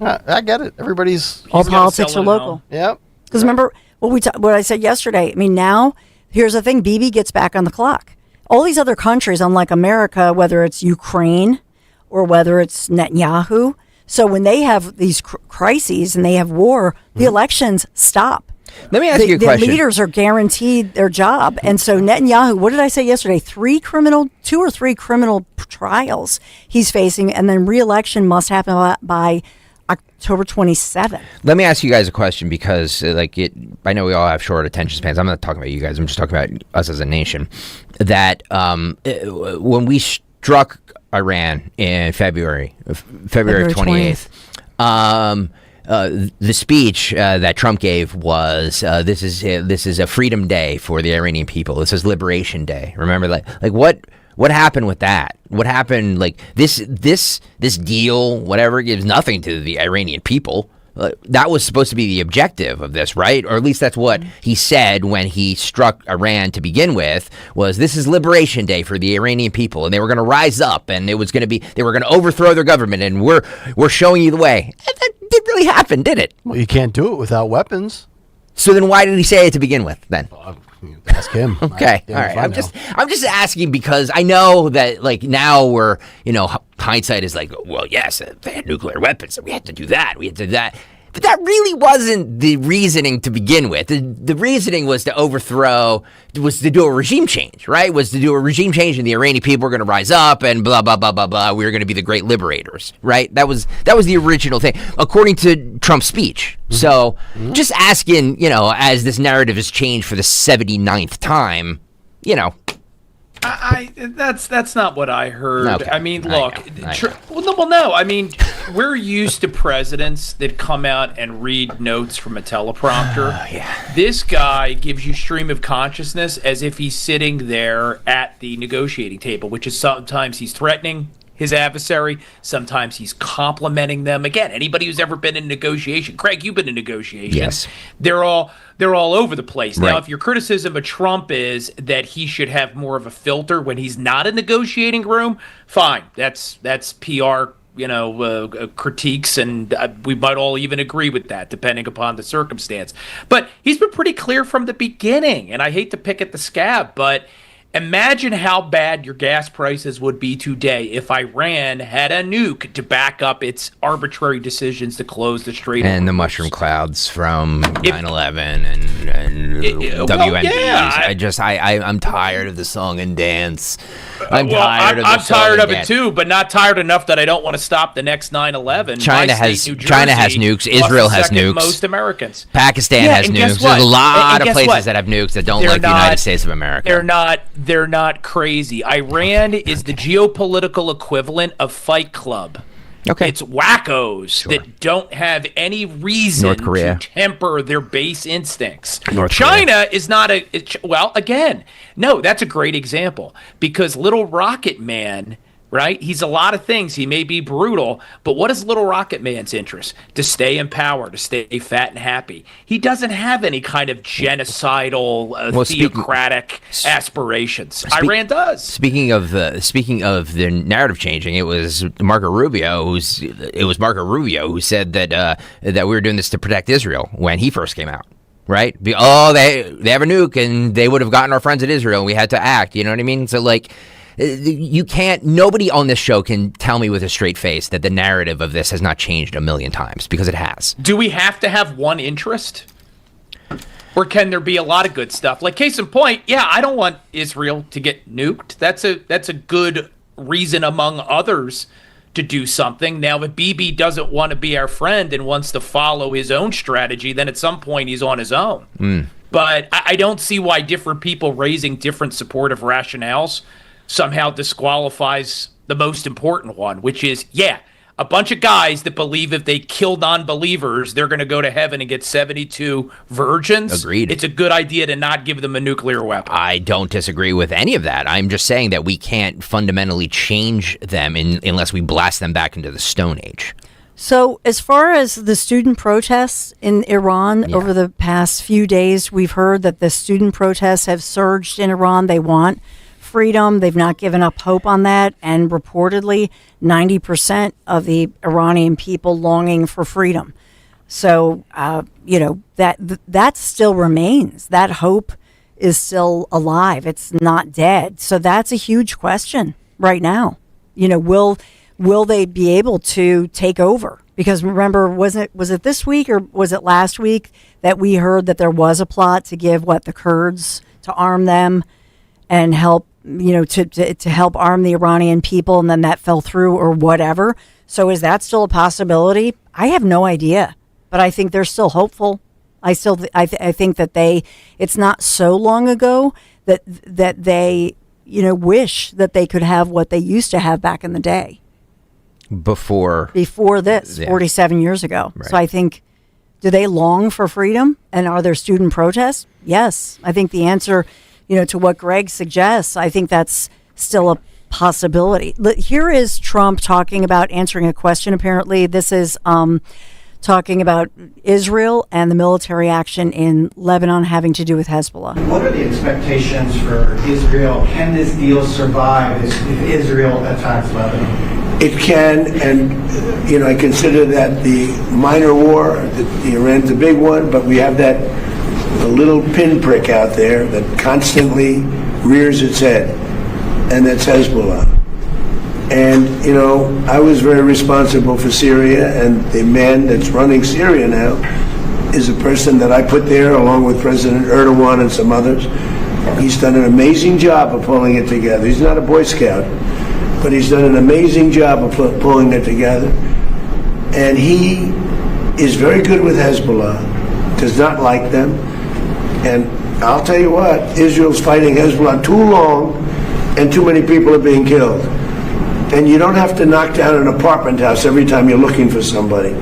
I get it. Everybody's all politics are local. Yep. Because remember what I said yesterday. I mean, now here's the thing: Bibi gets back on the clock. All these other countries, unlike America, whether it's Ukraine or whether it's Netanyahu, so when they have these crises and they have war, the elections stop. Let me ask you a question. The leaders are guaranteed their job, and so Netanyahu. What did I say yesterday? 2 or 3 criminal trials he's facing, and then re-election must happen by October 27th. Let me ask you guys a question because, I know we all have short attention spans. I'm not talking about you guys. I'm just talking about us as a nation. That when we struck Iran in February 28th, the speech that Trump gave was, "This is a freedom day for the Iranian people. This is Liberation Day." Remember, what happened with that? What happened? This deal, whatever, gives nothing to the Iranian people. That was supposed to be the objective of this, right? Or at least that's what he said when he struck Iran to begin with. Was this is Liberation Day for the Iranian people, and they were going to rise up, and they were going to overthrow their government, and we're showing you the way. That didn't really happen, did it? Well, you can't do it without weapons. So then, why did he say it to begin with? Then. Ask him. Okay, all right. I'm just asking because I know that now we're hindsight is well, yes, they had nuclear weapons, so we had to do that. But that really wasn't the reasoning to begin with. The reasoning was to do a regime change, right? Was to do a regime change, and the Iranian people were going to rise up, and blah blah blah blah blah. We were going to be the great liberators, right? That was the original thing, according to Trump's speech. Mm-hmm. So, just asking, as this narrative has changed for the 79th time, That's not what I heard. Okay. I mean, look. No. I mean, we're used to presidents that come out and read notes from a teleprompter. Yeah. This guy gives you stream of consciousness as if he's sitting there at the negotiating table, which is sometimes he's threatening his adversary, sometimes he's complimenting them. Again, anybody who's ever been in negotiation, Craig, you've been in negotiations. Yes. They're all over the place. Right. Now, if your criticism of Trump is that he should have more of a filter when he's not in a negotiating room, fine. That's PR, critiques, and we might all even agree with that, depending upon the circumstance. But he's been pretty clear from the beginning, and I hate to pick at the scab, but imagine how bad your gas prices would be today if Iran had a nuke to back up its arbitrary decisions to close the Strait of and the Hormuz. mushroom clouds from 9/11 and WMDs. I'm tired of the song and dance. I'm tired of it too, but not tired enough that I don't want to stop the next 9/11. China has nukes. Israel has nukes. Most Americans. Pakistan has nukes. There's a lot of places that have nukes that don't like the United States of America. They're not crazy. Iran is the geopolitical equivalent of Fight Club. Okay. It's wackos that don't have any reason to temper their base instincts. China is not that's a great example because Little Rocket Man, right? He's a lot of things. He may be brutal, but what is Little Rocket Man's interest? To stay in power, to stay fat and happy. He doesn't have any kind of genocidal, theocratic aspirations. Iran does. Speaking of the narrative changing, it was Marco Rubio who said that we were doing this to protect Israel when he first came out. Right? They have a nuke and they would have gotten our friends in Israel and we had to act. You know what I mean? So nobody on this show can tell me with a straight face that the narrative of this has not changed a million times, because it has. Do we have to have one interest? Or can there be a lot of good stuff? Like, case in point, I don't want Israel to get nuked. That's a good reason among others to do something. Now, if Bibi doesn't want to be our friend and wants to follow his own strategy, then at some point he's on his own. But I don't see why different people raising different supportive rationales somehow disqualifies the most important one, which is, a bunch of guys that believe if they kill non-believers, they're going to go to heaven and get 72 virgins. Agreed. It's a good idea to not give them a nuclear weapon. I don't disagree with any of that. I'm just saying that we can't fundamentally change them unless we blast them back into the Stone Age. So as far as the student protests in Iran over the past few days, we've heard that the student protests have surged in Iran. They want freedom. They've not given up hope on that. And reportedly, 90% of the Iranian people longing for freedom. So, that still remains. That hope is still alive. It's not dead. So that's a huge question right now. Will they be able to take over? Because remember, was it this week or was it last week that we heard that there was a plot to give the Kurds to arm them and help, to help arm the Iranian people, and then that fell through or whatever. So is that still a possibility? I have no idea, but I think they're still hopeful. I think that it's not so long ago that they, wish that they could have what they used to have back in the day. Before this, 47 years ago. Right. So I think, do they long for freedom? And are there student protests? Yes. I think the answer, to what Greg suggests, I think that's still a possibility. Here is Trump answering a question, apparently. This is talking about Israel and the military action in Lebanon having to do with Hezbollah. What are the expectations for Israel? Can this deal survive if Israel attacks Lebanon? It can, and I consider that the minor war. Iran's a big one, but we have that little pinprick out there that constantly rears its head, and that's Hezbollah. And I was very responsible for Syria, and the man that's running Syria now is a person that I put there along with President Erdogan and some others. He's done an amazing job of pulling it together. He's not a Boy Scout, but he's done an amazing job of pulling it together. And he is very good with Hezbollah, does not like them. And I'll tell you what, Israel's fighting Hezbollah too long, and too many people are being killed. And you don't have to knock down an apartment house every time you're looking for somebody,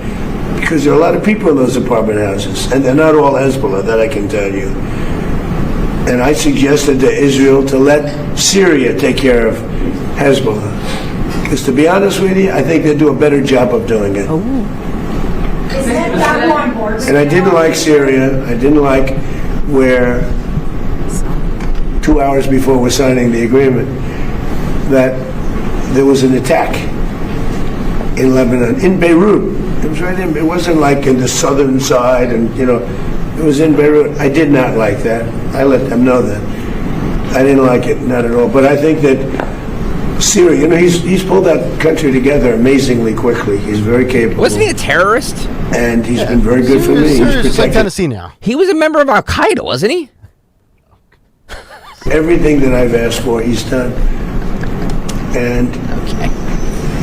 because there are a lot of people in those apartment houses, and they're not all Hezbollah, that I can tell you. And I suggested to Israel to let Syria take care of Hezbollah. Because to be honest with you, I think they do a better job of doing it. And I didn't like Syria. I didn't like where 2 hours before we're signing the agreement that there was an attack in Lebanon, in Beirut. It was right in, it wasn't like in the southern side, and it was in Beirut. I did not like that. I let them know that. I didn't like it, not at all. But I think that Syria, he's pulled that country together amazingly quickly. He's very capable. Wasn't he a terrorist? And he's been very good for me. Syria's like Tennessee now. He was a member of Al Qaeda, wasn't he? Everything that I've asked for, he's done. And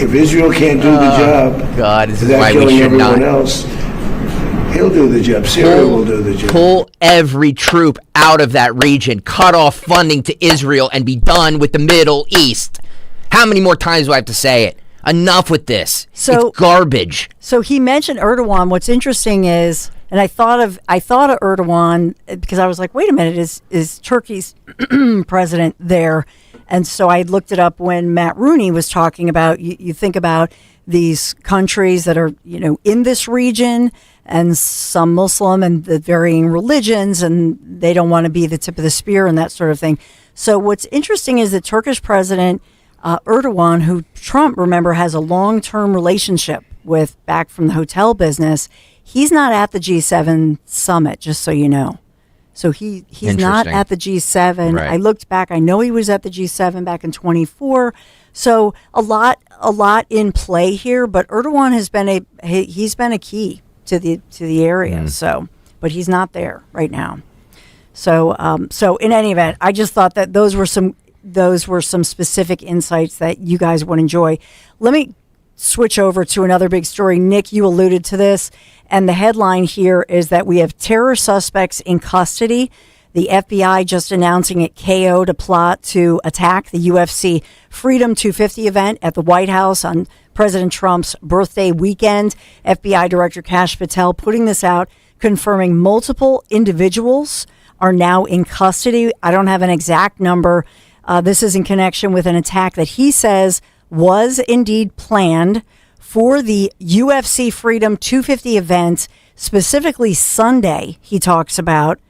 if Israel can't do the job, God, this is without why we killing should everyone not. else, he'll do the job. Syria will do the job. Pull every troop out of that region, cut off funding to Israel, and be done with the Middle East. How many more times do I have to say it? Enough with this. It's garbage. So he mentioned Erdogan. What's interesting is, and I thought of Erdogan because I was like, wait a minute, is Turkey's president there? And so I looked it up when Matt Rooney was talking about, you think about these countries that are, in this region, and some Muslim and the varying religions, and they don't want to be the tip of the spear and that sort of thing. So what's interesting is the Turkish president, Erdogan, who Trump, remember, has a long-term relationship with back from the hotel business, he's not at the G7 summit, just so you know. So he's not at the G7. Right. I looked back. I know he was at the G7 back in 24. So a lot in play here. But Erdogan has been he's been a key to the area. So, but he's not there right now. So in any event, I just thought that those were some specific insights that you guys would enjoy. Let me switch over to another big story. Nick, you alluded to this, and the headline here is that we have terror suspects in custody. The FBI just announcing it KO'd a plot to attack the UFC Freedom 250 event at the White House on President Trump's birthday weekend. FBI Director Kash Patel putting this out, confirming multiple individuals are now in custody. I don't have an exact number. This is in connection with an attack that he says was indeed planned for the UFC Freedom 250 event, specifically Sunday, he talks about.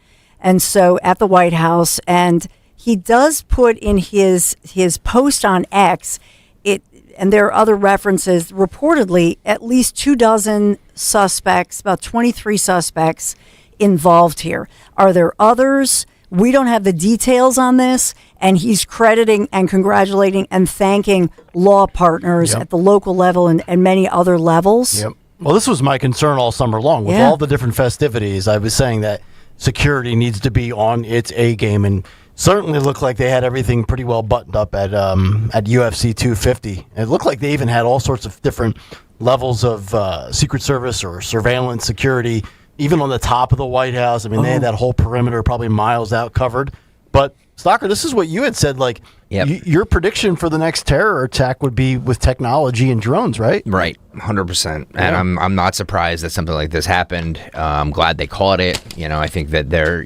And so at the White House, and he does put in his post on X, and there are other references, reportedly at least 24 suspects, about 23 suspects involved here. Are there others? We don't have the details on this, and he's crediting and congratulating and thanking law partners at the local level and many other levels. Yep. Well, this was my concern all summer long. With all the different festivities, I was saying that security needs to be on its A game, and certainly looked like they had everything pretty well buttoned up at UFC 250. It looked like they even had all sorts of different levels of Secret Service or surveillance security, even on the top of the White House. I mean, they had that whole perimeter probably miles out covered. But, Stalker, this is what you had said, like, your prediction for the next terror attack would be with technology and drones, right? Right, 100%. And I'm not surprised that something like this happened. I'm glad they caught it. I think that they're,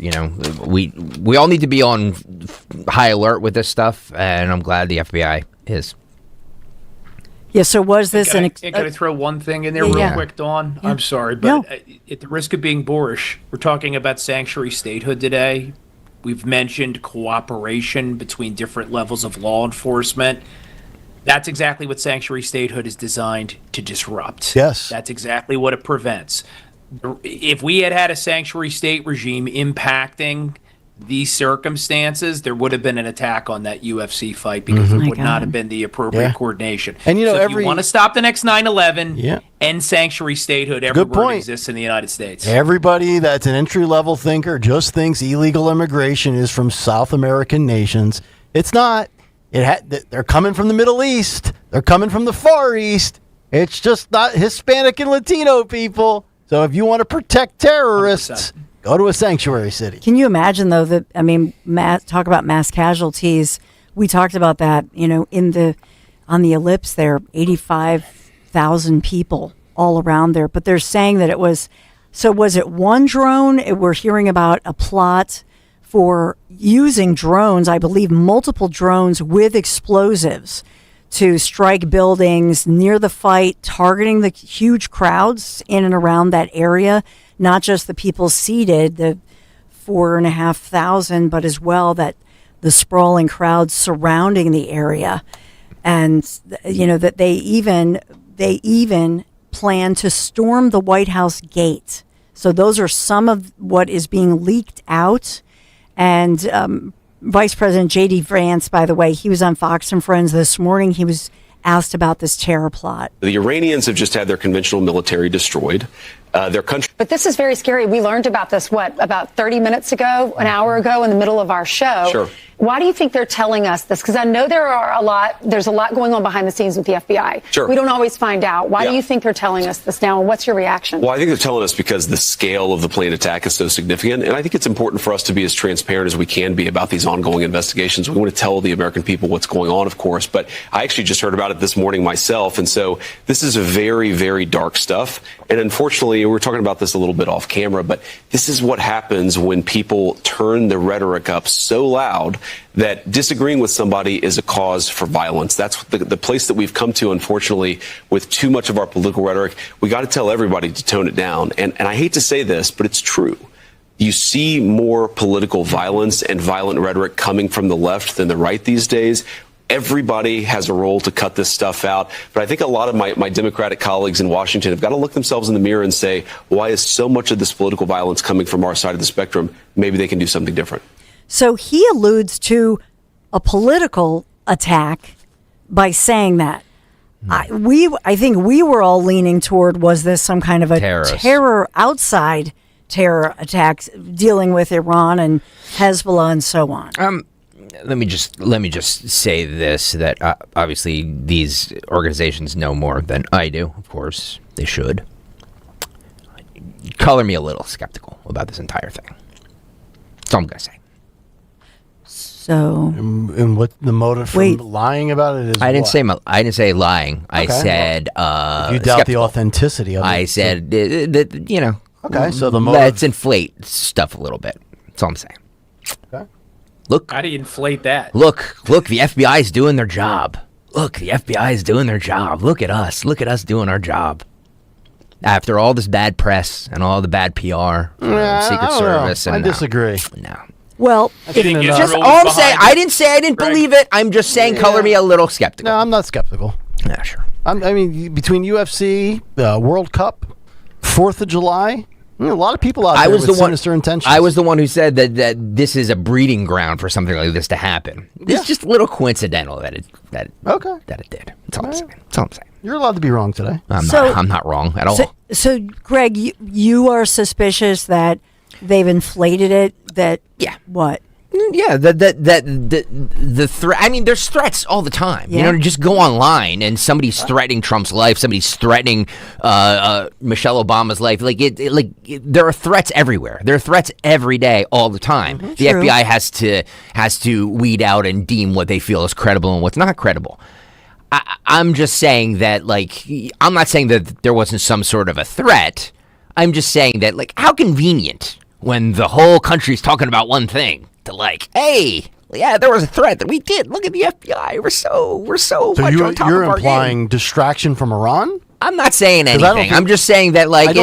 we all need to be on high alert with this stuff, and I'm glad the FBI is. Yeah, so was this Can I throw one thing in there real quick, Dawn? Yeah. I'm sorry, but at the risk of being boorish, we're talking about sanctuary statehood today. We've mentioned cooperation between different levels of law enforcement. That's exactly what sanctuary statehood is designed to disrupt. Yes. That's exactly what it prevents. If we had a sanctuary state regime impacting these circumstances, there would have been an attack on that UFC fight because there would not have been the appropriate coordination. And so if you want to stop the next 9/11, end sanctuary statehood everywhere it exists in the United States. Everybody that's an entry-level thinker just thinks illegal immigration is from South American nations. It's not. They're coming from the Middle East. They're coming from the Far East. It's just not Hispanic and Latino people. So if you want to protect terrorists, 100%. Go to a sanctuary city. Can you imagine, though, that, talk about mass casualties. We talked about that, on the ellipse there, 85,000 people all around there. But they're saying that was it one drone? We're hearing about a plot for using drones, I believe multiple drones with explosives to strike buildings near the fight, targeting the huge crowds in and around that area. Not just the people seated, the 4,500, but as well that the sprawling crowds surrounding the area, and that they even plan to storm the White House gate. So those are some of what is being leaked out, and Vice President J.D. Vance, by the way, he was on Fox and Friends this morning. He was asked about this terror plot. The Iranians have just had their conventional military destroyed. Their country. But this is very scary. We learned about this, about 30 minutes ago, an hour ago in the middle of our show. Sure. Why do you think they're telling us this? Because I know there's a lot going on behind the scenes with the FBI. Sure. We don't always find out. Why do you think they're telling us this now? And what's your reaction? Well, I think they're telling us because the scale of the planned attack is so significant. And I think it's important for us to be as transparent as we can be about these ongoing investigations. We want to tell the American people what's going on, of course. But I actually just heard about it this morning myself. And so this is very, very dark stuff. And unfortunately, we were talking about this a little bit off camera, but this is what happens when people turn the rhetoric up so loud that disagreeing with somebody is a cause for violence. That's the place that we've come to, unfortunately, with too much of our political rhetoric. We got to tell everybody to tone it down. And I hate to say this, but it's true. You see more political violence and violent rhetoric coming from the left than the right these days. Everybody has a role to cut this stuff out. But I think a lot of my Democratic colleagues in Washington have got to look themselves in the mirror and say, why is so much of this political violence coming from our side of the spectrum? Maybe they can do something different. So he alludes to a political attack by saying that. I think we were all leaning toward, was this some kind of a outside terror attack dealing with Iran and Hezbollah and so on? Let me just say this, that obviously these organizations know more than I do. Of course, they should. Color me a little skeptical about this entire thing. That's all I'm going to say. So, and what the motive for lying about it is? I didn't say lying. I said you doubt skeptical. The authenticity of it. I said that Okay, so the motive. Let's inflate stuff a little bit. That's all I'm saying. Okay. Look. How do you inflate that? Look. The FBI is doing their job. Look at us. Look at us doing our job. After all this bad press and all the bad PR from Secret Service, I disagree. No. Well, just all I'm saying, I didn't say I didn't believe it. I'm just saying, color me a little skeptical. No, I'm not skeptical. Yeah, sure. I mean, between UFC, World Cup, 4th of July, a lot of people out there with sinister intentions. I was the one who said that this is a breeding ground for something like this to happen. It's just a little coincidental that it did. That's all I'm saying. You're allowed to be wrong today. I'm not wrong at all. So Greg, you are suspicious that they've inflated it. What? Yeah, the threat. I mean, there's threats all the time. Yeah. Just go online and somebody's threatening Trump's life. Somebody's threatening Michelle Obama's life. There are threats everywhere. There are threats every day, all the time. Mm-hmm, the FBI has to weed out and deem what they feel is credible and what's not credible. I'm just saying that, I'm not saying that there wasn't some sort of a threat. I'm just saying that, how convenient when the whole country's talking about one thing to hey, yeah, there was a threat that we did. Look at the FBI. We're so much on top of our game. You're implying distraction from Iran? I'm not saying anything. I'm just saying that I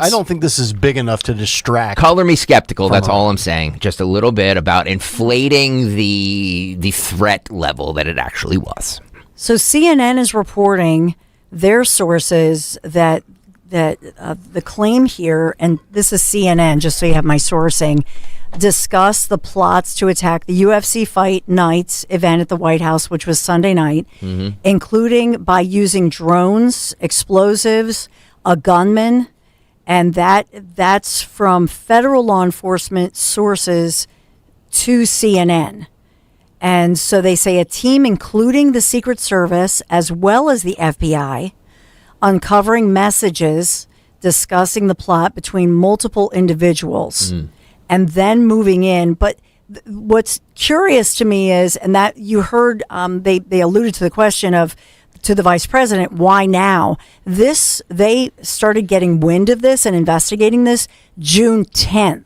don't think this is big enough to distract. Color me skeptical. That's all I'm saying. Just a little bit about inflating the threat level that it actually was. So CNN is reporting their sources that the claim here, and this is CNN, just so you have my sourcing, discuss the plots to attack the UFC Fight Nights event at the White House, which was Sunday night, including by using drones, explosives, a gunman, and that's from federal law enforcement sources to CNN. And so they say a team including the Secret Service as well as the FBI uncovering messages discussing the plot between multiple individuals and then moving in. But what's curious to me is, and that you heard, they alluded to the question to the vice president, why now? They started getting wind of this and investigating this June 10th.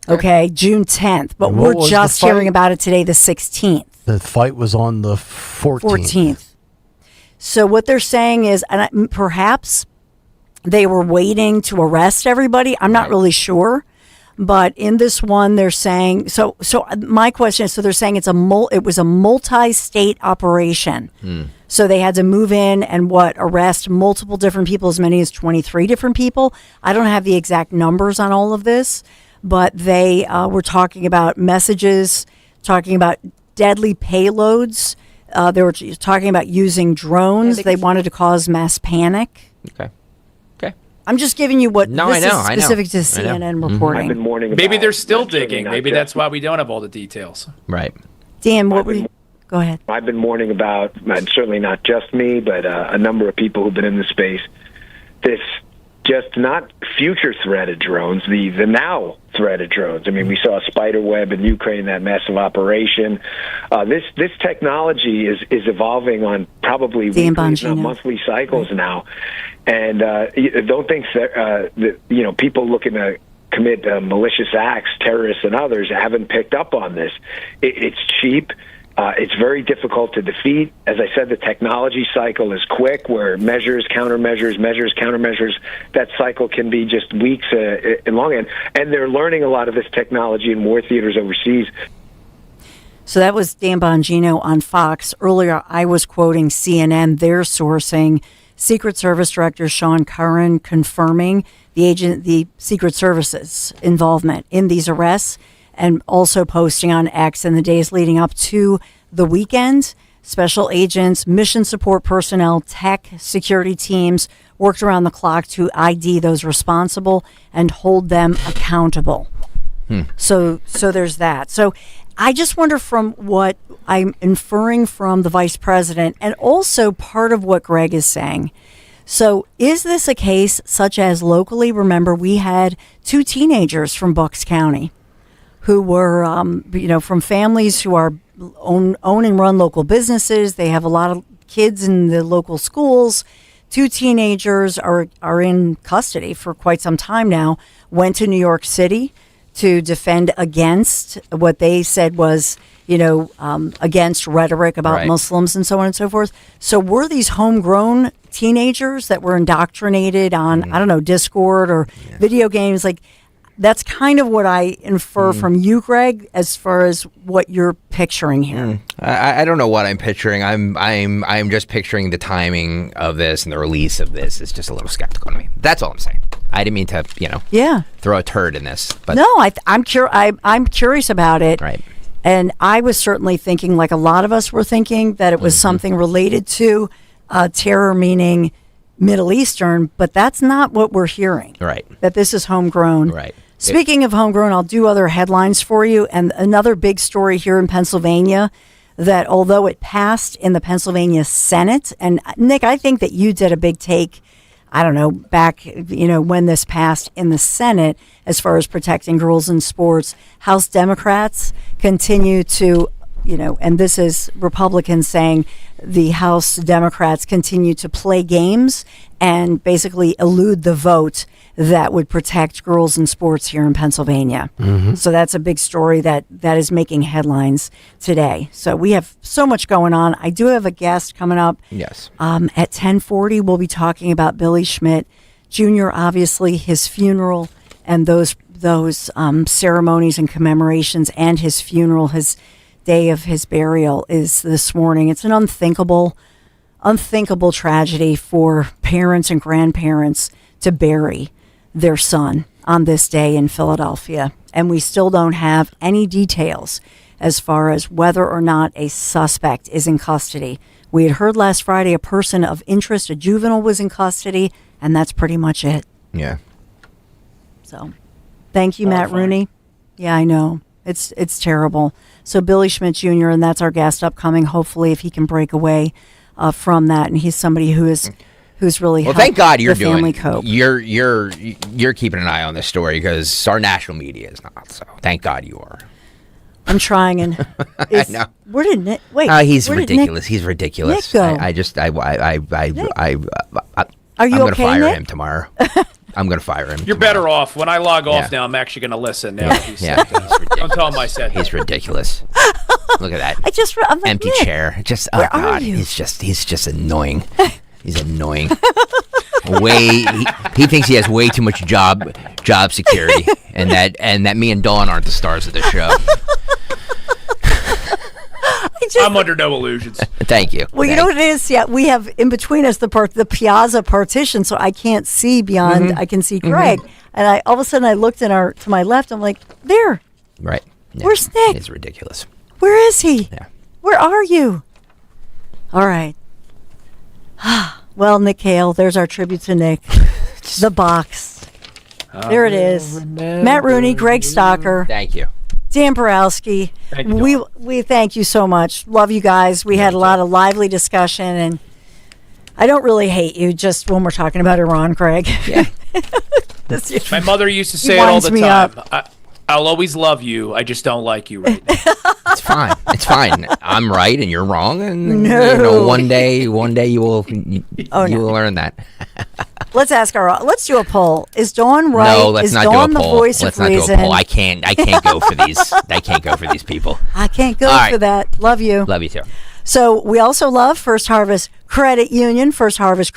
Okay, June 10th. But we're just hearing about it today, the 16th. The fight was on the 14th. So what they're saying is, and perhaps they were waiting to arrest everybody. I'm not really sure. But in this one, they're saying, so my question is, so they're saying it was a multi-state operation. So they had to move in and arrest multiple different people, as many as 23 different people. I don't have the exact numbers on all of this, but they were talking about messages talking about deadly payloads. They were talking about using drones. They wanted to cause mass panic. Okay. I'm just giving you what No, this I know, is specific to CNN reporting. I've been warning about. Maybe they're still digging. not Maybe just- that's why we don't have all the details. Right. Dan, what were you? Go ahead. I've been warning about, and certainly not just me, but a number of people who've been in the space, this just not future threat of drones, the now threat of drones. I mean, we saw a spider web in Ukraine, that massive operation. This technology is evolving on probably weekly, if not monthly cycles now. And don't think that people looking to commit malicious acts, terrorists and others, haven't picked up on this. It's cheap. It's very difficult to defeat. As I said, the technology cycle is quick, where measures, countermeasures, measures, countermeasures, that cycle can be just weeks in long end. And they're learning a lot of this technology in war theaters overseas. So that was Dan Bongino on Fox. Earlier, I was quoting CNN. They're sourcing Secret Service Director Sean Curran confirming the Secret Service's involvement in these arrests, and also posting on X in the days leading up to the weekend. Special agents, mission support personnel, tech, security teams worked around the clock to ID those responsible and hold them accountable. So there's that. So I just wonder, from what I'm inferring from the vice president, and also part of what Greg is saying. So is this a case such as locally? Remember, we had 2 teenagers from Bucks County who were, from families who are own and run local businesses. They have a lot of kids in the local schools. 2 teenagers are in custody for quite some time now. Went to New York City to defend against what they said was, against rhetoric about Muslims and so on and so forth. So were these homegrown teenagers that were indoctrinated on, I don't know, Discord or video games? Like, that's kind of what I infer from you, Greg, as far as what you're picturing here. I don't know what I'm picturing. I'm just picturing the timing of this and the release of this is just a little skeptical to me. That's all I'm saying. I didn't mean to, throw a turd in this. But no, I'm curious about it. Right. And I was certainly thinking, like a lot of us were thinking, that it was something related to terror, meaning Middle Eastern, but that's not what we're hearing. Right. That this is homegrown. Right. Speaking of homegrown, I'll do other headlines for you. And another big story here in Pennsylvania, that although it passed in the Pennsylvania Senate, and Nick, I think that you did a big take, I don't know, back, when this passed in the Senate, as far as protecting girls in sports. House Democrats continue to, and this is Republicans saying the House Democrats continue to play games and basically elude the vote that would protect girls in sports here in Pennsylvania. So that's a big story that is making headlines today. So we have so much going on. I do have a guest coming up. Yes. At 10:40, we'll be talking about Billy Schmidt Jr., obviously, his funeral and those ceremonies and commemorations, and his funeral. His day of his burial is this morning. It's an unthinkable tragedy for parents and grandparents to bury their son on this day in Philadelphia. And we still don't have any details as far as whether or not a suspect is in custody. We had heard last Friday a person of interest, a juvenile, was in custody, and that's pretty much it. Yeah. So, thank you, Matt Rooney. Yeah, I know. It's terrible. So Billy Schmidt Jr., and that's our guest upcoming, hopefully, if he can break away from that. And he's somebody who's really helped thank God you're the family doing. cope. You're keeping an eye on this story, because our national media is not. So thank God you are. I'm trying, and I know. Where did Nick? Wait, he's where did ridiculous. He's ridiculous. Nick go? I'm Are you gonna okay, fire Nick? him tomorrow. I'm gonna fire him. You're better off. When I log off now, I'm actually going to listen. Now that he's said that. Don't tell him I said that. He's ridiculous. Look at that. I'm like, empty Nick, chair. Just where oh are God, you? he's just annoying. He's annoying. He thinks he has way too much job security, and that me and Dawn aren't the stars of the show. I'm under no illusions. Thank you. Well, you know what it is? Yeah, we have in between us the piazza partition, so I can't see beyond. I can see Greg, and all of a sudden I looked to my left. I'm like, there. Right. Yeah. Where's Nick? It's ridiculous. Where is he? Yeah. Where are you? All right. Well, Nick Kayal, there's our tribute to Nick. The box. There it is. Matt Rooney, Greg Stocker. Thank you. Dan Borowski. Thank you, we thank you so much. Love you guys. We had a lot of lively discussion, and I don't really hate you just when we're talking about Iran, Craig. Yeah. My mother used to say it all the time. I'll always love you. I just don't like you right now. It's fine. It's fine. I'm right and you're wrong, and one day you will learn that. Let's do a poll. Is Dawn right? No, let's is not Dawn do a the poll. voice Let's of not reason? do a poll. I can't go for these. I can't go for these people. I can't go All right. for that. Love you. Love you too. So we also love First Harvest Credit Union. First Harvest